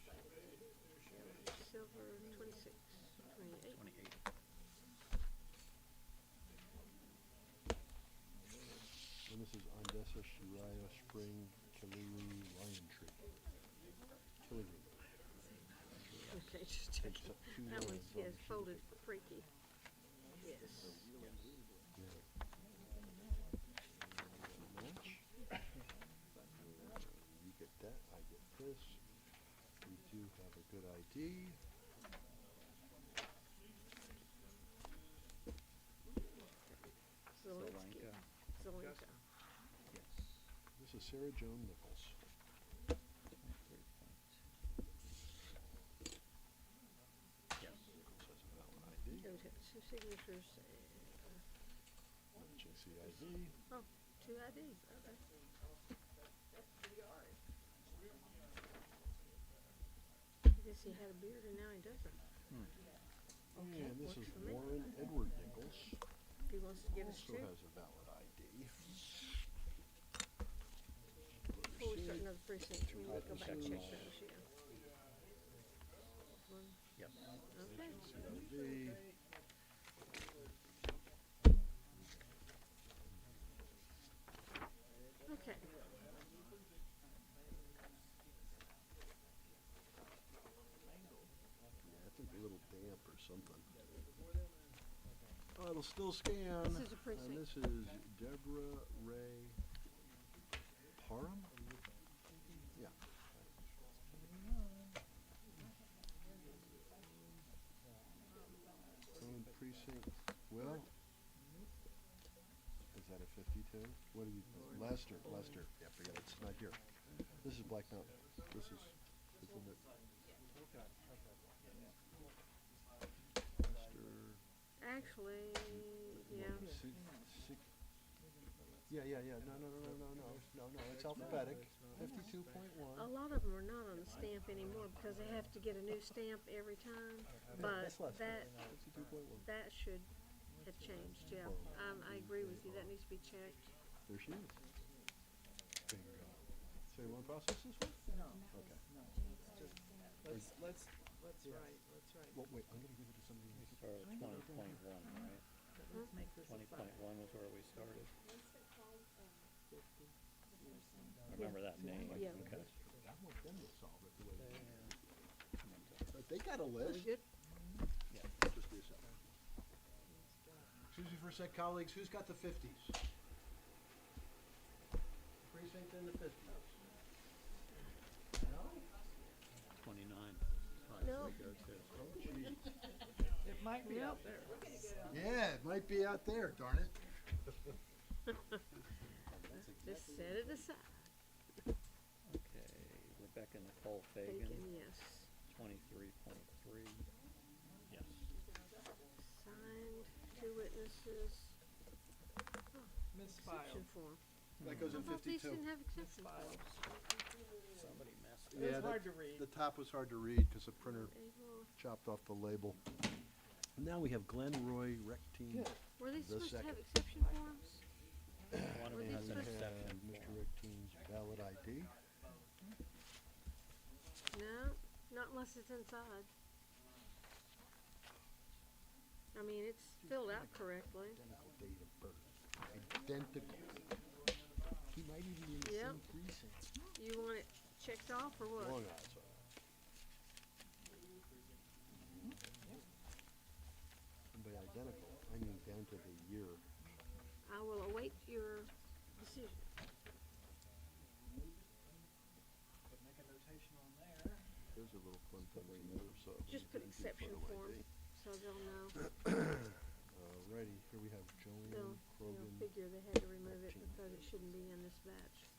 Gail to silver, 26, 28. 28. And this is Andessa Shiraya Spring Kiluru Lion Tree. Kiluru. Okay, just check Takes it. up 2 That lines one's, on yes, the sheet of folded paper. freaky. Yes. Yeah. Match. You get that, I get this. We do have a good ID. Zelinski. Zelenka. Zelenka. Yes. This is Sarah Joan Nichols. 23 point. Yes. Nichols has a valid ID. There we have two signatures. Matching CID. Oh, two IDs, okay. I guess he had a beard and now he doesn't. Okay, And this works is for me. Warren Edward Nichols. If he wants to give us Also two. has a valid ID. Before we start another precinct, we need to go back and check Check those, yeah. One, Yep. okay. CID. Okay. Yeah, I think a little damp or something. Oh, it'll still scan. This is a precinct. And this is Deborah Ray Parham? Yeah. Own precinct, well, is that a 52? What do you, Lester, yeah, forget it, it's not here. This is Black Mountain, this is, it's in the. Lester. Actually, yeah. Yeah, no, it's alphabetic, 52.1. A lot of them are not on the stamp anymore because they have to get a new stamp every time. But That's Lester, that 52.1. that should have changed. Yeah, I agree with you. That needs to be checked. There she is. Bingo. So you want to process this one? No. Okay. No. Just, let's write. Well, wait, I'm gonna give it to somebody else. So 20.1, right? Let's make this a 20.1 five. was where we started. I remember that name. Yeah. Okay. I want them to solve it the way they But they got a Are we list. good? Yeah. Just be a second. Excuse me for a sec, colleagues, who's got the 50s? Precinct in the 50s. No? 29. No. We go to. Oh, geez. It might be out there. Yeah, it might be out there, darn it. Just set it aside. Okay, Rebecca Nicole Fagan, Fagan, yes. 23.3. Yes. Signed, two witnesses. Oh, Misfiled. exception form. That goes I in thought these 52. didn't have exception Misfiled. forms. Somebody messed It was Yeah, hard to read. The top was hard to read because the printer Able- chopped off the label. Now we have Glenn Roy Rectine. Good. Were they The supposed to have second. exception forms? One of Were them these has an supposed to- exception Mr. form. Rectine's valid ID. No, not unless it's inside. I mean, it's filled out correctly. Identical date of birth. Identical. He might even be in the Yep. same precinct. You want it checked off or what? Long odds are. And by identical, I mean down to the year. I will await your decision. But make a notation on there. There's a little fun thing right there, so. Just put identical exception photo form, ID. so they'll know. Alrighty, here we have Joanne They'll Krogan. figure they had to remove it because it shouldn't be in this batch.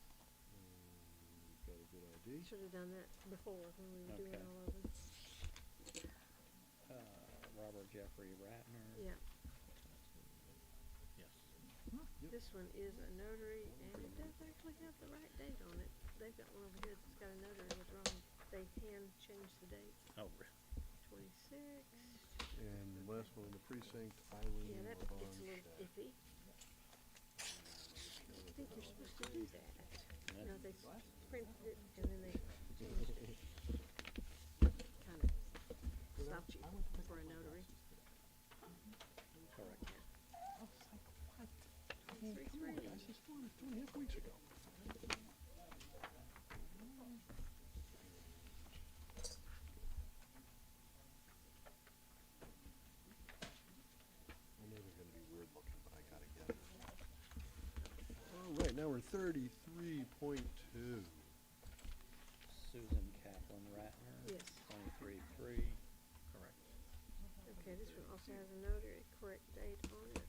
Got a good ID. Should have done that before when we were doing Okay. all of them. Robert Jeffrey Ratner. Yeah. Yes. This one is a notary, and it does actually have the right date on it. They've got one over here that's got a notary that's wrong. They hand changed the date. Oh, really? 26. And the last one in the precinct, Eileen Yeah, that Levon gets a little Shea. iffy. I think you're supposed to do that. You know, they printed it and then they changed it. Kind of stopped you for a notary. Correct. Come on, guys, this one 2.5 weeks ago. I know they're gonna be weird looking, but I gotta get it. All right, now we're 33.2. Susan Kaplan Ratner. Yes. 23-3. Correct. Okay, this one also has a notary, correct date on it.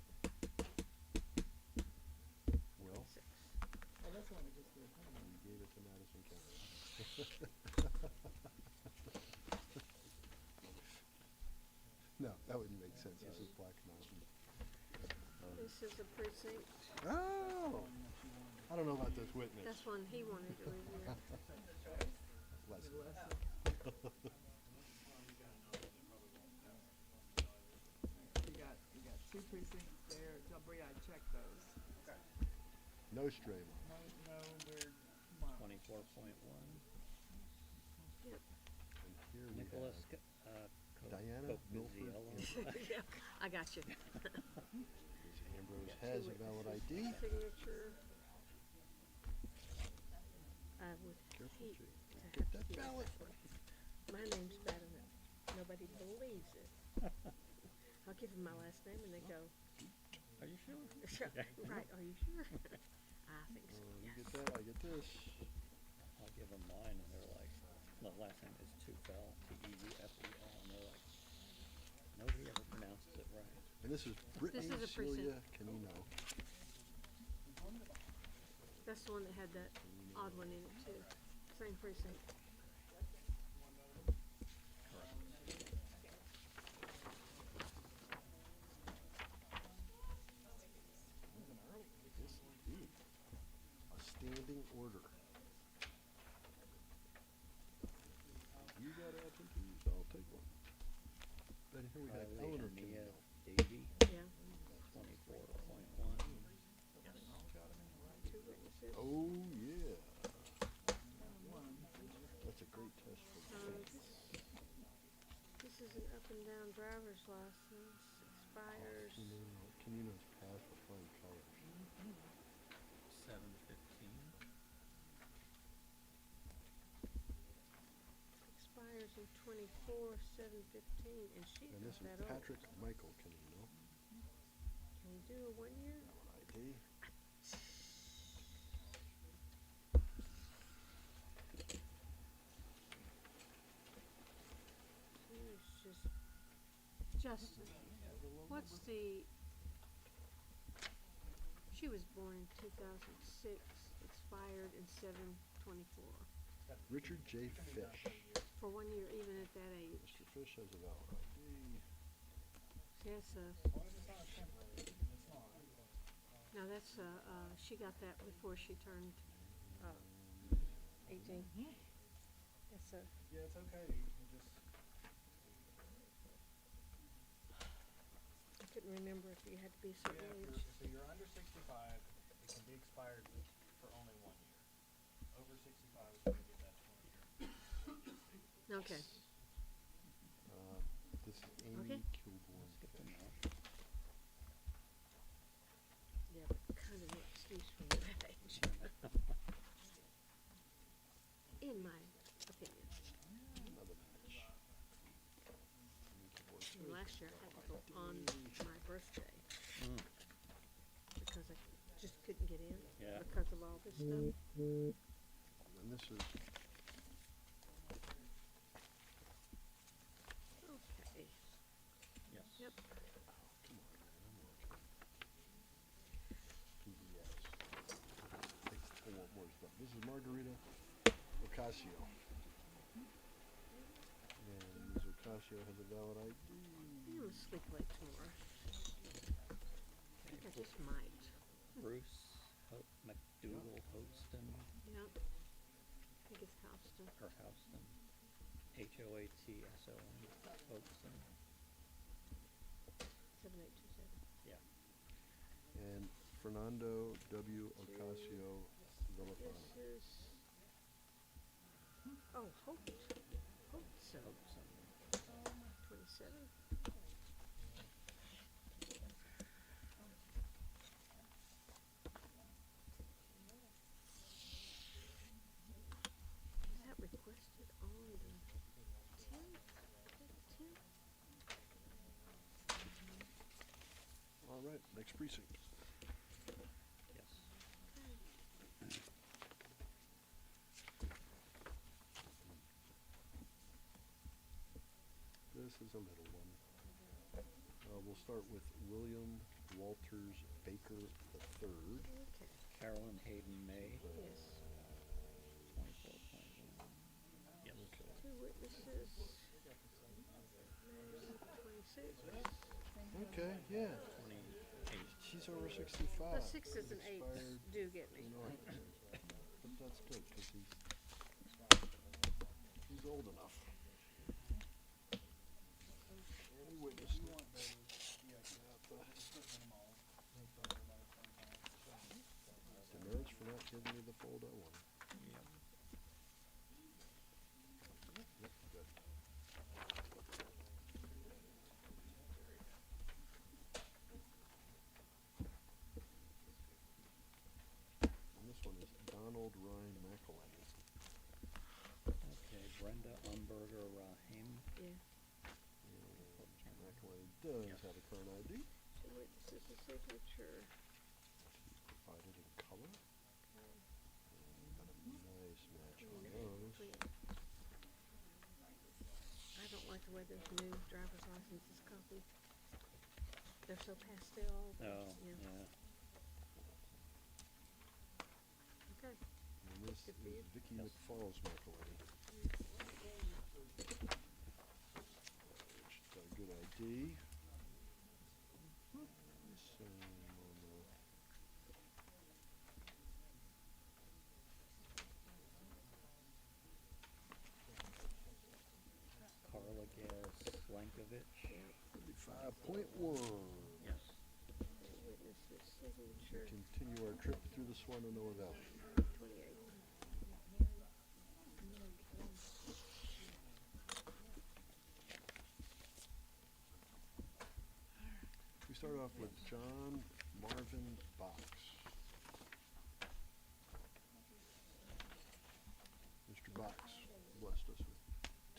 Will, Six. Oh, that's the one we just did. we gave it to Madison County. No, that wouldn't make sense. This is Black Mountain. This is a precinct. Oh! I don't know about this witness. That's one he wanted to review. Leslie. You got two precincts there. Bria, I checked those. No stray No, lines. no, they're marked. 24.1. Yep. And here we Nicholas have Co- Diana Cocuzziello. Milford. Yeah, I got you. Ms. Ambrose has a valid ID. Signature. I would Careful, hate Jake. to have Get to that do ballot. My name's bad enough. Nobody believes it. I'll give them my last name and they go, Are you sure? right, are you sure? I think so, You yes. get that, I get this. I'll give them mine, and they're like, the last name is Tufel, T-E-U-F-E-L, and they're like, nobody ever pronounces it right. And this is Brittany is a Celia precinct. Canino. That's the one that had that odd one in it too. Same precinct. Yes, indeed. A standing order. You got absentees, I'll take one. Then here we have Riley Eleanor Mia Canino. Davy, Yeah. 24.1. Two witnesses. Oh, yeah. That's a great test for This is an up and down driver's license. Expires. Canino's passed with flying colors. 7:15. Expires in 24/7/15, and she And this got is that old. Patrick Michael Canino. Can we do a 1 year? ID. It's just Justin. What's the? She was born in 2006. Expired in 7/24. Richard J. Fish. For 1 year, even at that age. Mr. Fish has a valid ID. That's no, that's she got that before she turned 18. That's a. Yeah, it's okay. You just. I couldn't remember if you had to be a certain Yeah, age. so you're under 65, it can be expired for only 1 year. Over 65 is going to get that 20 year. Okay. This is Amy Okay. Kilborn Skip them Fish. out. excuse from your age. In my opinion. Another match. And last year I had to go on my birthday because I just couldn't get in Yeah. because of all this stuff. And this is, Okay. Yes. Yep. come on, man, I'm looking. PBS. I want more stuff. This is Margarita Ocasio. And Ms. Ocasio has a valid ID. I'm gonna sleep late tomorrow. I think I just might. Bruce McDougal Hoatston, Yep. I think it's Houston. or Houston, Hoatson, Hoatston. 7827. Yeah. And Fernando W. Ocasio Villafana. This is. Oh, Holtson. Hoatston. 27. Is that requested on the 10th? The 10th? All right, next precinct. Yes. This is a little one. We'll start with William Walters Baker III. Okay. Carolyn Hayden May, Yes. 24.1. Yes. Two witnesses. May 26. Okay, yeah. 28. She's over 65. The sixes and eights Expired do get me. in August. But that's good, because he's old enough. Any witness names? Demerits for not giving me the fold I wanted. Yep. Yep, good. And this one is Donald Ryan McElwain. Okay, Brenda Umberger Rahim. Yeah. McElwain does have a current ID. Two witnesses, a signature. She's provided in color. Got a nice match on those. I don't like the way those new driver's licenses copied. They're so pastel. Oh, Yeah. yeah. Okay. And this Good for you. is Vicky McFalls McElwain. She's got a good ID. Same on the. Carla Slankovich. 5.1. Yes. Witnesses, signature. Continue our trip through the Shenandoah Valley. 28. We start off with John Marvin Box. Mr. Box blessed us with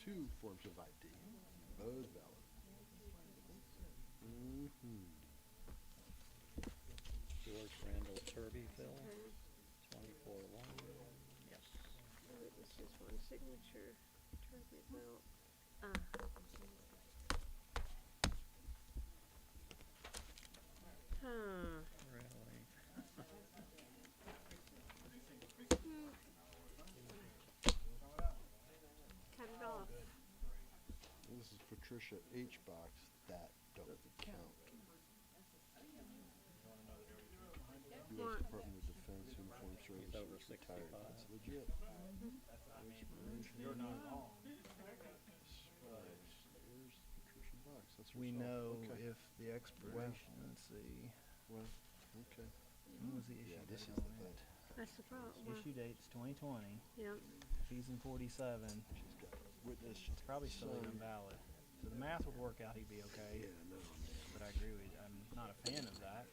two forms of ID, both valid. George Randall Turbyville, Okay. 24.1. Yes. Two witnesses, one signature. Turbyville. Huh. Really? Cut it off. This is Patricia H. Box. That don't count. U.S. What? Department of Defense Uniform Service. over retired. 65. That's legit. You're not wrong. There's Patricia Box. That's We herself. know Okay. if the expiration, let's see, Well, okay. when was the issue Yeah, this date is on the it? thing. That's the problem. Issue date's 2020, Yep. he's in 47, She's got witness. it's probably still even valid. So the math would work out, he'd be okay, Yeah, no, man. but I agree with you, I'm not a fan of that.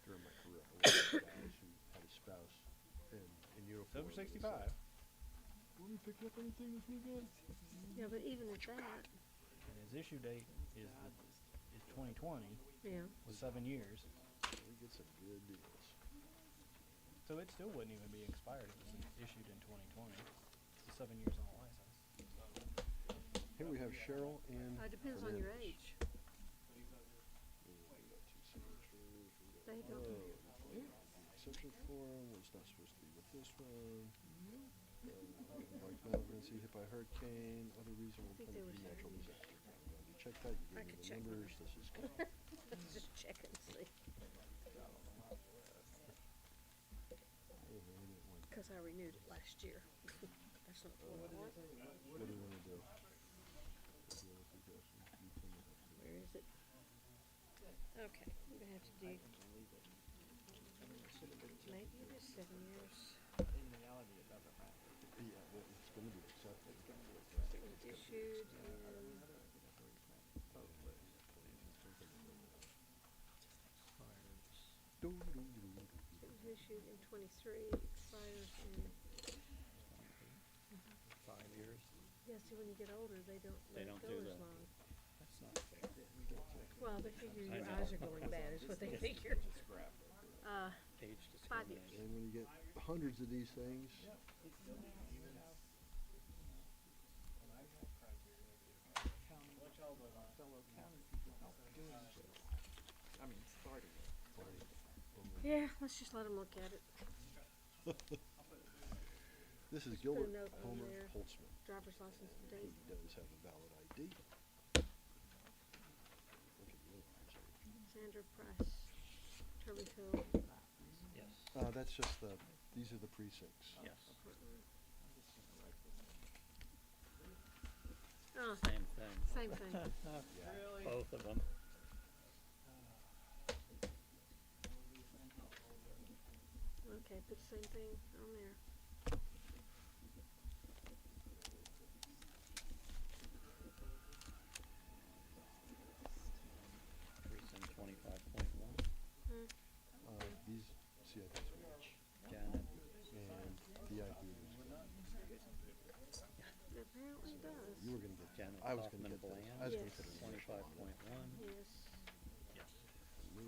During my career, I worked with guys who spouse in uniform. It's over and 65. stuff. Will you pick up anything this weekend? Yeah, but even at that, And his issue date is 2020 yeah, with 7 years. We get some good deals. So it still wouldn't even be expired. It was issued in 2020. It's 7 years on a license. Here we have Cheryl and. it depends on your Fernandez. age. We got two signatures. We got- They don't. Oh, the exception form was not supposed to be with this one. Like Melvin, hit by hurricane, other reasonable I think they penalty, were natural saying- disaster. You check that, you I give me could the check them. numbers, this is good. Let's just check and see. Because I renewed it last year. That's not the one I want. What do you wanna do? Where is it? Okay, we're gonna have to dig. Maybe it is 7 years. In reality, it doesn't matter. Yeah, well, it's gonna be accepted. It was issued in, it was issued in 23, expires in, 5 years. yeah, see, when you get older, they don't They let it don't go do as that. long. That's not fair. Well, they figure I your know. eyes are going bad, is what they figure. Age 5 years. discrimination. And when you get hundreds of these things, Fellow county people help doing this. I mean, starting it. Yeah, let's just let them look at it. this is Put a Gilbert note on Homer there. Holtzman. Driver's license He date. does have a valid ID. Look at you, I'm sorry. Sandra Price, Turley Hill. Yes. That's just these are the precincts. Yes. Oh, Same thing. same thing. Both of them. Okay, put the same thing on there. Precinct 25.1. These CIPs match. Janet. And the ID was good. It apparently does. You were gonna get, Janet I was gonna Hoffman get this. Bland. I was gonna Yes. put an initial on it. 25.1. Yes. Yes. Me,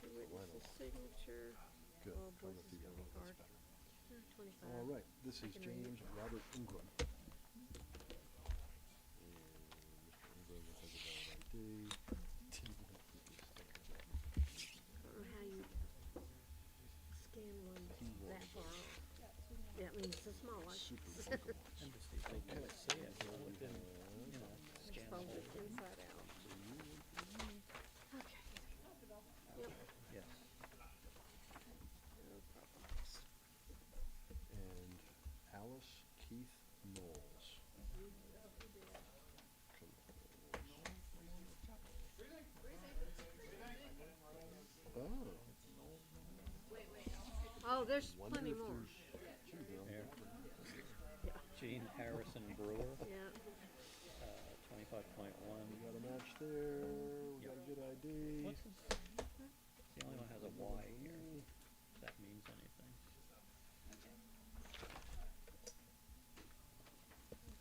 Two witnesses' signature. good. Oh, Trying both to figure out what that's card. better. 25. All right, this I is can read it. James Robert Ingram. And Mr. Ingram has a valid ID. Didn't want to put this sticker on. I don't know how you scan one that far off. Yeah, I mean, it's a small one. Super welcome. And to see if they can see it. I looked in, scan the Fold whole it thing. inside out. Okay. Yep. Yes. No problems. And Alice Keith Knowles. Oh. Oh, there's Wonder plenty if more. there's two girls. There. Gene Harrison Brewer, Yeah. 25.1. We got a match there. We got a good ID. What's his? The only one has a Y here. If that means anything.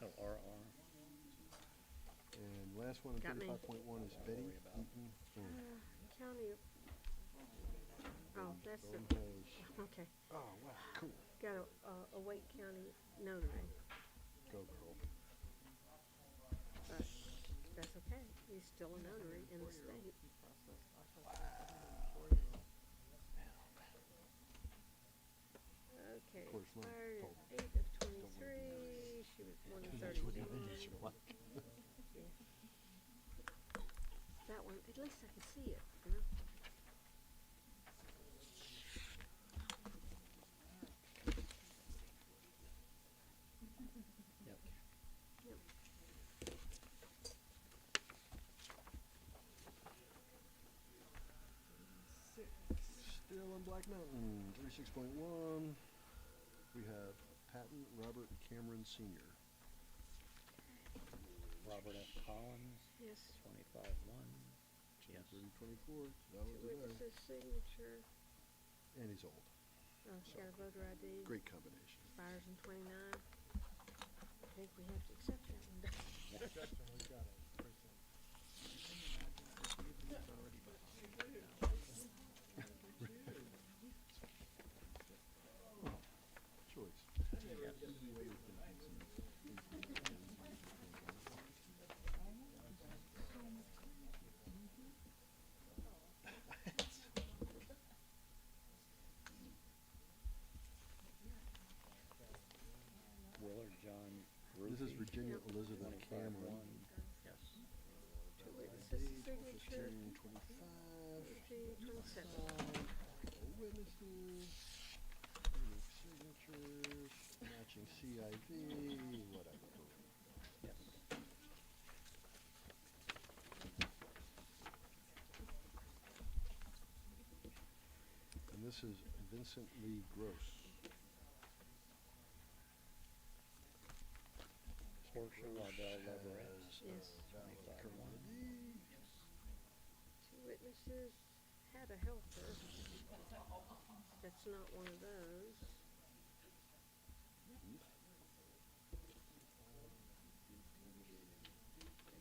Oh, RR. And last one, Got me. 35.1 is Betty Eaton. County of, oh, that's the, okay. Oh, wow, cool. Got a Wake County notary, Go, girl. but that's okay. He's still a notary in the state. Okay, Of course, mine expired told in 8 of 23, she was born in 31. Yeah. That one, at least I can see it, you know? Yep. Yep. Still on Black Mountain, 36.1. We have Patton Robert Cameron Sr. Robert F. Collins, Yes. 25.1. Yes. 3024, valid Two today. witnesses' signature. And he's old. Oh, she got a voter ID. Great combination. Expires in 29. I think we have to accept that one. Justin, we've got a precinct. Choice. Willard John This is Ruthie, Virginia Elizabeth 25-1. Cameron. Yes. Two witnesses' signature. 25. 27. Witnesses. Unique signatures. Matching CIV. Whatever. Yes. And this is Vincent Lee Gross. Portia Waddell Leverett, Has, Yes. valid 25-1. current ID. Two witnesses had a helper. That's not one of those.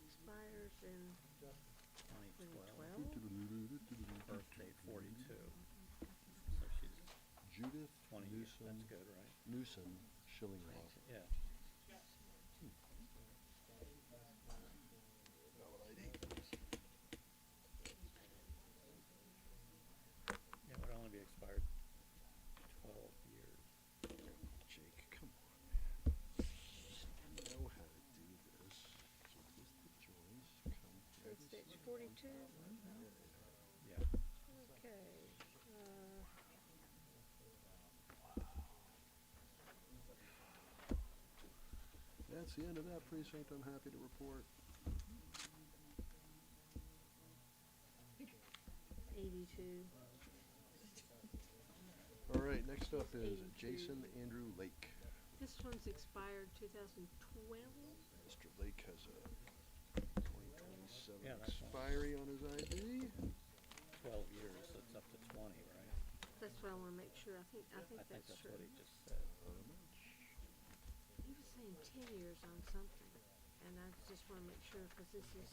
Expires in 2012. 2012. Birth date 42. So she's Judith 20 years. Newsom. That's good, right? Newsom Schillinglaw. Yeah. Valid ID. Yeah, it would only be expired 12 years. Jake, come on, man. You know how to do this. So where's the joins? Come here. Birth stage 42. Yeah. Okay. That's the end of that precinct, I'm happy to report. 82. All right, next up is 82. Jason Andrew Lake. This one's expired 2012. Mr. Lake has a 2027 Yeah, that's fine. expiry on his ID. 12 years, so it's up to 20, right? That's what I want to make sure. I think I think that's that's true. what he just said. He was saying 10 years on something, and I just want to make sure because this is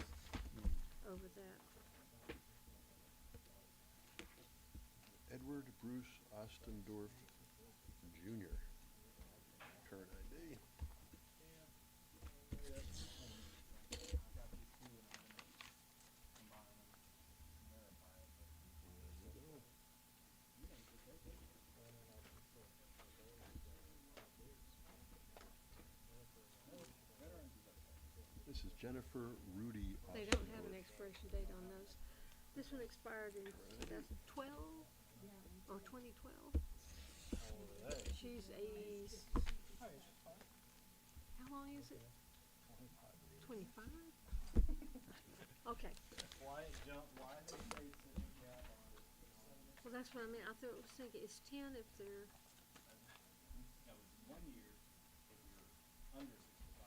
over that. Edward Bruce Ostendorf Jr. Current ID. This is Jennifer Rudy They don't have an Ostendorf. expiration date on those. This one expired in 2012 or 2012. She's 80. How long is it? 25? Okay. Why it jumped, why they say it's in the gap on it? Well, that's what I meant. I thought it was thinking it's 10 if they're. No, it's 1 year if you're under 65,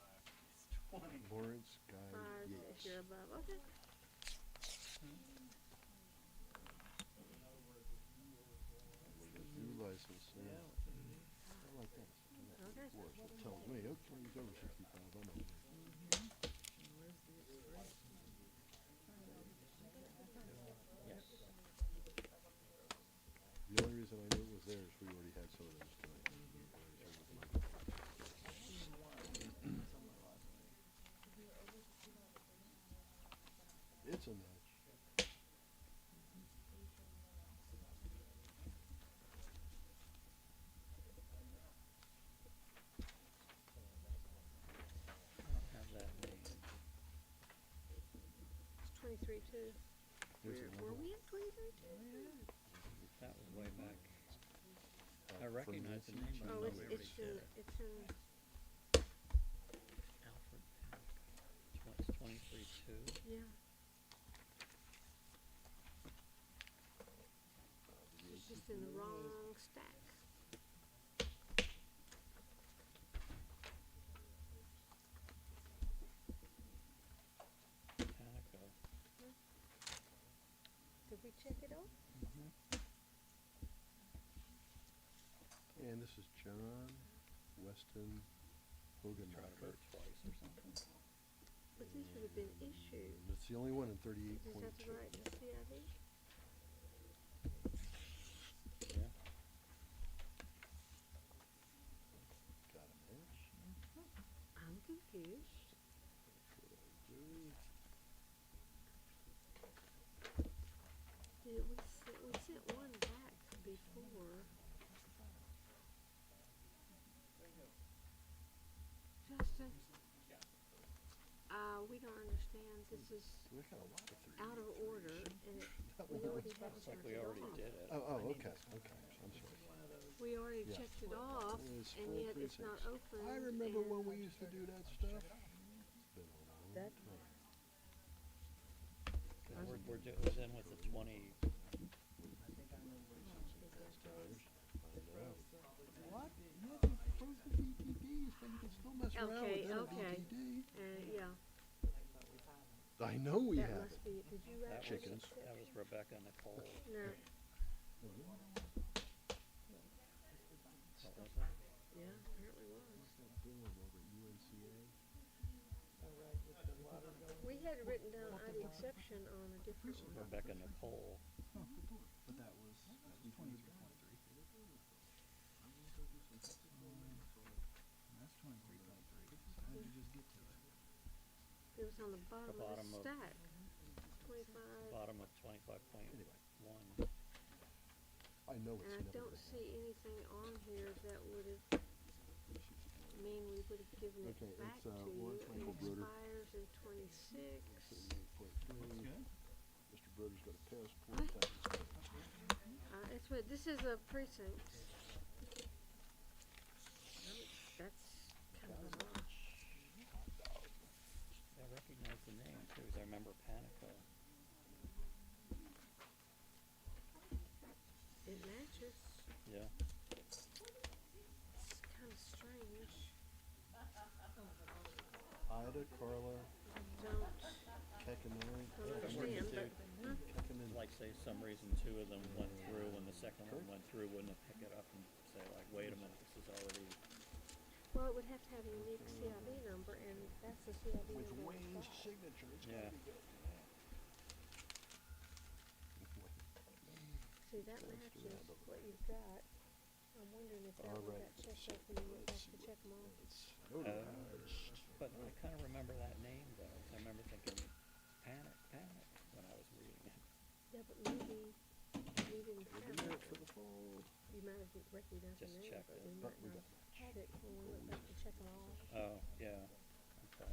it's 20. Lawrence Guy Five if Yates. you're above. Okay. New license, yeah. I like that. Okay. Of course, it tells me, okay, he's over 65, I'm over. Yes. The only reason I knew it was there is we already had some of those tonight. It's a nudge. I don't have that name. It's 23 too. Here's Were another we at 23 too? That was way back. I from recognize the Nancy name, but I Oh, know it's, we already it's did in, it. it's in, Alfred Pack. It's 23-2. yeah. It's just in the wrong stack. Panico. Did we check it off? Weston, Hogan Try to Market. vote twice or something. But these would have been issued. That's the only one in thirty-eight Is point that two. right, the CIV? Yeah. Got a match. I'm confused. Did we sent one back before. Justin? We don't understand, this is We got a lot of three. out of order, and That we one already was- had Looks like checked we it already off. did it. Oh, okay, okay, I'm sorry. We already Yeah. checked it off, It's and four yet it's not precincts. open. I remember when we and used to do that stuff. It's been a long That- time. We're in with the 20. What? You have to approve the VTD, so you can still mess around Okay, with that okay. VTD. Yeah, I know we that have must it. be, did you That actually? was, Chickens. that was Rebecca Nicole. No, What was that? yeah, apparently was. We had written down an exception on a different one. Rebecca Nicole. But that was 23, 23. That's 23, 23. How did you just get to it? It was on the bottom of bottom the of- stack. 25, Bottom of 25.1. I know it's and I never don't been see anything on here that would have, mean we would have given it Okay, back it's, to you. Lawrence It Michael Broder. expires in 26. 38.3. Good. Mr. Broder's got a passport. It's what, this is a precinct. That's kind of a lot. I recognize the name too, 'cause I remember Panico. It matches. Yeah. It's kind of strange. Ida, Carla, Don't Kekanai. understand, but, huh? Kekanen. Like say some reason two of them went through and the second one went through, wouldn't have picked it up and say like, wait a minute, this is already. Well, it would have to have a unique CIV number, and that's the CIV With number. Wayne's on file. signature, it's Yeah. gotta be good. See, that matches what you've got. I'm wondering if that All one right, got checked so off and you went back let's to see check them all. It's notarized. But I kind of remember that name though. I remember thinking, panic when I was reading it. Yeah, but maybe we didn't We'll have be there it. for the fall. You might have recognized the Just name, checked but it. we But might we not got have had it when we went back to check them all. Oh, yeah. Okay.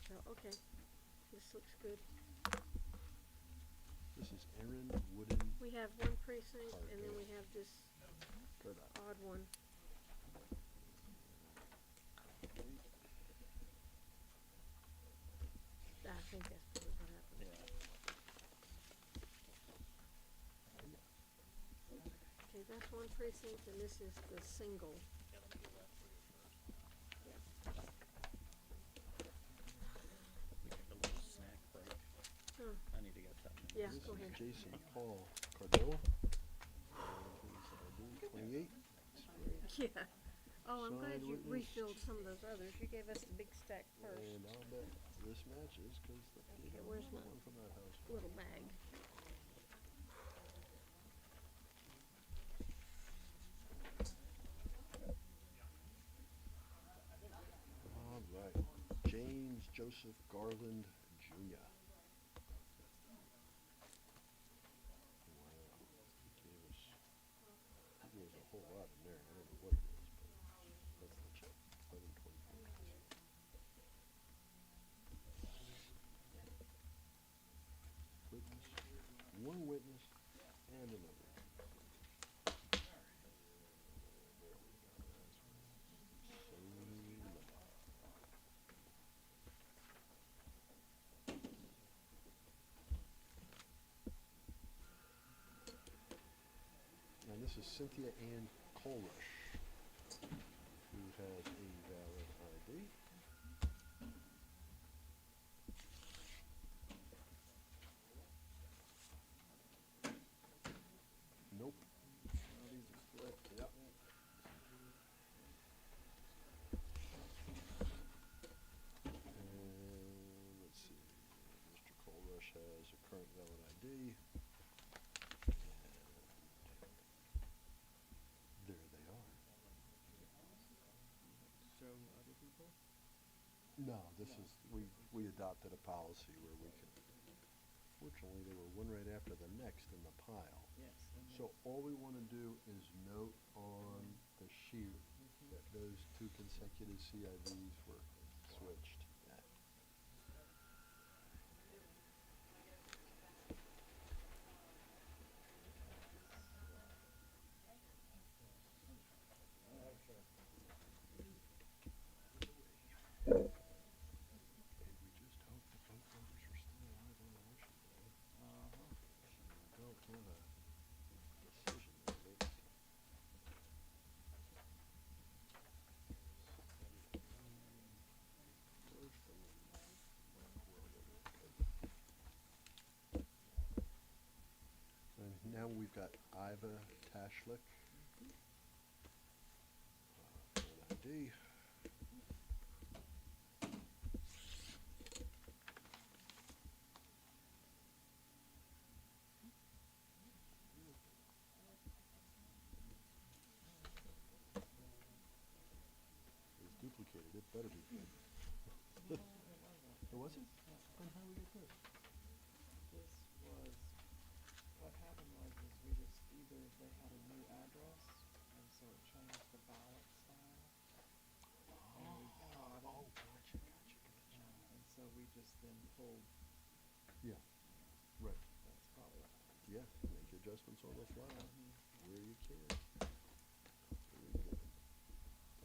So, okay, this looks good. This is Aaron Wooden. We have one precinct, and then we have this odd one. I think that's probably what happened. Yeah. Okay, that's one precinct, and this is the single. We took a little snack break. Huh. I need to get something. Yeah, This go is ahead. Jason Paul Cardilla. 28. Yeah. Oh, I'm glad Signed you witness. refilled some of those others. You gave us the big stack first. And I'll bet this matches because Okay, where's my one from that house. little bag? All right. James Joseph Garland Jr. Wow. He gave us a whole lot in there. I don't know what it is, but that's the check. 124. Witness, one witness, and another. There we go. That's right. So lucky. And this is Cynthia Ann Colrush, who has a valid ID. Nope. These are flipped, yep. ID. There they are. Show other people? No, this is, we adopted a policy where we can, fortunately, they were one right after the next in the pile. Yes. So all we want to do is note on the sheet that those two consecutive CIVs were switched. And we just hope that both voters are still alive on election day. We don't have a decision to make. And now we've got Iva Tashlik. Current ID. It's duplicated, it better be good. Oh, was it? Then how do we get this? This was, what happened was we just, either they had a new address, and so it changed the ballot style. And we caught it. Oh, gotcha. And so we just then pulled, Yeah, right. that's probably what happened. Yeah, make adjustments on the fly where you can. Very good.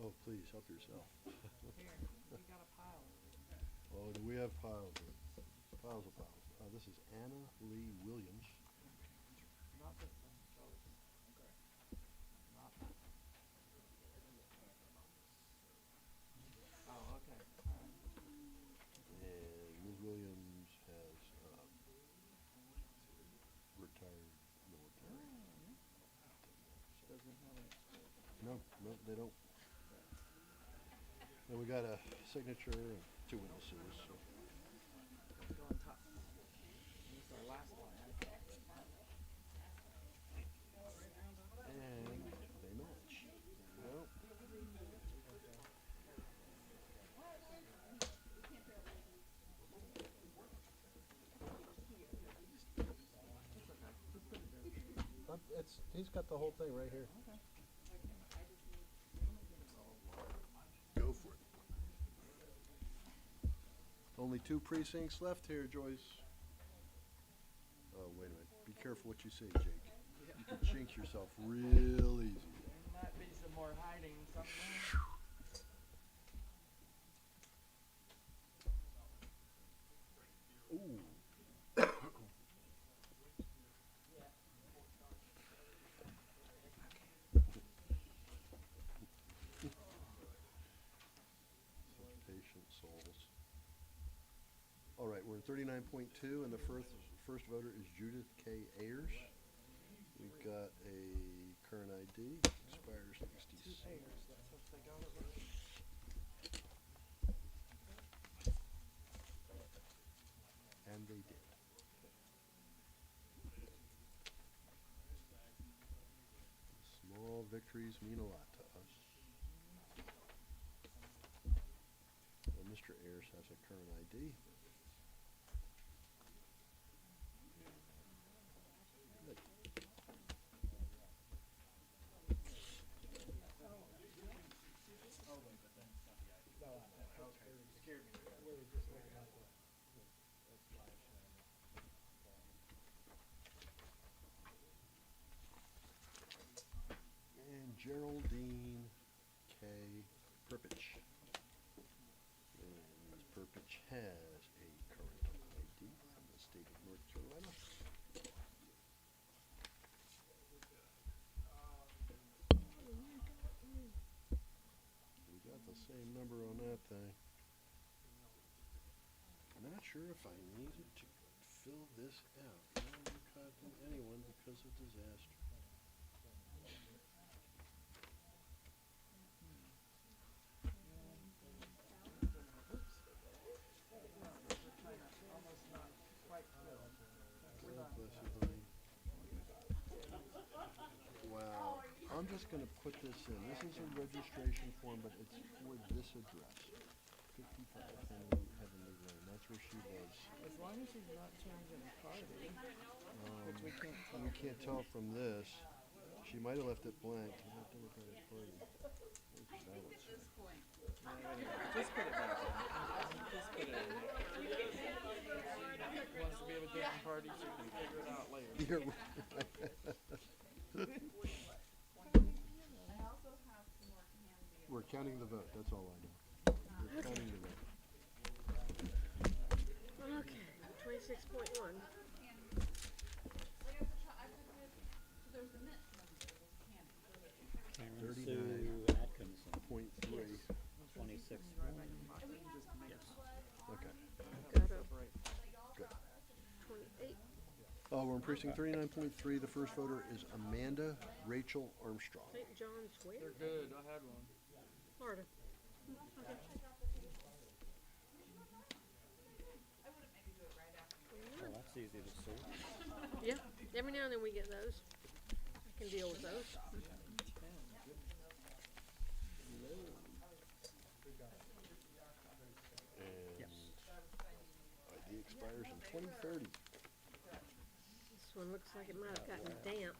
Oh, please, help yourself. Here, we got a pile. Oh, do we have piles here? Piles of piles. This is Anna Lee Williams. Not this one, folks. Okay. Not that one. Oh, okay, alright. And Ms. Williams has retired military. Doesn't have any. No, they don't. Then we got a signature and two witnesses. So. Let's go on top. This is our last one, right? And they match. There we go. He's got the whole thing right here. Go for it. Only 2 precincts left here, Joyce. Oh, wait a minute. Be careful what you say, Jake. You can jinx yourself real easy. There might be some more hiding somewhere. Ooh. Patient souls. All right, we're in 39.2, and the first voter is Judith K. Ayers. We've got a current ID, expires 66. Ayers, that's what they got over there. And they did. Small victories mean a lot to us. Well, Mr. Ayers has a current ID. Good. And Geraldine K. Perpich. And Ms. Perpich has a current ID from the state of North Carolina. We got the same number on that thing. Not sure if I needed to fill this out. No, you contacted anyone because of disaster. Almost not quite filled. We're done. Bless you, honey. Wow. I'm just gonna put this in. This is a registration form, but it's for this address. 55 Heavenly Lane. That's where she lives. As long as she's not changing the party, which we can't tell. We can't tell from this. She might have left it blank. Not Democratic Party. What's that one say? Just put it back in. Just put it in there. If she wants to be of a different party, she can figure it out later. You're right. We're counting the vote. That's all I know. We're counting the vote. Okay, 26.1. Karen 39. Sue Atkinson, .3. 26. Yes. Okay. Got a Good. 28. Oh, we're in precinct 39.3. The first voter is Amanda Rachel Armstrong. St. John's where? They're good. I had one. Florida. Well, that's easy to sort. Yeah, every now and then we get those. I can deal with those. And Yes. ID expires in 2030. This one looks like it might have gotten damp.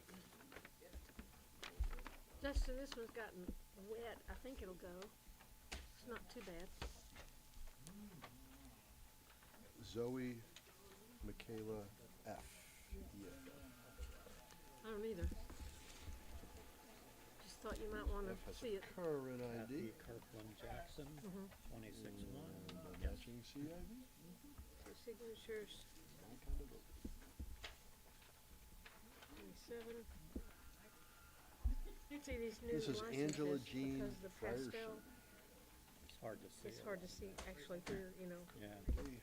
Justin, this one's gotten wet. I think it'll go. It's not too bad. Zoe Michaela F. Yeah. I don't either. Just thought you might want F to has see a it. current ID. Kathy Kirkland Jackson, Mhm. 26-1. And a Yes. matching CIV. Two signatures. All kind of vote. 27. See these new This is Angela licenses, Jean because the pastel, Frierson. It's hard to see. it's hard to see actually here, you know. Yeah.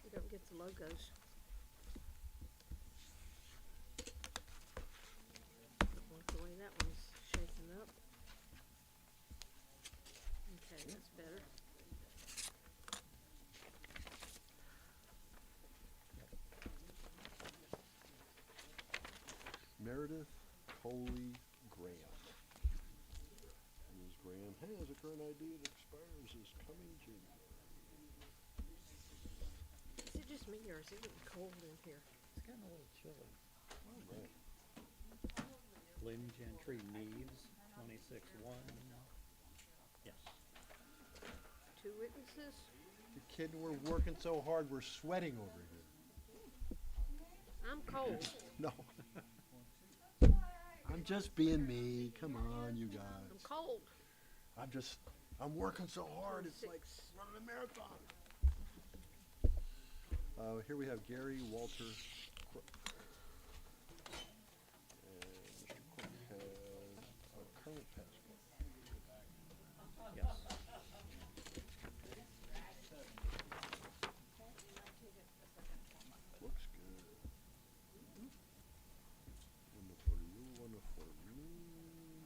You don't get the logos. Don't like the way that one's shaking up. Okay, that's better. Meredith Coley Graham. Ms. Graham has a current ID that expires this coming January. Is it just me or is it getting cold in here? It's getting a little chilly. All right. Lynn Gentry Neves, 26-1. Yes. Two witnesses? The kid, we're working so hard, we're sweating over here. I'm cold. No. I'm just being me. Come on, you guys. I'm cold. I'm working so hard. It's like 26. running a marathon. Here we have Gary Walter Crook. And Mr. Crook has a current passport. Yes. Looks good. One for you, one for me.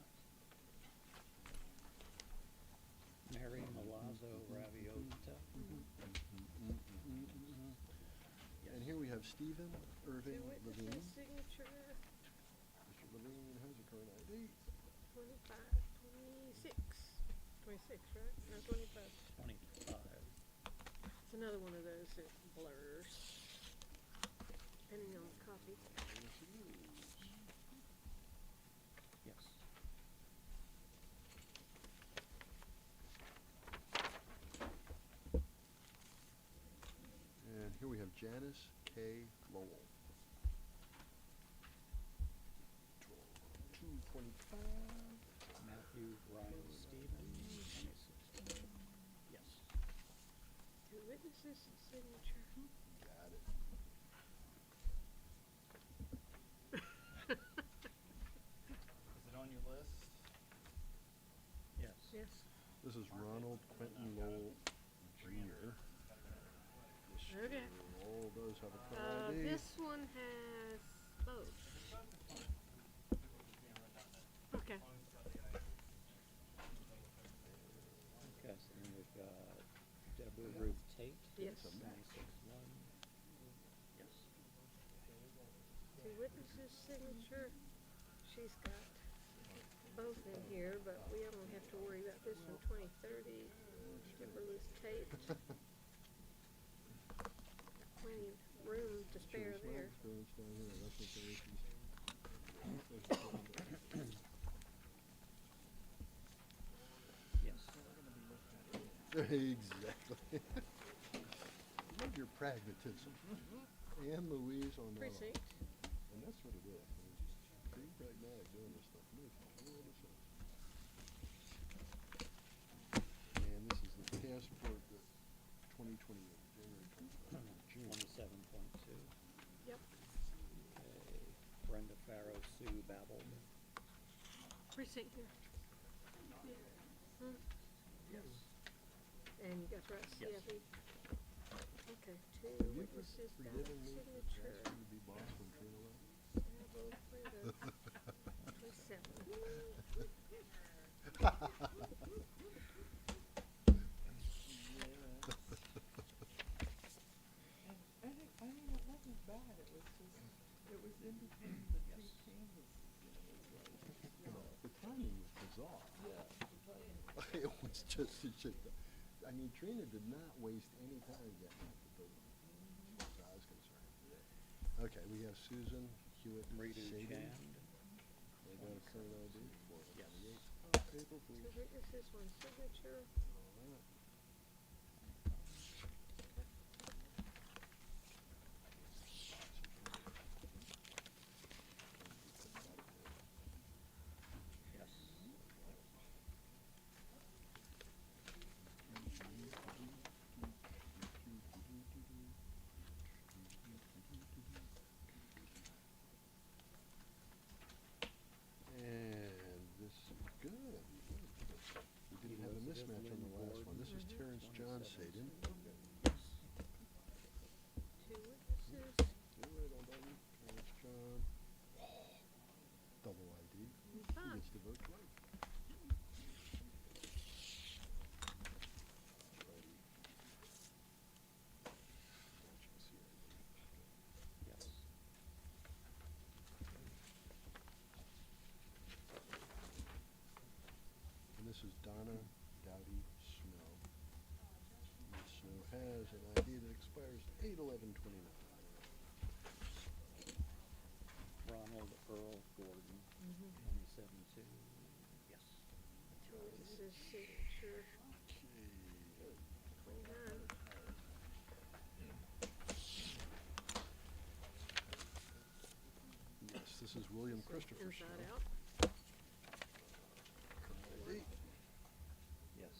Mary Malazzo Raviota. And here we have Stephen Irving Two Levine. witnesses, signature, Mr. Levine has a current ID. 25, 26. 26, right? No, 25. 25. It's another one of those that blurs, depending on the copy. Yes. And here we have Janice K. Lowell. 225. Matthew Ryan Stevens, 26. Yes. Two witnesses, signature. Got it. Is it on your list? Yes. Yes. This is Ronald Quentin Lowell Jr. Okay. All those have a current ID. This one has both. Okay. Okay, so then we've got Deborah Ruth Tate. Yes. 26-1. Yes. Two witnesses' signature. She's got both in here, but we only have to worry about this one, 2030. Timberless taped. Plenty of room to spare there. Yes. Exactly. Love your pragmatism. Anne Louise on Precinct. and that's what it is. I mean, just being pragmatic doing this stuff makes a whole lot of sense. And this is the passport that 2028, January 25, June. 27.2. Yep. Okay. Brenda Farrow, Sue Babel. Precinct here. Hmm. Yes. And you got Russ, Yes. CFE. Okay, two Have you witnesses, got a forgiven me for signature. asking you to be boss when Trina left? Bravo, Brenda. 27. And I mean, it wasn't bad, it was just, it was in between the two canvases, you know, it was like, you know. The timing was bizarre. Yeah, the timing. It was just, I mean, Trina did not waste any time getting out the door, as far as I was concerned. Okay, we have Susan Hewitt Redo Sadie. Chand. They got a current ID for it. Yes. Paper, Two please. witnesses, one signature. All right. Yes. And this is good. We didn't have a mismatch on the last one. This is Terrence John Sadin. Two witnesses. Terrence John. Double ID. He Fine. gets to vote twice. Yes. And this is Donna Dowdy Snow. Ms. Snow has an ID that expires 8/11/29. Ronald Earl Gordon. 27.2. Yes. Two witnesses, signature. 29. Yes, this is William Christopher Inside Snow. out. ID. Yes.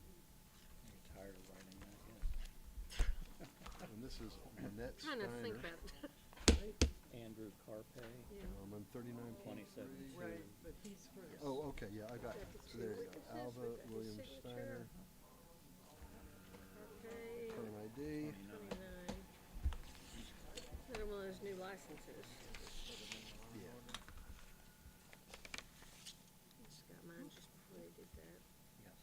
You're tired of writing that, yes. And this is Lynette Trying to think Steiner. about it. Andrew Carpe. Yeah. On 39.3. 27.2. Right, but he's first. Oh, okay, yeah, I got it. Got the So there you two go. Alva witnesses, we got his William signature. Steiner, Okay. current ID. 29. Another one of those new licenses. Yeah. Just got mine just before they did that. Yes.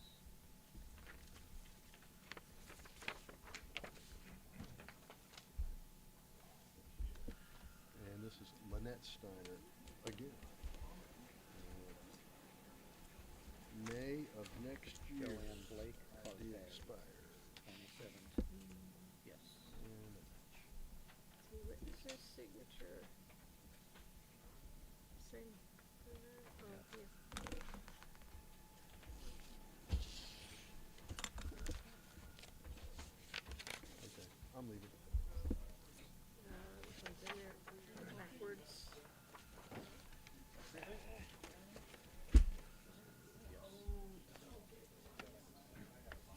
And this is Lynette Steiner again. May of next year. Joanne Blake The Carpe. expires. 27. Yes. And Two witnesses, signature. Same. 29. Oh, yeah. okay, I'm leaving. This one's in there backwards.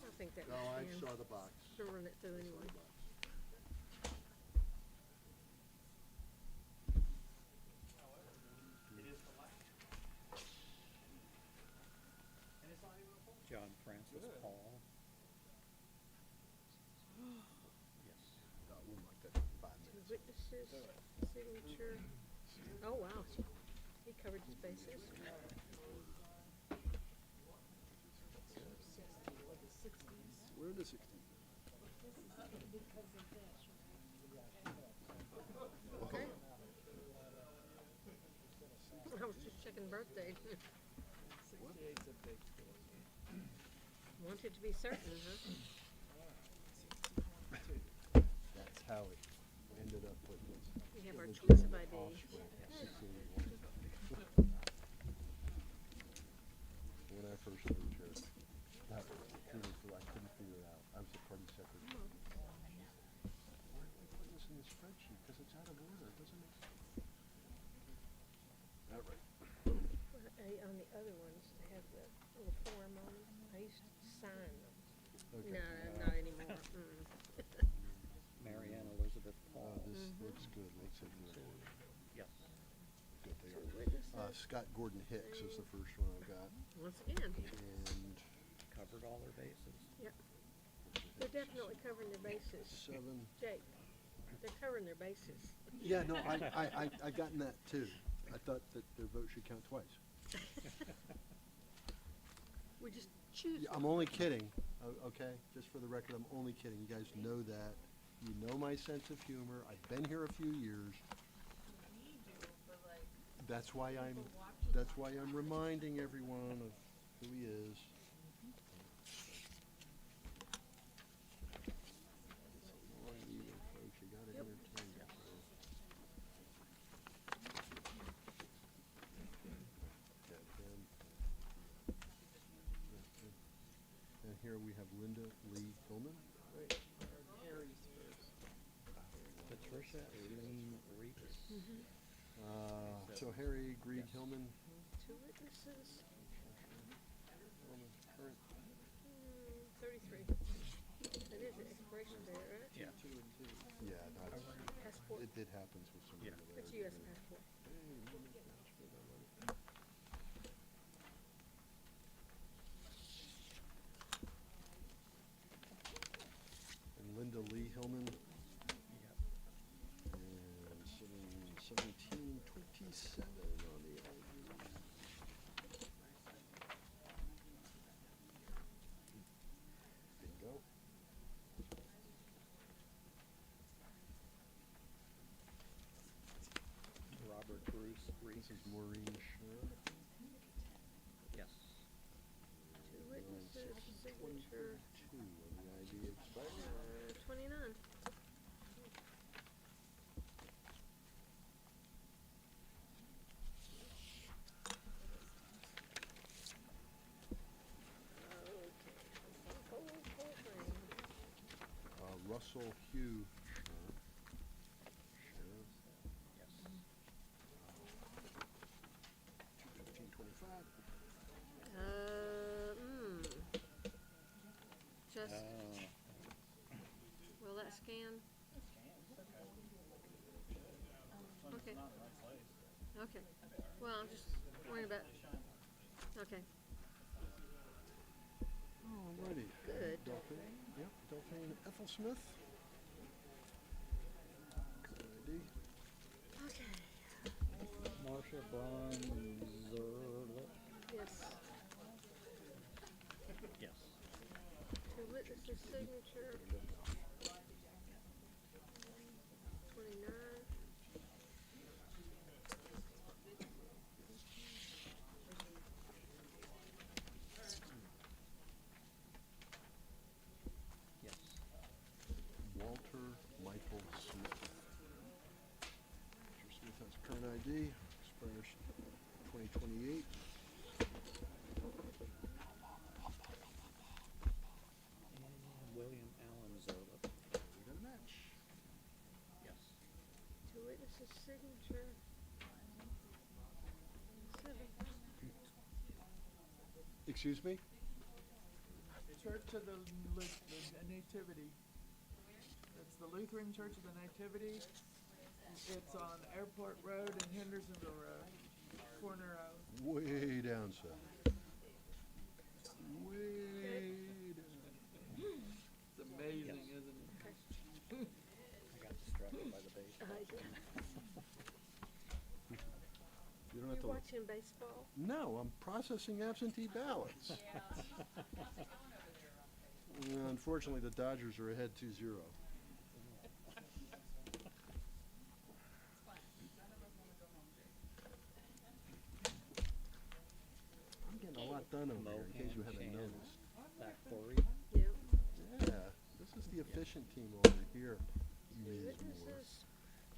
I think that No, was I Ian. saw the box. Gonna run it through anyway. John Francis Paul. Yes. Got one like that in 5 Two minutes. witnesses, signature. Oh, wow. He He covered his bases. We're in the 60s. Okay. I was just checking birthday. 68's a big deal. Wanted to be certain, huh? That's how it ended up with this. We have our choice of ID. When I first moved here, that was I couldn't figure it out. I was the party secretary. Why did I put this in the spreadsheet? Because it's out of order, doesn't it? All right. On the other ones, they have the little form on them. I used to sign them. Okay. No, not anymore. Mm. Marianne Elizabeth Oh, Paul. this looks good. Looks like good. Yes. Good, they So are. witnesses. Scott Gordon Hicks is the first one I've got. Once again, And Covered all their bases. yep. They're definitely covering their bases. 7. Jake, they're covering their bases. Yeah, no, I gotten that too. I thought that their vote should count twice. We just choose. Yeah, I'm only kidding, okay? Just for the record, I'm only kidding. You guys know that. You know my sense of humor. I've been here a few years. That's why I'm reminding everyone of who he is. It's a long evening, folks. You gotta entertain yourself. Yeah, and here we have Linda Lee Hillman. Wait, Harry's first. Patricia Eileen Reeves. So Harry Greig Hillman, 2 witnesses, current 33. That is the expiration date, right? Yeah. 2 and 2. yeah, that's, Passport. it happens with some of Yeah. the That's there. US passport. And Linda Lee Hillman, Yep. and 1727 on the ID. Bingo. Robert Bruce Reeves. This is Maureen Sher. Yes. 2 witnesses, signature, 22 on the ID expired. 29. Russell Hugh Sher. Yes. 1525. Just, Uh, will that scan? Okay. Not in my place. Okay. Well, I'm just worried about, okay. Alrighty. Good. Delphine, yep, Delphine Ethelsmith. Good ID. Okay. Marcia Bronzerlet. Yes. Yes. 2 witnesses, signature. 29. Yes. Walter Michael Smith. Mr. Smith has current ID, expires 2028. And William Allen Zerlet. We got a match. Yes. 2 witnesses, signature. 7. Excuse me? Church of the Nativity. It's the Lutheran Church of the Nativity. It's on Airport Road and Hendersonville Road, corner of. Way down south. Way down. It's amazing, isn't it? I got distracted by the base. You don't have to to look. watching baseball? No, I'm processing absentee ballots. Unfortunately, the Dodgers are ahead 2-0. I'm getting a lot done over here, in case you haven't noticed. Back Corey. Yeah. Yeah, this is the efficient team over here, Ms. Moore. Witnesses,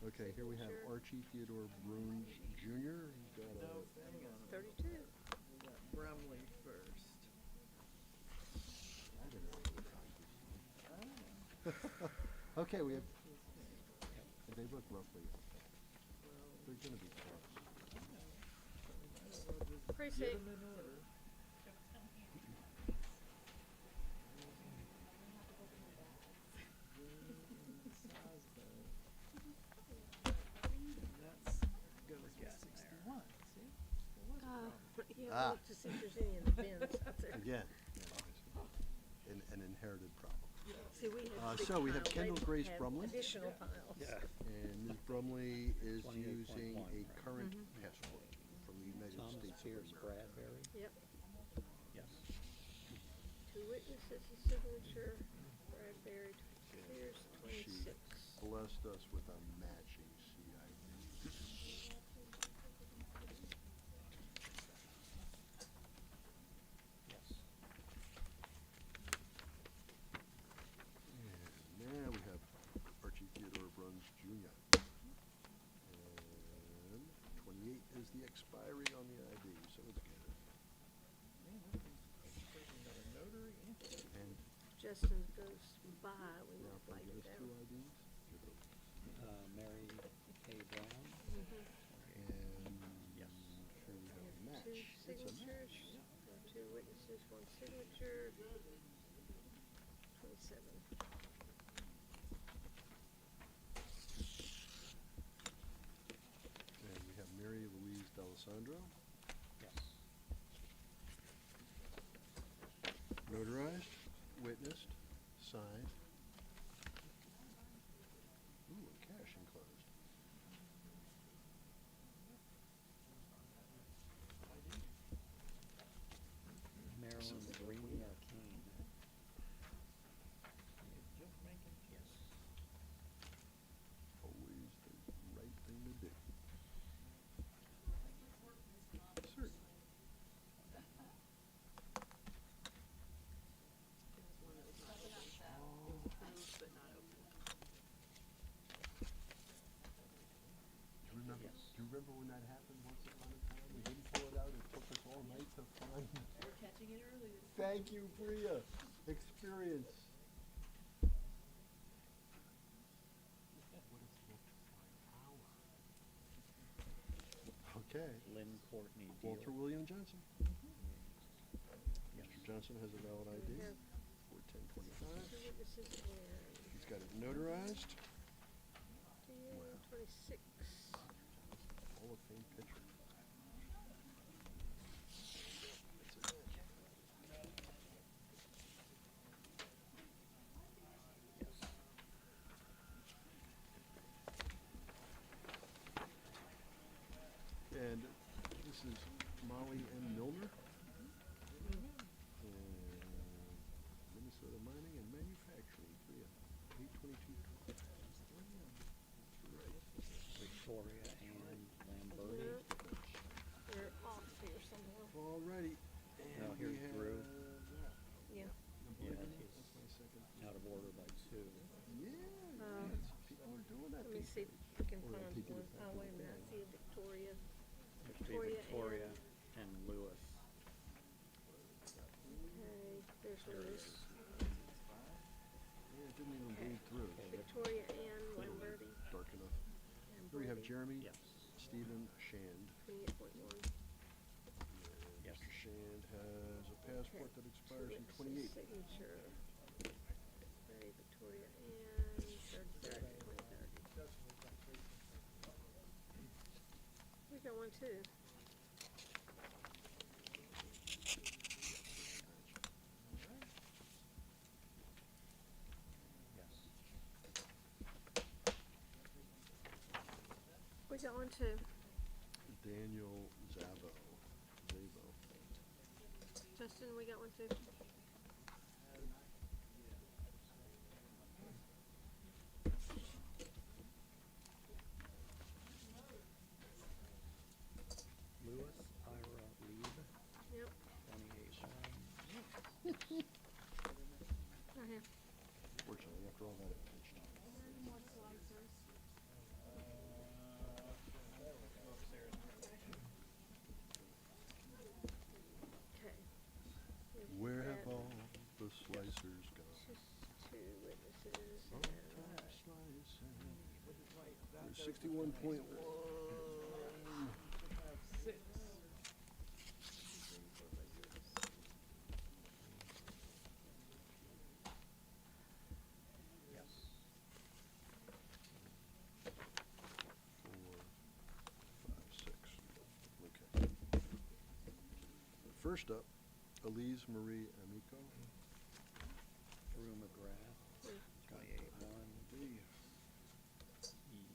Okay, here we have Archie Theodore Bruns Jr. He's got a 32. We got Brumley first. Okay, we have. They look roughly. They're gonna be close. Precinct. That's gonna get 61, see? Yeah, look to see if there's any in the bins out there. Again, an inherited problem. See, we have big So we have piles. They Kendall Grace have Brumley. additional piles. And Ms. Brumley is 28.1. using a current passport from the United Thomas States of Pierce America. Bradbury. Yep. Yes. Two witnesses, a signature, Bradbury, Pierce, She 26. blessed us with a matching CID. Yes. And now we have Archie Theodore Bruns Jr. And 28 is the expiry on the ID, so it's good. And Justin goes by, we now might if I write give it us down. 2 IDs, give those. Mary K. Brown. And Yes. here we have a Two match. It's a signatures, match. or two witnesses, one signature, 27. And we have Mary Louise D'Alessandro, Yes. notarized, witnessed, signed. Ooh, and cash enclosed. Marilyn Green Arcane. Yes. Always the right thing to do. Certainly. Do you remember when that happened once upon a time? We didn't pull it out. It took us all night to find. We're catching it early. Thank you, Bria. Experience. Okay. Lynn Courtney Walter Deal. William Johnson. Yes. Mr. Johnson has a valid ID We have for 1025. two witnesses and He's got it notarized. 26. Hall of Fame pitcher. That's it. Yes. And this is Molly M. Milner. And Minnesota Mining and Manufacturing, 822. That's right. Victoria Ann Lamberti. They're off here somewhere. Alrighty. Now And here's we have Drew. Yeah. Yeah, That's he's my second. out of order by 2. Yeah, people are doing that. Let me these see days. if I can Or find take it one. back Oh, to wait a the minute, I bag. see a Victoria. It'd be Victoria Victoria and Lewis. Okay, there's Lewis. Yeah, it didn't even bleed through. Victoria Ann Lamberti. Dark enough. And Here we have Brody, Jeremy Yes. Stephen Shand. 28.1. Yes. Mr. Shand has a passport that expires in Witnesses, 28. Signature. Mary Victoria Ann, 33rd, 23rd. We got one too. Yes. We got one too. Daniel Zabo. Justin, we got one too? Lewis Ira Lieb, Yep, 28 right here. Fortunately, after all that, it pitched. Okay. Where have all the slicers gone? Just two witnesses Oh, and, There's 61.1. Six. Yes. 4, 5, 6. Okay. First up, Elise Marie Amico. Drew McGrath, 28-1.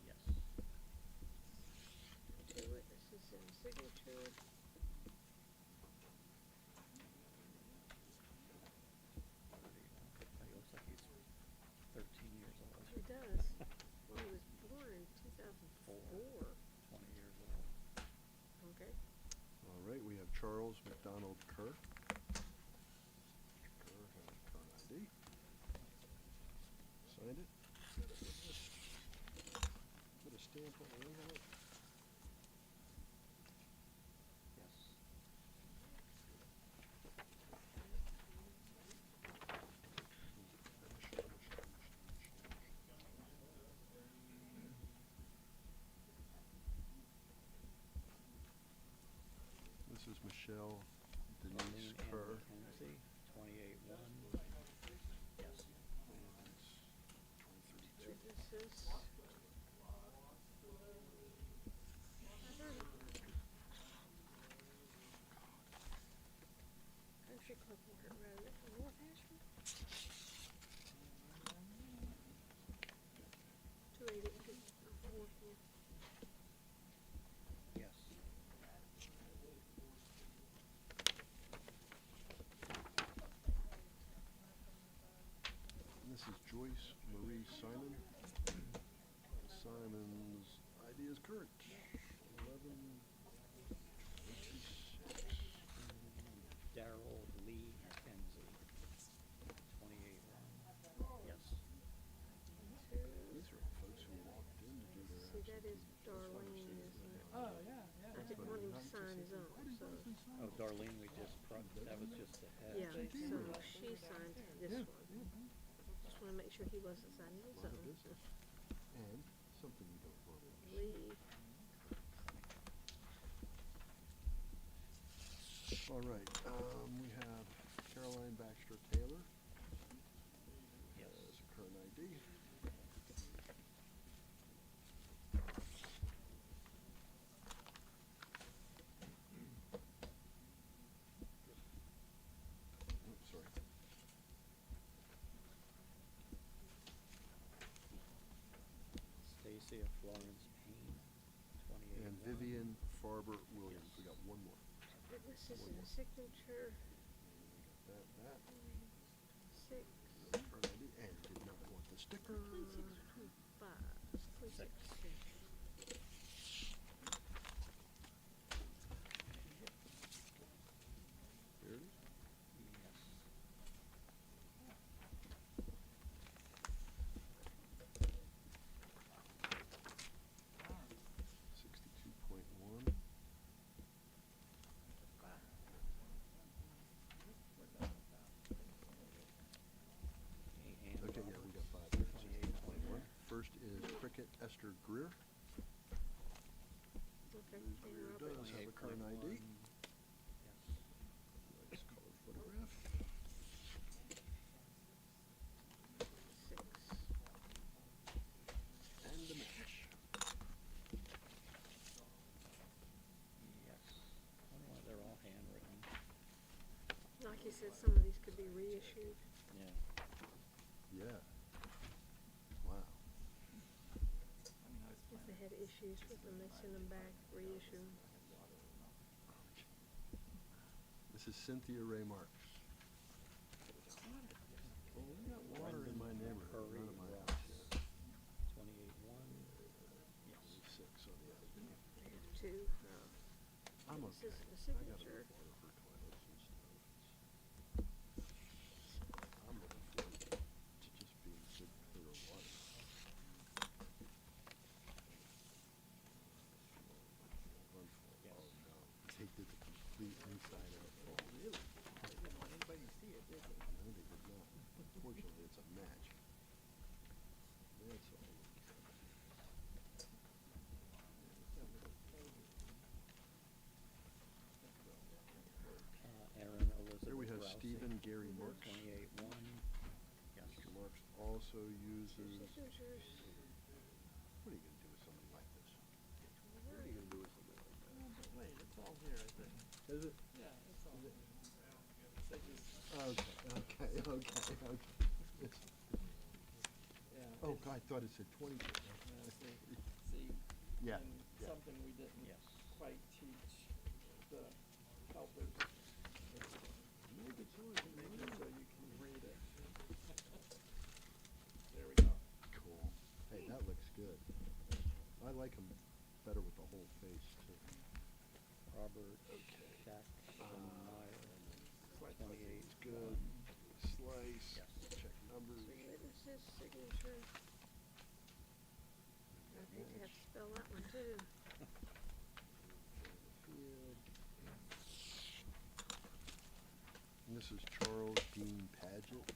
Yes. two witnesses and signature. He looks like he's 13 years old. He does. Well, he was born in 2004. 20 years old. Okay. All right, we have Charles McDonald Kerr. Kerr has Kerr ID. Signed it. Put a stamp on the envelope. Yes. This is Michelle Denise Darlene Ann Kerr. McKenzie, 28-1. Yes. Witnesses. Country Club Ward Road, North Ashland. 280, Yes. This is Joyce Marie Simon. Simon's ID is current. 11:26. Darrell Lee McKenzie, 28-1. Yes. These are folks who walked in to do their See, that is Darlene, isn't it? Oh, yeah, yeah. I didn't want him to sign his own, so, Oh, Darlene, that was just a head. yeah, so she signed this one. Just wanna make sure he wasn't signing his A lot of own. business. And something we don't want to Lee, All right, we have Caroline Baxter Taylor. Yes. Has a current ID. Oops, sorry. Stacia Florence Payne, 28-1. And Vivian Farber Williams. We got one more. witnesses and signature, That, 6, current ID, and did not want the sticker. 26, 25, 26. There it is. Yes. Okay, yeah, we got 5 there. 68.1. First is Cricket Esther Greer. Okay, Ms. and Greer Robert. does have a current ID. Yes. Nice color photograph. 6. And a match. Yes. Wonder why they're all handwritten. Like you said, some of these could be reissued. Yeah. Yeah. Wow. If they had issues with them, they send them back, reissue 'em. This is Cynthia Ray Marks. Well, we got water in my neighborhood, none of my house yet. 28-1. Yes. 6 on the other. To, I'm this okay. is the I got signature. enough water for toilets and stuff. I'm looking forward to just being good, clear water. Oh no, they did the complete inside out. Oh, really? They didn't want anybody to see it, did they? No, they did not. Fortunately, it's a match. That's all. Aaron Elizabeth There we have Rousey. Stephen Gary Marks. 28-1. Yes. Mr. Marks also uses. Signatures. What are you gonna do with something like this? What are you gonna do with something like that? Oh, but wait, it's all here, I think. Is it? Yeah, it's all here. They just, Okay. It's- yeah. Oh, it's- God, I thought it said 20. Yeah, see, Yeah, and yeah. something we didn't Yes. quite teach the helpers. Make it so Make it so you can read it. There we go. Cool. Hey, that looks good. I like them better with the whole face, too. Robert Shack Meyer. 28. Good. Slice. Yes. Check numbers. Witness's signature. I think you have to spell that one too. Field. And this is Charles Dean Paget.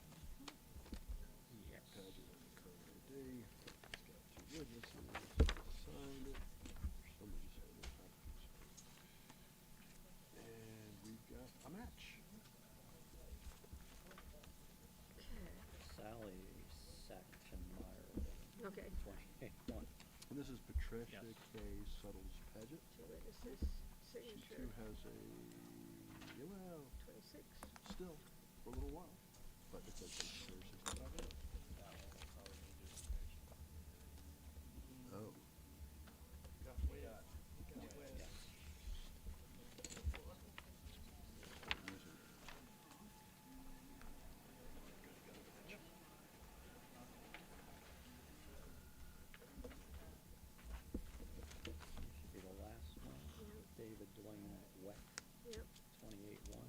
Yes. Paget on the current ID. It's got 2 witnesses. Signed it. Somebody signed it. And we've got a match. Okay. Sally Sackton-Meyer. Okay. 28-1. And this is Patricia Yes. K. Suttles Paget. Two witnesses, She signature, too has a, well, 26. still, for a little while. But it says it's their 65 minutes. Oh. Got way out. Got way out. Should be the last one. David Dwayne Weck. Yep. 28-1.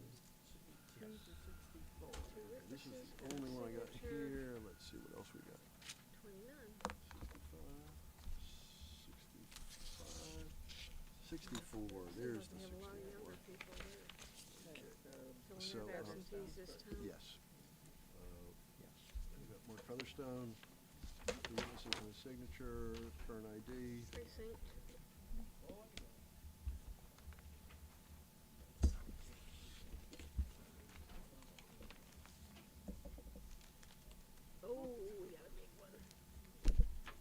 Two to 64. Two This is witnesses the and only a one I got signature, here. Let's see what else we got. 29. 65, 64. There's the We have a lot of younger 64. people there. Okay, so So we have So, absentees this time? Yes. Yes. We've got Mark Featherstone, 2 witnesses and a signature, current ID. Precinct. Oh, we got a big one.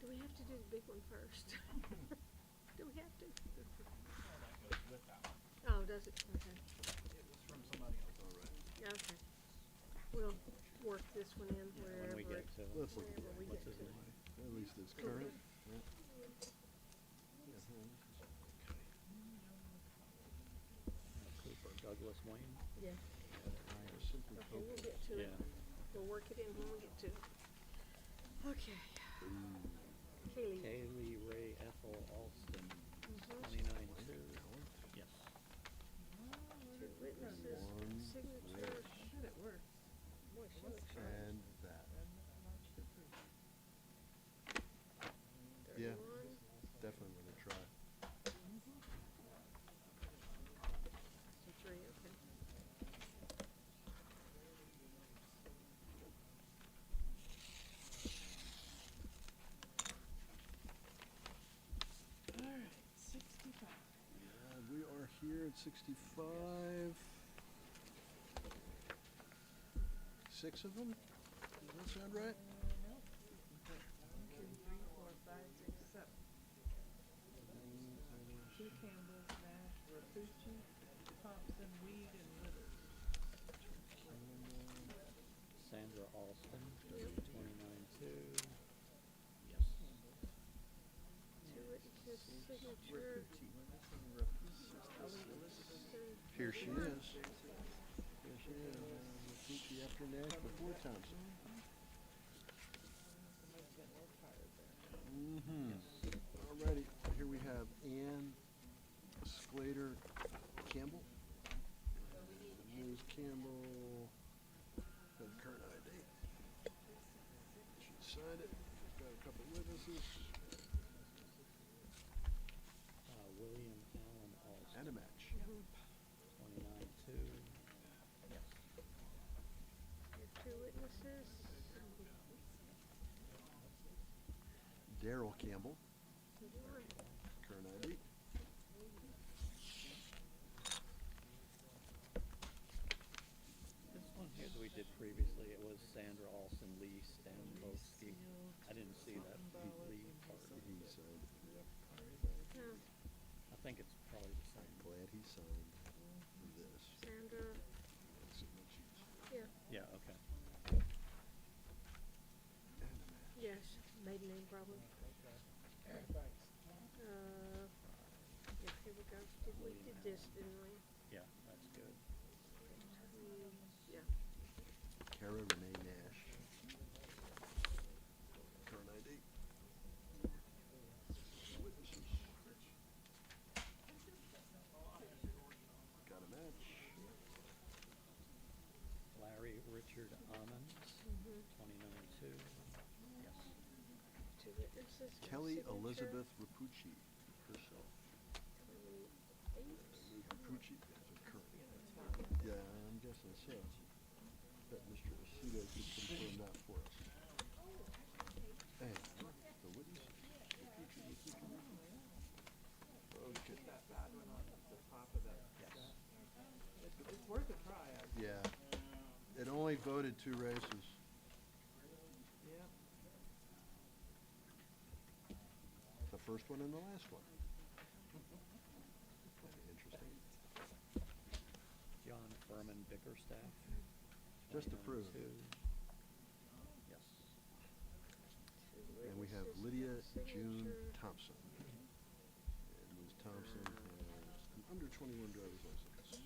Do we have to do the big one first? Do we have to? Oh, does it? Okay. It was from somebody else. All right. Yeah, okay. We'll work this one in wherever When we get it, to it. Let's look at wherever we What's get his to. name? At least it's current. Yeah. Cooper Douglas Wayne. Yeah. Simply Okay, we'll Cooper. get to it. Yeah. We'll work it in when we get to it. Okay. Kaylee. Kaylee Ray Ethel Alston. Mhm. 29-2. Yes. Two witnesses, One, signature. How did it work? Boy, she looks right. And that. Yeah, 31. definitely want to try. 63, okay. All right, 65. And we are here at 65. 6 of them? Does that sound right? No. 1, 2, 3, 4, 5, 6, 7. 2 Campbell, Nash, Rapucci, Thompson, Weed, and Withers. Sandra Alston. 29-2. Yes. Two witnesses, signature. Rapucci. We're missing Rapucci. Elizabeth. Here she is. after Nash, before Thompson. Alrighty, here we have Ann Sclater Campbell. Ms. Campbell, has current ID. She signed it. She's got a couple witnesses. William Allen Alston. And a match. 29-2. Yes. Your two witnesses. Daryl Campbell, current ID. This one here that we did previously, it was Sandra Alston, Lee Stambowski. I didn't see that Lee part. He signed. No, I think it's probably the same. Glad he signed this. Sandra, yeah, Yeah, okay. yes, maiden name problem. Yeah, here we go. We did this, didn't we? Yeah, that's good. Yeah. Kara Renee Nash. Current ID. Witnesses. Got a match. Larry Richard Ammons, 29-2. Yes. Two witnesses. Kelly signature. Elizabeth Rapucci herself. 28. Rapucci is a current. Yeah, I'm guessing so. Bet Mr. Aceto could confirm that for us. Hey, look, the witnesses. Rapucci. Okay. That bad one on the top of that. Yes. It's worth a try, actually. Yeah. It only voted 2 races. Yeah. The first one and the last one. Interesting. John Furman Bickerstaff. Just to prove. 29-2. Yes. And we have Lydia June Signature. Thompson. And Ms. Thompson has an under 21 driver's license.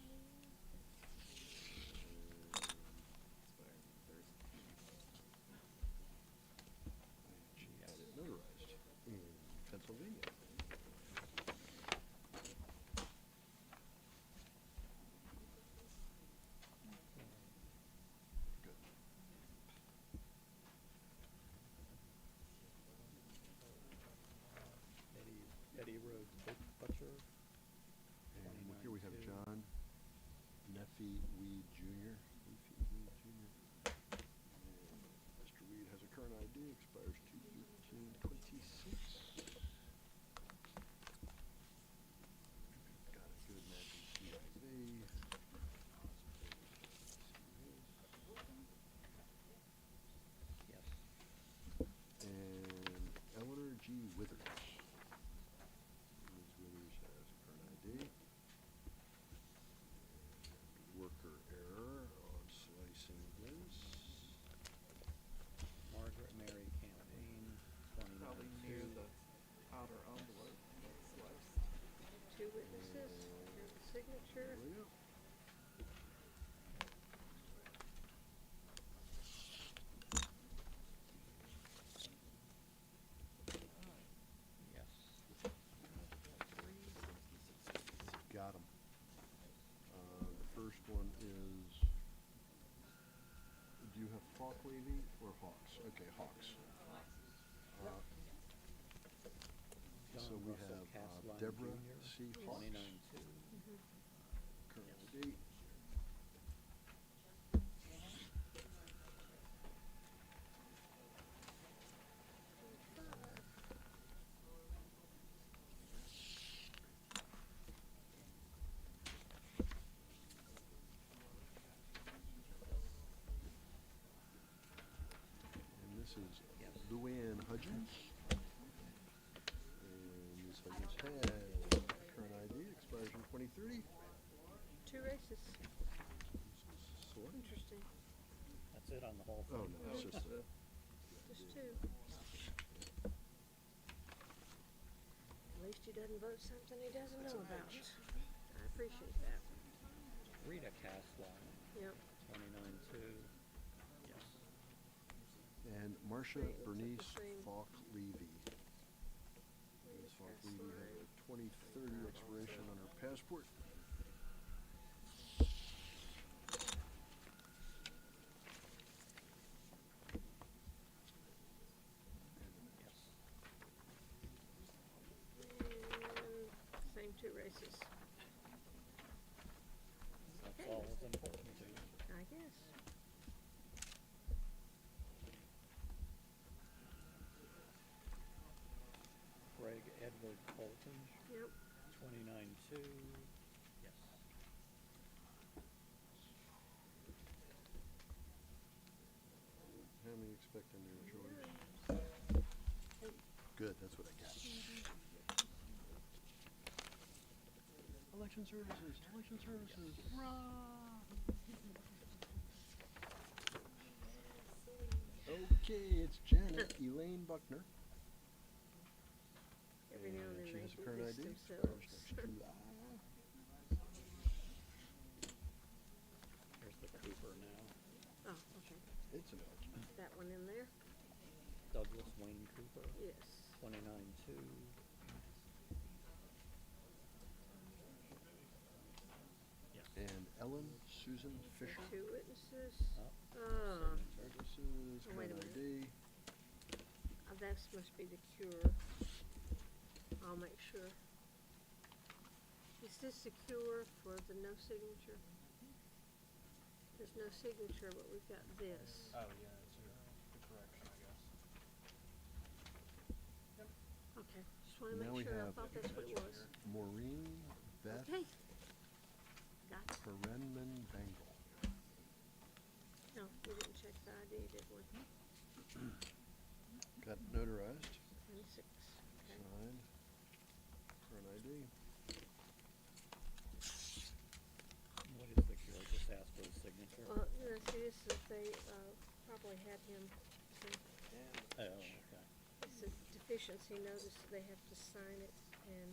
And she had it notarized in Pennsylvania. Good. Eddie Rhodes Butcher. And here we have 29-2. John Neffy Weed Jr. Neffy Weed Jr. And Mr. Weed has a current ID, expires 2/13/26. Got a good matching CIV. Yes. And Eleanor G. Withers. Ms. Withers has a current ID. Worker error on slicing this. Margaret Mary Campaign, Probably 29-2. near the outer envelope. Slice. Two witnesses. Here's the signature. There we go. Yes. Got 'em. The first one is, do you have Hawk Levy or Hawks? Okay, Hawks. So John we Russell have Castline Deborah Jr., C. Hawks, 29-2. current ID. And this is Luann Hudgens. And Ms. Hudgens has current ID, expires in 2030. Two races. Sort. Interesting. That's it on the whole Oh, thing. no, it's just a, Just two. At least he doesn't vote something he doesn't know about. I appreciate that. Rita Castline. Yep. 29-2, yes. And Marcia Wait, looks like the Bernice same. Falk Levy. Ms. Falk Levy has a 2030 expiration on her passport. And same two races, That's Okay. all that's important to you. I guess. Greg Edward Colton, Yep. 29-2, yes. How many expecting there, George? Good, that's what I got. Election services, election services, hurrah! Okay, it's Janet Elaine Buckner. Every now and then She they has a do current this ID. themselves. Expires next July. Here's the Cooper now. Oh, okay. It's an election. That one in there? Douglas Wayne Cooper, Yes. 29-2. Yes. And Ellen Susan Fisher. Two witnesses. Oh, Services, Oh, wait current a ID. That must be the cure. I'll make sure. Is this the cure for the no signature? There's no signature, but we've got this. Oh, yeah, it's the correction, I guess. Okay, just wanna Now we make sure. I have thought that's what it was. Maureen Beth Okay. Got it. Perenman Bangle. No, we didn't check the ID, did we? Got notarized, 26. Okay. signed, current ID. What is the cure? Just ask for the signature? Well, you know, see, this is, they, probably had him to, Oh, okay. it's a deficiency notice, they have to sign it, and,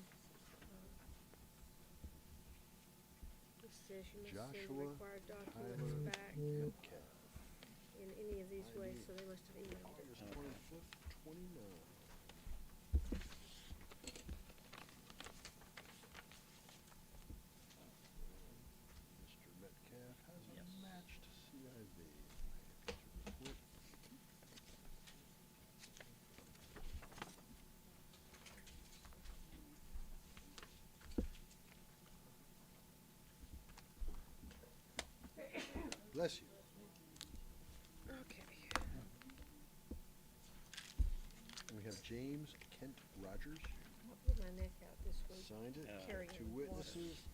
it says you must send the Joshua required Tyler documents back Metcalf. in any of these ways, so they must have emailed it. August 25th, 29. Mr. Metcalf has a Yes. matched CIV. Report. Bless you. Okay. And we have James Kent Rogers, I'll put my neck out this week. signed it. Carrying Two water. witnesses,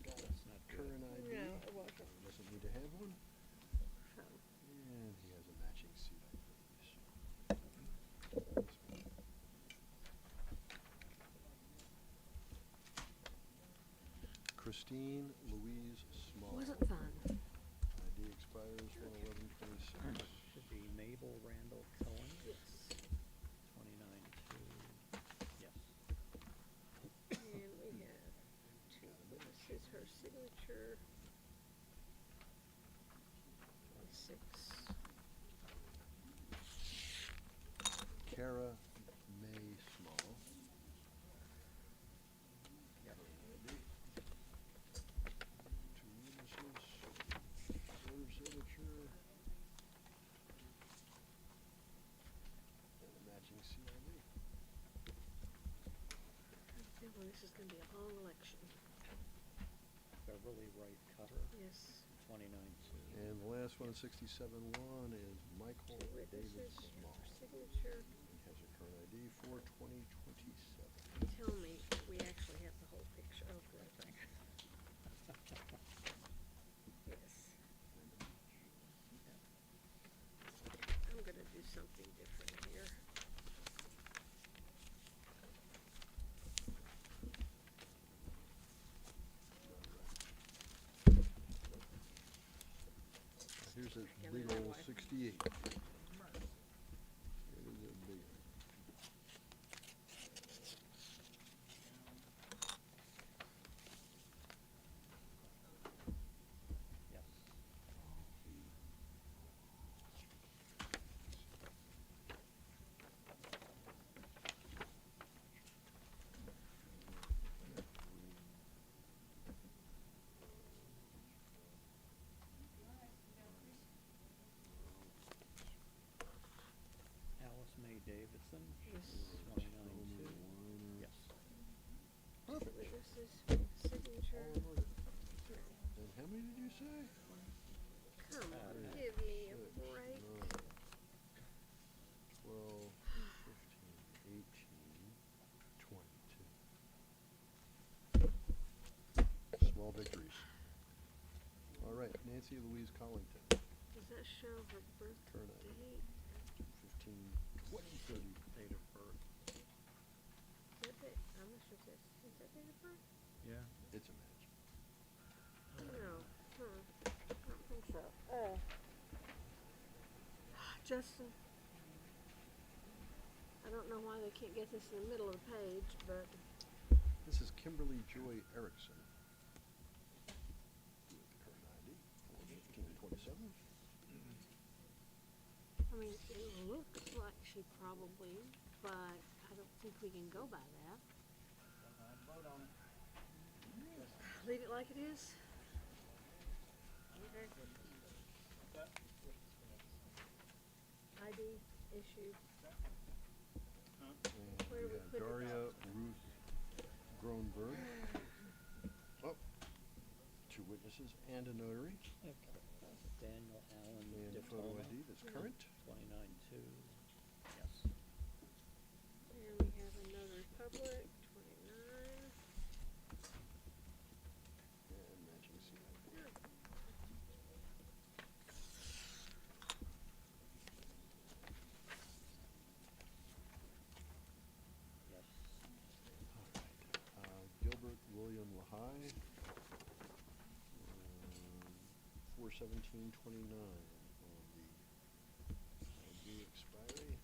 got a That's not good. current ID. No, it wasn't. Doesn't need to have one. Oh. And he has a matching CIV. Christine Louise Small. Wasn't fun. ID expires 1/11/26. Should be Mabel Randall Cohen, Yes. 29-2, yes. And we have two witnesses, her signature. 26. Kara May Small. Yep. Two witnesses, voter signature. And a matching CIV. Okay, well, this is gonna be a long election. Beverly Wright Cutter, Yes. 29-2. And the last one, 67-1, is Michael Two David witnesses, Small. her signature. He has a current ID for 2027. Tell me we actually have the whole picture. Oh, good. Yes. I'm gonna do something different here. Here's a Can big I old wipe? 68. It is a big one. Yes. Davidson, Yes. 29-2. Yes. Perfect. Witnesses, signature. And how many did you say? Come on, give me a break. 12, 15, 18, 22. Small victories. All right, Nancy Louise Collington. Does that show her birth Turn date? 15, 20, 30. Date of birth. Is that date? I'm not sure if that's, is that date of birth? Yeah. It's a match. No, I don't think so. Justin, I don't know why they can't get this in the middle of the page, but This is Kimberly Joy Erickson. Current ID, 4/15/27. I mean, it looks like she probably, but I don't think we can go by that. Vote on it. Leave it like it is. Okay. That, ID issue. And Where do we we have put it? Daria Ruth Gronberg. Oh, 2 witnesses and a notary. Okay. Daniel Allen And photo Diploma, ID that's current. 29-2. Yes. And we have another public, 29. And matching CID. Yes. All right. Gilbert William Lahai. 4/17/29 on the ID expiry.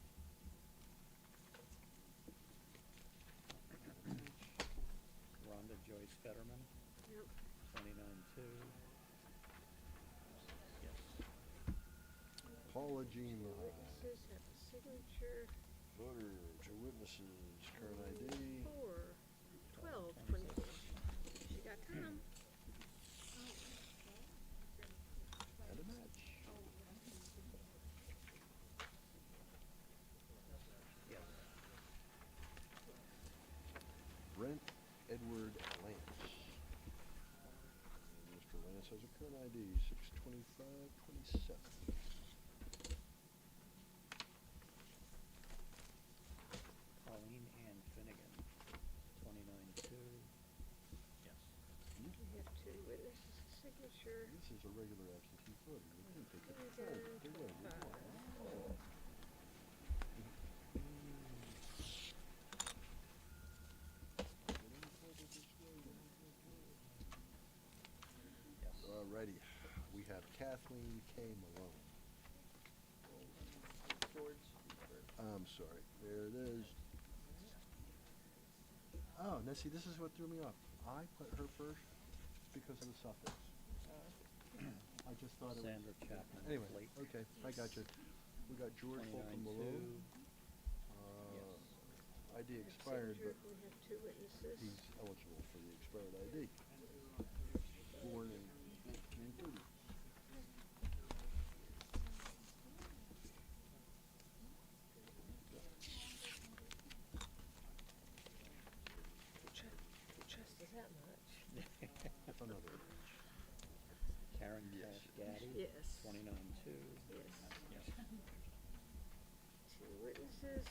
Rhonda Joyce Fetterman, Yep. 29-2. Yes. Paula Jean Two Lahai. witnesses have a signature. Voter, 2 witnesses, current ID. 4/12/24. She got time. And a match. Yes. Brent Edward Lance. And Mr. Lance has a current ID, 6/25/27. Colleen Ann Finnegan, 29-2. Yes. We have 2 witnesses, signature. This is a regular absentee voter. You can take it. 27, Oh, there you go. 25. Alrighty, we have Kathleen K. Malone. I'm sorry, there it is. Oh, now see, this is what threw me off. I put her first because of the suffix. I just thought it was. Sandra Chapman. Anyway, Flake. okay, I got you. We got George Holcomb 29-2. Malone. Yes. ID expired, Signature, but we have 2 witnesses. he's eligible for the expired ID. Born in 1930. Trust is that much. Another. Karen Yes. Cash Gaddy, Yes. 29-2. Yes. Yes. 2 witnesses.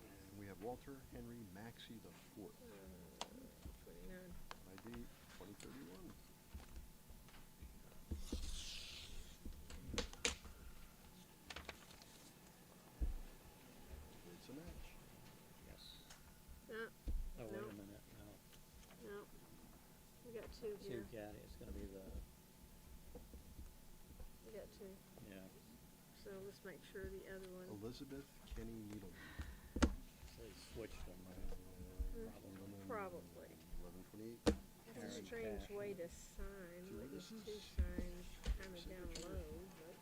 And we have Walter Henry Maxey the Fourth. 29. ID 2031. It's a match. Yes. No, Oh, wait No. a minute, no. no. We got 2 Sue here. Gaddy, it's gonna be the, We got 2. yeah, So let's make sure the other one. Elizabeth Kenny Needleman. they switched them, Probably. 11/28. That's a Karen strange Cash. way to sign. 2 Witness 2 witnesses. signs kind of down Signature. low, but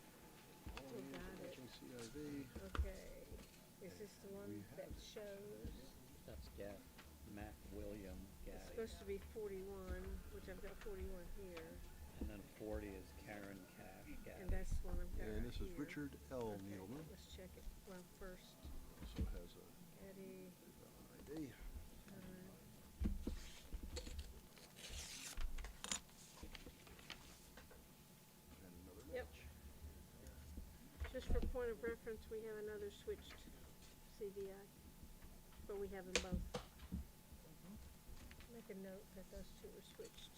All we names got it. matching CIV. Okay. Is this the We one have that it. shows? that's Mac William It's Gaddy. supposed to be 41, which I've got 41 here. And then 40 is Karen Cash Gavin. And that's the one I've got And right this is here. Richard L. Okay, Nealman. let's check it. Well, first, Also has a Eddie, ID. And another Yep. match. just for point of reference, we have another switched CVI, but we have them both. Make a note that those two were switched.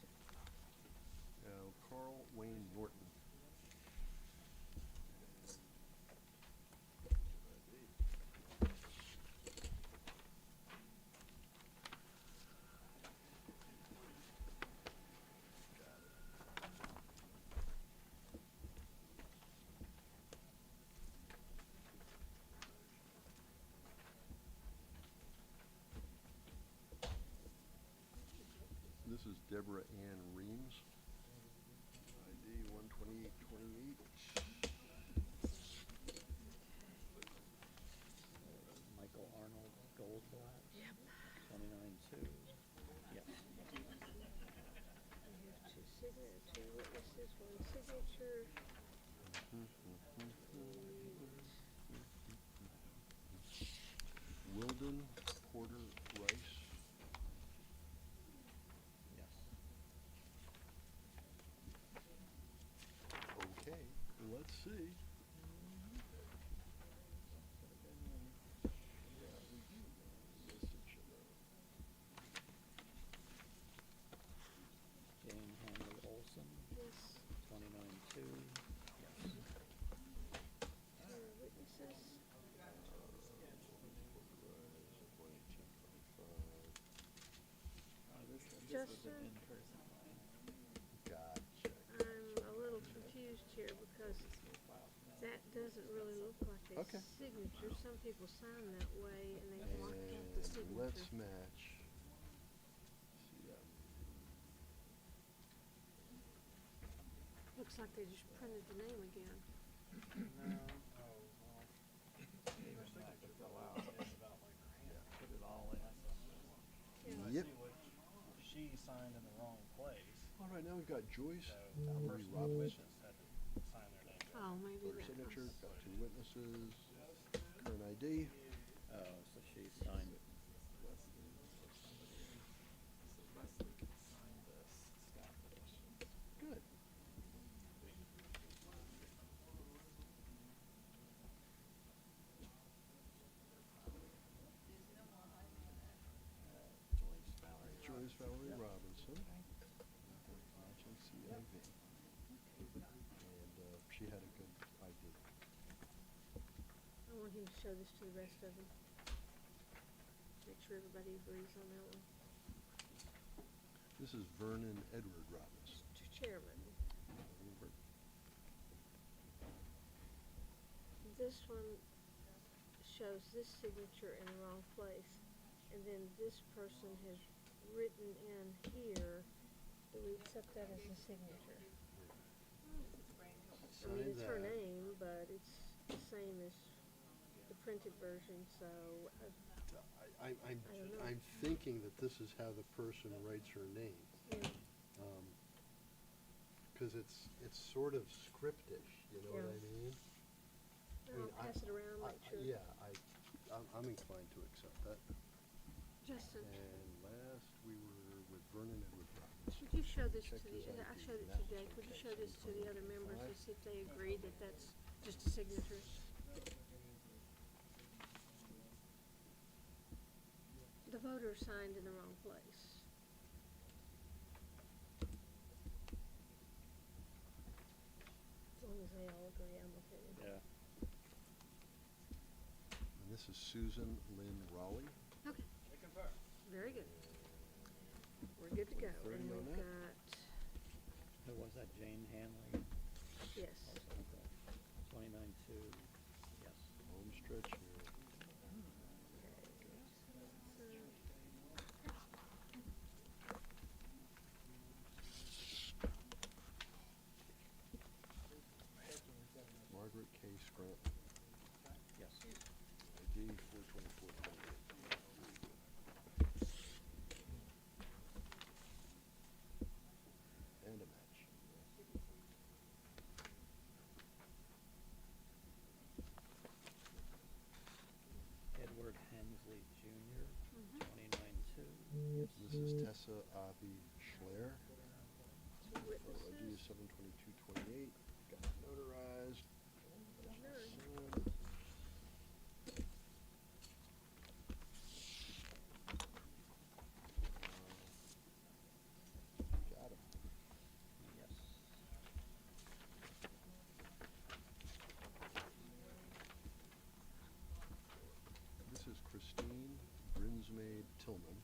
Now, Carl Wayne Norton. This is Deborah Ann Reams. ID 12828. Michael Arnold Goldblatt. Yep. 29-2. Yes. We have two witnesses, one signature. Wilden Porter Rice. Yes. Okay, let's see. Jane Hanley Olson. Yes. 29-2. Yes. Witnesses. Justin, Gotcha. I'm a little confused here because that doesn't really look like a Okay. signature. Some people sign that way and they block out the And signature. let's match. See, Looks like they just printed the name again. No. Oh, well. Even that could allow us about like her hand, put it all in. I Yep. see what she signed in the wrong place. All right, now we've got Joyce So the Marie person who Robbins. witnessed had to sign their name. Oh, maybe For her that signature, was. got two witnesses, current ID. Oh, so she signed. Good. Joyce Valerie Robinson. Matching CIV. And she had a good ID. I want him to show this to the rest of them. Make sure everybody agrees on that one. This is Vernon Edward Robinson. Mr. Chairman, this one shows this signature in the wrong place. And then this person has written in here, do we accept that as a signature? I mean, it's her name, but it's the same as the printed version, so, I'm I don't know. I'm thinking that this is how the person writes her name. yeah. Because it's sort of scriptish, you know what I Yeah. mean? I'll pass it around, make sure. Yeah, I'm inclined to accept that. Justin, And last, we were with Vernon Edward Robinson. would you show this to Check his the, I ID. showed it That to was Jake, would you okay. show this to the other members to 75. see if they agree that that's just a signature? The voter signed in the wrong place. As long as they all agree, I'm okay with it. Yeah. And this is Susan Lynn Raleigh. Okay. Very good. We're good to go. 30 And on we've that. got, Who was that? Jane Hanley? yes. Okay. 29-2. Yes. Home stretch here. Margaret K. Scranton. Yes. ID 42428. And a match. Bradley Jr., 29-2. This is Tessa Avi Schler. Witnesses. ID is 7/22/28. Got it notarized. Signed. Got him. Yes. This is Christine Brinsmaid Tillman.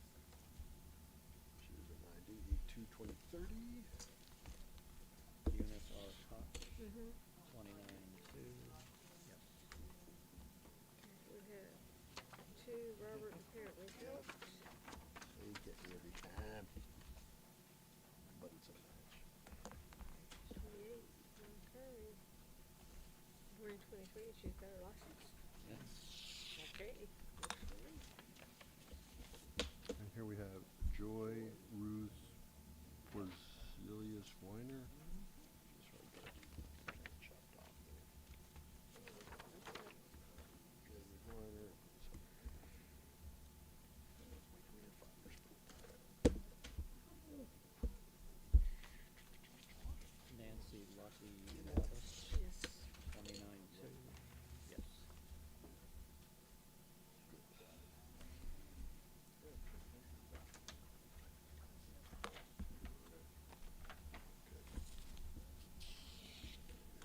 She is an ID 822030. Eunice R. Cox, Mm-hmm. 29-2. Yes. We have two, Robert apparently helped. They get me every time. But it's a match. 28, okay. We're in 23, she's got her license. Yes. Okay. Looks for me. And here we have Joy Ruth Porzelius Weiner. Just right there. Chopped off there. Joy Ruth Weiner. Nancy Lucky Wallace, Yes. 29-2. Yes.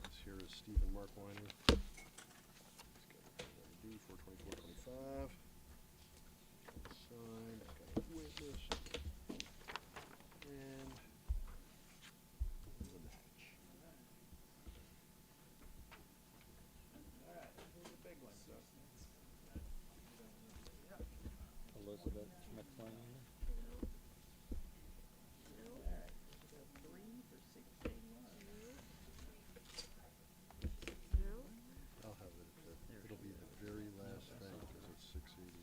This here is Stephen Mark Weiner. He's got an ID 42425. Signed. He's got a witness. And the match. Alright, here's a big one, so. Elizabeth McLean, Alright, we got 3 for 681. No? I'll have it. It'll be the very last thing because it's 681.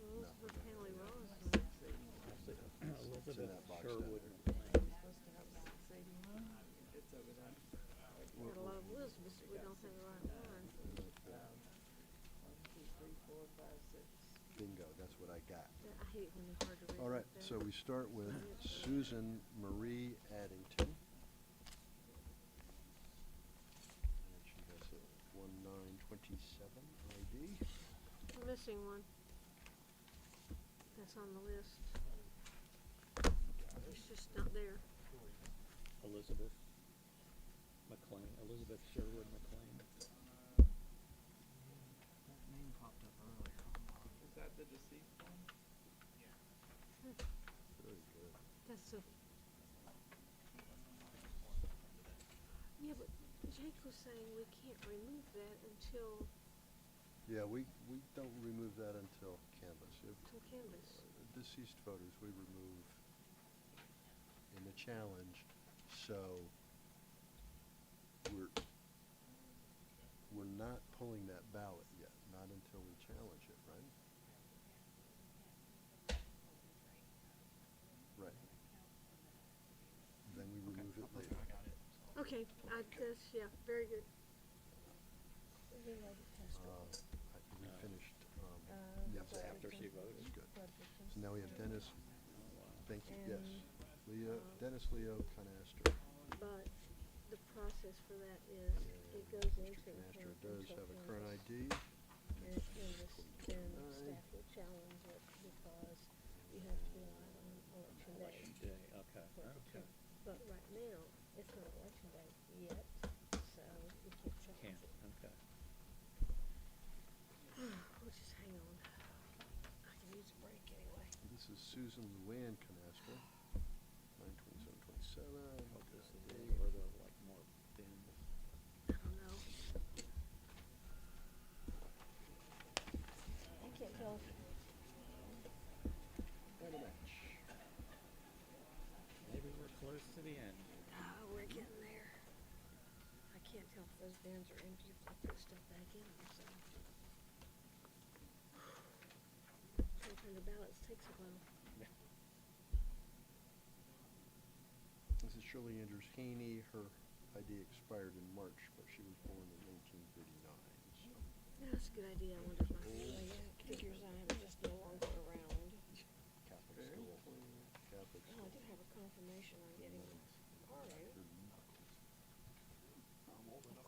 Well, this is Haley Ross. Elizabeth that box Sherwood down McLean. Supposed to have 681. It's over there. Got a lot of Elizabeths, but we don't have the right one. 1, 2, 3, 4, 5, 6. Bingo, that's what I got. Yeah, I hate when they're hard to read. All right, like that. so we start with Susan Marie Addington. And she has a 1927 ID. We're missing one. That's on the list. It's just not there. Elizabeth McLean, Elizabeth Sherwood McLean. That name popped up earlier. Is that the deceased one? Very good. That's so. Yeah, but Jake was saying we can't remove that until Yeah, we don't remove that until canvas. canvas. Deceased voters, we remove in the challenge, so we're not pulling that ballot yet, not until we challenge it, right? Right. Then we remove it later. Okay, that's, yeah, very good. We finished, yes, After she voted. that's good. So now we have Dennis, thank you, yes. Leo, Dennis Leo Canaster. But the process for that is it goes into Mr. Canaster account does until have a canvas. current ID. And then staff will challenge it because you have to do it on election day. Election day, okay, okay. But right now, it's not election day yet, so we can't Can't, challenge it. okay. We'll just hang on. I can use a break anyway. This is Susan Luann Canaster, 9/27/27. Hope this is where the like more thin. I don't know. I can't tell. And a match. Maybe we're close to the end. Oh, we're getting there. I can't tell if those bins are empty if I put stuff back in them, so. Opening the ballots takes a while. This is Shirley Andrews Haney. Her ID expired in March, but she was born in 1939. So Yeah, that's a good idea. I wonder if my family can figure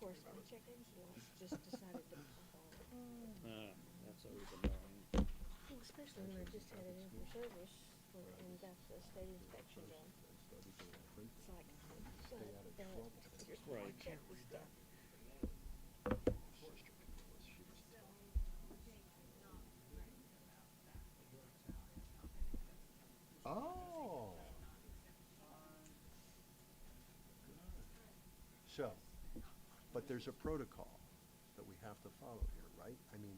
course, my check engine lights just decided to pop on. That's always annoying. Well, especially when I just had it in for service and got the state inspection done. It's like, here's my Right. check and stuff. Oh. So, but there's a protocol that we have to follow here, right? I mean,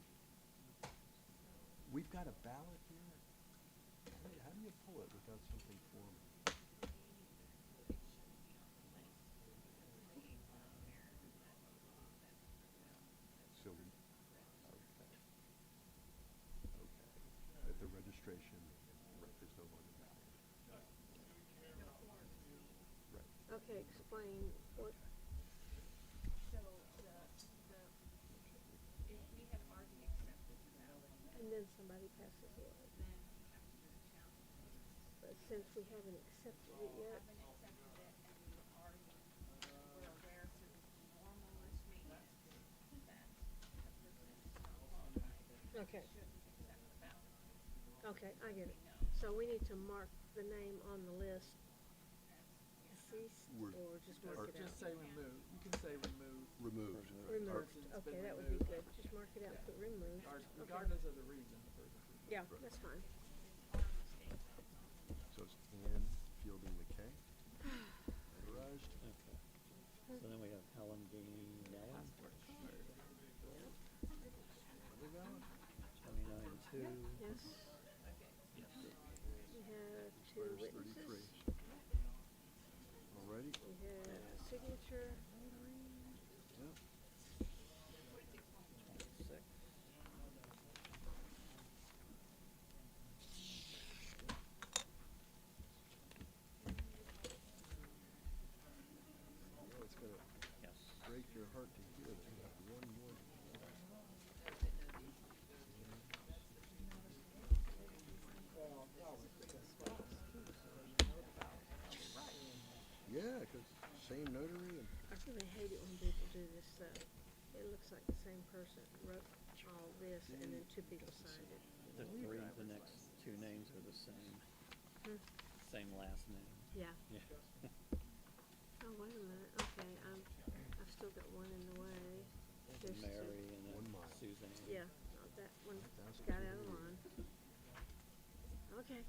we've got a ballot here. How do you pull it without something forming? So we, okay. Okay. That the registration is no longer valid. Right. Okay, explain what, and then somebody passes it. But since we haven't accepted it yet. Okay. Okay, I get it. So we need to mark the name on the list deceased, or just mark it out? Just say remove. You can say remove. Removed. Removed, Person's okay, been that would be removed. good. Just mark it out, put removed. Okay. Regardless of the reason the person's removed. Yeah, that's fine. So it's Ann Fielding McKay. Notarized. Okay. So then we have Helen Gaines, 29-2. Yes. Yes. We have two Expires 33. witnesses. Alrighty. We have a signature. Yep. 26. Yeah, it's gonna Yes. break your heart to hear that you have one more. Yeah, 'cause same notary and. I really hate it when people do this stuff. It looks like the same person wrote all this and then two people signed it. The next two names are the same. Hmm. Same last name. Yeah. Yeah. Oh, wait a minute. Okay, I've still got one in the way. There's two. Mary and One then mile. Suzanne. Yeah, that one got out of line. Okay,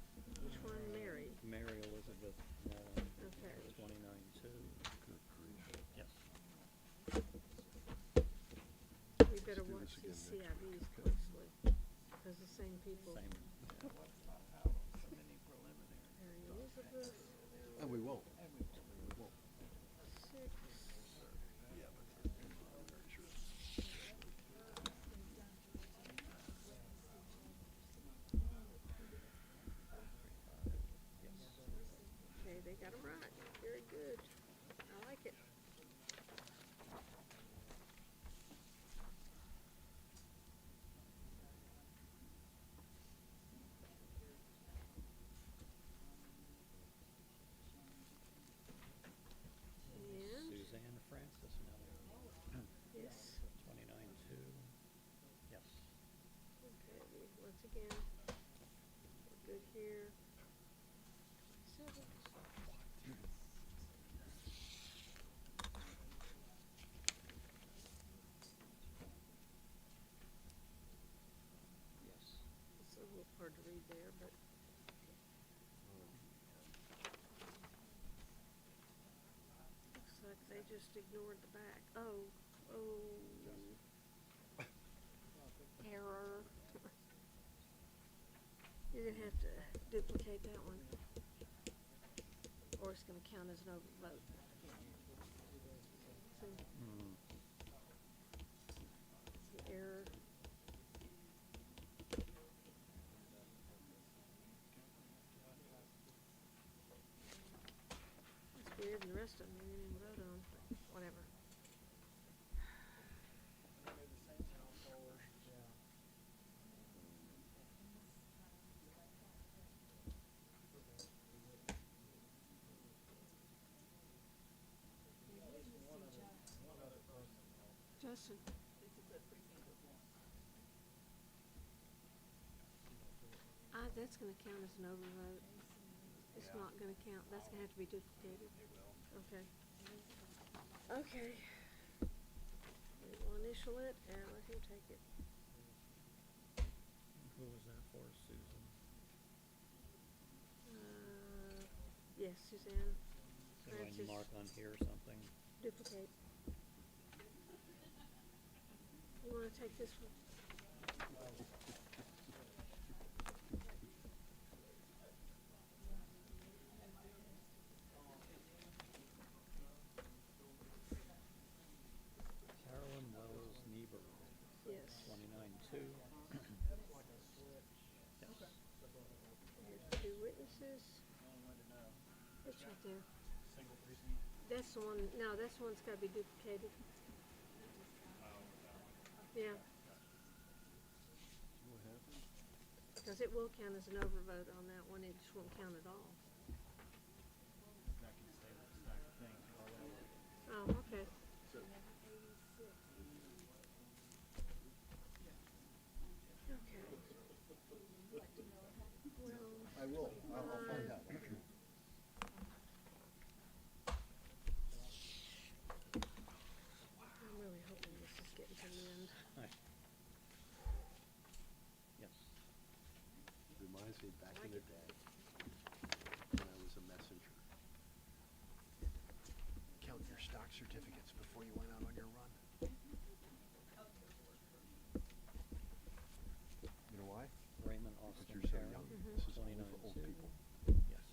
which one? Mary? Mary Elizabeth Mullen. Okay. 29-2. Yes. We better do watch this these again next CIVs week. closely, because the same people. Same. Mary Elizabeth, And we won't. We won't. 6. Yeah, but come on, very true. Okay, they got them right. Very good. I like it. And, Suzanne Francis Miller. yes, 29-2. Yes. okay, once again, we're good here. 27. Yes. It's a little hard to read there, but. Looks like they just ignored the back. Oh. Error. You're gonna have to duplicate that one. Or it's gonna count as an overvote. See, Hmm. the error. That's weird, and the rest of them you didn't even vote on, but whatever. question. That's gonna count as an overvote. It's not gonna count, that's gonna have to be duplicated. Okay. Okay. We will initial it and let him take it. Who was that for, Susan? Yes, Suzanne. So do I Francis, mark on here or something? duplicate. You wanna take this one? Carolyn Wells Niebuhr, Yes. 29-2. Yes. Here's two witnesses. It's right there. Single precinct. That's the one, no, that's the one that's gotta be duplicated. Yeah. What happened? Because it will count as an overvote on that one, it just won't count at all. It's not gonna stay with the stack of things. Oh, okay. Okay. Well. I will, I'll find out. I'm really hoping this is getting to the end. Yes. Reminds me back in the day, when I was a messenger. Count your stock certificates before you went out on your run. You know why? Raymond Because Austin you're so Carroll, young. Mhm. This is only for old 29-2. people. Yes.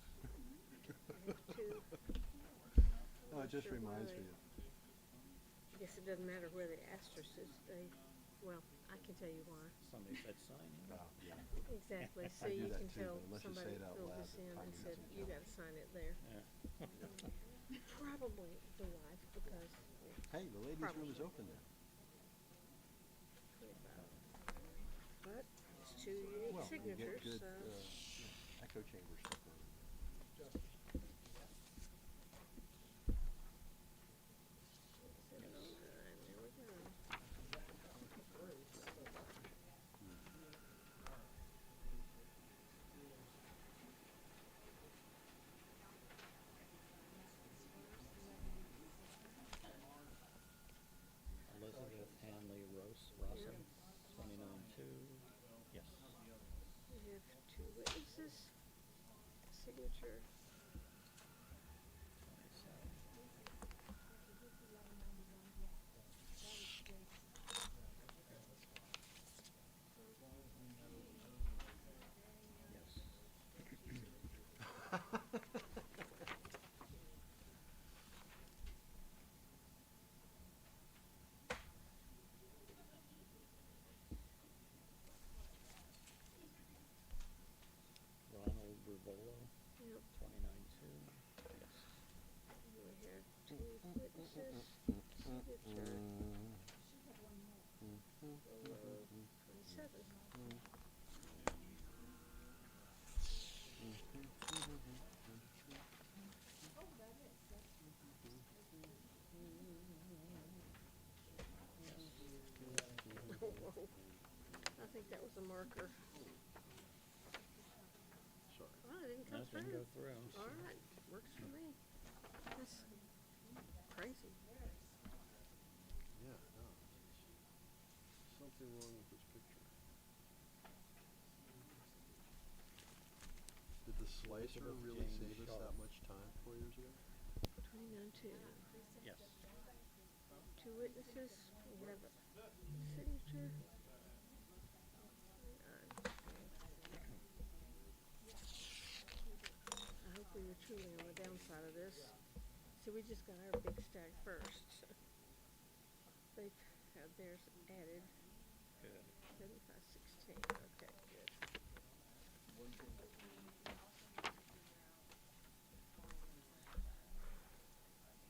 Two. No, it just Sure reminds why. me of, I guess it doesn't matter where the asterisk is, well, I can tell you why. Somebody said sign in. yeah. Exactly, I so do you that can too, tell but unless you say somebody it out filled loud, this the in and timing said, doesn't you count." gotta sign it there. Yeah. Probably the wife, because. Hey, the ladies' room is Probably. open now. But it's two unique Well, you get signatures, good, so. echo chamber stuff on it. There we go. Elizabeth Hanley Rawson, 29-2. Yes. We have two witnesses, signature. 27. Yes. Ronald Rivolo, Yep. 29-2. Yes. We have two witnesses, signature. Below 27. Whoa. I think that was a marker. Sorry. Oh, it didn't come That through. didn't go through. All right, works for me. That's crazy. Yeah, no. Something wrong with this picture. Did the slicer Elizabeth really James save us Shaw. that much time 4 years ago? 29-2. Yes. Two witnesses, we have a signature. I hope we were truly on the downside of this. See, we just got our big stack first. They've had theirs added. Good. 7516, okay, good.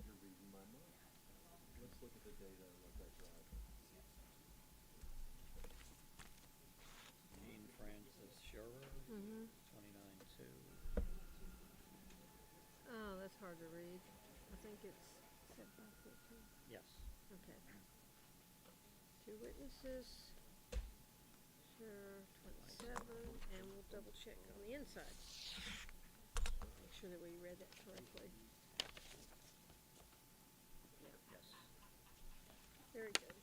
You're reading my mind. Let's look at the data and what that drives. Jean Francis Schurer, Mm-hmm. 29-2. Oh, that's hard to read. I think it's 7514. Yes. Okay. 2 witnesses. Sure, 27, and we'll double check on the inside. Make sure that we read that correctly. Yeah. Yes. Very good.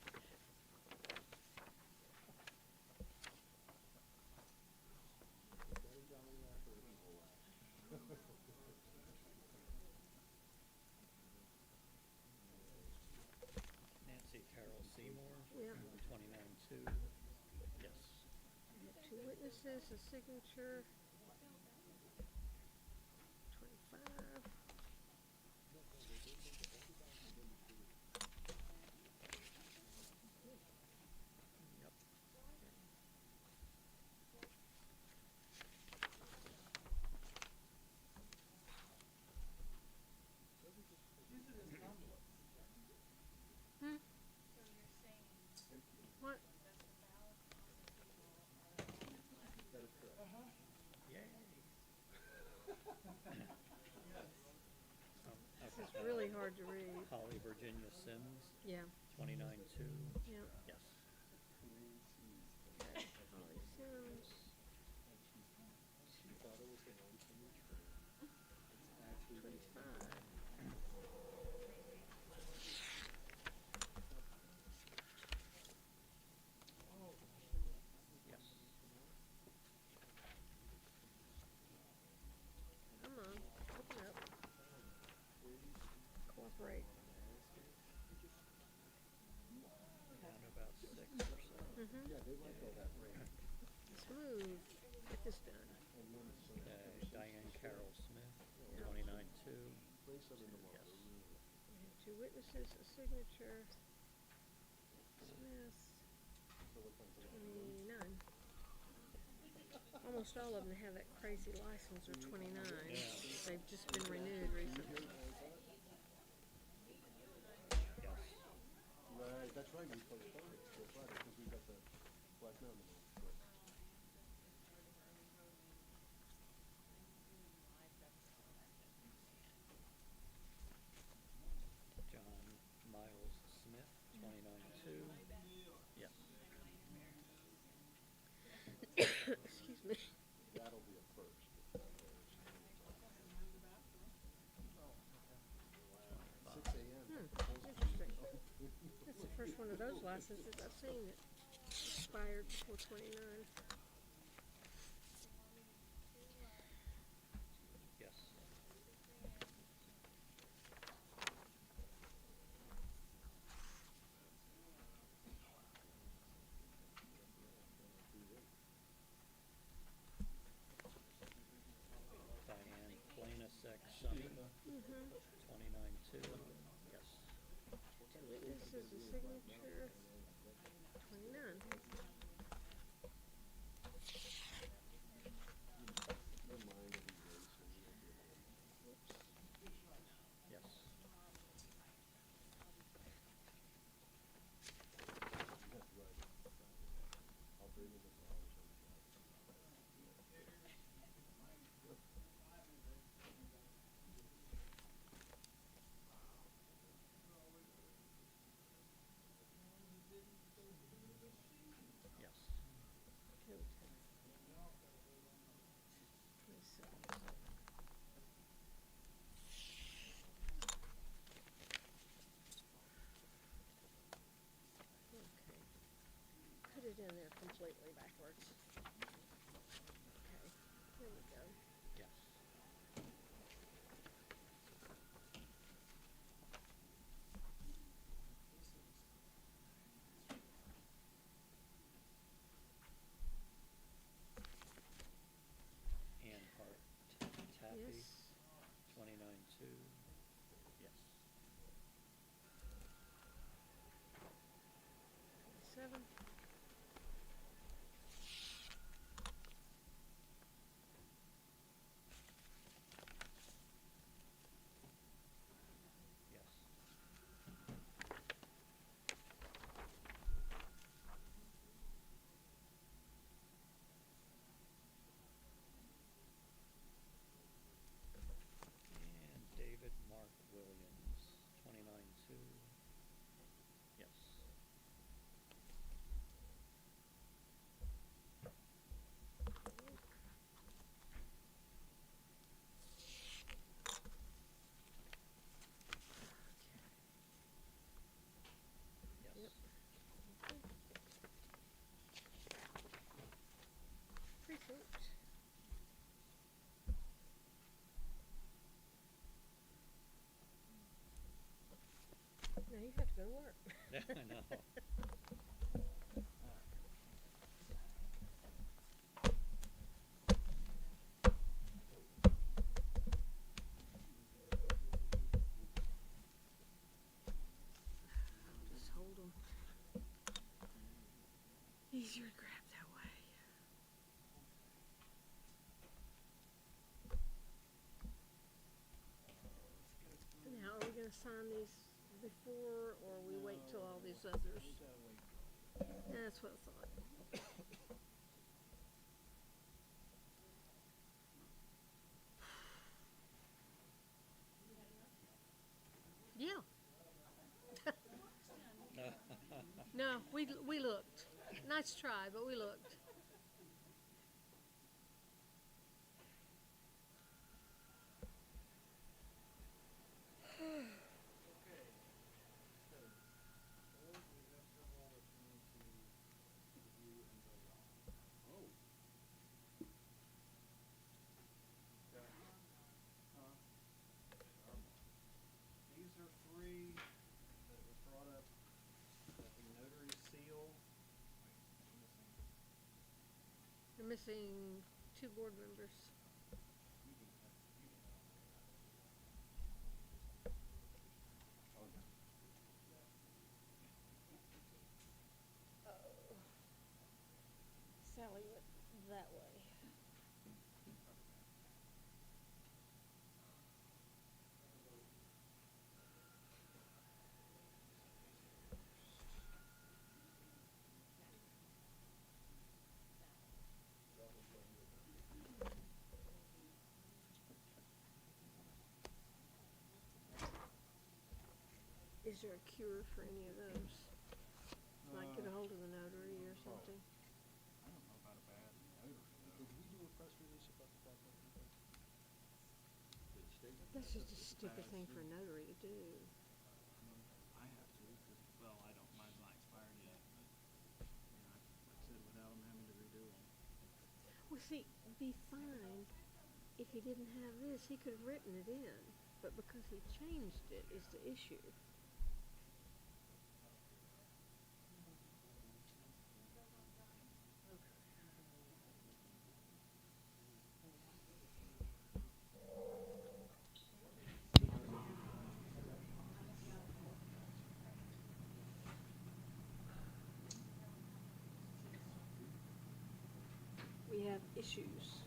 Nancy Carol Seymour. Yeah. 29-2. Yes. We have 2 witnesses, a signature. 25. Yep. Hmm? What? Yay. This is really hard to read. Holly Virginia Sims. Yeah. 29-2. Yeah. Yes. Holly Sims. She thought it was the one from the tree. It's actually 25. Yes. Come on, open up. Cooperate. Down to about 6 or so. Mm-hmm. Yeah, they like all that rain. Let's move. Get this done. Diane Carroll Smith. Yeah. 29-2. Place them in the Yes. water. We have 2 witnesses, a signature. Smith. 29. Almost all of them have that crazy license are 29. Yeah. They've just been renewed recently. Yes. Right, that's right, we postponed it till Friday, because we got the Black Mountain one. Right. John Miles Smith. 29-2. Yes. Excuse me. That'll be a first. Six AM. Interesting. That's the first one of those licenses I've seen that expired before 29. Yes. Diane Planasek Sunny. 29-2. Yes. 2 witnesses, a signature. 29. Yes. Now you have to go to work. I know. Just hold them. Easier to grab that way. Now, are we gonna sign these before, or we wait till all these others? That's what I thought. Yeah. No, we looked. Nice try, but we looked. These are three that was brought up, that the notary seal. You're missing 2 board members. Sally went that way. Is there a cure for any of those? Like get a hold of the notary or something? I don't know about a bad notary. Did we do a press release about the fact that That's just a stupid thing for a notary to do. I have to, because, well, I don't, mine's not expired yet, but, you know, like I said, without them having to redo them. Well, see, it'd be fine if he didn't have this. He could have written it in, but because he changed it is the issue. We have issues.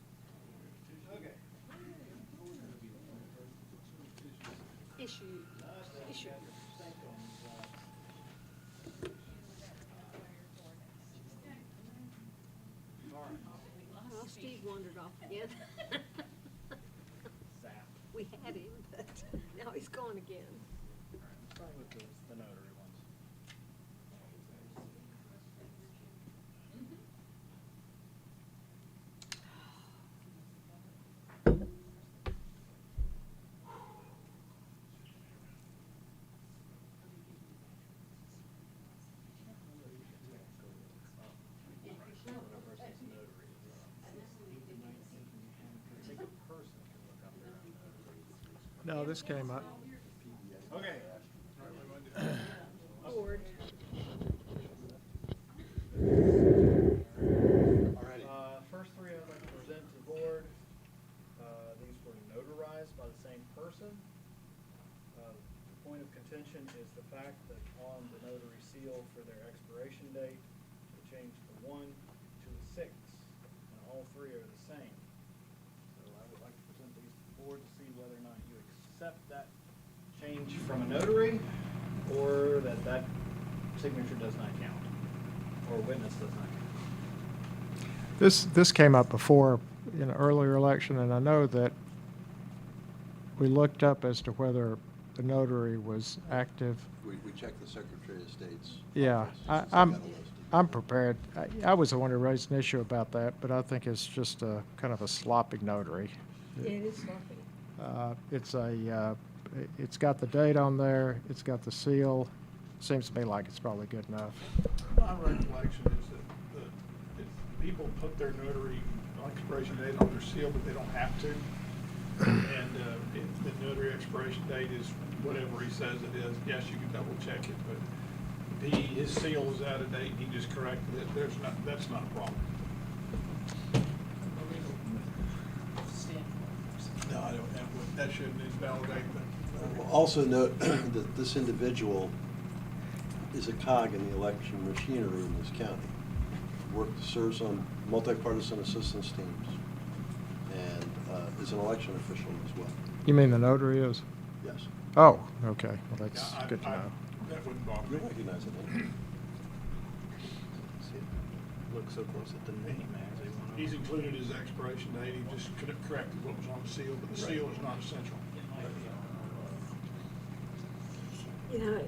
Okay. Issue. Issue. Well, Steve wandered off again. We had him, but now he's gone again. Start with the notary ones. No, this came up. Okay. Board. First three I'd like to present to the board. These were notarized by the same person. The point of contention is the fact that on the notary seal for their expiration date, they changed the 1 to a 6, and all three are the same. So I would like to present these to the board to see whether or not you accept that change from a notary, or that signature does not count, or witness does not count. This came up before in an earlier election, and I know that we looked up as to whether the notary was active. We checked the Secretary of State's. Yeah, office I- to see I'm- that listed. I'm prepared. I was the one who raised an issue about that, but I think it's just a kind of a sloppy notary. It is sloppy. It's got the date on there, it's got the seal. Seems to me like it's probably good enough. My recollection is that if people put their notary expiration date on their seal, but they don't have to. And if the notary expiration date is whatever he says it is, yes, you can double check it, but if his seal is out of date, he just corrected it, that's not a problem. No, I don't, that shouldn't invalidate the. Also note that this individual is a cog in the election machinery in this county. Serves on multi-partisan assistance teams and is an election official as well. You mean the notary is? Yes. Oh, okay, well, that's Yeah, good to know. That wouldn't bother You me. recognize it, don't you? Look so close at the name, He's included his expiration date, he just could have corrected what was on the seal, but the seal is not essential. You know,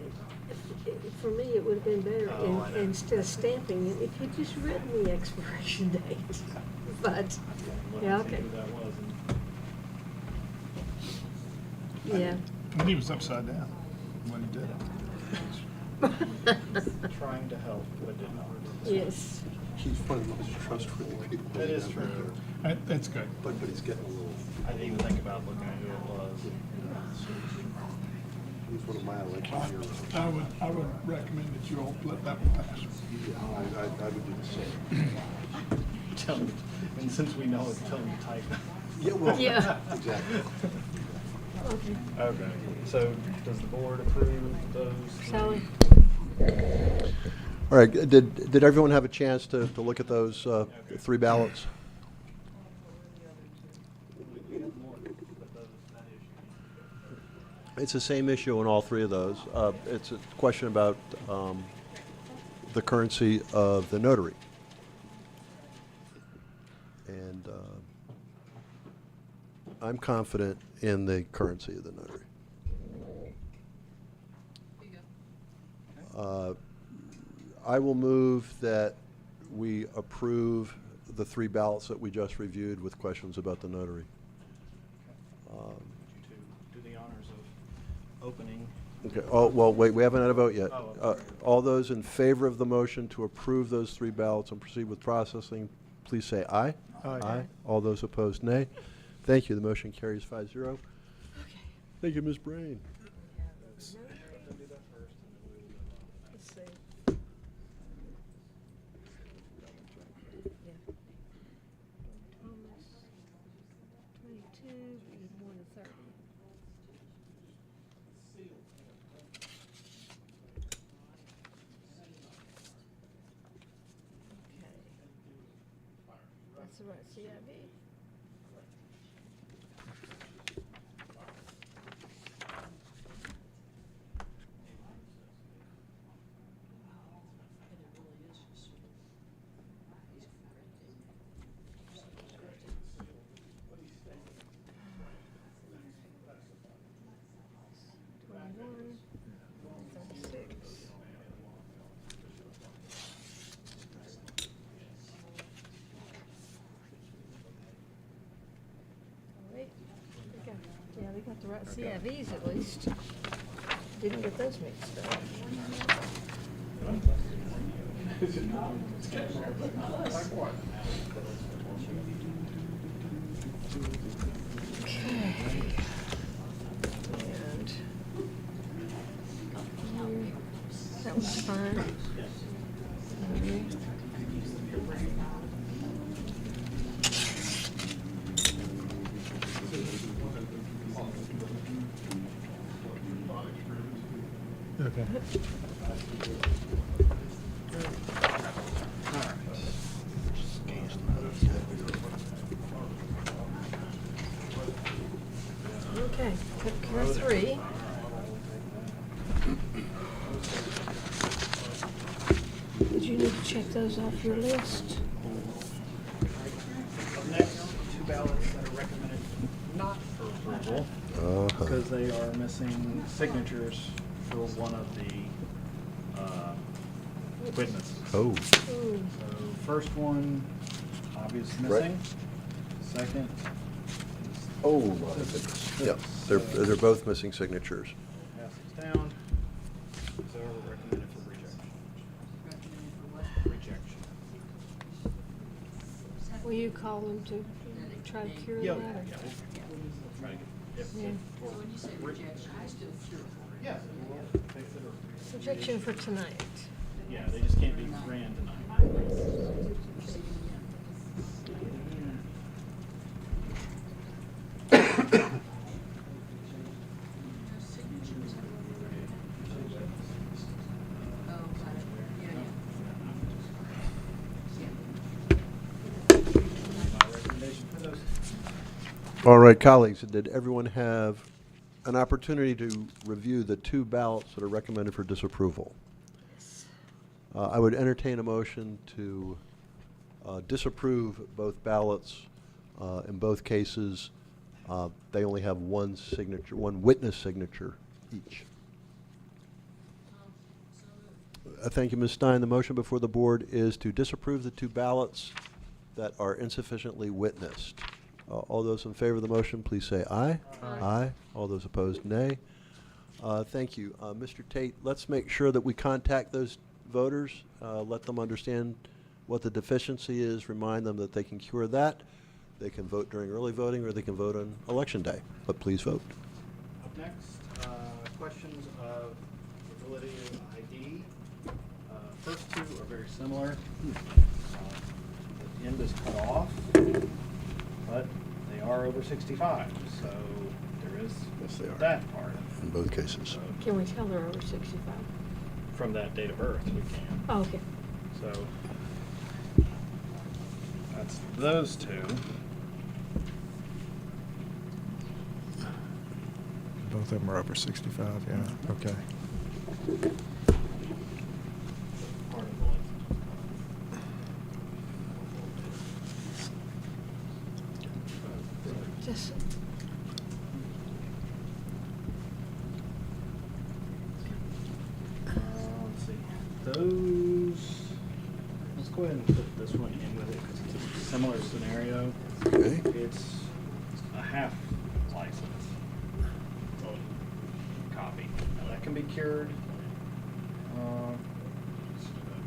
for me, it would have been better, Oh, I know. instead of stamping it, if you'd just written the expiration date. But, yeah, okay, yeah. And he was upside down when he did it. Trying to help, but did not. Yes. He's one of the most trustworthy people. That is I've true. ever heard. That's good. But he's getting a little, I didn't even think about looking at who it was. he's one of my election heroes. I would recommend that you all let that one pass. Yeah, I would do the same. Tell him, and since we know it, tell him to type. Yeah, well, Yeah. exactly. Okay. Okay, so does the board approve those? Sally? All right, did everyone have a chance to look at those 3 ballots? It's the same issue on all 3 of those. It's a question about the currency of the notary. And I'm confident in the currency of the notary. I will move that we approve the 3 ballots that we just reviewed with questions about the notary. To do the honors of opening. Okay, oh, well, wait, we haven't had a vote yet. Oh, okay. All those in favor of the motion to approve those 3 ballots and proceed with processing, please say aye. Aye. All those opposed, nay. Thank you, the motion carries 5-0. Thank you, Ms. Brain. Let's see. Yeah. Thomas, 22, we need more than 30. Okay. That's the right CIV. Yeah, they got the right CIVs at least. Didn't get those mixed up. Okay. And that was fine. Okay. Okay, took care of 3. Did you need to check those off your list? Up next, 2 ballots that are recommended not for approval because they are missing signatures for one of the witnesses. Oh. Ooh. So first one, obvious missing. Second. Oh, my goodness. Yeah, they're both missing signatures. Passes down. So recommended for rejection. Rejection. Will you call them to try to cure Yeah, that? yeah, or- we'll try to get, if, Yeah. or, yeah, we'll fix it or. Projection for tonight. Yeah, they just can't be ran tonight. All right, colleagues, did everyone have an opportunity to review the two ballots that are recommended for disapproval? I would entertain a motion to disapprove both ballots. In both cases, they only have one signature, one witness signature each. Thank you, Ms. Stein. The motion before the board is to disapprove the two ballots that are insufficiently witnessed. All those in favor of the motion, please say aye. Aye. All those opposed, nay. Thank you. Mr. Tate, let's make sure that we contact those voters, let them understand what the deficiency is, remind them that they can cure that. They can vote during early voting, or they can vote on election day, but please vote. Up next, questions of validity of ID. First two are very similar. The end is cut off, but they are over 65, so there is Yes, they are. that part. In both cases. Can we tell they're over 65? From that date of birth, we can. Oh, okay. So that's those two. Both of them are over 65, yeah, okay. Part of the license. Just, Let's see. Those. Let's go ahead and put this one in with it because it's a similar scenario. Okay. It's a half license. Copy. Now that can be cured.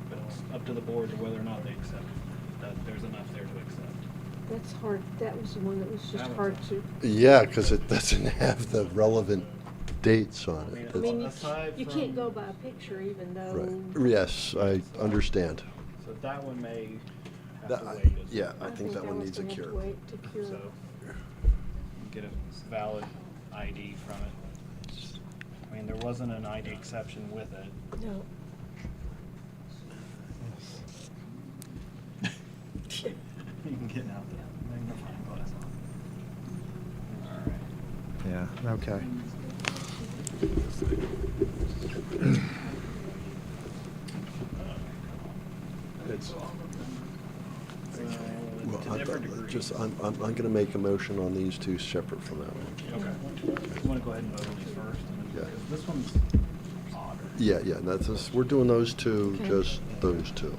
But it's up to the board to whether or not they accept it. That there's enough there to accept. that's hard. That was the one that was just That hard one's- to. Yeah, because it doesn't have the relevant dates on I mean, it. I mean, aside you can't from- go by a picture even though. Right. Yes, I understand. So that one may have That- to wait. as yeah, well. I think that one one's needs a gonna have to cure. wait to cure. So get a valid ID from it. I mean, there wasn't an ID exception with it. No. You can get out the magnifying glass on. All right. Yeah, okay. It's, To well, different degrees. I'm going to make a motion on these two separate from that one. Okay. You want to go ahead and vote on these first? Yeah. Because this one's odder. Yeah, yeah, that's, we're doing those two, Okay. just those two.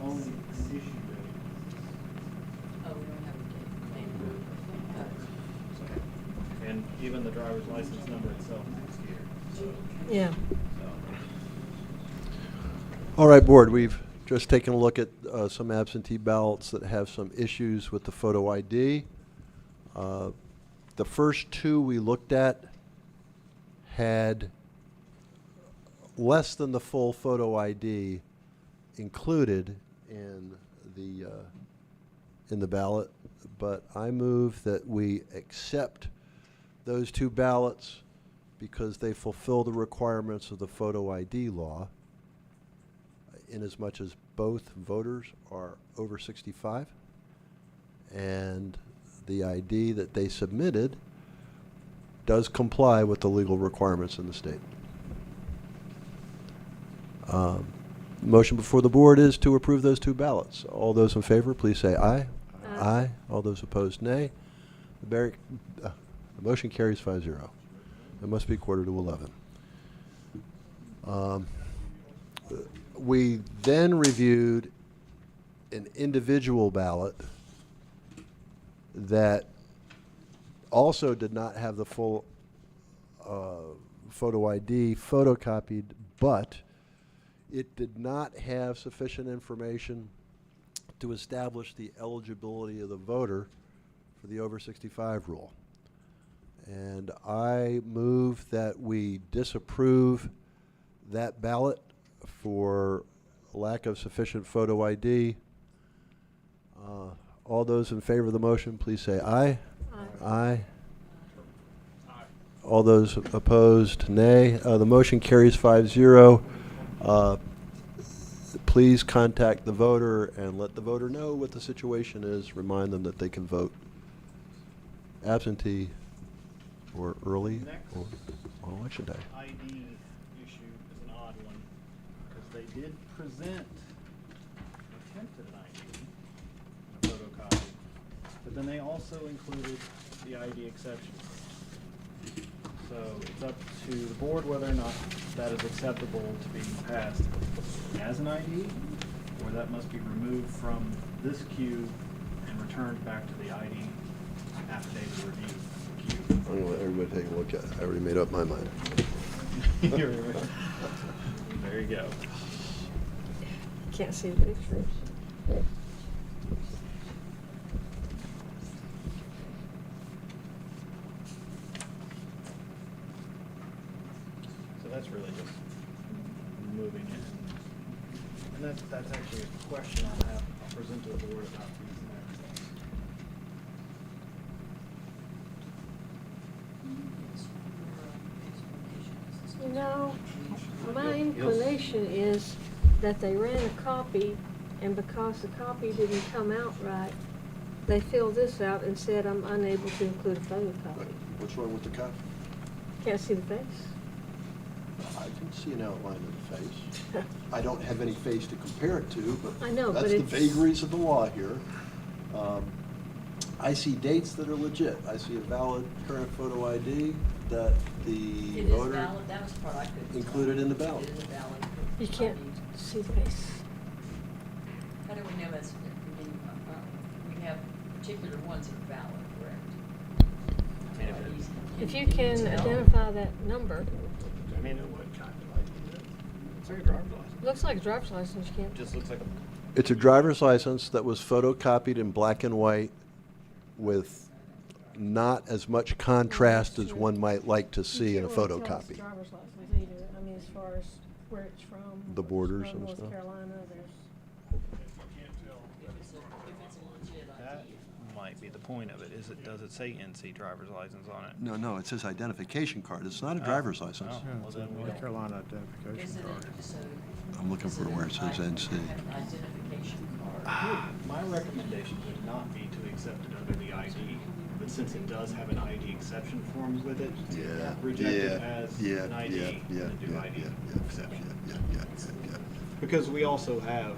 Only issue date. And even the driver's license number itself next year. So, Yeah. All right, Board, we've just taken a look at some absentee ballots that have some issues with the photo ID. The first two we looked at had less than the full photo ID included in the ballot, but I move that we accept those two ballots because they fulfill the requirements of the photo ID law, inasmuch as both voters are over 65, and the ID that they submitted does comply with the legal requirements in the state. Motion before the board is to approve those two ballots. All those in favor, please say aye. Aye. All those opposed, nay. The motion carries 5-0. It must be 10:45. We then reviewed an individual ballot that also did not have the full photo ID photocopied, but it did not have sufficient information to establish the eligibility of the voter for the over 65 rule. And I move that we disapprove that ballot for lack of sufficient photo ID. All those in favor of the motion, please say aye. Aye. All those opposed, nay. The motion carries 5-0. Please contact the voter and let the voter know what the situation is. Remind them that they can vote absentee or early or on election day. ID issue is an odd one, because they did present an attempt at an ID, a photocopy, but then they also included the ID exception. So it's up to the board whether or not that is acceptable to be passed as an ID, or that must be removed from this queue and returned back to the ID affidavit review queue. I'm going to let everybody take a look at it. I already made up my mind. There you go. Can't see the pictures. So that's really just moving it. And that's actually a question I'll present to the board about these next. You know, my inclination is that they ran a copy, and because the copy didn't come out right, they filled this out and said, I'm unable to include a photocopy. What's wrong with the copy? Can't see the face. I can see an outline of the face. I don't have any face to compare it to, but I know, but that's the it's- vagaries of the law here. I see dates that are legit. I see a valid current photo ID that the It is voter valid, that was the part I couldn't tell. included in the ballot. It is a valid. You can't see the face. How do we know that's, we have particular ones that are valid, correct? If you can identify that number, I mean, what kind of ID? It's like a driver's license. looks like a driver's license, you can't. Just looks like a. It's a driver's license that was photocopied in black and white with not as much contrast as one might like to see in a You can't really tell it's photocopy. driver's license either. I mean, as far as where it's from. The borders from and North stuff. Carolina, there's. That might be the point of it. Is it, does it say NC driver's license on it? No, it says identification card. It's not a driver's license. Oh, Yeah, well it's then a we North don't. Carolina identification card. I'm looking for where it says NC. Identification card. My recommendation would not be to accept it under the ID, but since it does have an ID exception form with it, reject it as an ID and do ID exception. Because we also have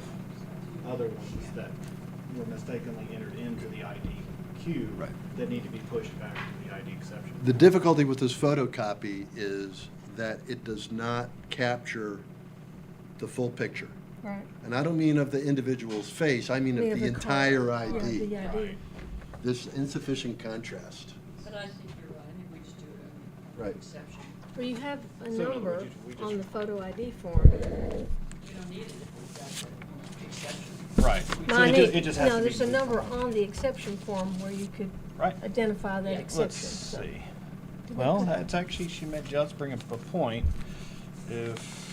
other ones that were mistakenly entered into the ID queue Right. that need to be pushed back to the ID exception. The difficulty with this photocopy is that it does not capture the full picture. Right. And I don't mean of the individual's face, I mean of the entire card. Yeah, ID. the ID. There's insufficient contrast. But I think you're right, I think we just do it Right. an exception. Well, you have a So in other number words, we just- on the photo ID form. We don't need it if we've got the exception. Right. So Mine it just has no, to be. there's a number on the exception form where you could Right. identify that Yeah. exception. Let's So- see. Well, that's actually, she made, just bring up a point. If,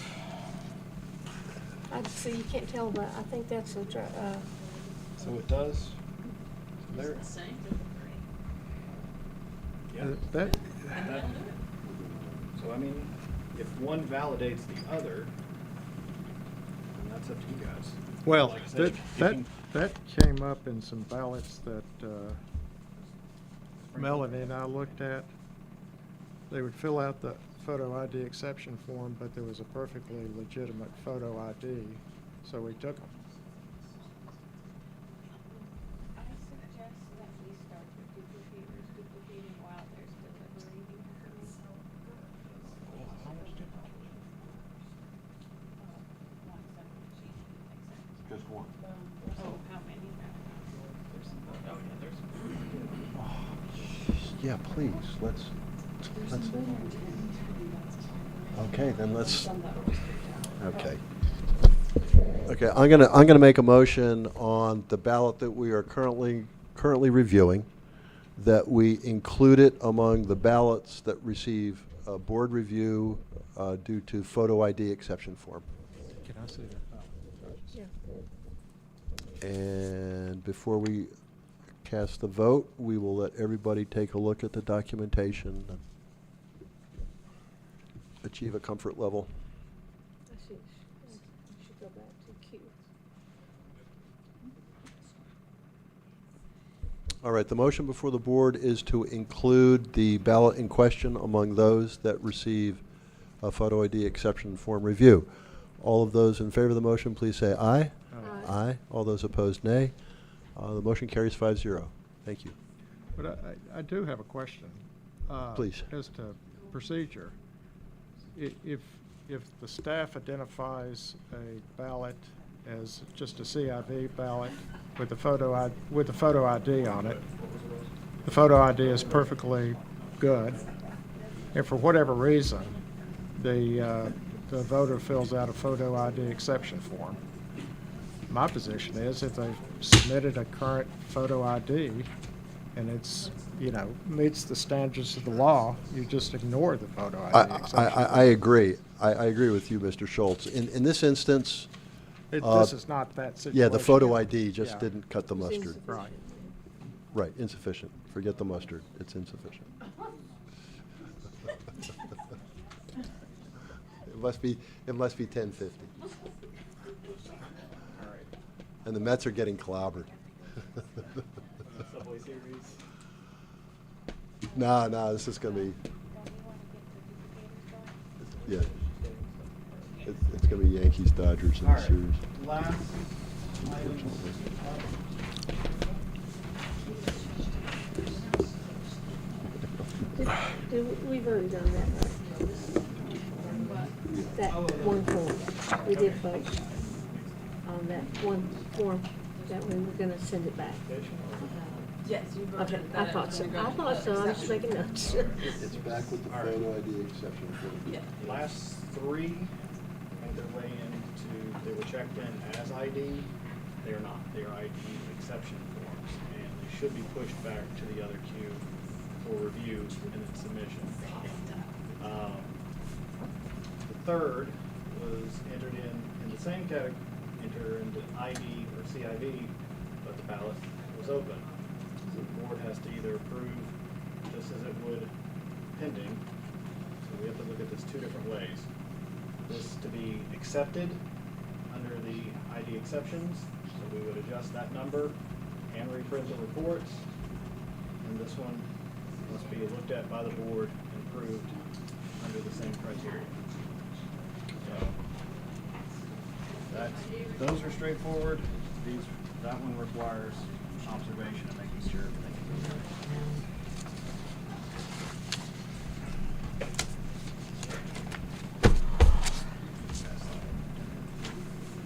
I see, you can't tell, but I think that's a, so it does, Is there, it the same? yeah. That, That- So I mean, if one validates the other, then that's up to you guys. well, Like I said, that, you that, can- that came up in some ballots that Melanie and I looked at. They would fill out the photo ID exception form, but there was a perfectly legitimate photo ID, so we took them. I suggest that we start with duplicating while there's deliberating. Just one. Oh, how many? Yeah, please, let's, okay, then let's, okay. Okay, I'm gonna make a motion on the ballot that we are currently reviewing, that we include it among the ballots that receive board review due to photo ID exception form. Can I see that? Yeah. And before we cast the vote, we will let everybody take a look at the documentation and achieve a comfort level. I should go back to Q. All right, the motion before the board is to include the ballot in question among those that receive a photo ID exception form review. All of those in favor of the motion, please say aye. Aye. Aye. All those opposed, nay. The motion carries 5-0. Thank you. But I do have a question. Please. As to procedure. If the staff identifies a ballot as just a CIV ballot with the photo ID on it, the photo ID is perfectly good, and for whatever reason, the voter fills out a photo ID exception form. My position is if they've submitted a current photo ID and it's, meets the standards of the law, you just ignore the photo ID exception. I agree. I agree with you, Mr. Schultz. In this instance, This is not that situation. yeah, the photo ID just Yeah. didn't cut the It's mustard. insufficient. Right. Right, insufficient. Forget the mustard. It's insufficient. It must be 10:50. And the Mets are getting clobbered. Subway Series. No, this is gonna be, yeah. It's gonna be Yankees, Dodgers in All the right, series. last item. We've already done that, right? That one form, we did vote on that one form, that we were gonna send it back. Yes, you Okay, I thought so, I'm just making notes. It's back with the photo ID exception. Last three made their way into, they were checked in as ID. They are not. They are ID exception forms, and they should be pushed back to the other queue for review and then submission. The third was entered in the same category, entered into ID or CIV, but the ballot was open. So the board has to either approve just as it would pending. So we have to look at this two different ways. This to be accepted under the ID exceptions, so we would adjust that number and reprint the reports. And this one must be looked at by the board and approved under the same criteria. So those are straightforward. That one requires observation and making sure everything is okay.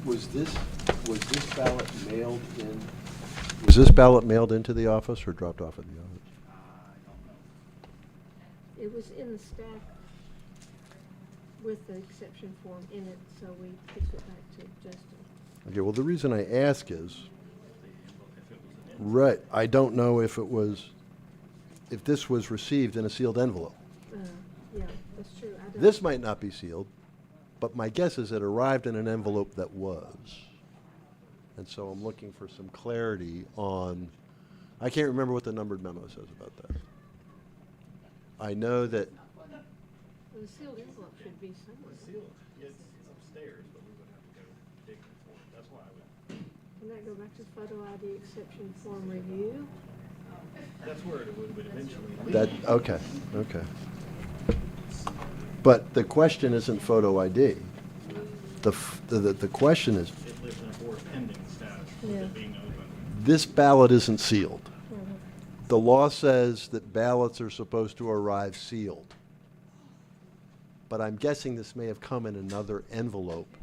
Was this ballot mailed in? Was this ballot mailed into the office or dropped off at the office? It was in the stack with the exception form in it, so we kicked it back to Justin. Okay, well, the reason I ask is, right, I don't know if this was received in a sealed envelope. Yeah, that's true. I don't- This might not be sealed, but my guess is it arrived in an envelope that was. And so I'm looking for some clarity on, I can't remember what the numbered memo says about that. I know that, Well, the sealed envelope should be somewhere. Sealed, it's upstairs, but we would have to go digging for it. That's why I would, Can that go back to photo ID exception form review? that's where it would eventually lead. that, okay. But the question isn't photo ID. The question is, It lives in a board pending status, with Yeah. it being open. this ballot isn't sealed. Mhm. The law says that ballots are supposed to arrive sealed. But I'm guessing this may have come in another envelope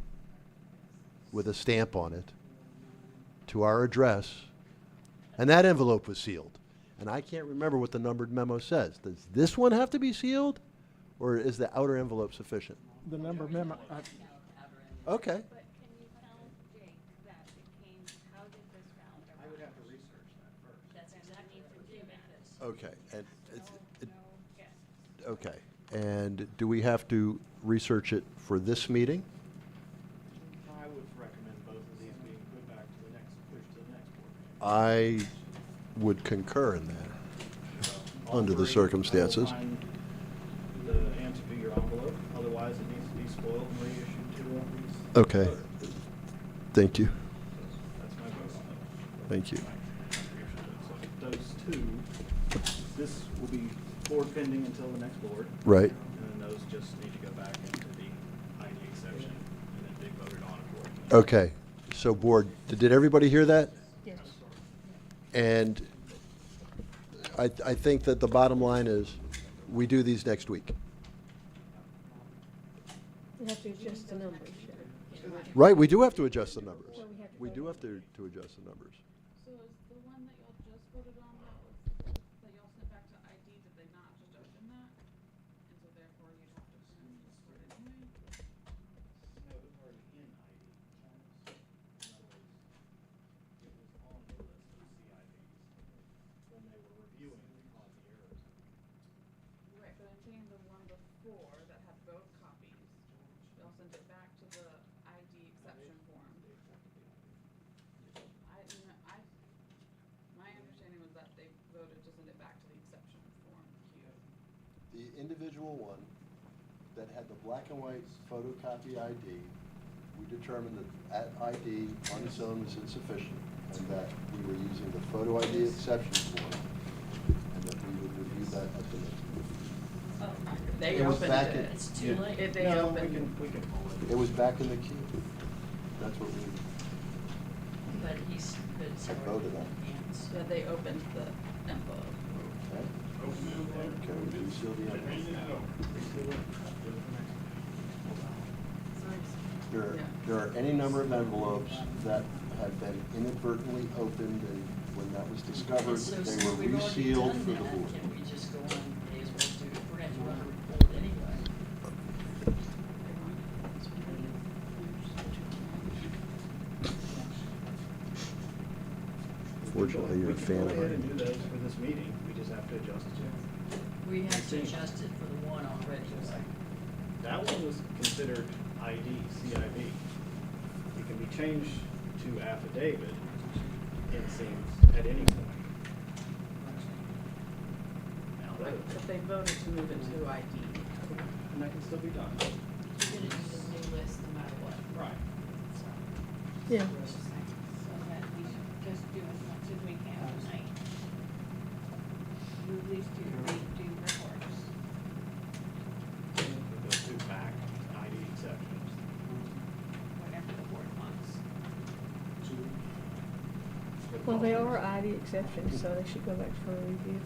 with a stamp on it to our address, and that envelope was sealed. And I can't remember what the numbered memo says. Does this one have to be sealed, or is the outer envelope sufficient? The number memo, Okay. But can you tell Jake that it came, how did this calendar? I would have to research that first. That's exactly what we did. Okay, and it's, it, Yes. okay. And do we have to research it for this meeting? I would recommend both of these being put back to the next, pushed to the next board meeting. I would concur in that, All under the three, circumstances. I will find the answer to your envelope, otherwise it needs to be spoiled and reissued to these. Okay. voters. Thank you, That's my vote on it. thank you. So those two, this will be board pending until the next board. Right. And then those just need to go back into the ID exception and then be voted on accordingly. Okay, so board, did everybody hear that? Yes. And I think that the bottom line is, we do these next week. We have to adjust the numbers. Right, we do have to adjust the numbers. Well, we have to We vote. do have to adjust the numbers. So is the one that y'all just voted on, that y'all sent back to ID, did they not just open that? And so therefore you'd have to send this word anyway? No, it was already in ID. In other words, it was on the list of CIDs when they were reviewing and caught the errors. Right, but I'm saying the one before that had both copies, y'all sent it back to the ID exception form. My understanding was that they voted to send it back to the exception form queue. The individual one that had the black and white photocopy ID, we determined that ID on its own was insufficient, and that we were using the photo ID exception form, and that we would review that at the next meeting. They It was opened back it. in- It's too late. If they No, opened. we can pull it. It was back in the queue. That's what we But he's, but it's already voted in on. hands. Yeah, they opened the envelope. Okay. Okay, we reseal the envelope. There are any number of envelopes that have been inadvertently opened, and when that was discovered, So they since were we've already resealed done for the that, board. can we just go on, may as well do, if we're gonna have to run a report anyway. Fortunately, you're a We can fan go of ahead it. and do those for this meeting, we just have to adjust it. We have to adjust it for the one already, right? That one was considered ID, CID. It can be changed to affidavit, it seems, at any point. Now, Right, if they voted to move it to ID. and that can still be done. You're gonna use a new list no matter what. Right. Yeah. So that we should just do as much as we can tonight. Move these two, do reports. Those two back ID exceptions. Whatever the board wants. Well, they are ID exceptions, so they should go back for a review.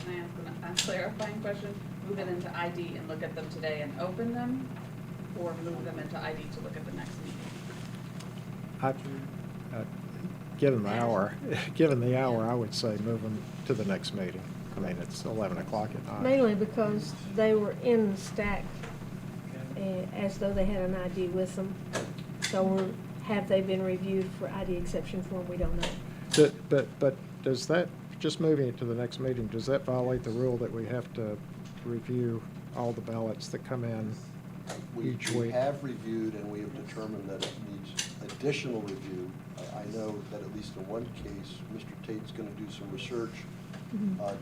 Can I ask a clarifying question? Move it into ID and look at them today and open them? Or move them into ID to look at the next meeting? Given the hour, I would say move them to the next meeting. I mean, it's 11 o'clock at night. Mainly because they were in the stack as though they had an ID with them. So have they been reviewed for ID exception form? We don't know. But does that, just moving it to the next meeting, does that violate the rule that we have to review all the ballots that come in each We week? have reviewed, and we have determined that it needs additional review. I know that at least in one case, Mr. Tate's going to do some research,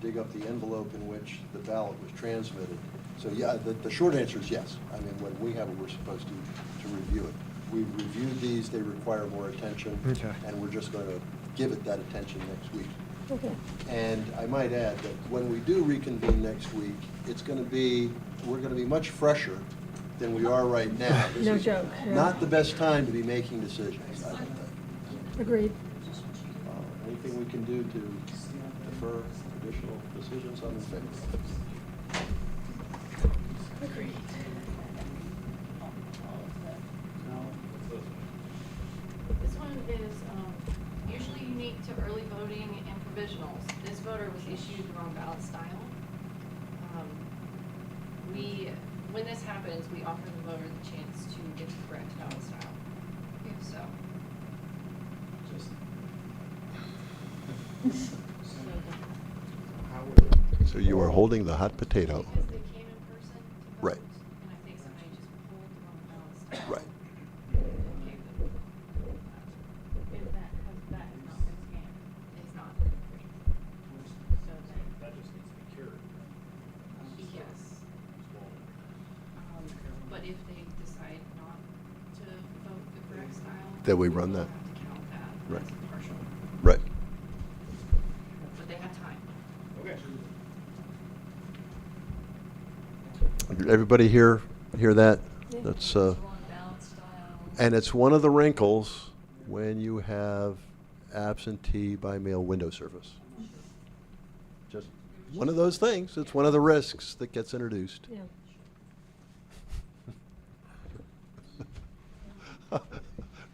dig up the envelope in which the ballot was transmitted. So, yeah, the short answer is yes. I mean, when we have it, we're supposed to review it. We've reviewed these, they require more attention. Okay. And we're just going to give it that attention next week. Okay. And I might add that when we do reconvene next week, we're going to be much fresher than we are right now. This No is joke, yeah. Not the best time to be making decisions, I don't think. Agreed. Anything we can do to defer additional decisions, I'm in favor. Agreed. This one is usually unique to early voting and provisionals. This voter was issued the wrong ballot style. When this happens, we offer the voter the chance to get the correct ballot style. So. So you are holding the hot potato. Because they came in person to vote. Right. And I think somebody just pulled the wrong ballot style. Right. and gave them. Is that, has that has not been scanned? It's not. So then. That just needs to be cured. Yes. But if they decide not to vote the correct style. Then we run that. We'll have to count that Right. as partial. Right. But they have time. Okay. Everybody hear that? Yeah. That's Wrong ballot style. and it's one of the wrinkles when you have absentee by mail window service. Just one of those things. It's one of the risks that gets introduced. Yeah.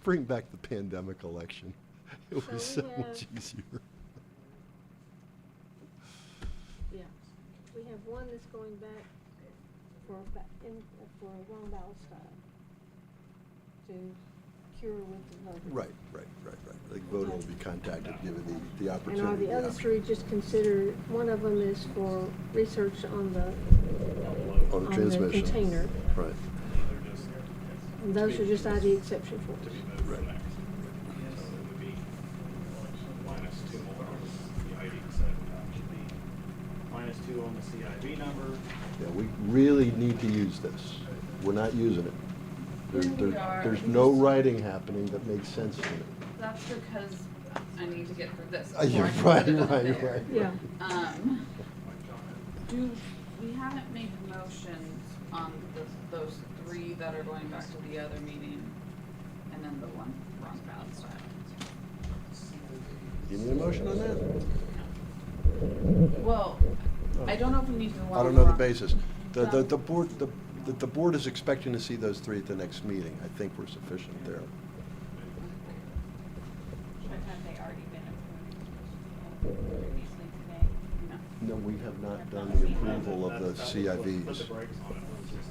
Bring back the pandemic election. It was So so we much have- easier. Yeah. We have one that's going back for for a wrong ballot style to cure with the voter. Right. The voter will be contacted, given the opportunity. And are the other option. three just considered, one of them is for research on the On the transmission. container. Right. They're just. And those are just ID exception forms. To be moved Right. from next. So it would be minus 2 more on the ID, so it should be minus 2 on the CIV number. Yeah, we really need to use this. We're not using it. There's no writing happening that makes sense to me. That's because I need to get through this. Yeah, before I can put it up right. there. Yeah. Do, we haven't made motions on those 3 that are going back to the other meeting, and then the one wrong ballot style. You need a motion on that? Well, I don't know if we need to do one. I don't know the wrong- basis. The No. board, the board is expecting to see those 3 at the next meeting. I think we're sufficient there. But have they already been approved previously today? No. No, we have not done the approval of the That was what put the CIVs. brakes on it. Was just,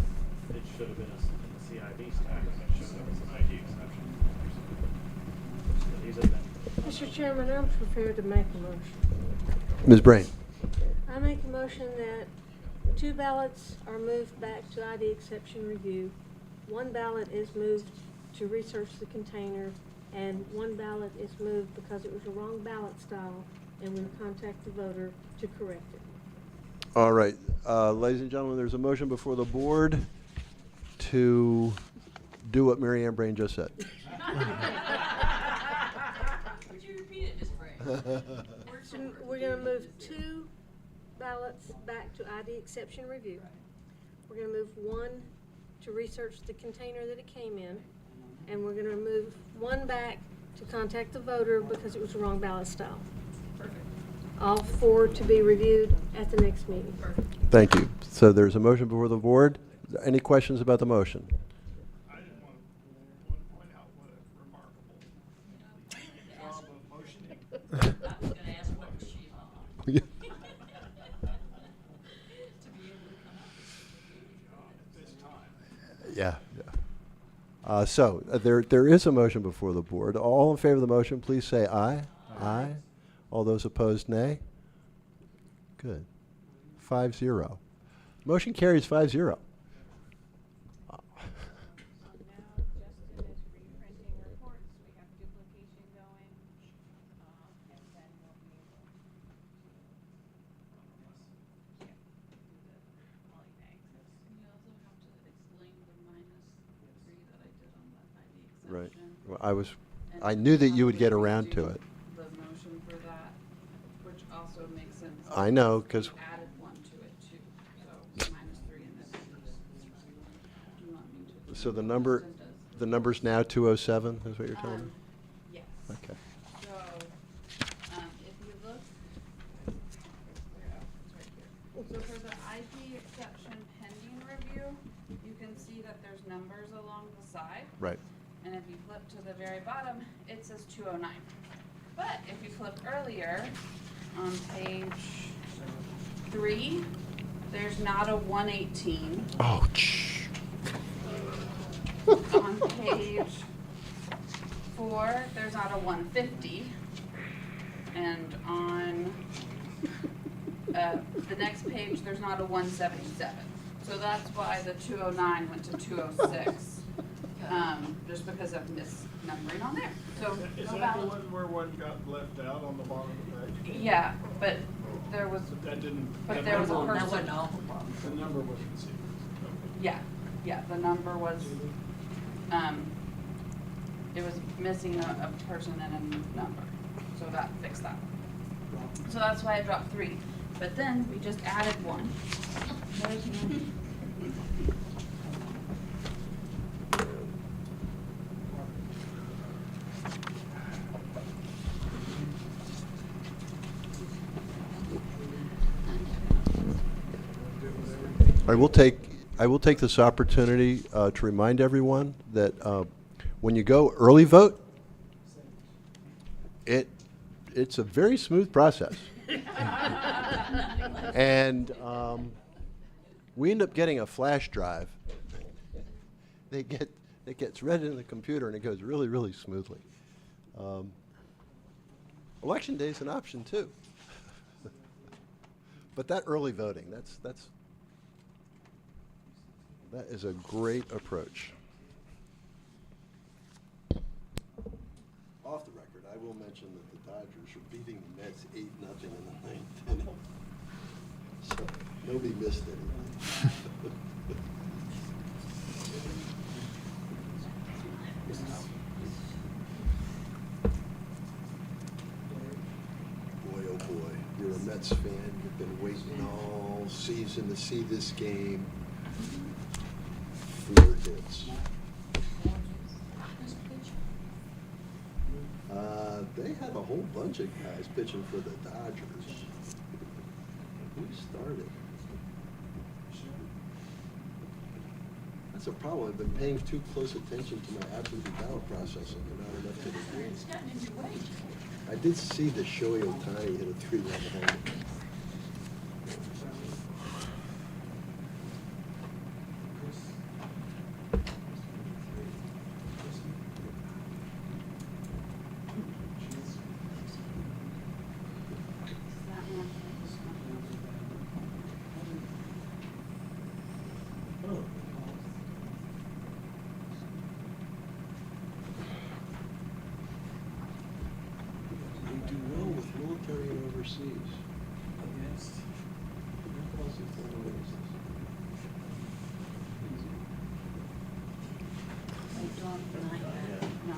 it should have been in the CIV stack, and it should have been an ID exception. So these have been. Mr. Chairman, I'm prepared to make a motion. Ms. Brain? I make a motion that 2 ballots are moved back to ID exception review. 1 ballot is moved to research the container, and 1 ballot is moved because it was a wrong ballot style, and we'll contact the voter to correct it. All right, ladies and gentlemen, there's a motion before the board to do what Mary Ann Brain just said. Would you repeat it, Ms. Bray? So we're gonna move 2 ballots back to ID exception review. We're gonna move 1 to research the container that it came in, and we're gonna move 1 back to contact the voter because it was the wrong ballot style. Perfect. All 4 to be reviewed at the next meeting. Thank you. So there's a motion before the board. Any questions about the motion? I just want to point out what a remarkable job of motioning. I was gonna ask what was she on? To be able to come up with This time. Yeah. So there is a motion before the board. All in favor of the motion, please say aye. Aye. All those opposed, nay. Good. 5-0. Motion carries 5-0. So now Justin is reprinting reports, we have duplication going, and then we'll be able to, do the Poly access. And you also have to explain the -3 that I did on the ID Right. exception. Well, And I knew that you would get probably around to do it. The motion for that, which also makes sense. I know, because 'cause- we added 1 to it too, so -3 in this piece. Do not mean to. So the number's now 207, is what you're telling me? Yes. Okay. So, if you look, where, oh, it's right here. So for the ID exception pending review, that there's numbers along the side. Right. And if you flip to the very bottom, it says 209. But if you flip earlier, on page 3, there's not a 118. Oh, On page 4, there's not a 150. And on the next page, there's not a 177. So that's why the 209 went to 206, just because of misnumbering on there. So Is no that the balance. one where one got left out on the bottom of the page? Yeah, but there was, That didn't. but that there was a number- person. The number wasn't secret. Yeah, the number was, it was missing a person and a number, so that fixed that. So that's why I dropped 3, but then we just added 1. There's one. I will take this opportunity to remind everyone that when you go early vote, it's a very smooth process. And we end up getting a flash drive. It gets read into the computer and it goes really, really smoothly. Election day is an option too. But that early voting, that is a great approach. Off the record, I will mention that the Dodgers are beating the Mets 8-0 in the 9th inning. So nobody missed anything. Boy, oh boy, you're a Mets fan. You've been waiting all season to see this game. 4 hits. They had a whole bunch of guys pitching for the Dodgers. Who started? That's a problem. I've been paying too close attention to my absentee ballot processing and not enough to the game. I did see that Shohei Ohtani hit a 3-run homer. We do well with military and overseas. No.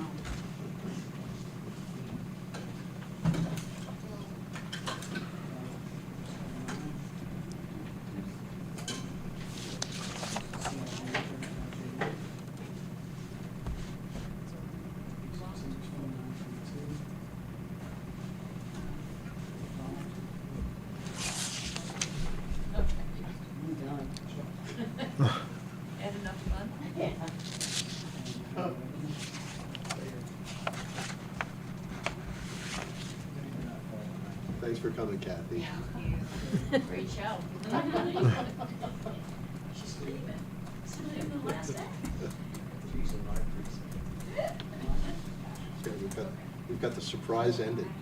Had enough fun? Yeah. Thanks for coming, Kathy. Great show. She's leaving. She's leaving the last day. Yeah, we've got the surprise ending.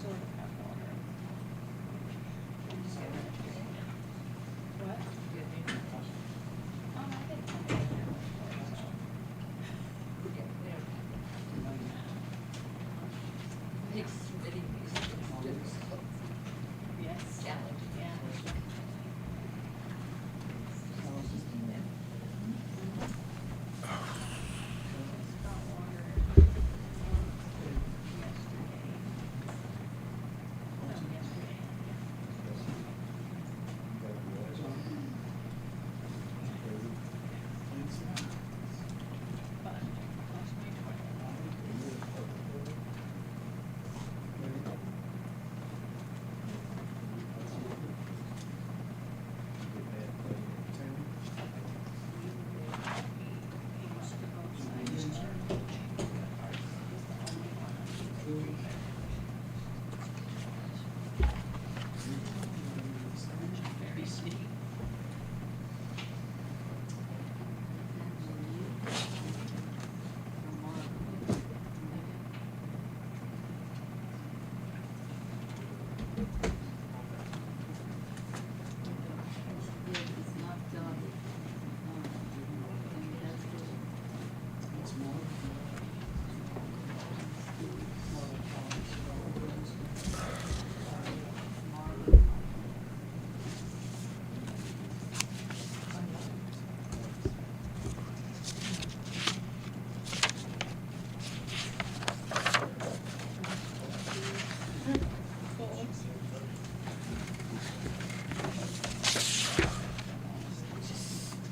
sort of have water. What? Oh, I didn't know they had water. Yes. Yeah.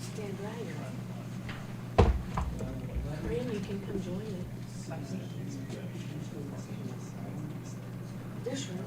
Stand right here. Fran, you can come join me. This room.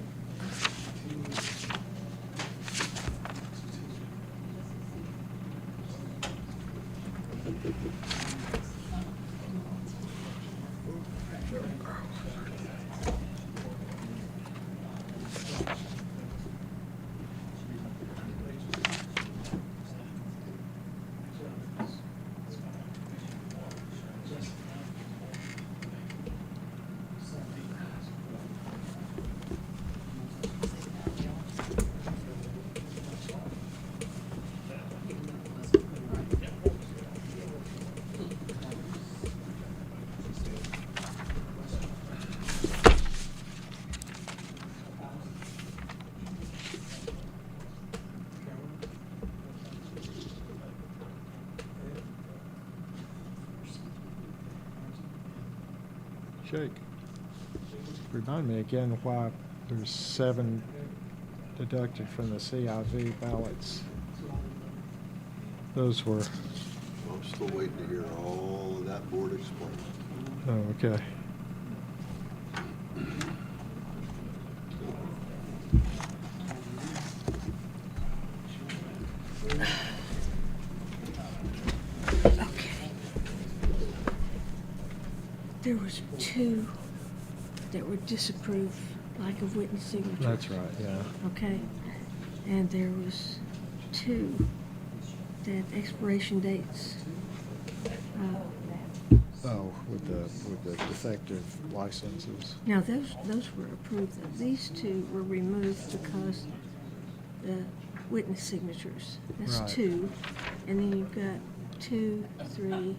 Jake, remind me again why there's 7 deducted from the CIV ballots. Those were, I'm still waiting to hear all of that board explained. oh, okay. Okay. There was 2 that were disapproved, like of witness signatures. That's right, yeah. Okay. And there was 2 that expiration dates. Oh, with the defective licenses. Now, those were approved. These 2 were removed because the witness signatures. That's Right. 2. And then you've got 2, 3,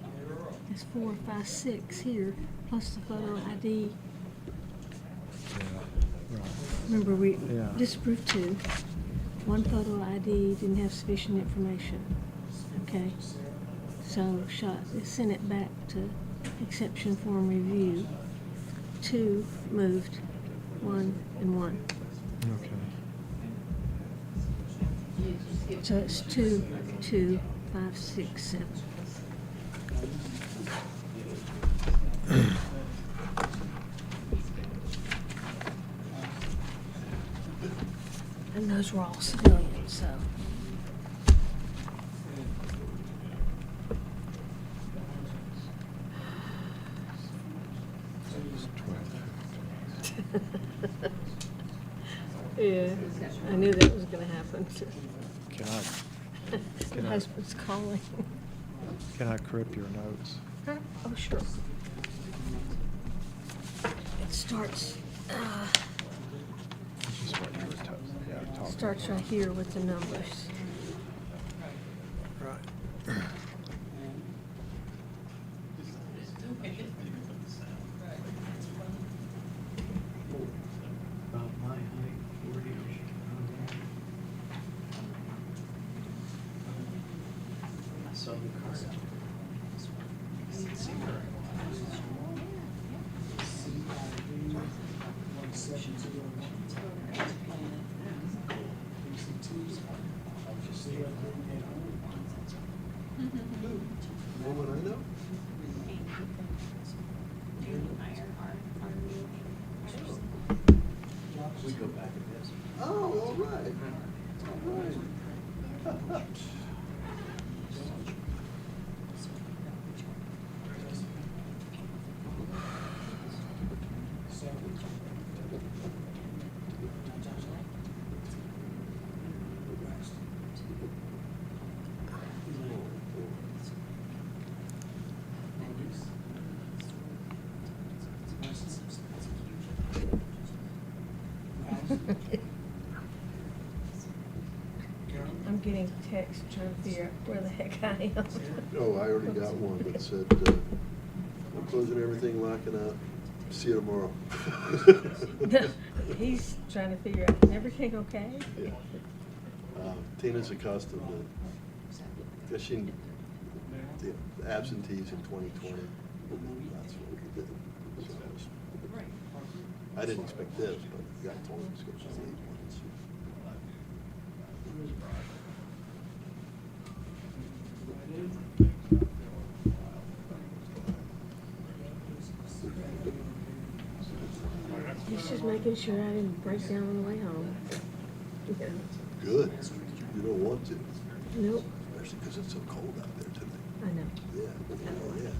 that's 4, 5, 6 here, plus the photo ID. Yeah, right. Remember, we Yeah. disapproved 2. 1 photo ID didn't have sufficient information. Okay? So sent it back to exception form review. 2 moved, 1 and 1. Okay. So it's 2, 2, 5, 6, 7. And those were all civilians, so. Yeah, I knew that was gonna happen. Can I, My can I, husband's calling. can I crib your notes? Huh? Oh, sure. It starts, starts right here with the numbers. Right. About my height, 40 -ish. I saw the car. No one I know? We go back a bit. Oh, all right. All right. I'm getting texts trying to figure out where the heck I am. Oh, I already got one that said, I'm closing everything, locking out. See you tomorrow. He's trying to figure out, is everything okay? Yeah. Tina's accustomed to, because she, the absentees in 2020, that's what we did. So, I didn't expect this, but the guy told me it's going to be 8 months. He's just making sure I didn't break down on the way home. Yeah. Good. You don't want to. Nope, Especially because it's so cold out there today. I know. Yeah. Oh, yeah.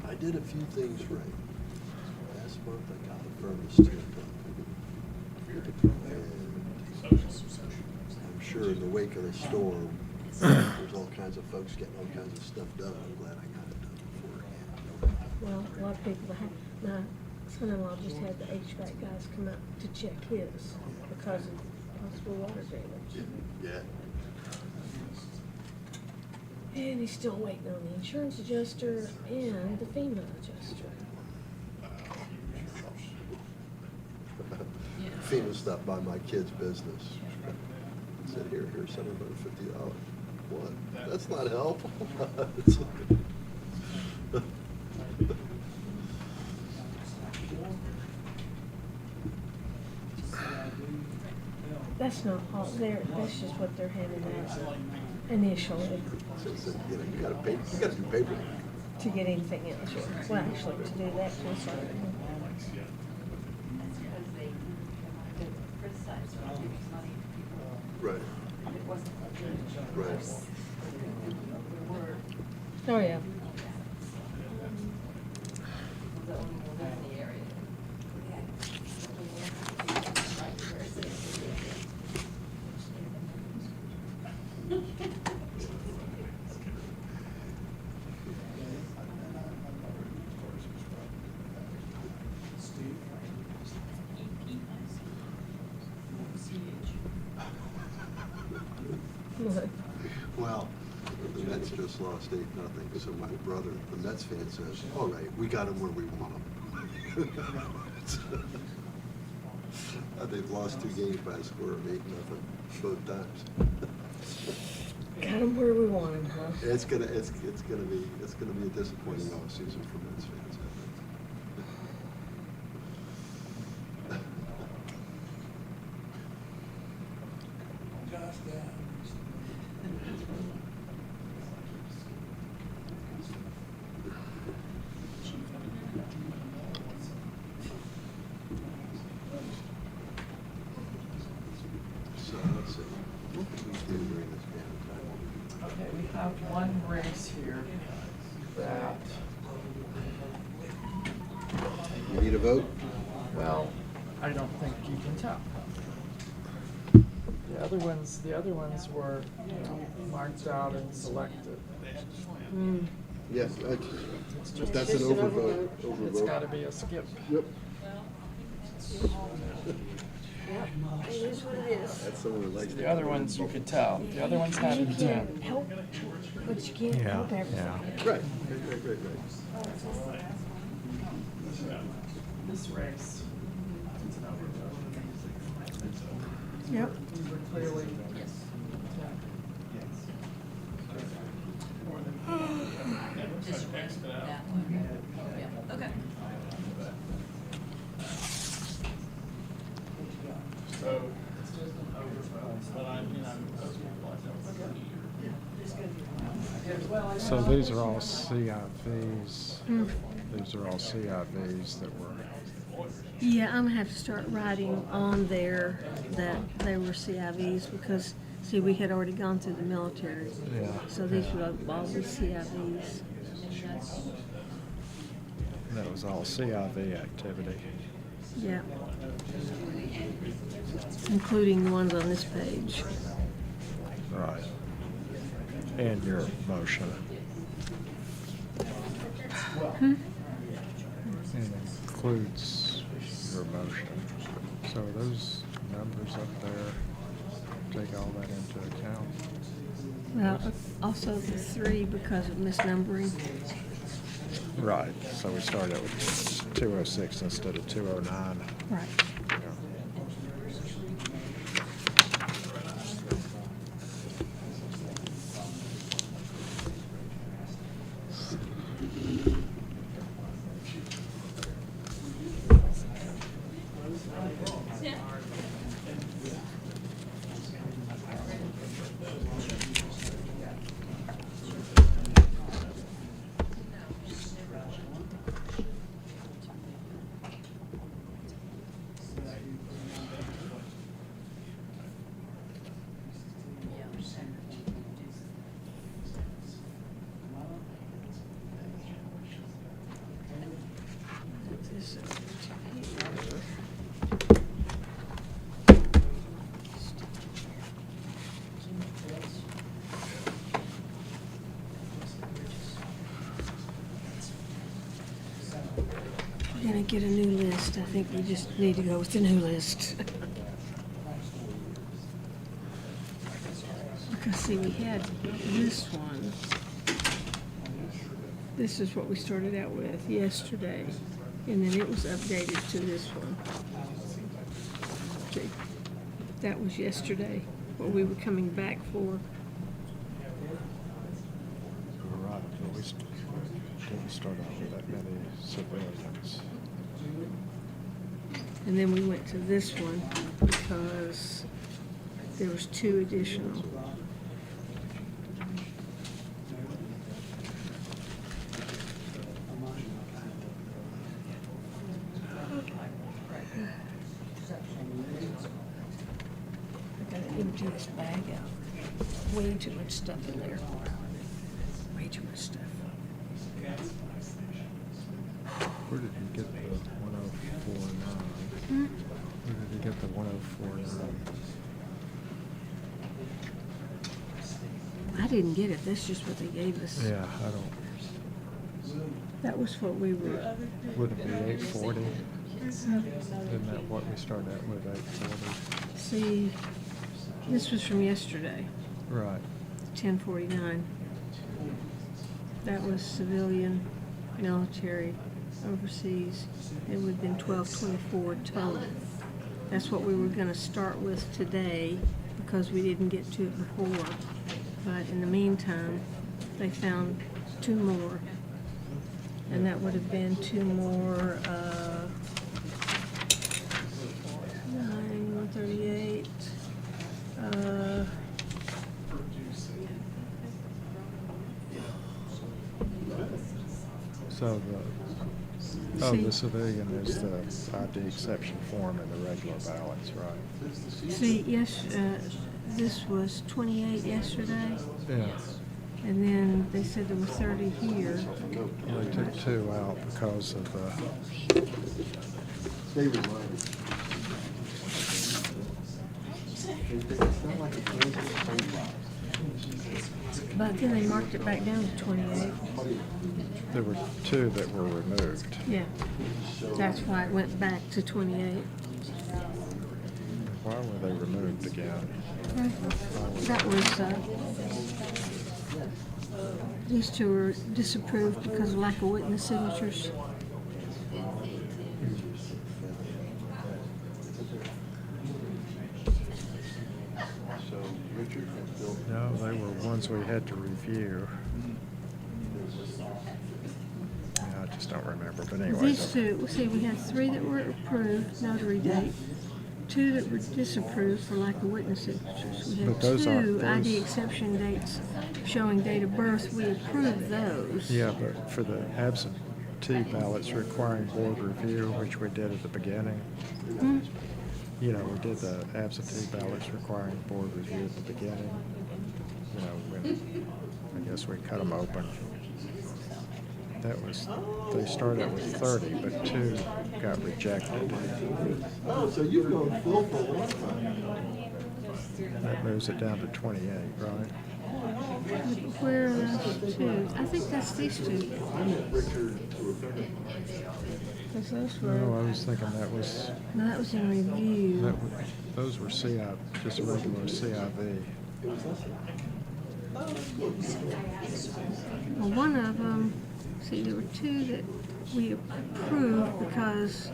I did a few things right. Last month I got a furnace tuned up. And I'm sure in the wake of the storm, there's all kinds of folks getting all kinds of stuff done. I'm glad I got it done beforehand. Well, a lot of people have, my son-in-law just had the HVAC guys come out to check his because of possible water damage. Yeah. And he's still waiting on the insurance adjuster and the FEMA adjuster. FEMA stopped by my kid's business. Said, here's $750. What? That's not help. That's not all, that's just what they're handing out initially So, you know, you gotta do paperwork. to get anything else. Well, actually, to do that, I'm sorry. Right. Right. Oh, yeah. Well, the Mets just lost 8-0, so my brother, the Mets fan, says, all right, we got them where we want them. They've lost 2 games by a score of 8-0 both times. Got them where we want them, huh? It's gonna be a disappointing offseason for Mets fans, I think. So let's see, what did we do during this downtime? Okay, we have one race here that, You need a vote? well, I don't think you can tell. The other ones were, you know, marked out and selected. Yes, It's just- that's an overvote. It's gotta be a skip. Yep. Yep, it is what it is. That's someone who likes The other ones, you could tell. The other ones had You it. can't help, but you can't help everything. Right, right. This race. Yep. Clearly. This one, that one. Yeah, okay. So, but So these are all CIVs. These are all CIVs that were, Yeah, I'm gonna have to start writing on there that they were CIVs because, see, we had already gone through the military. yeah. So these were all the CIVs. That was all CIV activity. Yeah. Including the ones on this page. Right. And your motion. Hmm? And includes your motion. So those numbers up there, take all that into account. Well, also the 3 because of misnumbering. Right, so we started with 206 instead of 209. Right. Yeah. This is We're gonna get a new list. I think we just need to go with the new list. Because see, we had this one. This is what we started out with yesterday, and then it was updated to this one. See, that was yesterday, what we were coming back for. You're right, but we didn't start out with that many civilians. And then we went to this one because there was 2 additional. I gotta empty this bag out. Way too much stuff in there. Way too much stuff. Where did you get the 1049? Hmm? Where did you get the 1049? I didn't get it. That's just what they gave us. Yeah, I don't. That was what we were. Would it be 840? Isn't that what we started out with, 840? See, this was from yesterday, Right. 1049. That was civilian, military, overseas. It would have been 1224 total. That's what we were gonna start with today because we didn't get to it before. But in the meantime, they found 2 more. And that would have been 2 more, 138, So See- the civilian is the ID exception form and the regular ballots, right? see, yes, this was 28 yesterday, Yeah. and then they said there were 30 here. They took 2 out because of the, Stay reminded. It's not like a fancy phone. But then they marked it back down to 28. there were 2 that were removed. Yeah, that's why it went back to 28. Why were they removed again? That was, these two were disapproved because of lack of witness signatures. So Richard and Bill. No, they were ones we had to review. I just don't remember, but anyway. These two, see, we had 3 that were approved, notary date, 2 that were disapproved for lack of witness signatures. We had But those aren't 2 ID those- exception dates showing date of birth. We approved those. Yeah, but for the absentee ballots requiring board review, which we did at the beginning, Hmm? you know, we did the absentee ballots requiring board review at the beginning. You know, when, I guess we cut them open. That was, they started with 30, but 2 got rejected. Oh, so you've known Phil for a long time. That moves it down to 28, right? Where are those 2? I think that's these 2. Because those were, No, I was thinking that was, no, that was in review. those were CI, just regular CIV. Well, one of them, see, there were 2 that we approved because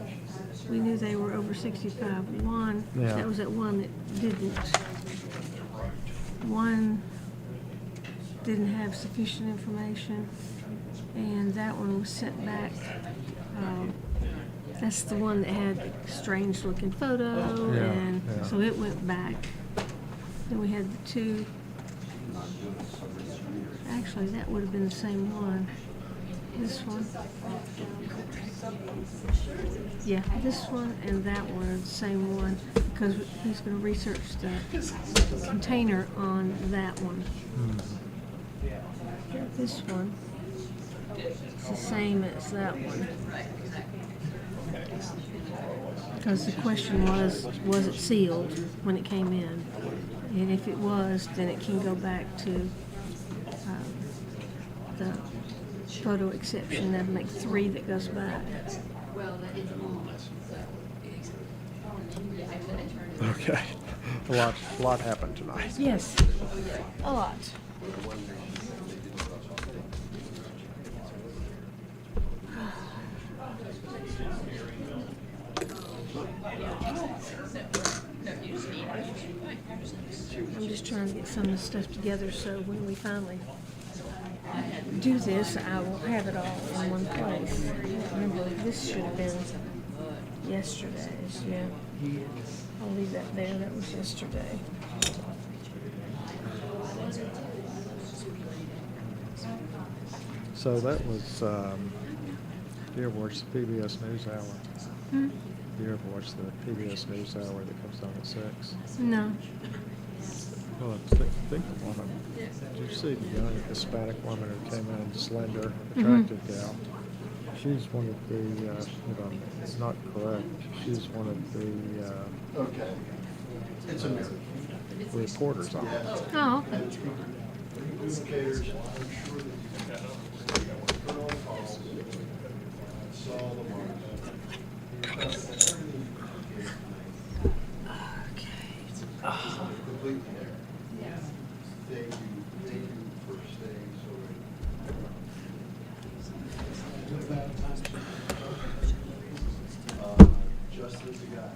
we knew they were over 65. One, Yeah. that was that one that didn't. One didn't have sufficient information, and that one was sent back. That's the one that had a strange-looking photo, Yeah, and yeah. so it went back. Then we had the 2. Actually, that would have been the same one. This one. Yeah, this one and that one are the same one because he's going to research the container on that one. This one is the same as that one. Because the question was it sealed when it came in? And if it was, then it can go back to the photo exception. That'd make 3 that goes back. Okay. A lot happened tonight. Yes, a lot. I'm just trying to get some of this stuff together so when we finally do this, I will have it all in one place. Remember, this should have been yesterday's, yeah. I'll leave that there, that was yesterday. So that was, do you ever watch the PBS NewsHour? Hmm? Do you ever watch the PBS NewsHour that comes on at 6? No. Well, I think the woman, did you see the young Hispanic woman who came in, slender, attractive gal? She's one of the, if I'm not correct, she's one of the Okay. It's a mirror. reporters on it. Oh, okay. Indicators, I'm sure that you turn on calls, saw the mark. Completely. Thank you for staying so. Just as a guy.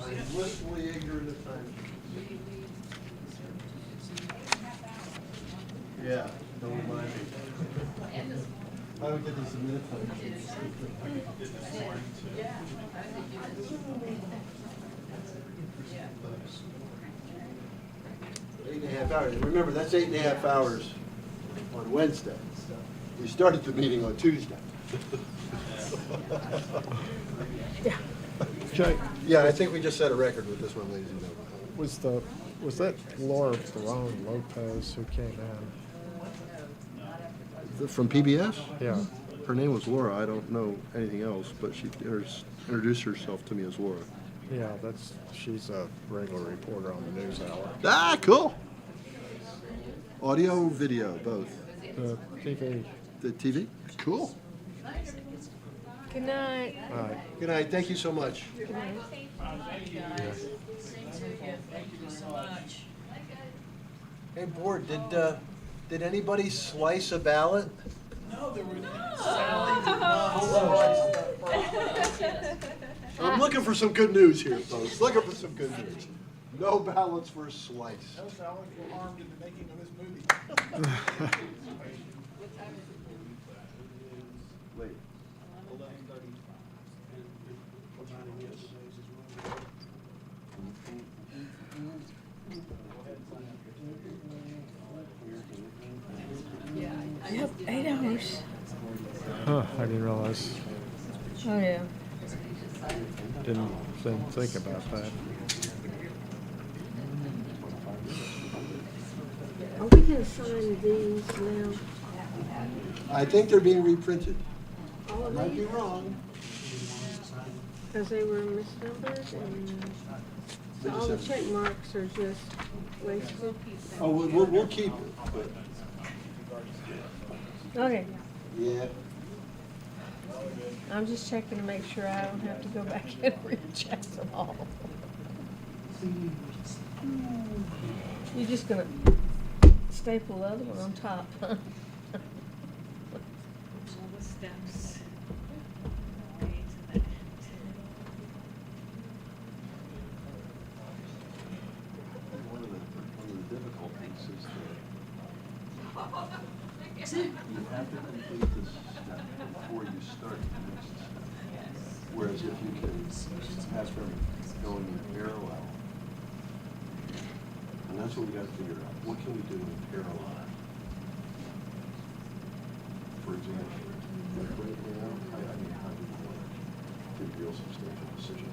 I'm blissfully ignorant of time. Yeah, don't remind me. I don't get this a minute. 8.5 hours. Remember, that's 8.5 hours on Wednesday. We started the meeting on Tuesday. Yeah. Jay, Yeah, I think we just set a record with this one, ladies and gentlemen. was that Laura Barone Lopez who came in? From PBS? Yeah. Her name was Laura. I don't know anything else, but she introduced herself to me as Laura. Yeah, she's a regular reporter on the NewsHour. Ah, cool. Audio, video, both. The TV. The TV? Cool. Good night. All right. Good night, thank you so much. Good night. Hey, board, did anybody slice a ballot? No, there were. I'm looking for some good news here, folks. Looking for some good news. No ballots were sliced. Those fellas were armed in the making of this movie. Late. Yep, 8 hours. Huh, I didn't realize, Oh, yeah. didn't think about that. Are we gonna sign these now? I think they're being reprinted. All I of might be these? wrong. Because they were misnumbered and so all the check marks are just wasted. Oh, we'll keep it, but, Okay, yeah. I'm just checking to make sure I don't have to go back and recheck them all. You're just gonna staple the other one on top, huh? All the steps. Way to the end. One of the difficulties is that you have to complete this step before you start the next step. Whereas if you can have them going in parallel, and that's what we got to figure out. What can we do in parallel? For example, like right now, I mean, how do we want to do real substantial decision?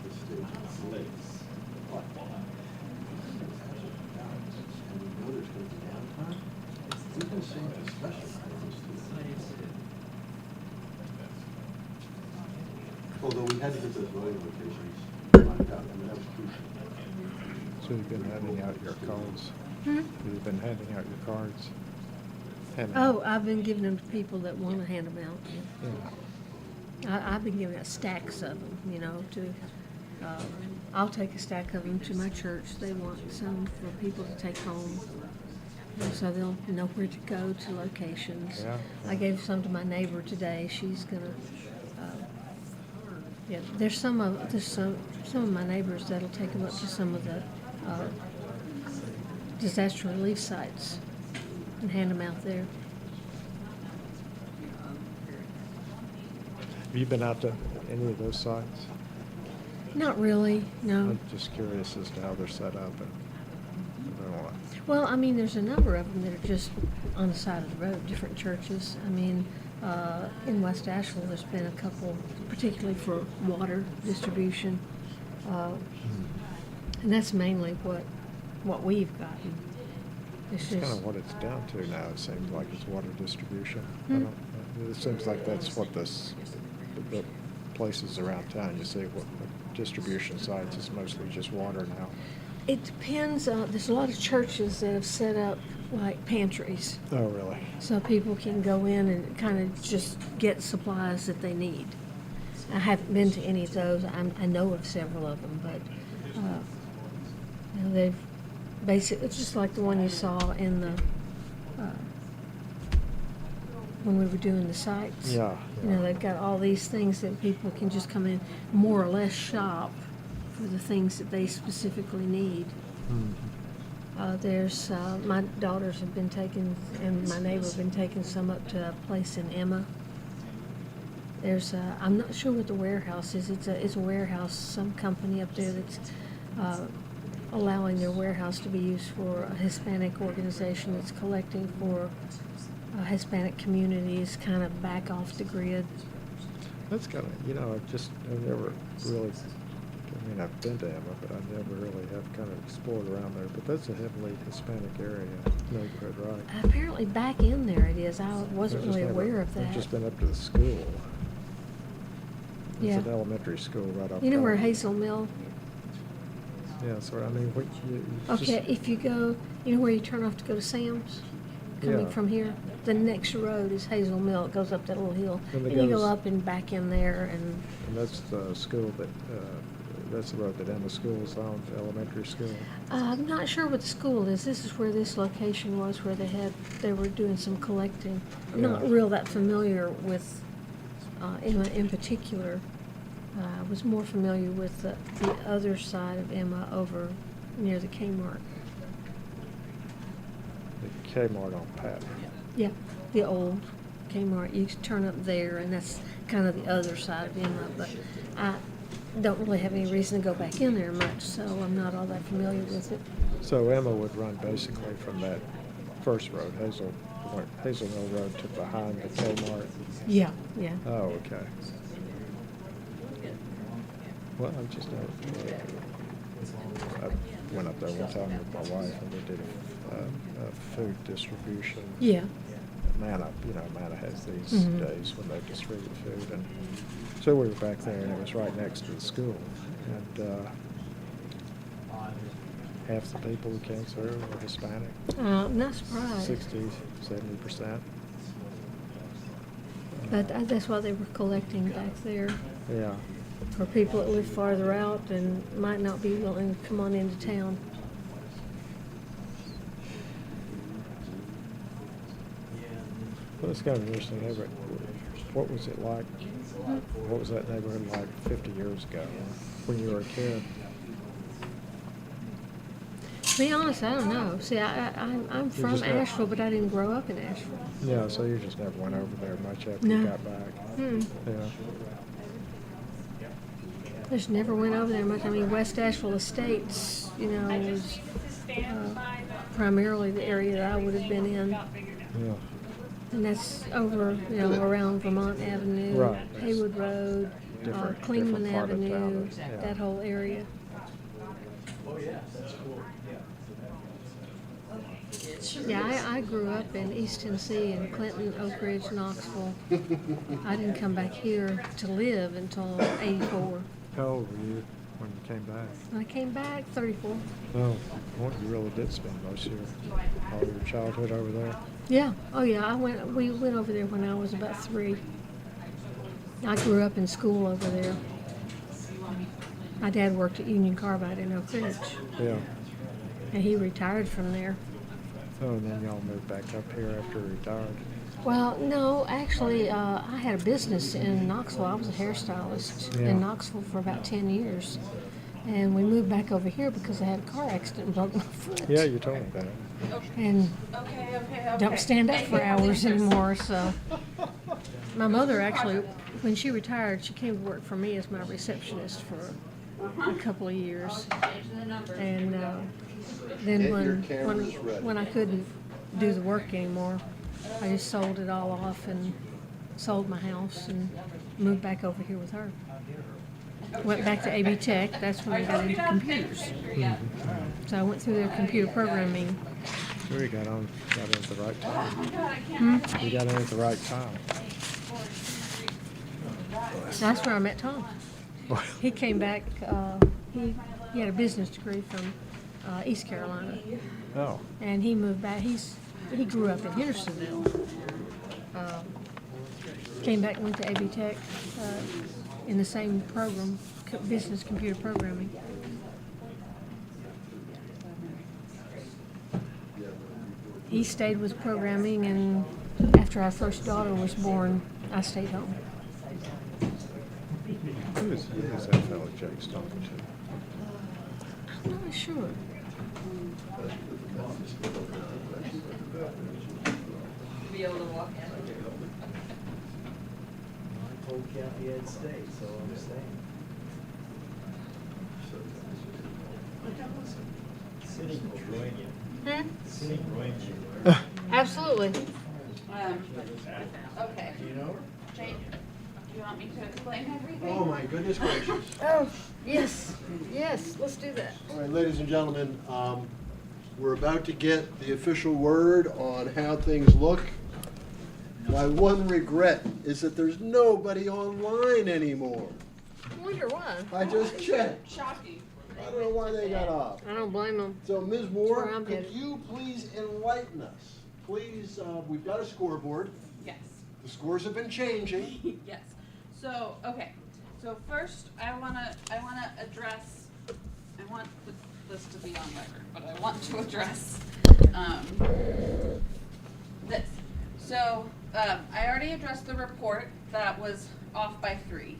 This stage is late. And we know there's going to be downtime. We can save discussion items too. Although we had to get those voting locations lined out, I mean, that was crucial. So you've been handing out your cards? Hmm? You've been handing out your cards? Oh, I've been giving them to people that want to hand them out. Yeah. I've been giving out stacks of them, you know, to, I'll take a stack of them to my church. They want some for people to take home. So they'll know where to go to locations. Yeah. I gave some to my neighbor today. She's gonna, yeah, there's some of my neighbors that'll take them up to some of the, disaster relief sites and hand them out there. Have you been out to any of those sites? Not really, no. I'm just curious as to how they're set up and what. Well, I mean, there's a number of them that are just on the side of the road, different churches. I mean, in West Asheville, there's been a couple, particularly for water distribution. And that's mainly what we've gotten. It's It's kind just, of what it's down to now. It seems like it's water distribution. Hmm. It seems like that's what the places around town, you see what distribution sites is mostly just water now. it depends, there's a lot of churches that have set up like pantries. Oh, really? So people can go in and kind of just get supplies that they need. I haven't been to any of those. I know of several of them, but you know, they've basically, it's just like the one you saw in the when we were doing the sites. Yeah, You know, they've got all these things that people can just come in, more or less shop for the things that they specifically need. There's, my daughters have been taking, and my neighbor have been taking some up to a place in Emma. There's, I'm not sure what the warehouse is. It's a warehouse, some company up there that's allowing their warehouse to be used for a Hispanic organization that's collecting for Hispanic communities, kind of back off the grid. That's kind of, I've never really, I mean, I've been to Emma, but I never really have kind of explored around there. But that's a heavily Hispanic area, neighborhood, right? Apparently back in there it is. I wasn't I've just really never- aware of that. I've just been up to the school. Yeah. It's an elementary school right off. You know where College. Hazel Mill? Yeah, so I mean, Okay, if you go, you know where you turn off to go to Sam's? coming Yeah. from here. The next road is Hazel Mill. It goes up that little hill. And it And you go goes- up and back in there and, And that's the school that, that's the road that Emma School's on, the elementary school. I'm not sure what the school is. This is where this location was, where they were doing some collecting. I'm not Yeah. real that familiar with Emma in particular. I was more familiar with the other side of Emma over near the Kmart. The Kmart on Patton. Yeah, the old Kmart. You turn up there, and that's kind of the other side of Emma. But I don't really have any reason to go back in there much, so I'm not all that familiar with it. So Emma would run basically from that first road, Hazel Mill Road, to behind the Kmart. Yeah, yeah. Oh, okay. Well, I'm just, I went up there one time with my wife and we did a food distribution. Yeah. Manna, Manna has these Mhm. days when they distribute food, and so we were back there, and it was right next to the school, and half the people who came through were Hispanic. I'm not surprised. 60, 70%. But that's why they were collecting back there Yeah. for people that live farther out and might not be willing to come on into town. Well, it's kind of interesting neighborhood. What was it like? What was that neighborhood like 50 years ago when you were a kid? To be honest, I don't know. See, I'm from just not- Asheville, but I didn't grow up in Asheville. Yeah, so you just never went over there much after No. you got back. Hmm. Yeah. Just never went over there much. I mean, West Asheville Estates, was primarily the area that I would have been in. Yeah. And that's over, around Vermont Avenue, Right. Haywood Road, Different- Clingman different part of town, Avenue, yeah. that whole area. Yeah, I grew up in East Tennessee and Clinton, Oak Ridge, Knoxville. I didn't come back here to live until '84. How old were you when you came back? When I came back, 34. Oh, well, you really did spend most of all your childhood over there. Yeah. Oh, yeah. We went over there when I was about 3. I grew up in school over there. My dad worked at Union Carbide in Oak Ridge, Yeah. and he retired from there. Oh, and then y'all moved back up here after you retired. Well, no, actually, I had a business in Knoxville. I was a hairstylist Yeah. in Knoxville for about 10 years. And we moved back over here because I had a car accident and broke my foot. Yeah, you told me that. And don't stand up for hours anymore, so. My mother actually, when she retired, she came to work for me as my receptionist for a couple of years. And then Get your cameras ready. when I couldn't do the work anymore, I just sold it all off and sold my house and moved back over here with her. Went back to AB Tech. That's when I got into computers. So I went through their computer programming. Sure, you got in at the right time. Hmm? You got in at the right time. That's where I met Tom. He came back. He had a business degree from East Carolina, Oh, and he moved back. He grew up in Hendersonville. Came back and went to AB Tech in the same program, business computer programming. He stayed with programming, and after our first daughter was born, I stayed home. who is that fellow Jake's talking to? I'm not sure. Be able to walk in. I told Kathy I'd stay, so I'm staying. City will join you. City joins you. Absolutely. Okay. Do you know her? Jake, do you want me to explain everything? Oh, my goodness gracious. Oh, yes, yes, let's do that. All right, ladies and gentlemen, we're about to get the official word on how things look. My one regret is that there's nobody online anymore. I wonder why. I just checked. Shocking. I don't know why they got off. I don't blame them. So, Ms. where Moore, I'm could headed. you please enlighten us please, we've got a scoreboard. Yes. The scores have been changing. Yes. So, okay. So first, I wanna address, I want this to be on record, but I want to address, this. So, I already addressed the report that was off by 3.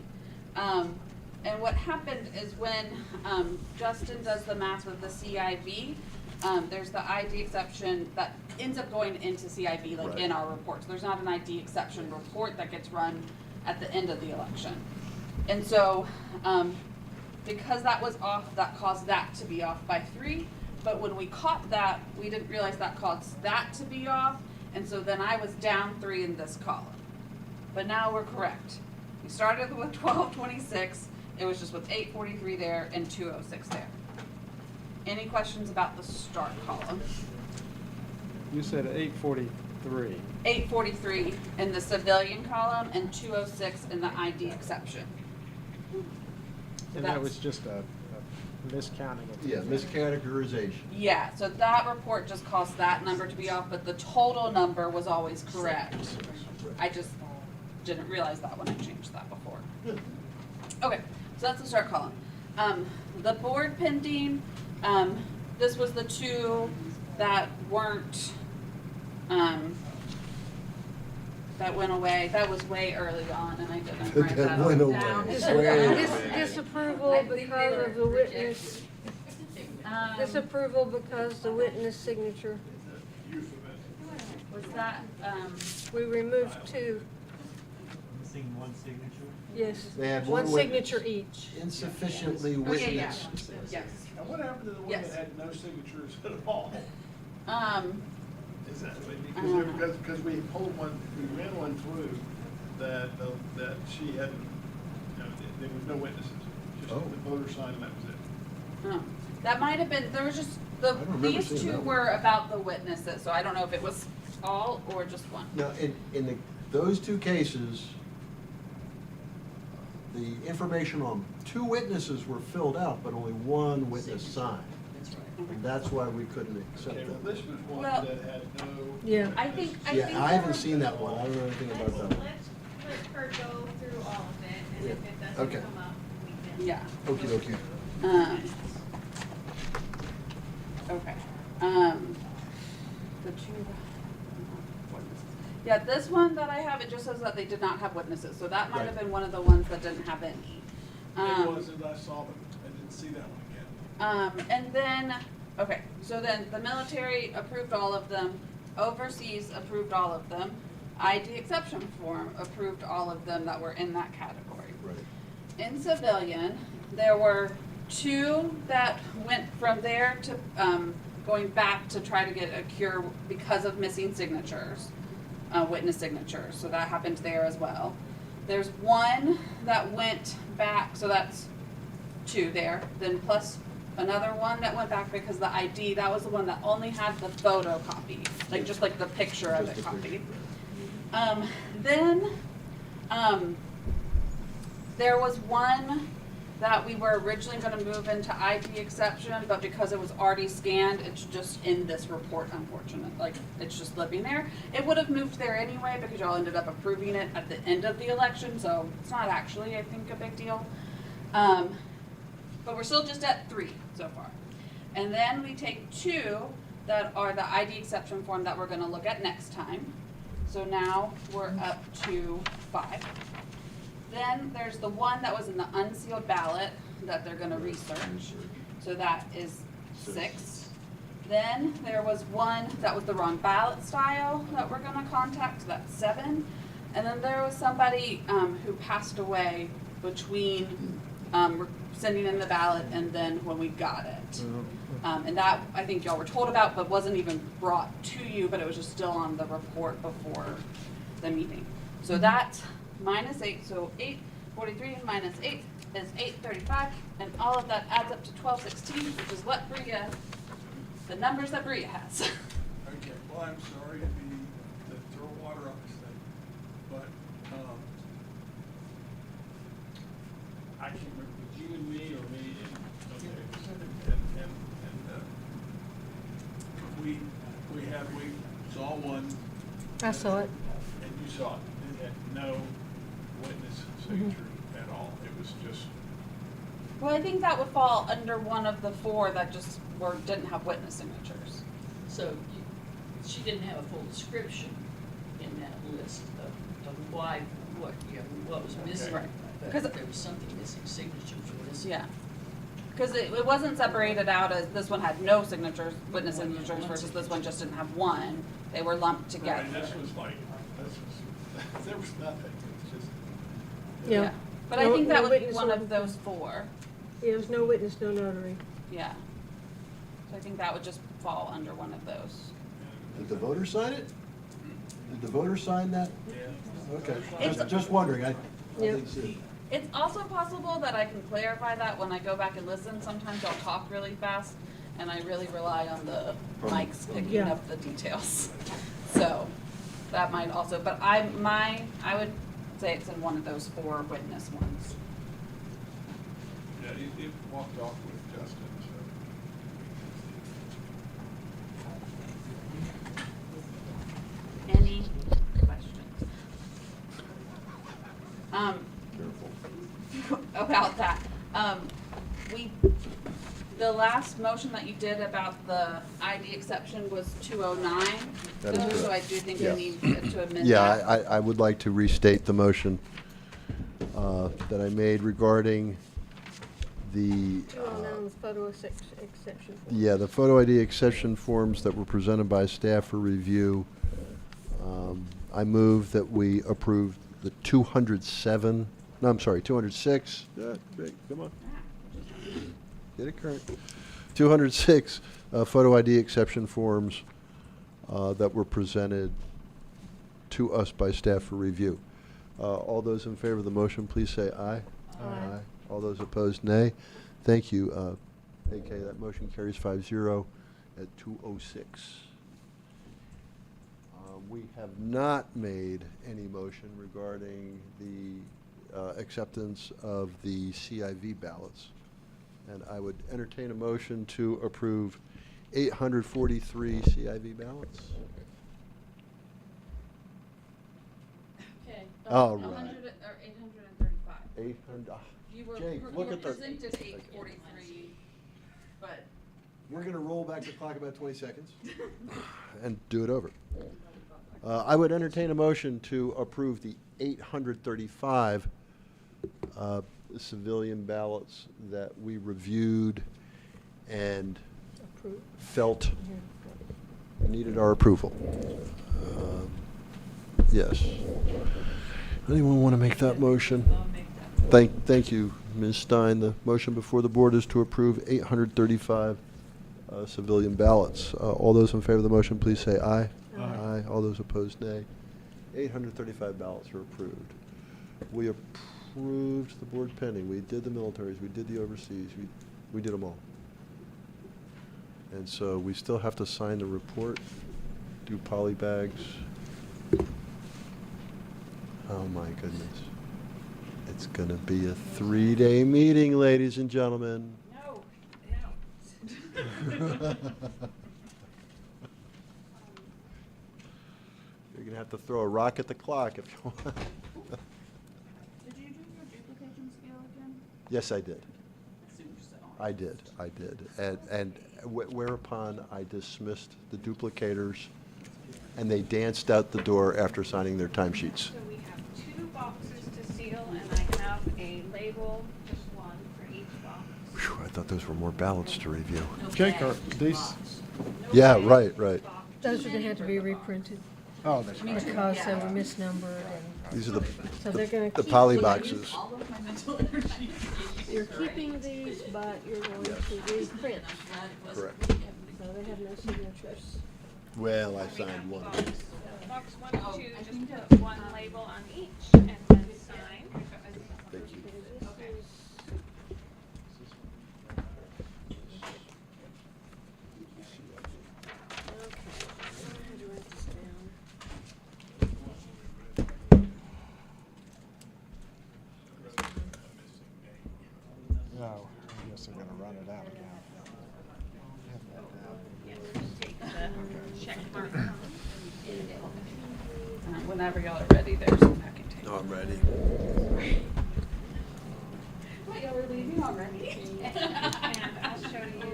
And what happened is when, Justin does the math with the CIB, there's the ID exception that ends up going into CIB, like in our reports. There's not an ID exception report that gets run at the end of the election. And so, because that was off, that caused that to be off by 3. But when we caught that, we didn't realize that caused that to be off. And so then I was down 3 in this column. But now we're correct. We started with 1226. It was just with 843 there and 206 there. Any questions about the start column? You said 843. 843 in the civilian column and 206 in the ID exception. And that was just a miscounting of. Yeah, miscategorization. Yeah, so that report just caused that number to be off, but the total number was always correct. I just didn't realize that when I changed that before. Okay, so that's the start column. The board pending, this was the 2 that weren't, that went away. That was way early on, and I didn't write that That went all away. down. Disapproval because of the witness, disapproval because the witness signature. Was that, We removed 2, Missing one signature? yes. They had One one witness. signature each. Insufficiently Okay, yeah. witnessed. Yes. And what happened to the one Yes. that had no signatures at all? Is that, because we pulled one, we ran one through that, that she hadn't, there was no witnesses. Just Oh. the voter signed and that was it. Oh, that might have been, there was just, don't remember these seeing 2 that one. were about the witnesses, so I don't know if it was all or just one. Now, in those 2 cases, the information on 2 witnesses were filled out, but only 1 witness signed. And that's why we couldn't accept Okay, well, that. this was one Well- that had no. Yeah. I think Yeah, I there haven't were- seen that one. I don't know anything about that one. Let's let her go through all of it, and if it doesn't Okay. come up, we can. Yeah. Okey dokey. Okay, the 2, witnesses. Yeah, this one that I have, it just says that they did not have witnesses, so that might have Right. been one of the ones that didn't have any. It wasn't, I saw them, I didn't see that one again. And then, okay, so then the military approved all of them, overseas approved all of them, ID exception form approved all of them that were in that category. Right. In civilian, there were 2 that went from there to, going back to try to get a cure because of missing signatures, witness signatures, so that happened there as well. There's 1 that went back, so that's 2 there, then plus another 1 that went back because the ID, that was the one that only had the photo copy, like just like the picture of Just it the copied. picture. Then, there was 1 that we were originally gonna move into ID exception, but because it was already scanned, it's just in this report, unfortunate, like, it's just living there. It would have moved there anyway, because y'all ended up approving it at the end of the election, so it's not actually, I think, a big deal. But we're still just at 3 so far. And then we take 2 that are the ID exception form that we're gonna look at next time. So now we're up to 5. Then there's the 1 that was in the unsealed ballot that they're gonna research. So that is 6. Then there was 1 that was the wrong ballot style that we're gonna contact, so that's 7. And then there was somebody who passed away between sending in the ballot and then when we got it. And that, I think y'all were told about, but wasn't even brought to you, but it was just still on the report before the meeting. So that's -8, so 843 minus 8 is 835, and all of that adds up to 1216, which is what Bria, the numbers that Bria has. Okay, well, I'm sorry to be, to throw water on this thing, but, I can't remember, was you and me or me and, okay, and, we saw one I saw it. And you saw it, it had no witness signature at all, it was just, Well, I think that would fall under one of the four that just didn't have witness signatures. So she didn't have a full description in that list of why, what was missing. Right. But 'Cause- there was something missing, signatures were missing. Yeah. Because it wasn't separated out as this one had no signatures, witness signatures, versus this one just didn't have one. They were lumped together. and this was like, there was nothing, it was just. Yeah. But I No- think that no would be witness one or- of those four. Yeah, there's no witness, no notary. Yeah. So I think that would just fall under one of those. Did the voters sign it? Did the voters sign that? Yeah. Okay, It's- just wondering, I Yep. didn't see it. It's also possible that I can clarify that when I go back and listen. Sometimes I'll talk really fast, and I really rely on the mics picking Yeah. up the details. So that might also, but I would say it's in one of those four witness ones. Yeah, it walked off with Justin, Any questions? About that, the last motion that you did about the ID exception was 209. That is So I correct. do think Yeah. we need to amend that. Yeah, I would like to restate the motion that I made regarding the, 209 was photo exception. yeah, the photo ID exception forms that were presented by staff for review. I move that we approve the 206, come on. Get it current. 206 photo ID exception forms that were presented to us by staff for review. All those in favor of the motion, please say aye. Aye. All those opposed, nay. Thank you. AK, that motion carries 5-0 at 2:06. We have not made any motion regarding the acceptance of the CIV ballots. And I would entertain a motion to approve 843 CIV ballots. Okay. All right. 100 or 835. 800, You were, Jake, you look were at the. presented 843, but We're going to roll back the clock about 20 seconds and do it over. I would entertain a motion to approve the 835 civilian ballots that we reviewed and Approved. felt needed our approval. Yes. Anyone want to make that motion? Thank you, Ms. Stein. The motion before the board is to approve 835 civilian ballots. All those in favor of the motion, please say aye. Aye. All those opposed, nay. 835 ballots were approved. We approved the board pending. We did the militaries. We did the overseas. We did them all. And so we still have to sign the report, do polybags. Oh my goodness. It's going to be a 3-day meeting, ladies and gentlemen. no. You're going to have to throw a rock at the clock if you want. Did you do your duplication scale again? Yes, I did. I I did. And whereupon I dismissed the duplicators, and they danced out the door after signing their timesheets. So we have 2 boxes to seal, and I have a label, just one for each box. Phew, I thought those were more ballots to review. Jake, are these, Yeah, right. Those are gonna have to be reprinted oh, that's because they were misnumbered and, These are the so they're gonna the keep. poly these. boxes. All of my mental energy. You're keeping these, but you're going Yes. to reprint. Correct. So they have no signatures. Well, I signed one. Box 1 and 2, just put one label on each, and then sign. Thank you. no, I guess they're gonna run it out again. Have that down. Take the check mark. Whenever y'all are ready, there's some packing tape. No, I'm ready. What, y'all were leaving already? And I'll show you. Can't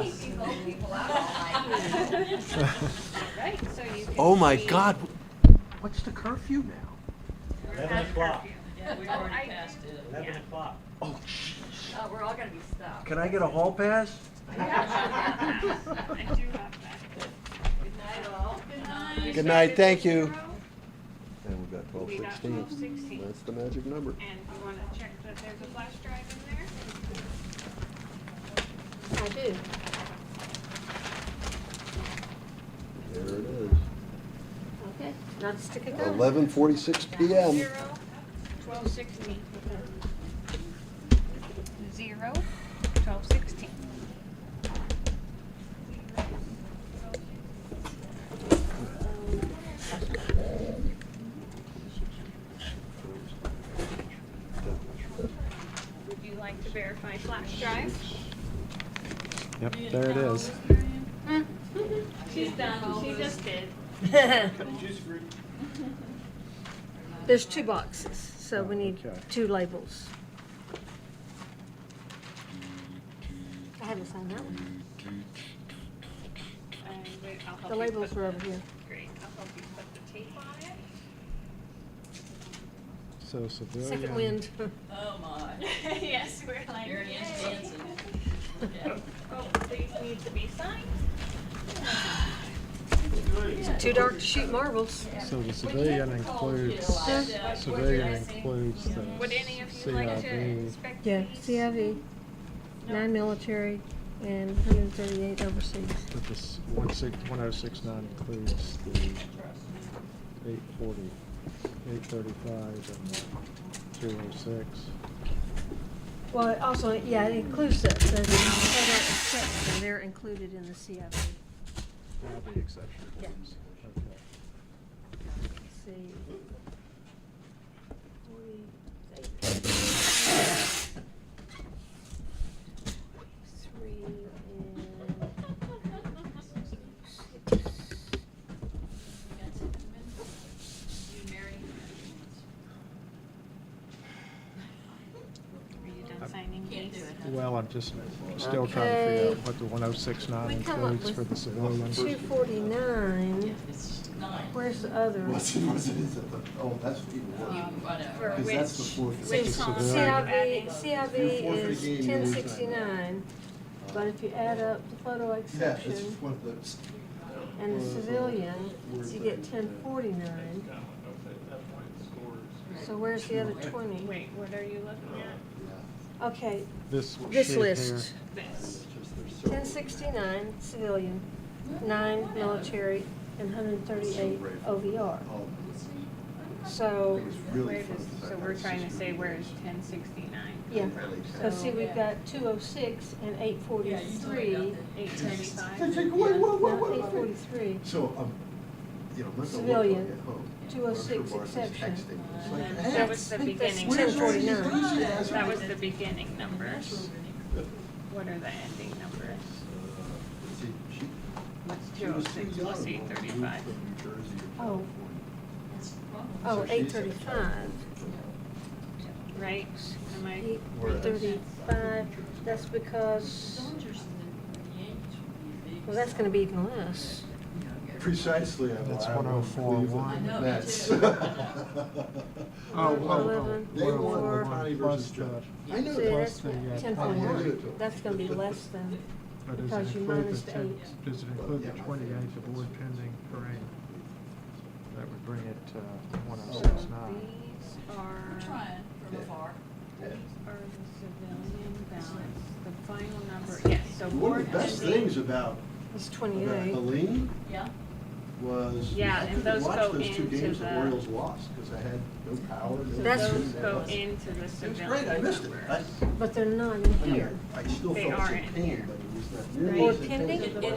keep these old people out all night. Right, so you can. Oh my see- God, what's the curfew now? We're 11 at o'clock. curfew. Yeah, we've Oh, already I- passed it. 11 o'clock. Oh, jeez. Oh, we're all gonna be stopped. Can I get a hall pass? I do have that. Good night, all. Good night. Good night, thank you. And we've got We got 1216. 1216. That's the magic number. And you wanna check that there's a flash drive in there? I do. There it is. Okay, not a stick of gum. 11:46 PM. 1216. 1216. Would you like to verify flash drive? Yep, there it is. She's done, she just did. There's 2 boxes, so we need Okay. 2 labels. I haven't signed that one. And wait, I'll help The you labels put are over here. Great, I'll help you put the tape on it. So civilian. Second wind. Oh, my. Yes, we're like, Mary Ann's yay. dancing. Yeah. Oh, these need to be signed? It's too dark to shoot marbles. So the civilian includes, civilian includes the Would any of you like to CIV. inspect Yeah, these? CIV, 9 military, and 138 overseas. But this 1069 includes the 840, 835, and the 206. Well, it also, yeah, it includes the federal exception. They're included in the CIV. Now the exception Yeah. ones. Okay. Let's see. 3 and 6. Are you done signing these? Well, I'm just still trying to figure Okay. out what the 1069 We come up includes for with the civilian. 249. Where's the other? Oh, that's even worse. For Because which? that's the forfeit. See, Which song? CIV If you forfeit a is game, you lose 1069, but if you add up the photo Yeah, it's exception one of those. and the civilian, you get 1049. So where's the other 20? Wait, what are you looking at? Okay, This this sheet list, This. 1069 civilian, 9 military, and 138 OVR. So, Where does, so we're trying to say where's 1069? yeah, because see, we've got 206 and 843. 835? Wait, No, 843. So, you know, my Civilian, at home. 206 Barb is exception. texting. It's like, hey, That was the I think that's beginning. where's all these 1049. enthusiasm? That was the beginning numbers. What are the ending numbers? See, she- What's she was too 206 young plus when we moved 835? from New Jersey to Oh. California. Oh, So she's 835. Right? Am I? 835, that's because, well, that's gonna be even less. Precisely, That's I'm 1041. Mets. Oh, 11, They won 4. Connie Plus versus the- Judge. I know See, that. that's the, 1041. That's gonna be less than, But does because it you include minus the the 10 8. Does it include the 28th aboard pending parade? That would bring it to So 1069. these are, Trying from afar. are the civilian ballots, the final number, yes, so One board of the best ending. things about It's about 28. Helene Yeah. was Yeah, I and couldn't those watch go those 2 into games the the- Orioles lost because I had no power. No So That's- those nothing, go nothing. into the It was civilian great, I missed it. numbers. But they're not in I mean, here. I still They felt are some in pain, here. but it was not Right. nearly Or as pending? intense. It, no,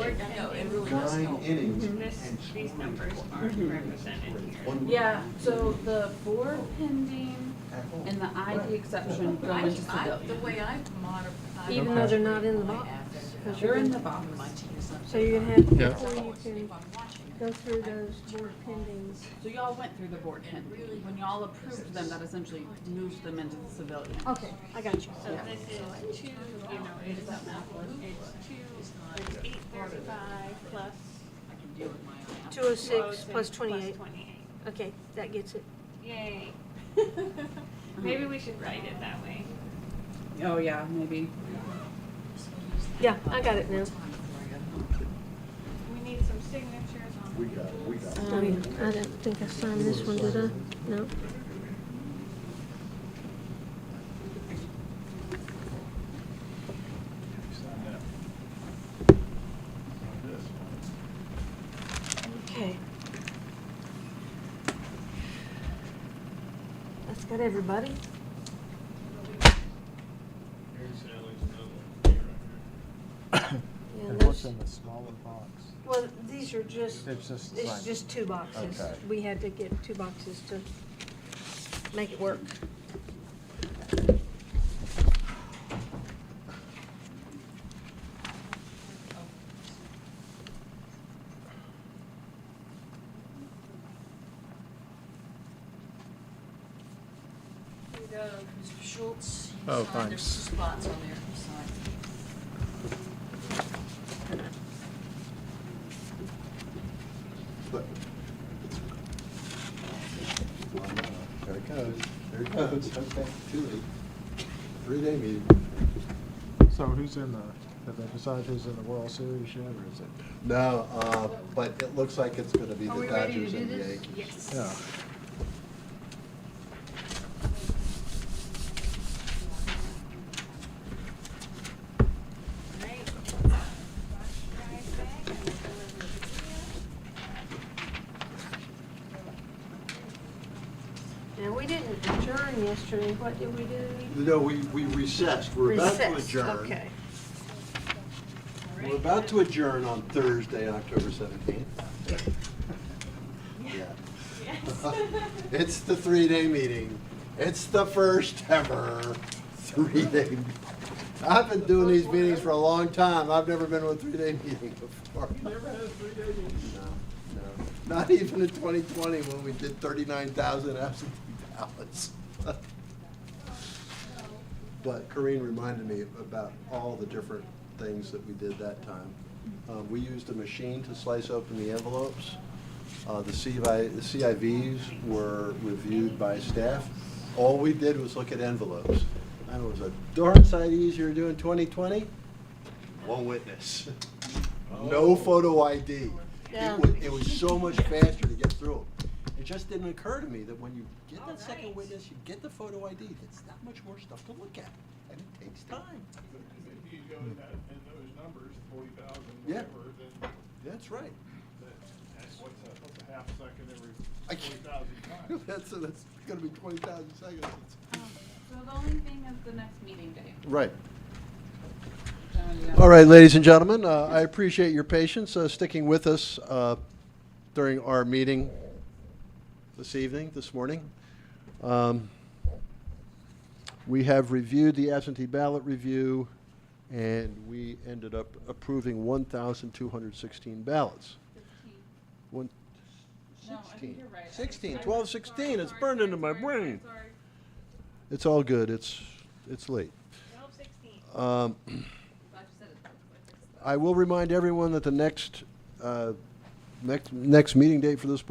it really does 9 help. innings This, and these scoring numbers twice. aren't represented here. One- Yeah, so the board pending At home. and the ID exception go into The civilian. way I modified. Even though they're not in the box. 'cause They're in the gonna- box. So you're gonna have, Yeah. before you If can, I'm watching go through those board pendings. So y'all went through the board pending. When y'all approved them, that essentially moved them into the civilian. Okay, I got you. So this is two, you know, it's two, it's 835 plus I can deal with my own. 206 plus 28. 28. Okay, that gets it. Yay. Maybe we should write it that way. Oh, yeah, maybe. Yeah, I got it now. We need some signatures on. We got it. Oh, yeah. I don't think I signed this one, did I? No. Okay. That's got everybody. Yeah, And what's those- in the smaller box? Well, these are just, It's just the it's same. just two boxes. Okay. We had to get two boxes to make it work. Here you go, Mr. Schultz. You Oh, sign. thanks. There's two spots on there. You sign. But there it goes. There it goes. Okay, too late. 3-day meeting. So who's in the, have they decided who's in the World Series yet, or is it? No, but it looks like it's going to be Are the we ready to Dodgers do and the this? Yankees. Yes. Yeah. Right. Now, we didn't adjourn yesterday. What did we do? No, we recessed. We're about to Recessed, adjourn. okay. We're about to adjourn on Thursday, October 17th. Yeah. It's the 3-day meeting. It's the first ever 3-day. I've been doing these meetings for a long time. I've never been to a 3-day meeting before. You never had a 3-day meeting? No. Not even in 2020 when we did 39,000 absentee ballots. But Corrine reminded me about all the different things that we did that time. We used a machine to slice open the envelopes. The CIVs were reviewed by staff. All we did was look at envelopes. And it was a darn sight easier to do in 2020. One witness. No photo ID. Yeah. It was so much faster to get through them. It just didn't occur to me that when you get that second witness, you get the photo ID, it's that much more stuff to look at, and it takes time. If you go in that, in those numbers, 40,000, Yeah. whatever, then That's right. what's a half second every I 40,000 times? That's gonna be 20,000 seconds. So the only thing is the next meeting day. Right. Yeah. All right, ladies and gentlemen, I appreciate your patience, sticking with us during our meeting this morning. We have reviewed the absentee ballot review, and we ended up approving 1,216 ballots. 15. No, I think 16, you're right. 16, 12, 16, it's burned into my brain. Sorry. It's all good, it's late. 12:16. Glad you said it. I will remind everyone that the next meeting date for this board